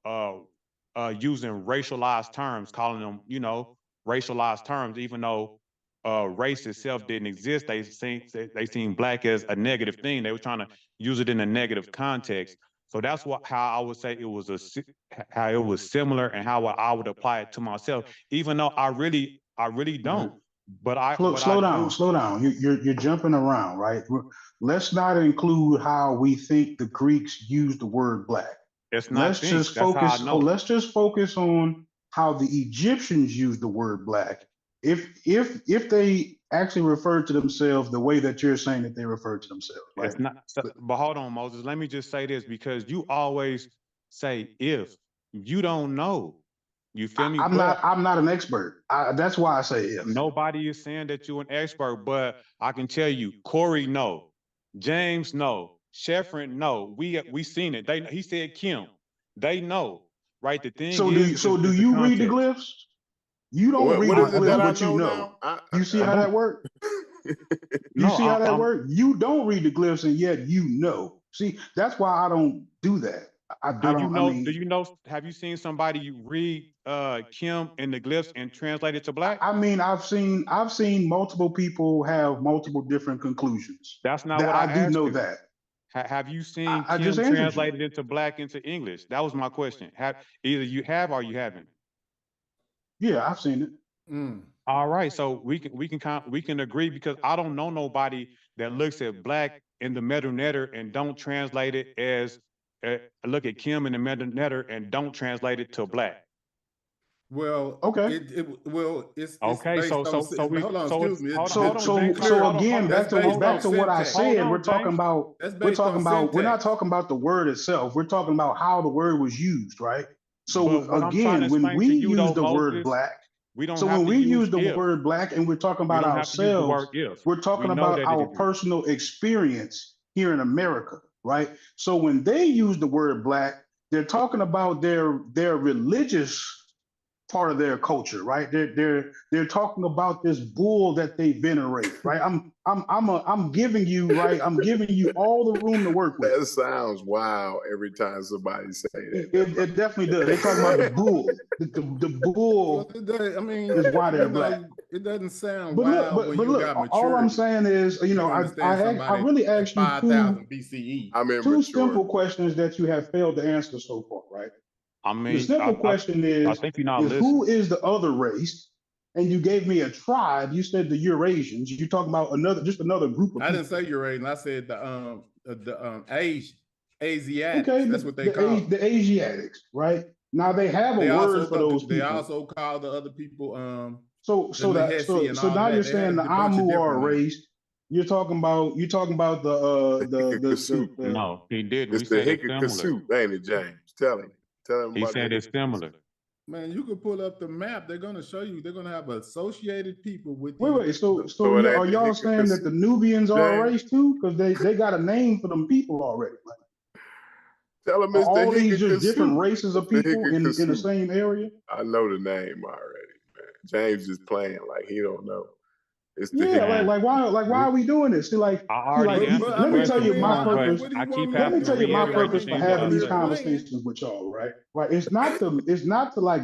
using racialized terms, calling them, racialized terms, even though race itself didn't exist. They seen black as a negative thing. They were trying to use it in a negative context. So that's how I would say how it was similar and how I would apply it to myself, even though I really don't. But slow down. You're jumping around, right? Let's not include how we think the Greeks used the word black. It's not think. That's how I know. Let's just focus on how the Egyptians used the word black. If they actually referred to themselves the way that you're saying that they referred to themselves, right? It's not. But hold on, Moses. Let me just say this because you always say if you don't know. You feel me? I'm not an expert. That's why I say if. Nobody is saying that you're an expert, but I can tell you, Corey, no. James, no. Sheffrin, no. We seen it. He said Kim. They know, right? The thing do is you read the glyphs? You don't read the glyphs, but you know. You see how that works? You see how that works? You don't read the glyphs, and yet you know. See, that's why I don't do that. Do you know? Have you seen somebody read Kim in the glyphs and translate it to black? I mean, I've seen multiple people have multiple different conclusions. That's not what I asked you. I do know that. Have you seen Kim translated into black into English? That was my question. Either you have or you haven't. Yeah, I've seen it. All right, so we can agree because I don't know nobody that looks at black in the Metal Netter and don't translate it as look at Kim in the Metal Netter and don't translate it to black. Well, okay. It's okay. Based So hold on, excuse me. So again, back to what I said. We're talking about. We're not talking about the word itself. We're talking about how the word was used, right? So again, when we use the word black. So when we use the word black and we're talking about ourselves, we're talking about our personal experience here in America. right? So when they use the word black, they're talking about their religious part of their culture, right? They're talking about this bull that they venerate, right? I'm giving you, right? I'm giving you all the room to work with. That sounds wild every time somebody say that. It definitely does. They talk about the bull. The bull I mean, is why they're black. It doesn't sound But wild look, when but you look, got maturity. all I'm saying is, you know, I really asked you 5,000 BCE. two simple questions that you have failed to answer so far, right? I mean, The simple question I think you're not is listening. who is the other race? And you gave me a tribe. You said the Eurasians. You talking about just another group of I people. didn't say Eurasian. I said the Asiatics. Okay, That's what they call it. the Asiatics, right? Now they have a word for those people. They also call the other people so now you're saying the Amu are a race. You're talking about the No, he didn't. It's We the said it's similar. Hickakasu, ain't it, James? Tell him. He said it's similar. Man, you can pull up the map. They're gonna show you. They're gonna have associated people with. Wait. So are y'all saying that the Nubians are a race too? Because they got a name for them people already. Tell them it's all these just different races of people in the same area. I know the name already, man. James is playing like he don't know. It's the like why are we doing this? See, let me tell you my purpose. Let me tell you my purpose for having these conversations with y'all, right? Right. It's not to like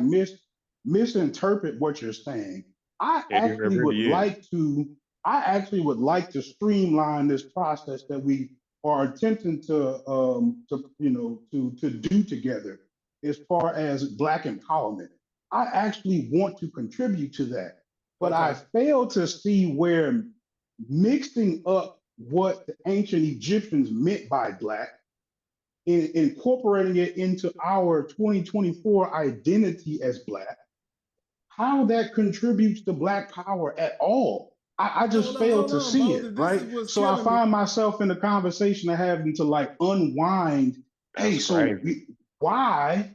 misinterpret what you're saying. I actually would like to streamline this process that we are attempting to do together as far as Black empowerment. I actually want to contribute to that. But I fail to see where mixing up what the ancient Egyptians meant by Black and incorporating it into our 2024 identity as Black, how that contributes to Black power at all. I just fail to see it, right? So I find myself in a conversation of having to like unwind. Hey, so why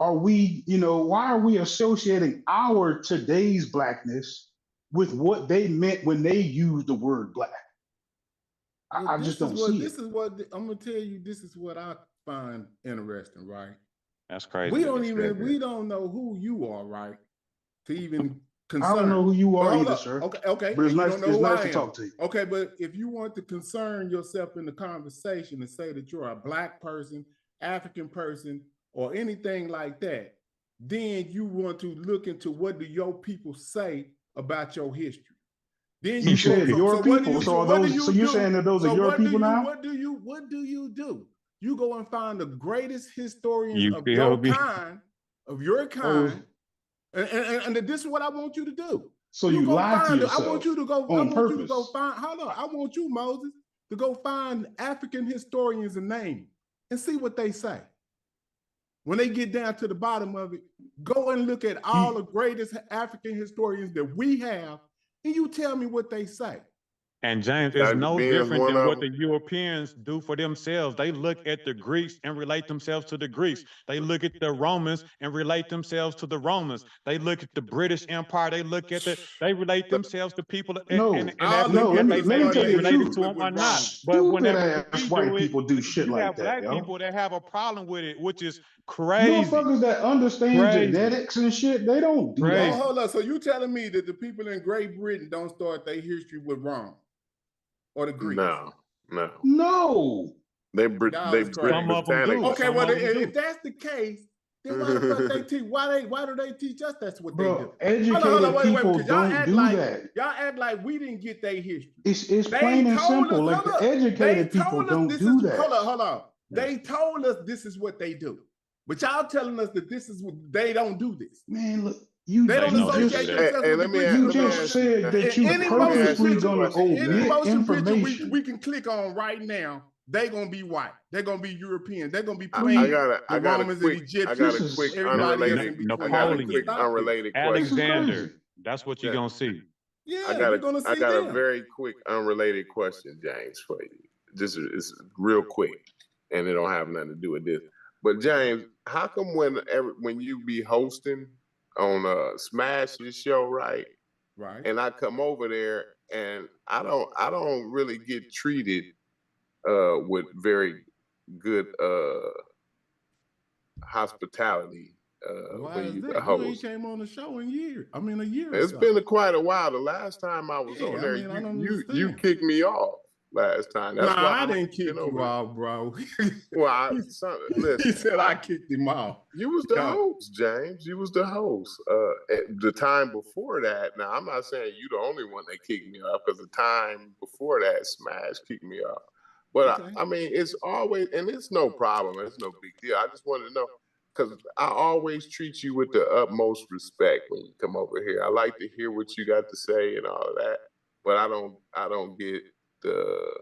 are we associating our today's Blackness with what they meant when they used the word Black? I just don't see it. This is what I'm gonna tell you. This is what I find interesting, right? That's crazy. We don't know who you are, right? To even concern. I don't know who you are either, sir. Okay. But it's nice to talk to you. Okay, but if you want to concern yourself in the conversation and say that you're a Black person, African person, or anything like that, then you want to look into what do your people say about your history. Then you said your people. So you're saying that those are your people now? What do you do? You go and find the greatest historians of your kind, and this is what I want you to do. So you lie to yourself. I want you to go on purpose. You to go find. Hold on. I want you, Moses, to go find African historians and name and see what they say. When they get down to the bottom of it, go and look at all the greatest African historians that we have, and you tell me what they say. And James, it's no different than what the Europeans do for themselves. They look at the Greeks and relate themselves to the Greeks. They look at the Romans and relate themselves to the Romans. They look at the British Empire. They relate themselves to people in Africa. Let me tell you the truth. To them or not. But whenever white people do shit like that, Black people that have a problem with it, which is crazy. Motherfuckers that understand genetics and shit, they don't do that. Hold up. So you telling me that the people in Great Britain don't start their history with Rome? Or the Greeks? No. They Britannic. Okay, well, if that's the case, then why the fuck they teach? Why do they teach us that's what they do? Educated people don't do that. Y'all act like we didn't get their history. It's plain and simple. Like the educated people don't do that. Hold on. They told us this is what they do. But y'all telling us that this is what they don't do this. Man, look. You just said that you purposely gonna omit information. We can click on right now. They're gonna be white. They're gonna be European. They're gonna be playing the Romans and Egyptians. I got a quick unrelated question. Alexander, that's what you're gonna see. Yeah, I got a very quick unrelated question, James, for you. Just it's real quick, and it don't have nothing to do with this. But James, how come when you be hosting on Smash's show, right? And I come over there and I don't really get treated with very good hospitality Why when is you that? You ain't host. came on the show in years. I mean, a year or It's so. been quite a while. The last time I was Yeah, on I there, mean, I don't you understand. kicked me off last time. That's Nah, why I I'm didn't kick over you there. off, bro. Well, listen. He said I kicked him off. You was the Yeah. host, James. You was the host. The time before that, now I'm not saying you the only one that kicked me off, because the time before that, Smash kicked me off. But Okay. I mean, it's always, and it's no problem. It's no big deal. I just wanted to know, because I always treat you with the utmost respect when you come over here. I like to hear what you got to say and all of that, but I don't get the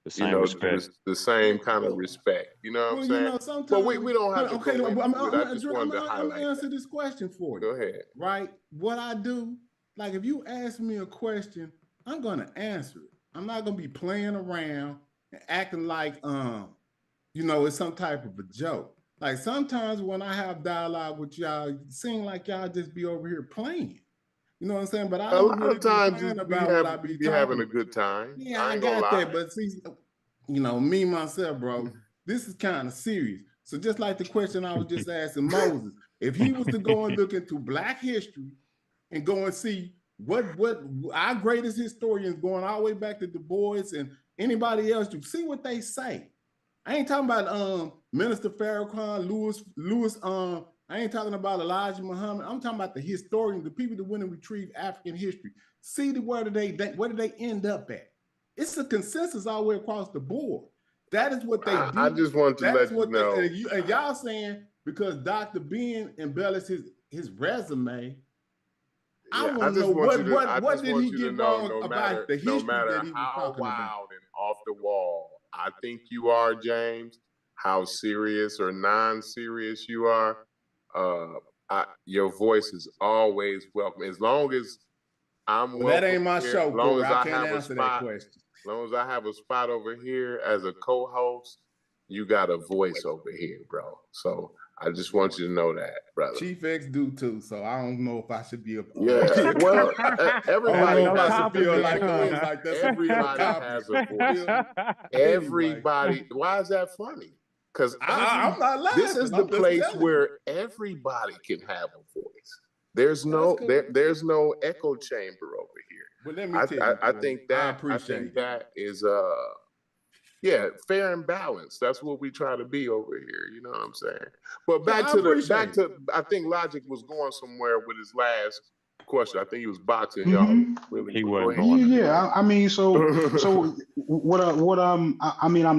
same respect. the same kind of respect. You know what I'm saying? Sometimes. But we don't have to Okay, go into I'm it. I just wanted to gonna highlight answer that. this question for you. Go ahead. Right? What I do, like if you ask me a question, I'm gonna answer it. I'm not gonna be playing around and acting like it's some type of a joke. Like sometimes when I have dialogue with y'all, it seems like y'all just be over here playing. You know what I'm saying? But I A don't lot really of times be playing we about what I be having a talking. good time. Yeah, I I ain't gonna got lie. that. But see, me myself, bro, this is kind of serious. So just like the question I was just asking Moses, if he was to go and look into Black history and go and see what our greatest historians going all the way back to Du Bois and anybody else, to see what they say. I ain't talking about Minister Farrakhan, Lewis. I ain't talking about Elijah Muhammad. I'm talking about the historians, the people that went and retrieved African history. See where did they end up at? It's a consensus all the way across the board. That is what they do. I just want to let you know. And y'all saying because Dr. Ben embellished his resume. I want to know what did he get wrong about the history no matter that he was how talking about. wild and off the wall I think you are, James, how serious or non-serious you are, your voice is always welcome. As long as I'm welcome. That ain't my here, show, as long Corey. as I can't have answer a spot, that question. As long as I have a spot over here as a co-host, you got a voice over here, bro. So I just want you to know that, brother. Chief X do too, so I don't know if I should be a well, everybody has a voice. Everybody has a voice. Everybody. Why is that funny? Because I'm not laughing. This is the place where everybody can have a voice. There's no echo chamber over here. But let me tell you, I think that is fair and balanced. That's what we try to be over here. You know what I'm saying? But back to I think Logic was going somewhere with his last question. I think he was boxing y'all. Really, he wasn't going. Yeah. I mean, so I'm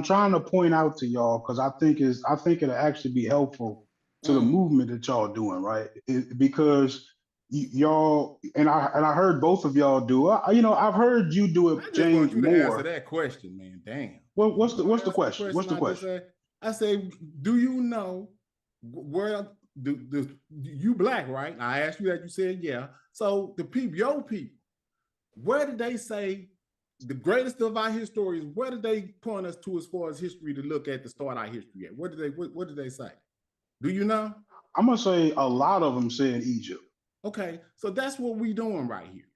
trying to point out to y'all, because I think it'll actually be helpful to the movement that y'all doing, right? Because y'all and I heard both of y'all do. I've heard you do it, James, want you to more. answer that question, man. Damn. Well, what's the question? What's the question? I say, do you know where you Black, right? I asked you that. You said yeah. So your people, where did they say the greatest of our historians? Where did they point us to as far as history to look at to start our history at? What did they say? Do you know? I'm gonna say a lot of them said Egypt. Okay, so that's what we doing right here.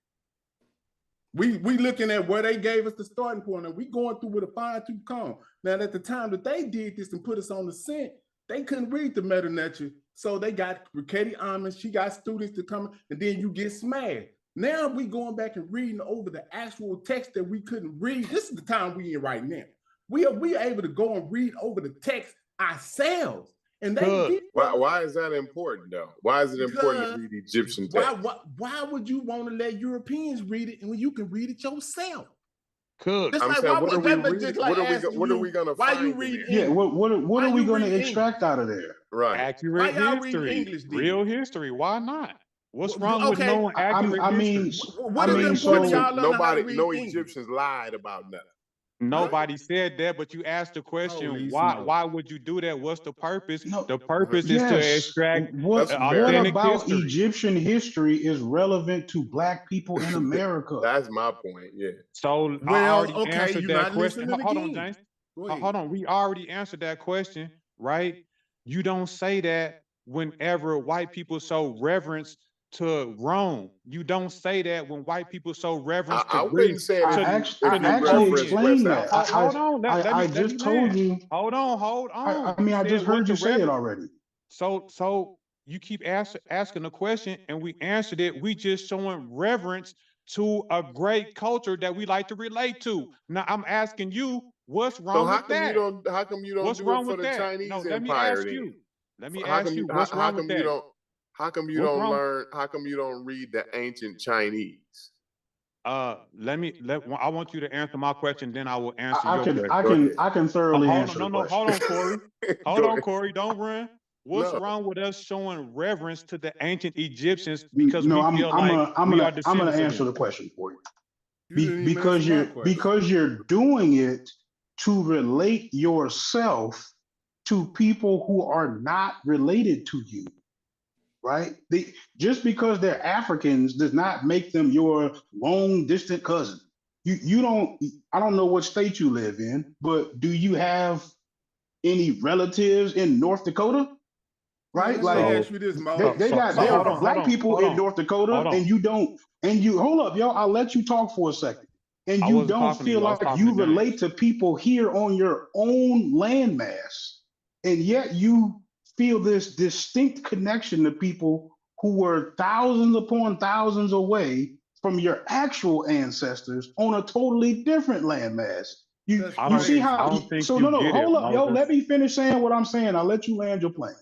We looking at where they gave us the starting point, and we going through with a fine-tooth comb. Now, at the time that they did this and put us on the scent, they couldn't read the Meta Nature, so they got Katie Almond. She got students to come, and then you get smashed. Now we going back and reading over the actual text that we couldn't read. This is the time we in right now. We are able to go and read over the text ourselves. And they did. Why is that important, though? Why is it important to read Egyptian text? Why would you want to let Europeans read it when you can read it yourself? I'm saying, what are we reading? What are we going to find? You read yeah, what are we going to extract out of there? Right. Accurate history, English, real history. Why not? What's wrong with knowing accurate history? No Egyptians lied about nothing. Nobody said that, but you asked the question, why would you do that? What's the purpose? The purpose is to extract what authentic about history. Egyptian history is relevant to Black people in America? That's my point, yeah. So I already answered that question. Hold on, James. Hold on. We already answered that question, right? You don't say that whenever white people so reverence to Rome. You don't say that when white people show reverence I to wouldn't Greece, say it to, if to you Napoleon. reference that. Hold on, let I me just told land. you. Hold on. I mean, You I said just what heard the you say it reverence. already. So you keep asking the question, and we answered it. We just showing reverence to a great culture that we like to relate to. Now I'm asking you, what's So wrong with that? how come you don't What's do it wrong for with the that? No, Chinese let me Empire ask then? you. Let me ask you, what's How wrong with come you that? don't how come you What's don't wrong? learn how come you don't read the ancient Chinese? I want you to answer my question, then I will answer your question. I can thoroughly answer the question. Hold on, Corey. Hold on, Corey. Don't run. What's No. wrong with us showing reverence to the ancient Egyptians because we feel I'm like we are descendants gonna of answer them? the question for you. You didn't even answer my question. Because you're doing it to relate yourself to people who are not related to you, right? Just because they're Africans does not make them your long distant cousin. You don't. I don't know what state you live in, but do you have any relatives in North Dakota? Right? Let me Like ask you this, there are black people in North Dakota, and you don't, and you hold up, yo. I'll let you talk for a second. And you don't feel like you relate to people here on your own landmass, and yet you feel this distinct connection to people who were thousands upon thousands away from your actual ancestors on a totally different landmass. You see how? I don't think So you no, get it, hold up, yo. Moses. Let me finish saying what I'm saying. I'll let you land your plane.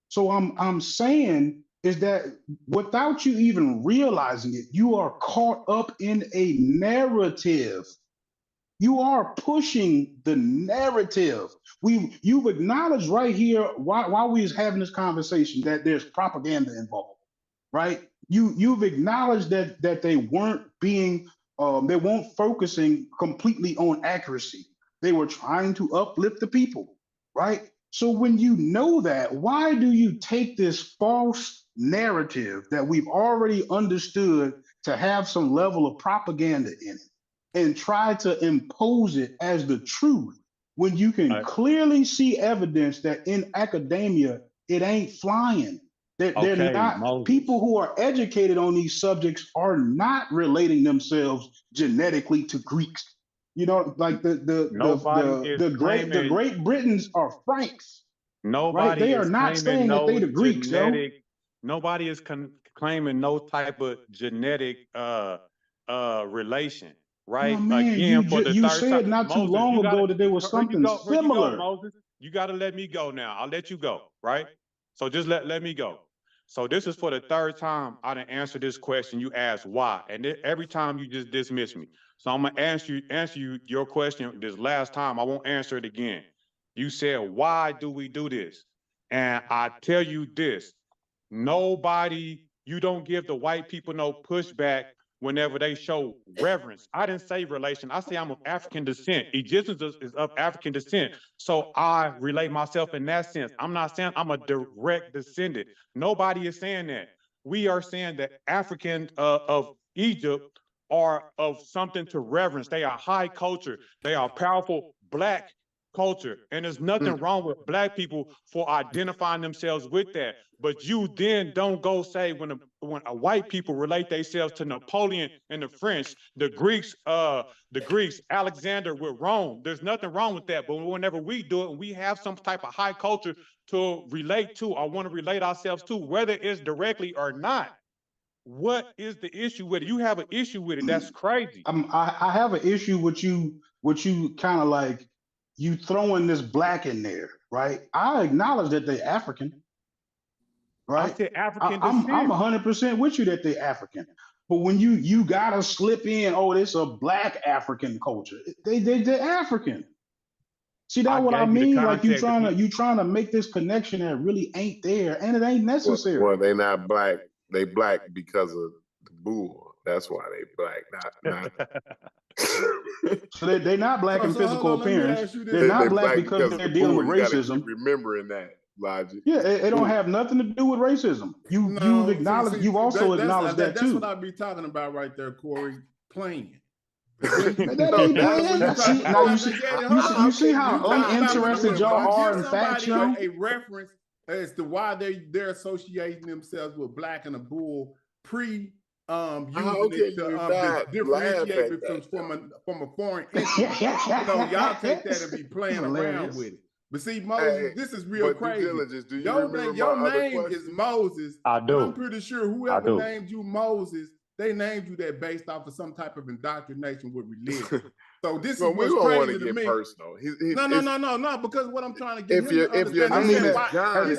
So I'm saying is that without you even realizing it, you are caught up in a narrative. You are pushing the narrative. You've acknowledged right here while we was having this conversation that there's propaganda involved, right? You've acknowledged that they weren't being they weren't focusing completely on accuracy. They were trying to uplift the people, right? So when you know that, why do you take this false narrative that we've already understood to have some level of propaganda in it and try to impose it as the truth when you can clearly see evidence that in academia it ain't flying? That they're not people who are educated on these subjects are not relating themselves genetically to Greeks. You know, like the Great Britons are Franks, right? Nobody They are is not claiming saying that they no the Greeks, yo. genetic. Nobody is claiming no type of genetic relation, No, right? man, Again, for the you third time, said not too Moses, long you gotta ago that there was something here you go, similar. Moses. You gotta let me go now. I'll let you go, right? So just let me go. So this is for the third time I done answer this question. You asked why, and every time you just dismiss me. So I'm gonna answer you your question this last time. I won't answer it again. You said, why do we do this? And I tell you this, you don't give the white people no pushback whenever they show reverence. I didn't say relation. I say I'm of African descent. Egyptians is of African descent. So I relate myself in that sense. I'm not saying I'm a direct descendant. Nobody is saying that. We are saying that African of Egypt are of something to reverence. They are high culture. They are powerful black culture. And there's nothing wrong with black people for identifying themselves with that. But you then don't go say when a white people relate themselves to Napoleon and the French, the Greeks, Alexander with Rome. There's nothing wrong with that. But whenever we do it, we have some type of high culture to relate to or want to relate ourselves to, whether it's directly or not. What is the issue with it? You have an issue with it. That's crazy. I have an issue with you kind of like you throwing this black in there, right? I acknowledge that they're African, right? I said African I'm descent. 100% with you that they're African. But when you gotta slip in, oh, this a black African culture. They're African. See that what I gave you the mean? Like you context. trying to make this connection that really ain't there, and it ain't necessary. Well, they not black. They black because of the bull. That's why they black. Not. So they're not black in physical appearance. They're They not black black because of they're the dealing bull. with You got to keep racism. remembering that logic. Yeah, it don't have nothing to do with racism. You've acknowledged. You've also acknowledged that that's too. what I be talking about right there, Corey. Playing. That ain't playing. See, now you see how uninterested y'all are in facts, yo. A reference as to why they're associating themselves with black and a bull. using How it can you to not laugh differentiate at it that? from a foreign entity. Y'all take that and be playing around with it. But see, Moses, this is real crazy. Due diligence, do you Your remember name is Moses. I do. But I'm pretty sure whoever named you Moses, they named you that based off of some type of indoctrination with religion. So this is what's crazy to me. Personal. No, because what I'm trying to get him to If your understand, name is John,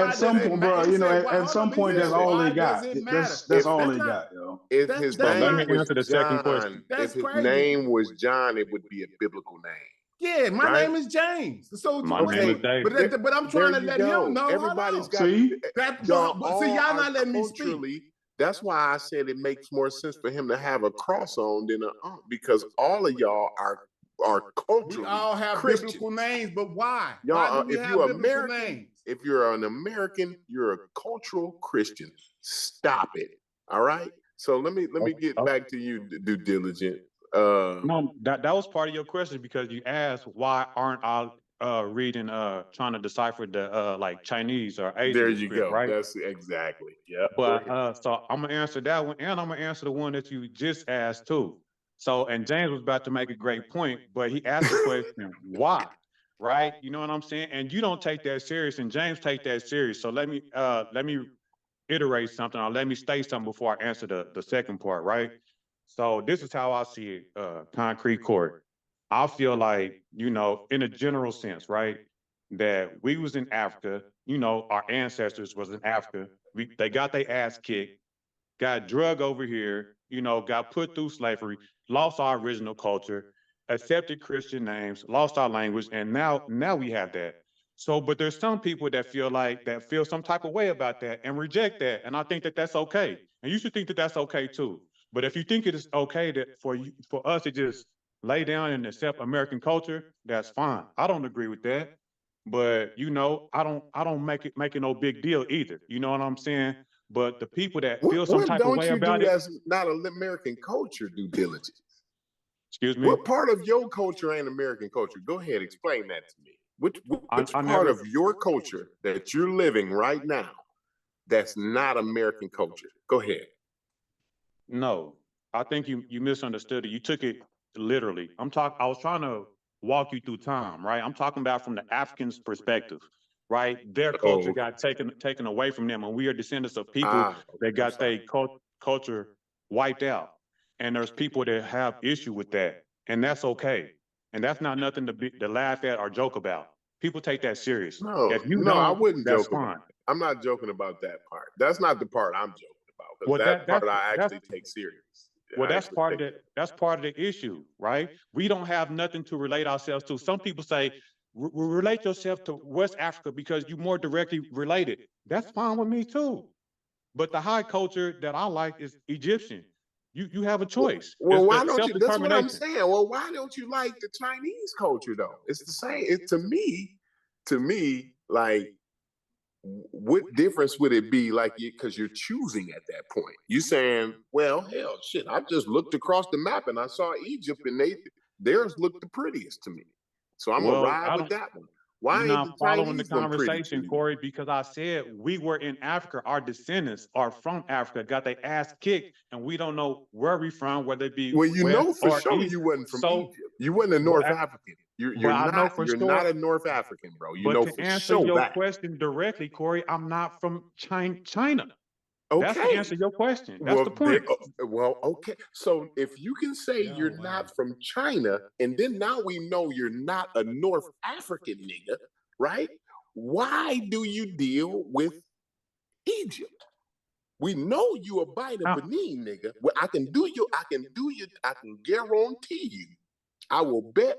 at some point, bro, at some point, that's all they got. That's all they got, yo. If his name was John, That's if his crazy. name was John, it would be a biblical name. Yeah, my name is James. So my name is David. But I'm trying to let him know. Everybody's got y'all not letting me speak. That's why I said it makes more sense for him to have a cross on than because all of y'all are culturally We all have Christian. biblical names, but why? Y'all, Why do we if have you're biblical American, names? if you're an American, you're a cultural Christian. Stop it. All right. So let me get back to you, due diligent. No, that was part of your question because you asked why aren't I reading trying to decipher the like Chinese or Asian There you script, go. right? That's exactly. Yeah. But so I'm gonna answer that one, and I'm gonna answer the one that you just asked too. So, and James was about to make a great point, but he asked the question, why? Right? You know what I'm saying? And you don't take that serious, and James take that serious. So let me iterate something, or let me state something before I answer the second part, right? So this is how I see it, concrete court. I feel like, in a general sense, right, that we was in Africa, our ancestors was in Africa. They got their ass kicked, got drug over here, got put through slavery, lost our original culture, accepted Christian names, lost our language, and now we have that. So, but there's some people that feel some type of way about that and reject that, and I think that that's okay, and you should think that that's okay too. But if you think it is okay that for us to just lay down and accept American culture, that's fine. I don't agree with that, but I don't make it no big deal either. You know what I'm saying? But the people that feel some What type of don't way you do about it. that's not an American culture, due diligence? Excuse me? What part of your culture ain't American culture? Go ahead, explain that to me. Which part of your culture that you're living right now that's not American culture? Go ahead. No, I think you misunderstood it. You took it literally. I was trying to walk you through time, right? I'm talking about from the African's perspective, right? Their culture got taken away from them, and we are descendants of people that got their culture wiped out. And there's people that have issue with that, and that's okay. And that's not nothing to laugh at or joke about. People take that serious. If you No, I don't, wouldn't that's joke fine. about it. I'm not joking about that part. That's not the part I'm joking about, because that part I actually take serious. Well, that's part of the issue, right? We don't have nothing to relate ourselves to. Some people say, relate yourself to West Africa because you're more directly related. That's fine with me too. But the high culture that I like is Egyptian. You have a choice. Well, why It's don't you? That's what I'm self-determination. saying. Well, why don't you like the Chinese culture though? It's the same. To me, like, what difference would it be, like, because you're choosing at that point? You saying, well, hell, shit, I just looked across the map and I saw Egypt, and theirs looked the prettiest to me, so I'm gonna ride with that one. Why You're ain't not the following the Chinese one pretty to conversation, you? Corey, because I said we were in Africa. Our descendants are from Africa, got their ass kicked, and we don't know where we from, whether it be Well, you West know for or sure East. you wasn't from So, Egypt. You wasn't a North African. but I know for You're sure. not a North African, bro. You But know to for answer sure your that. question directly, Corey, I'm not from China. That's to Okay. answer your question. That's the Well, point. okay. So if you can say you're not from China, and then now we know you're not a North African nigga, right? Why do you deal with Egypt? We know you a bite of Benin, nigga. Well, I can guarantee you. I will bet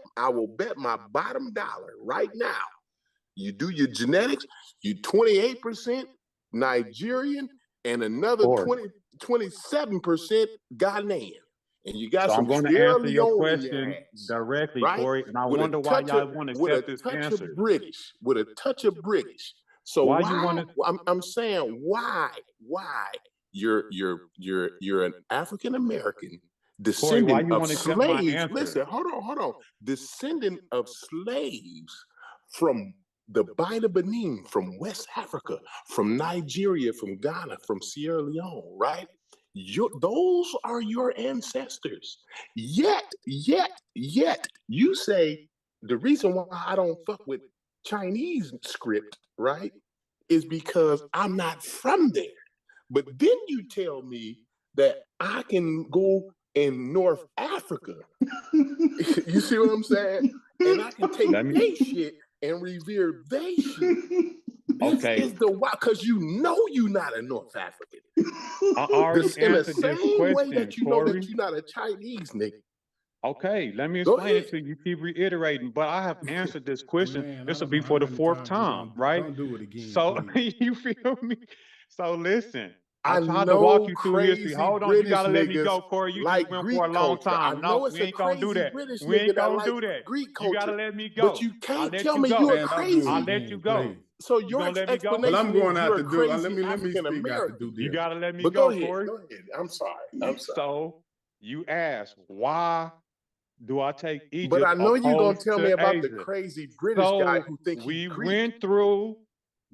my bottom dollar right now. You do your genetics, you 28% Nigerian and another 27% Ghanaian. And you got So I'm some going to Sierra answer your Leone in your question ass, directly, right? Corey, and I With a wonder why touch of y'all want to with a accept this touch answer. of British, with a touch of British. So Why you want to? I'm saying why you're an African American Corey, why descendant you of want to accept my slaves. answer? Listen, hold on. Descendant of slaves from the Bight of Benin, from West Africa, from Nigeria, from Ghana, from Sierra Leone, right? those are your ancestors. Yet, you say the reason why I don't fuck with Chinese script, right, is because I'm not from there. But then you tell me that I can go in North Africa. You see what I'm saying? And I can take they shit and revere they shit. This is the why, because you know you're not a North African. I already in the answered this same way question, that you know that you're not a Chinese nigga. Okay, let me Go explain ahead. it to you. You keep reiterating, but I have answered this question. Man, This I will don't be know for how the many fourth times time, right? Don't do it again, So please. you feel me? So listen, I I tried to walk know you through history. crazy Hold on, you British gotta let me niggas go, Corey. You just like went for a Greek long culture. I time. know No, it's we a ain't gonna do crazy that. British We nigga ain't that gonna like do that. Greek You gotta culture. let me go. But you I can't let tell you me go. you're a Man, don't do it I crazy. let you again, go. please. So You your gonna let me go? Well, I'm explanation going is out you're the a door. crazy Let me African speak out the American. due You diligence. gotta let me But go, go ahead. Corey. Go ahead. I'm sorry. So you asked, why do I take But Egypt I know you're gonna opposed tell me to about the Asia? crazy British guy So who think he we Greek. went through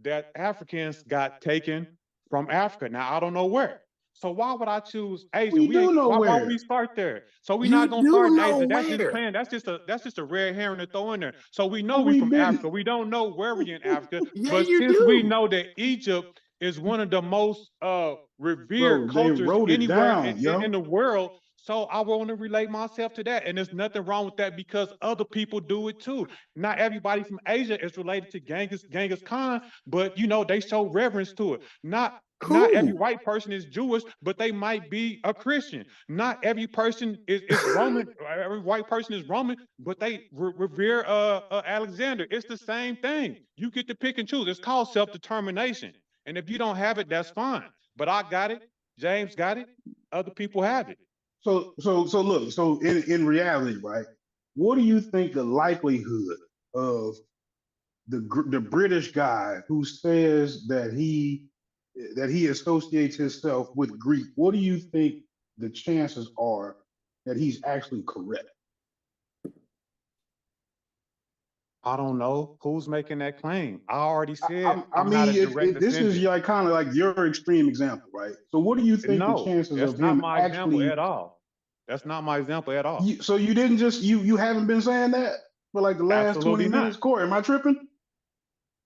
that Africans got taken from Africa. Now I don't know where. So why would I choose Asia? We do know Why would where. we start there? So we're You not gonna do start in know Asia. That's just where. playing. That's just a red herring to throw in there. So we know But we we've from been. Africa. We don't know where we in Africa. Yeah, But you since we do. know that Egypt is one of the most revered Bro, they cultures wrote it anywhere down, yo. in the world. So I want to relate myself to that. And there's nothing wrong with that because other people do it too. Not everybody from Asia is related to Genghis Khan, but you know, they show reverence to it. Not every Who? white person is Jewish, but they might be a Christian. Not every person is Roman. Every white person is Roman, but they revere Alexander. It's the same thing. You get to pick and choose. It's called self-determination. And if you don't have it, that's fine. But I got it. James got it. Other people have it. So look. So in reality, right? What do you think the likelihood of the British guy who says that he associates himself with Greek? What do you think the chances are that he's actually correct? I don't know who's making that claim. I already said I I'm not a mean, direct this is descendant. like kind of like your extreme example, right? So what do you think the No, chances that's of not him my example actually? at all. That's not my example at all. So you didn't just you haven't been saying that for like the last 20 Absolutely minutes, not. Corey? Am I tripping?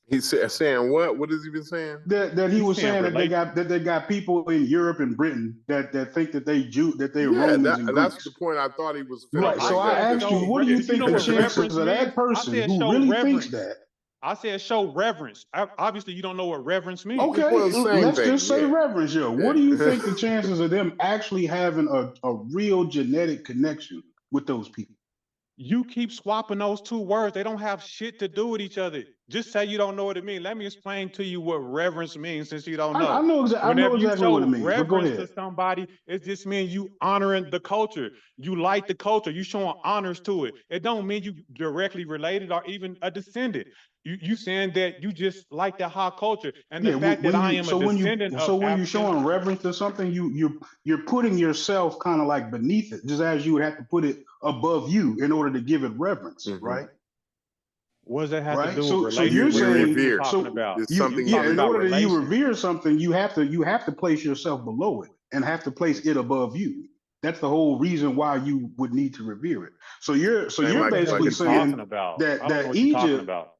He's saying what? What has he been saying? That he He's was saying saying that relate. they got people in Europe and Britain that think that they're Yeah, Romans and that's the Greeks. point I thought he was No, finna Right. I So bring I up said to asked you, show. me. what do you Do you think know the what chances reverence of means? that I person said who show really thinks reverence. that? I said show reverence. Obviously, you don't know what reverence means. Okay, Well, same let's thing. just say Yeah. reverence, yo. What do you think the chances of them actually having a real genetic connection with those people? You keep swapping those two words. They don't have shit to do with each other. Just say you don't know what it means. Let me explain to you what reverence means since you don't I know. know I know Whenever you exactly what it show means, but go reverence to ahead. somebody, it just means you honoring the culture. You like the culture. You showing honors to it. It don't mean you directly related or even a descendant. You saying that you just like the high culture. And the Yeah, fact that when I you am a descendant of when you're African. showing reverence to something, you're putting yourself kind of like beneath it, just as you would have to put it above you in order to give it reverence, Mm-hmm. right? What does that have to Right. do with So relation? you're You What are saying you revere. talking so about? It's you You something yeah, talking in you about order that you relation. revere something, you have to place yourself below it and have to place it above you. That's the whole reason why you would need to revere it. So saying you're What the hell are like basically you a deity. talking saying about? that I don't know what you're talking about.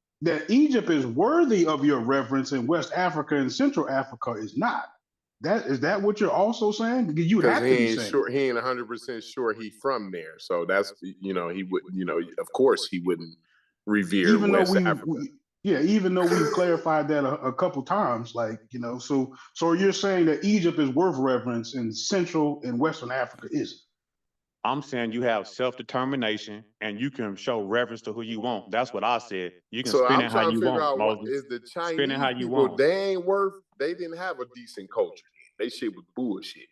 Egypt is worthy of your reverence and West Africa and Central Africa is not. That what you're also saying? Because you Because have to be saying it. he ain't 100% sure he from there. So that's he would of course he wouldn't revere Even though West Africa. even though we've clarified that a couple times, like so you're saying that Egypt is worth reverence and Central and Western Africa isn't. I'm saying you have self-determination and you can show reverence to who you want. That's what I said. You can So spin I'm it how trying to you figure want, out what Moses. is the Spin it how Chinese you people. want. They didn't have a decent culture. They shit was bullshit.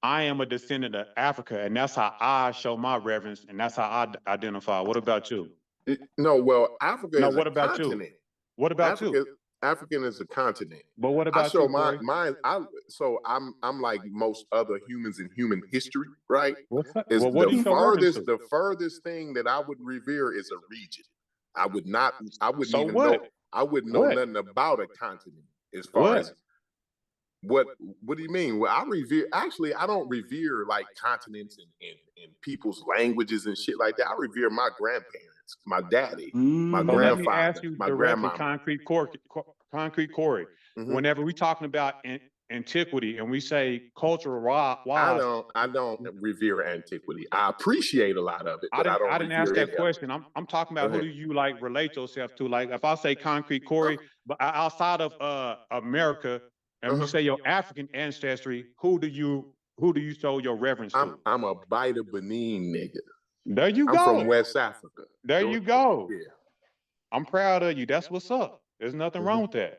I am a descendant of Africa, and that's how I show my reverence, and that's how I identify. What about you? No, well, Africa No, is a what about you? continent. What about you? African is a continent. But what I about show you, Corey? I'm like most other humans in human history, right? Is Well, what do you show reverence to? the furthest thing that I would revere is a region. I wouldn't So even know what? I wouldn't know What? nothing about a continent as far What? as What do you mean? Well, I revere. Actually, I don't revere like continents and people's languages and shit like that. I revere my grandparents, my daddy, my So let me ask grandfather, you my directly, grandmama. Concrete Corey. Whenever we talking about antiquity and we say cultural wise, I don't revere antiquity. I appreciate a lot of it, but I don't didn't ask revere that any of it. question. I'm talking about who do you like relate yourself to? Like if I say Concrete Corey, but outside of America, and we say your African ancestry, who do you show your reverence to? I'm a Bida Benin nigga. There you go. I'm from West Africa. There you go. Yeah. I'm proud of you. That's what's up. There's nothing wrong with that.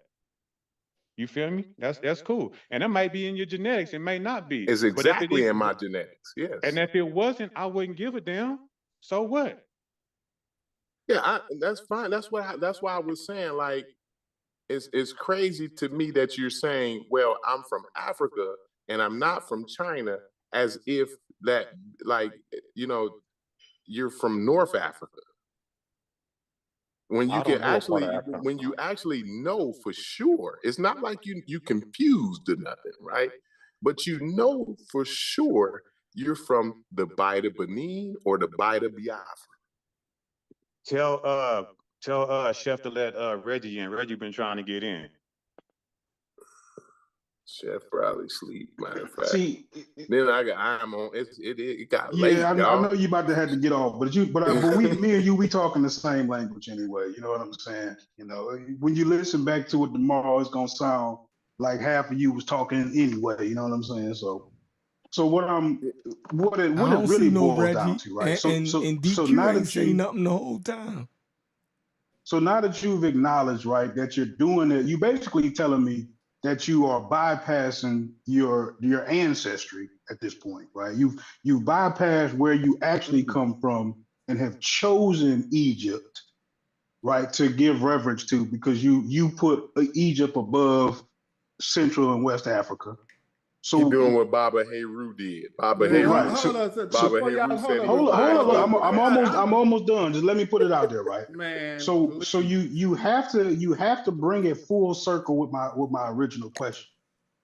You feel me? That's cool. And it might be in your genetics. It may not be. It's exactly in my genetics. Yes. And if it wasn't, I wouldn't give a damn. So what? Yeah, that's fine. That's why I was saying, like, it's crazy to me that you're saying, well, I'm from Africa and I'm not from China, as if that, like, you know, you're from North Africa. When you can actually, when you actually know for sure, it's not like you confused or nothing, right? But you know for sure you're from the Bida Benin or the Bida Biafra. Tell Chef to let Reggie in. Reggie been trying to get in. Chef probably sleep, matter of fact. See, then I'm on. It got late. Yeah, I y'all. know you about to have to get off, but me and you, we talking the same language anyway. You know what I'm saying? You know, when you listen back to it tomorrow, it's gonna sound like half of you was talking anyway. You know what I'm saying? So what it really boils down to, right? So DQ now ain't that say nothing the whole time. So now that you've acknowledged, right, that you're doing it, you basically telling me that you are bypassing your ancestry at this point, right? You've bypassed where you actually come from and have chosen Egypt, right, to give reverence to, because you put Egypt above Central and West Africa. So you doing what Baba Heru did. Baba Heru. Right. Baba Heru said hold on. I'm almost done. Just let me put it out there, right? Man. So you have to bring it full circle with my original question,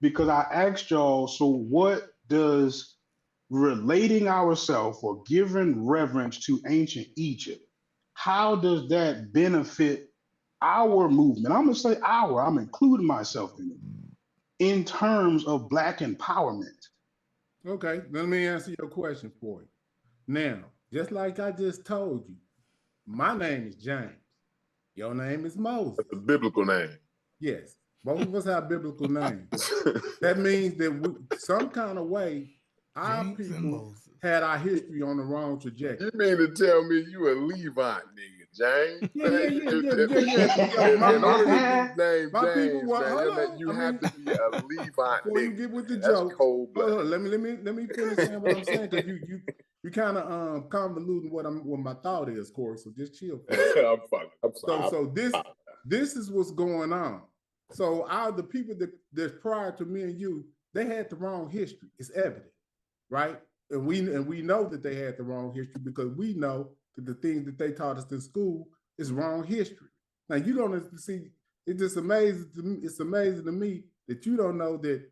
because I asked y'all. So what does relating ourselves or giving reverence to ancient Egypt, how does that benefit our movement? I'm gonna say our. I'm including myself in it, in terms of Black empowerment. Okay, let me answer your question for you. Now, just like I just told you, my name is James. Your name is Moses. That's a biblical name. Yes, both of us have biblical names. That means that some kind of way, our people had our history on the wrong trajectory. You mean to tell me you a Levite nigga, James? Yeah. In order to be named My James, people were, you have to be a Levite before nigga. you get with the That's joke. cold blood. Let me finish saying what I'm saying, because you kind of convoluting what my thought is, Corey. So just chill. I'm sorry. So this is what's going on. So the people that's prior to me and you, they had the wrong history. It's evident, right? And we know that they had the wrong history, because we know that the things that they taught us in school is wrong history. Now you don't see. It's just amazing to me. It's amazing to me that you don't know that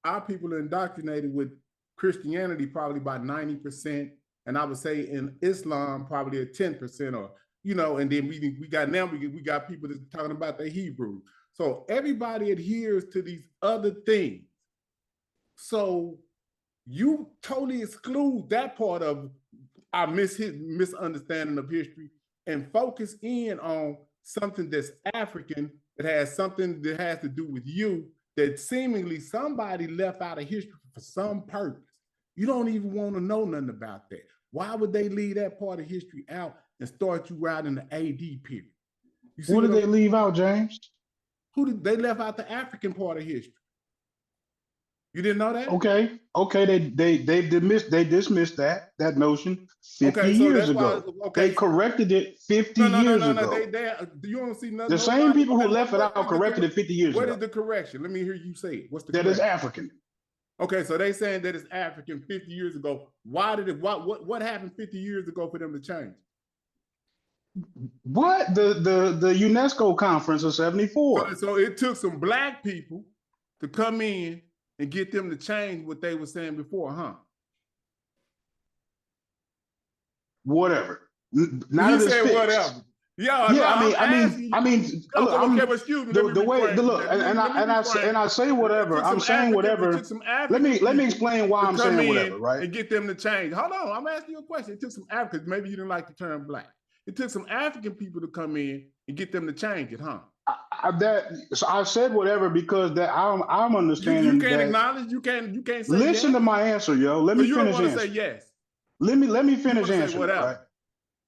our people are indoctrinated with Christianity probably about 90%, and I would say in Islam probably at 10%, or and then we got people that's talking about the Hebrew. So everybody adheres to these other things. So you totally exclude that part of our misunderstanding of history and focus in on something that's African, that has something that has to do with you, that seemingly somebody left out of history for some purpose. You don't even want to know nothing about that. Why would they leave that part of history out and start you out in the AD period? What did they leave out, James? They left out the African part of history. You didn't know that? Okay. They dismissed that notion 50 years ago. They corrected it 50 years ago. You don't see nothing. The same people who left it out corrected it 50 years ago. What is the correction? Let me hear you say it. What's the correction? That is African. Okay, so they saying that it's African 50 years ago. Why did it? What happened 50 years ago for them to change? What the UNESCO conference of '74? So it took some Black people to come in and get them to change what they were saying before, huh? Whatever. Not you said whatever. Yeah, no, I mean, look, okay, excuse me. The way, look, and I say whatever. I'm saying whatever. It took some let me explain why I'm saying whatever, right? And get them to change. Hold on, I'm asking you a question. It took some Africans. Maybe you didn't like the term black. It took some African people to come in and get them to change it, huh? So I said whatever because that I'm understanding. You can't acknowledge. You can't say. Listen to my answer, yo. Let me you finish. You don't want to say yes. Let me finish answering, right?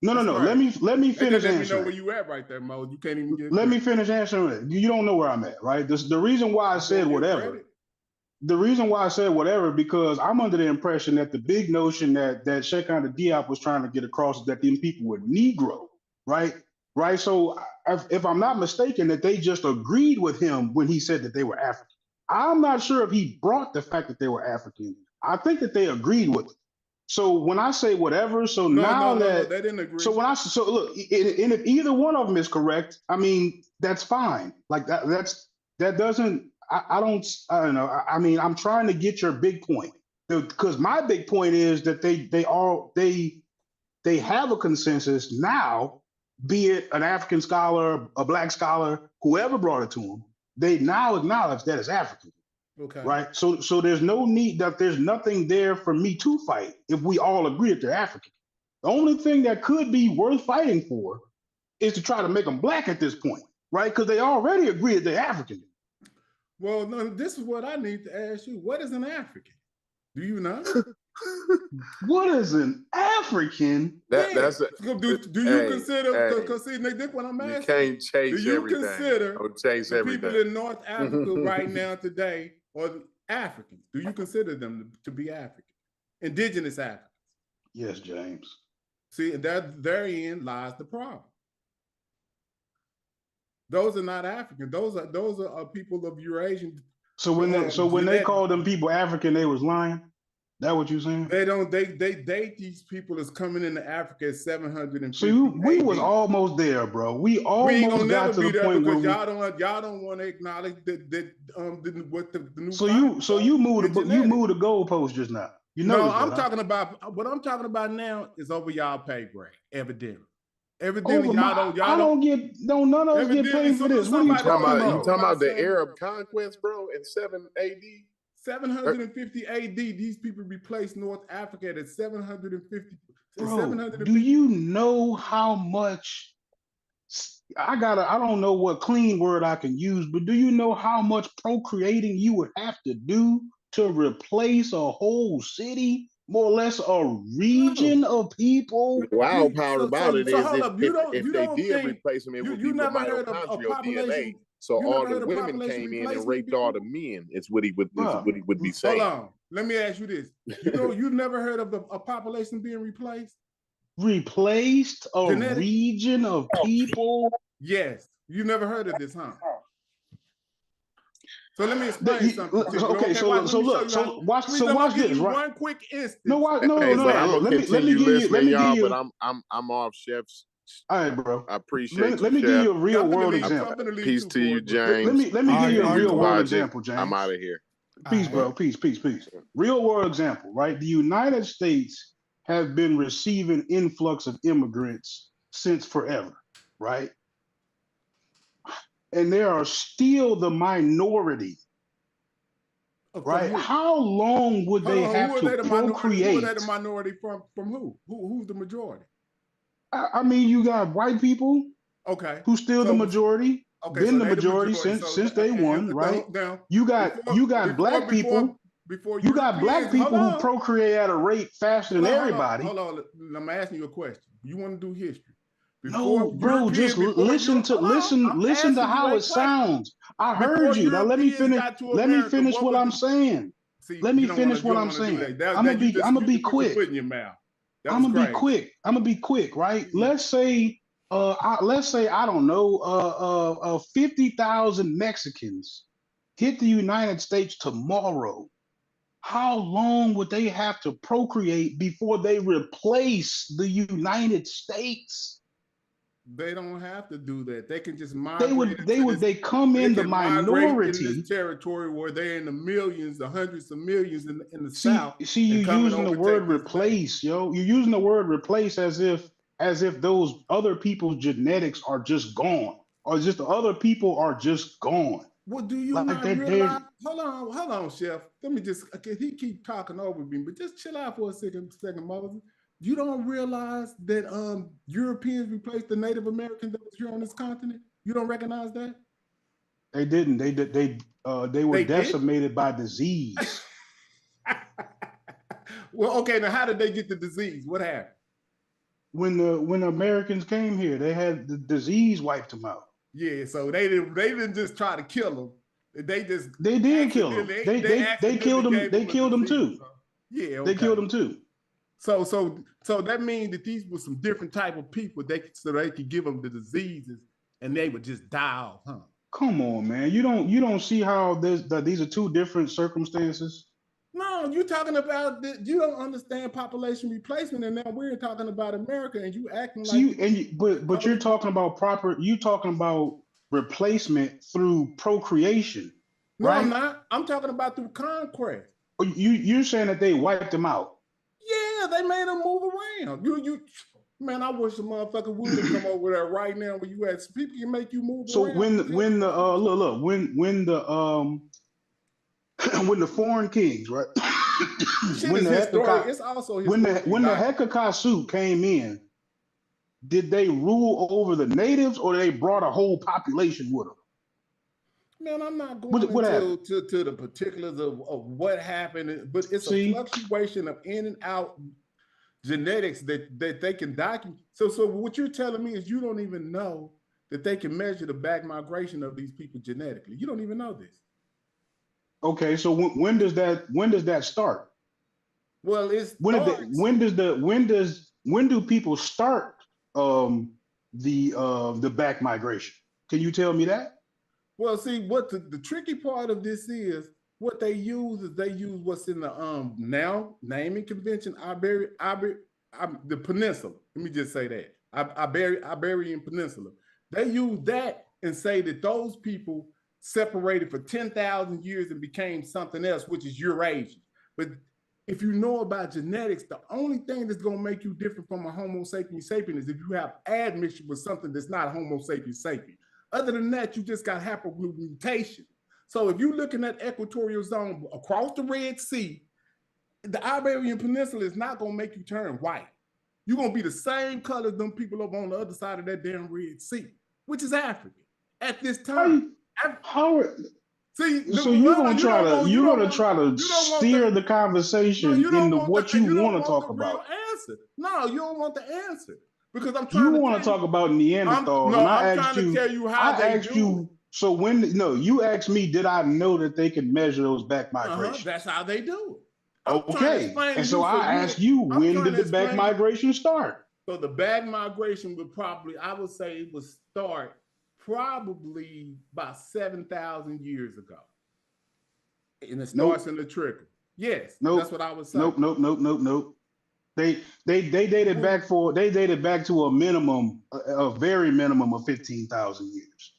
No. Let me finish answering. Let me know where you at right there, Mo. You can't even get. Let me finish answering it. You don't know where I'm at, right? The reason why I said whatever. The reason why I said whatever because I'm under the impression that the big notion that Shekinah Diop was trying to get across is that them people were Negro, right? Right. So if I'm not mistaken, that they just agreed with him when he said that they were African. I'm not sure if he brought the fact that they were African. I think that they agreed with it. So when I say whatever, so no, they didn't agree. So look, and if either one of them is correct, I mean that's fine. Like that doesn't. I don't know. I mean, I'm trying to get your big point because my big point is that they have a consensus now. Be it an African scholar, a black scholar, whoever brought it to them, they now acknowledge that it's African. Okay. Right. So there's no need that there's nothing there for me to fight if we all agree that they're African. The only thing that could be worth fighting for is to try to make them black at this point, right? Because they already agree that they're African. Well, no, this is what I need to ask you. What is an African? Do you know? What is an African? That's do you consider? Because see, that's what I'm asking. You can't chase do you everything. Consider chase the everything. people in North Africa right now today are Africans? Do you consider them to be African, indigenous Africans? Yes, James. See, therein lies the problem. Those are not African. Those are people of Eurasian. So when they called them people African, they was lying. That what you saying? They don't. They date these people as coming into Africa at 750. So we was almost there, bro. We almost got to the point where y'all don't want to acknowledge what the new. So you moved the goalpost just now. You know. No, I'm talking about what I'm talking about now is over y'all pay grade, evidently. Evidently, none of us get paid for this. What are you talking about? You talking about the Arab conquest, bro, in 7 AD? 750 AD, these people replaced North Africa at 750. Bro, do you know how much I don't know what clean word I can use, but do you know how much procreating you would have to do to replace a whole city, more or less a region of people? The wild part about it is if they did replace them, it would be with mitochondrial DNA. So all the women came in and raped all the men. It's what he would be saying. Hold on. Let me ask you this. You've never heard of a population being replaced? Replaced a region of people? Yes. You've never heard of this, huh? So let me explain something to you. Okay, so watch this, right? One quick instance. No. I'm gonna continue listening, y'all, but I'm off, chefs. All right, bro. I appreciate Let me give you a real world example. Peace to you, James. Let me give you a real world example, James. I'm out of here. Peace, bro. Peace. Real world example, right? The United States have been receiving influx of immigrants since forever, right? And they are still the minority, right? How long would they have to procreate? Who are they the minority from who? Who's the majority? I mean, you got white people, okay, who's still the majority, been the majority since day one, right? You got black people. You got black people who procreate at a rate faster than everybody. Hold on, I'm asking you a question. You want to do history? No, bro, just listen to how it sounds. I heard you. Now let me finish. Let me finish what I'm saying. Let me finish what I'm saying. I'm gonna be quick. I'm gonna be quick, right? Let's say I don't know, 50,000 Mexicans hit the United States tomorrow. How long would they have to procreate before they replace the United States? They don't have to do that. They can just migrate. They come in the minority. In this territory where they're in the millions, the hundreds of millions in the South. See, you using the word replace, yo. You're using the word replace as if those other people's genetics are just gone, or just the other people are just gone. Well, do you not realize? Hold on, Chef. Let me just. Okay, he keep talking over me, but just chill out for a second, Moses. You don't realize that Europeans replaced the Native Americans that was here on this continent? You don't recognize that? They didn't. They were decimated by disease. Well, okay, now how did they get the disease? What happened? When the Americans came here, they had the disease wiped them out. Yeah, so they didn't just try to kill them. They did kill them. They killed them. They killed them too. Yeah, okay. They killed them too. So that means that these were some different type of people so they could give them the diseases and they would just die off, huh? Come on, man. You don't see how these are two different circumstances? No, you're talking about you don't understand population replacement, and now we're talking about America, and you acting like but you're talking about replacement through procreation. No, right? I'm not. I'm talking about through conquest. You're saying that they wiped them out? Yeah, they made them move around. Man, I wish the motherfucker would have come over there right now where you had people can make you move so around. When the foreign kings, right? When the Hekakasuit came in, did they rule over the natives or they brought a whole population with them? Man, I'm not going into the particulars of what happened, but it's a fluctuation of in and out genetics that they can document. So what you're telling me is you don't even know that they can measure the back migration of these people genetically. You don't even know this. Okay, so when does that start? Well, when do people start the back migration? Can you tell me that? Well, see, what the tricky part of this is, what they use what's in the now naming convention, the peninsula. Let me just say that. Iberian Peninsula. They use that and say that those people separated for 10,000 years and became something else, which is Eurasian. But if you know about genetics, the only thing that's going to make you different from a Homo sapiens sapien is if you have admixture with something that's not Homo sapiens sapien. Other than that, you just got haplogroup mutation. So if you're looking at equatorial zone across the Red Sea, the Iberian Peninsula is not going to make you turn white. You're going to be the same color as them people over on the other side of that damn Red Sea, which is Africa at this time. So you're gonna try to steer the conversation into what you want to talk about. No, you don't want the answer because I'm trying. You want to talk about Neanderthals, and I asked you. Tell you how they do you. So you asked me, did I know that they could measure those back migrations? That's how they do it. Okay, and so I asked you, when did the back migration start? So the back migration would probably, I would say, it would start probably about 7,000 years ago. And it starts in the trickle. Yes, that's what I was saying. Nope. They dated back to a very minimum of 15,000 years.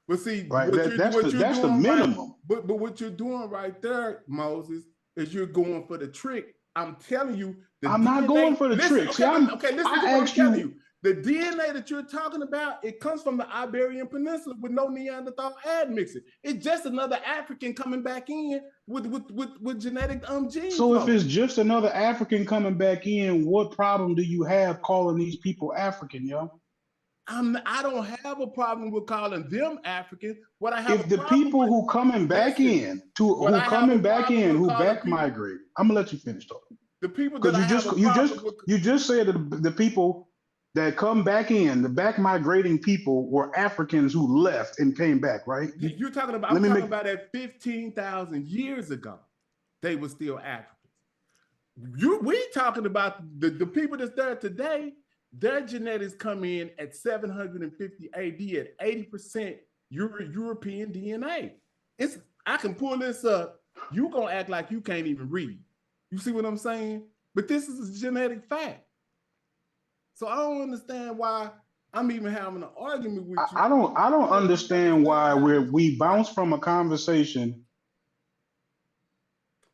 But see, right? That's the minimum. Right, but what you're doing right there, Moses, is you're going for the trick. I'm telling you, I'm not going for the trick. Listen to what I'm telling you. The DNA that you're talking about, it comes from the Iberian Peninsula with no Neanderthal admixture. It's just another African coming back in with genetic genes. So if it's just another African coming back in, what problem do you have calling these people African, yo? I don't have a problem with calling them African. What I have if the people who coming back in, who back migrate, I'm gonna let you finish talking. The people that you just said that the people that come back in, the back migrating people were Africans who left and came back, right? You're talking about, I'm talking about that 15,000 years ago, they were still Africans. We talking about the people that's there today, their genetics come in at 750 AD at 80% European DNA. I can pull this up. You're gonna act like you can't even read. You see what I'm saying? But this is a genetic fact. So I don't understand why I'm even having an argument with you. I don't understand why we bounce from a conversation.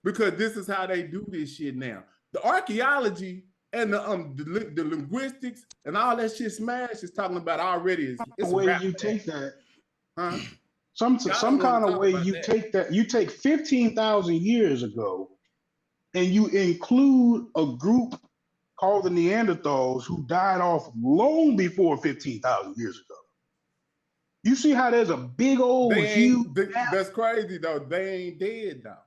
Because this is how they do this shit now. The archaeology and the linguistics and all that shit Smash is talking about already. It's a way rap you back. take that. Huh? Some kind of way you take that. You take 15,000 years ago, and you include a group called the Neanderthals who died off long before 15,000 years ago. You see how there's a big old huge. That's crazy though. They ain't dead though.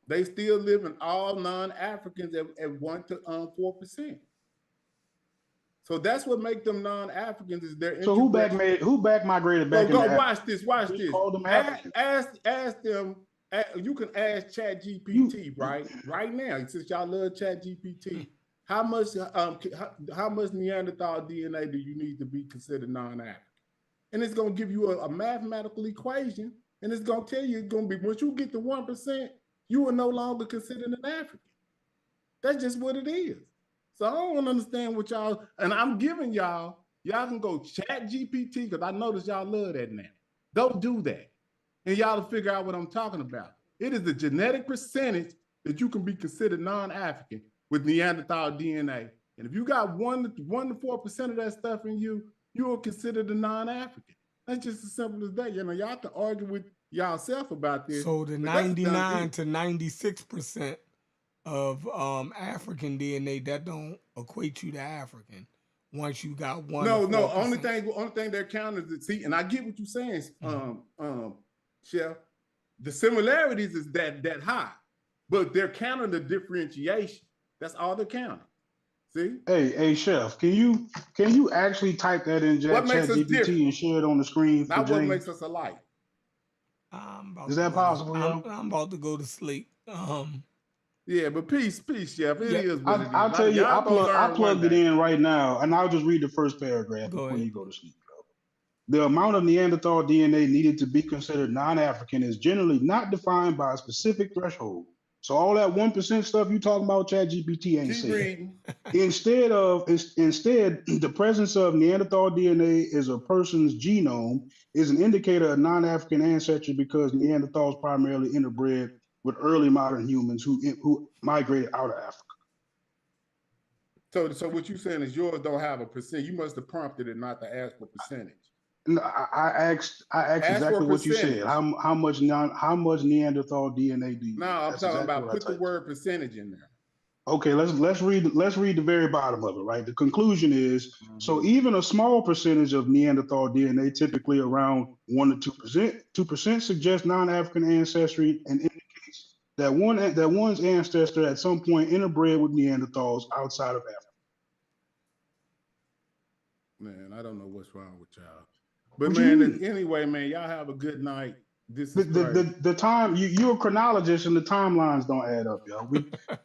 They still living, all non-Africans at 1 to 4%. So that's what make them non-Africans is their So who back migrated back into Africa? Watch this. Call them Africans. Ask them. You can ask ChatGPT right now. Since y'all love ChatGPT, how much Neanderthal DNA do you need to be considered non-African? And it's gonna give you a mathematical equation, and it's gonna tell you it's gonna be once you get to 1%, you are no longer considered an African. That's just what it is. So I don't understand what y'all, and I'm giving y'all can go ChatGPT because I notice y'all love that now. Go do that. And y'all will figure out what I'm talking about. It is the genetic percentage that you can be considered non-African with Neanderthal DNA. And if you got 1 to 4% of that stuff in you, you are considered a non-African. That's just as simple as that. You know, y'all can argue with y'allself about this. So the 99 to 96% of African DNA, that don't equate you to African. Once you got 1 to 4%. Only thing they're counting is and I get what you're saying, Chef. The similarities is that high, but they're counting the differentiation. That's all they're counting. See? Hey, Chef, can you actually type that in ChatGPT and share it on the screen for Not James? what makes us alike. Is that possible, yo? I'm about to go to sleep. Yeah, but peace, Chef. It is what it is. I'll tell you, I plugged it in right now, and I'll just read the first paragraph before you go to sleep. The amount of Neanderthal DNA needed to be considered non-African is generally not defined by a specific threshold. So all that 1% stuff you talking about, ChatGPT ain't saying. Instead, the presence of Neanderthal DNA is a person's genome is an indicator of non-African ancestry because Neanderthals primarily interbred with early modern humans who migrated out of Africa. So what you're saying is yours don't have a percent. You must have prompted it not to ask for percentage. No, I asked exactly what you said. How much Neanderthal DNA do you? No, I'm talking about put the word percentage in there. Okay, let's read the very bottom of it, right? The conclusion is so even a small percentage of Neanderthal DNA, typically around 1 to 2%, suggests non-African ancestry and indicates that one's ancestor at some point interbred with Neanderthals outside of Africa. Man, I don't know what's wrong with y'all. But man, anyway, man, y'all have a good night. This is the time you're a chronologist and the timelines don't add up, yo.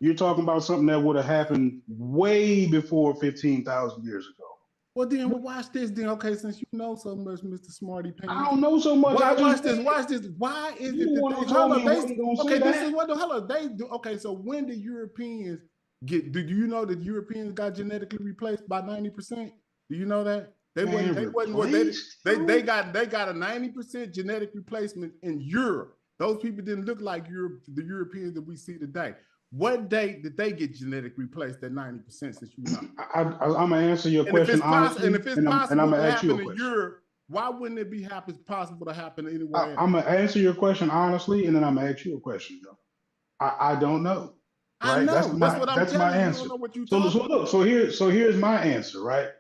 You're talking about something that would have happened way before 15,000 years ago. Well, then watch this. Then okay, since you know so much, Mr. Smarty Pants. I don't know so much. Watch this. Why is it that this is what they do? Okay, so when the Europeans get? Do you know that Europeans got genetically replaced by 90%? Do you know that? They got a 90% genetic replacement in Europe. Those people didn't look like the Europeans that we see today. What date did they get genetic replaced at 90%? Since you know, I'm gonna answer your question honestly, and if it's possible I'm to gonna ask you a happen in question. Europe, why wouldn't it be possible to happen anywhere? I'm gonna answer your question honestly, and then I'm gonna ask you a question, Joe. I don't know. Right? I know. That's what I'm telling my you. answer. You don't know what you're talking about. So here's my answer, right?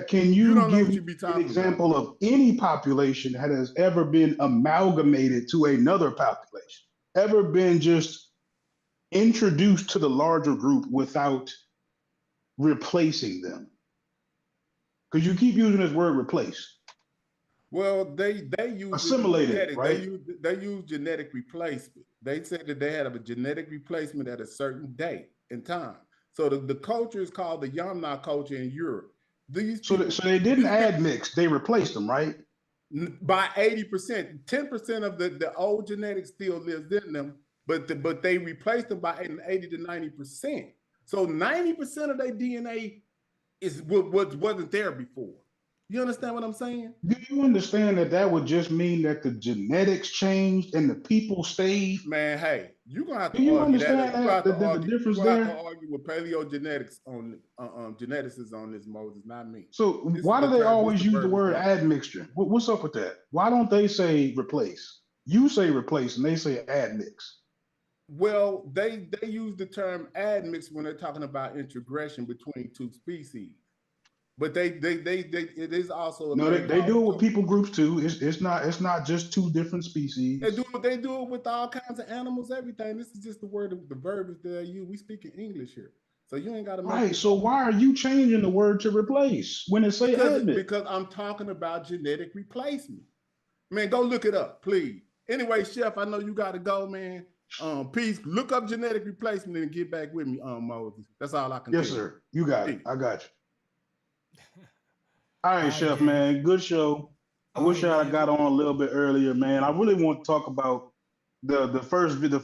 Can you give me an example of any population that has ever been amalgamated to another population, ever been just introduced to the larger group without replacing them? Because you keep using this word replace. Well, they use assimilated, right? They use genetic replacement. They said that they had a genetic replacement at a certain date and time. So the culture is called the Yamna culture in Europe. So they didn't add mix, they replaced them, right? By 80%. 10% of the old genetics still lives in them, but they replaced them by 80 to 90%. So 90% of their DNA is what wasn't there before. You understand what I'm saying? Do you understand that would just mean that the genetics changed and the people stayed? Man, hey, you're gonna have to Do you argue that. understand You have to the argue. difference You have to there? argue with paleogenetics on geneticists on this, Moses, not me. So This why is do the they term. This always the use the verbiage word now. admixture? What's up with that? Why don't they say replace? You say replace and they say admix. Well, they use the term admix when they're talking about integration between two species. But they it is also No, they do it with people groups too. It's not just two different species. They do it with all kinds of animals, everything. This is just the word of the verbiage that you. We speak in English here, so you ain't got to make. Right. So why are you changing the word to replace when it say admix? Because I'm talking about genetic replacement. Man, go look it up, please. Anyway, Chef, I know you got to go, man. Peace. Look up genetic replacement and get back with me, Moses. That's all I can. Yes, tell sir. You got Peace. it. I got you. All right, Chef, man. Good show. I wish I got on a little bit earlier, man. I really want to talk about the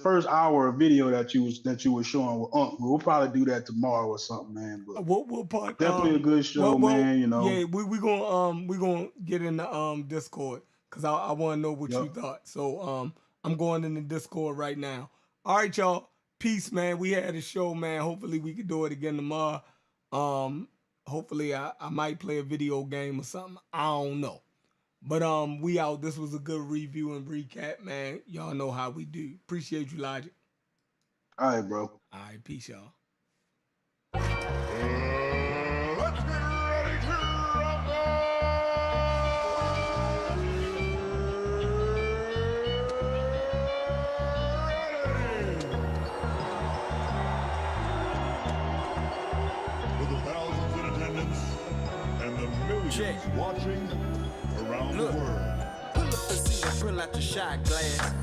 first hour of video that you was showing with Unc. We'll probably do that tomorrow or something, man. But what part? Definitely a good show, man. You know. Yeah, we gonna get in the Discord because I want to know what you thought. So I'm going in the Discord right now. All right, y'all. Peace, man. We had a show, man. Hopefully we can do it again tomorrow. Hopefully I might play a video game or something. I don't know. But we out. This was a good review and recap, man. Y'all know how we do. Appreciate you, Logic. All right, bro. All right, peace, y'all. Let's get ready to With the thousands in attendance and the millions watching around the world. pull up the seat and pull out your shot glass.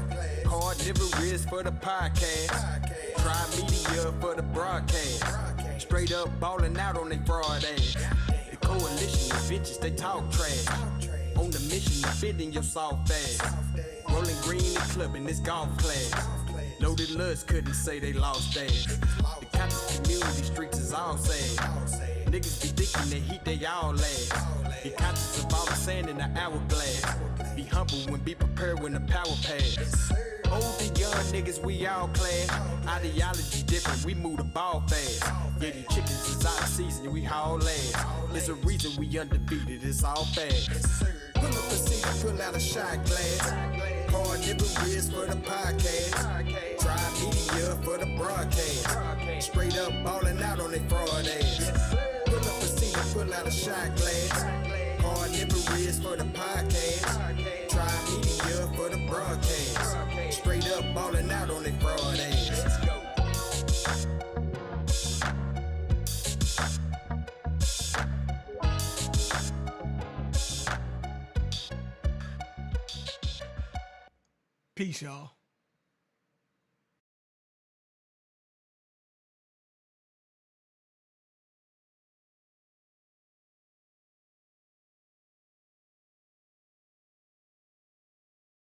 Carnivorous for the podcast. Try media for the broadcast. Straight up balling out on they fraud ass. The coalition of bitches, they talk trash. On the mission to fit in your soft ass. Rolling green and clubbing this golf class. Loaded lust couldn't say they lost ass. The conscious community streets is all sad. Niggas be thinking they heat, they all last. Be conscious of all the sand in the hourglass. Be humble when be prepared when the power pass. Old and young niggas, we all class. Ideology different, we move the ball fast. Yeah, these chickens is out of season, we haul ass. There's a reason we undefeated, it's all fast. Pull up the seat and pull out a shot glass. Carnivorous for the podcast. Try media for the broadcast. Straight up balling out on they fraud ass. Pull up the seat and pull out a shot glass. Carnivorous for the podcast. Try media for the broadcast. Straight up balling out on they fraud ass. Peace, y'all.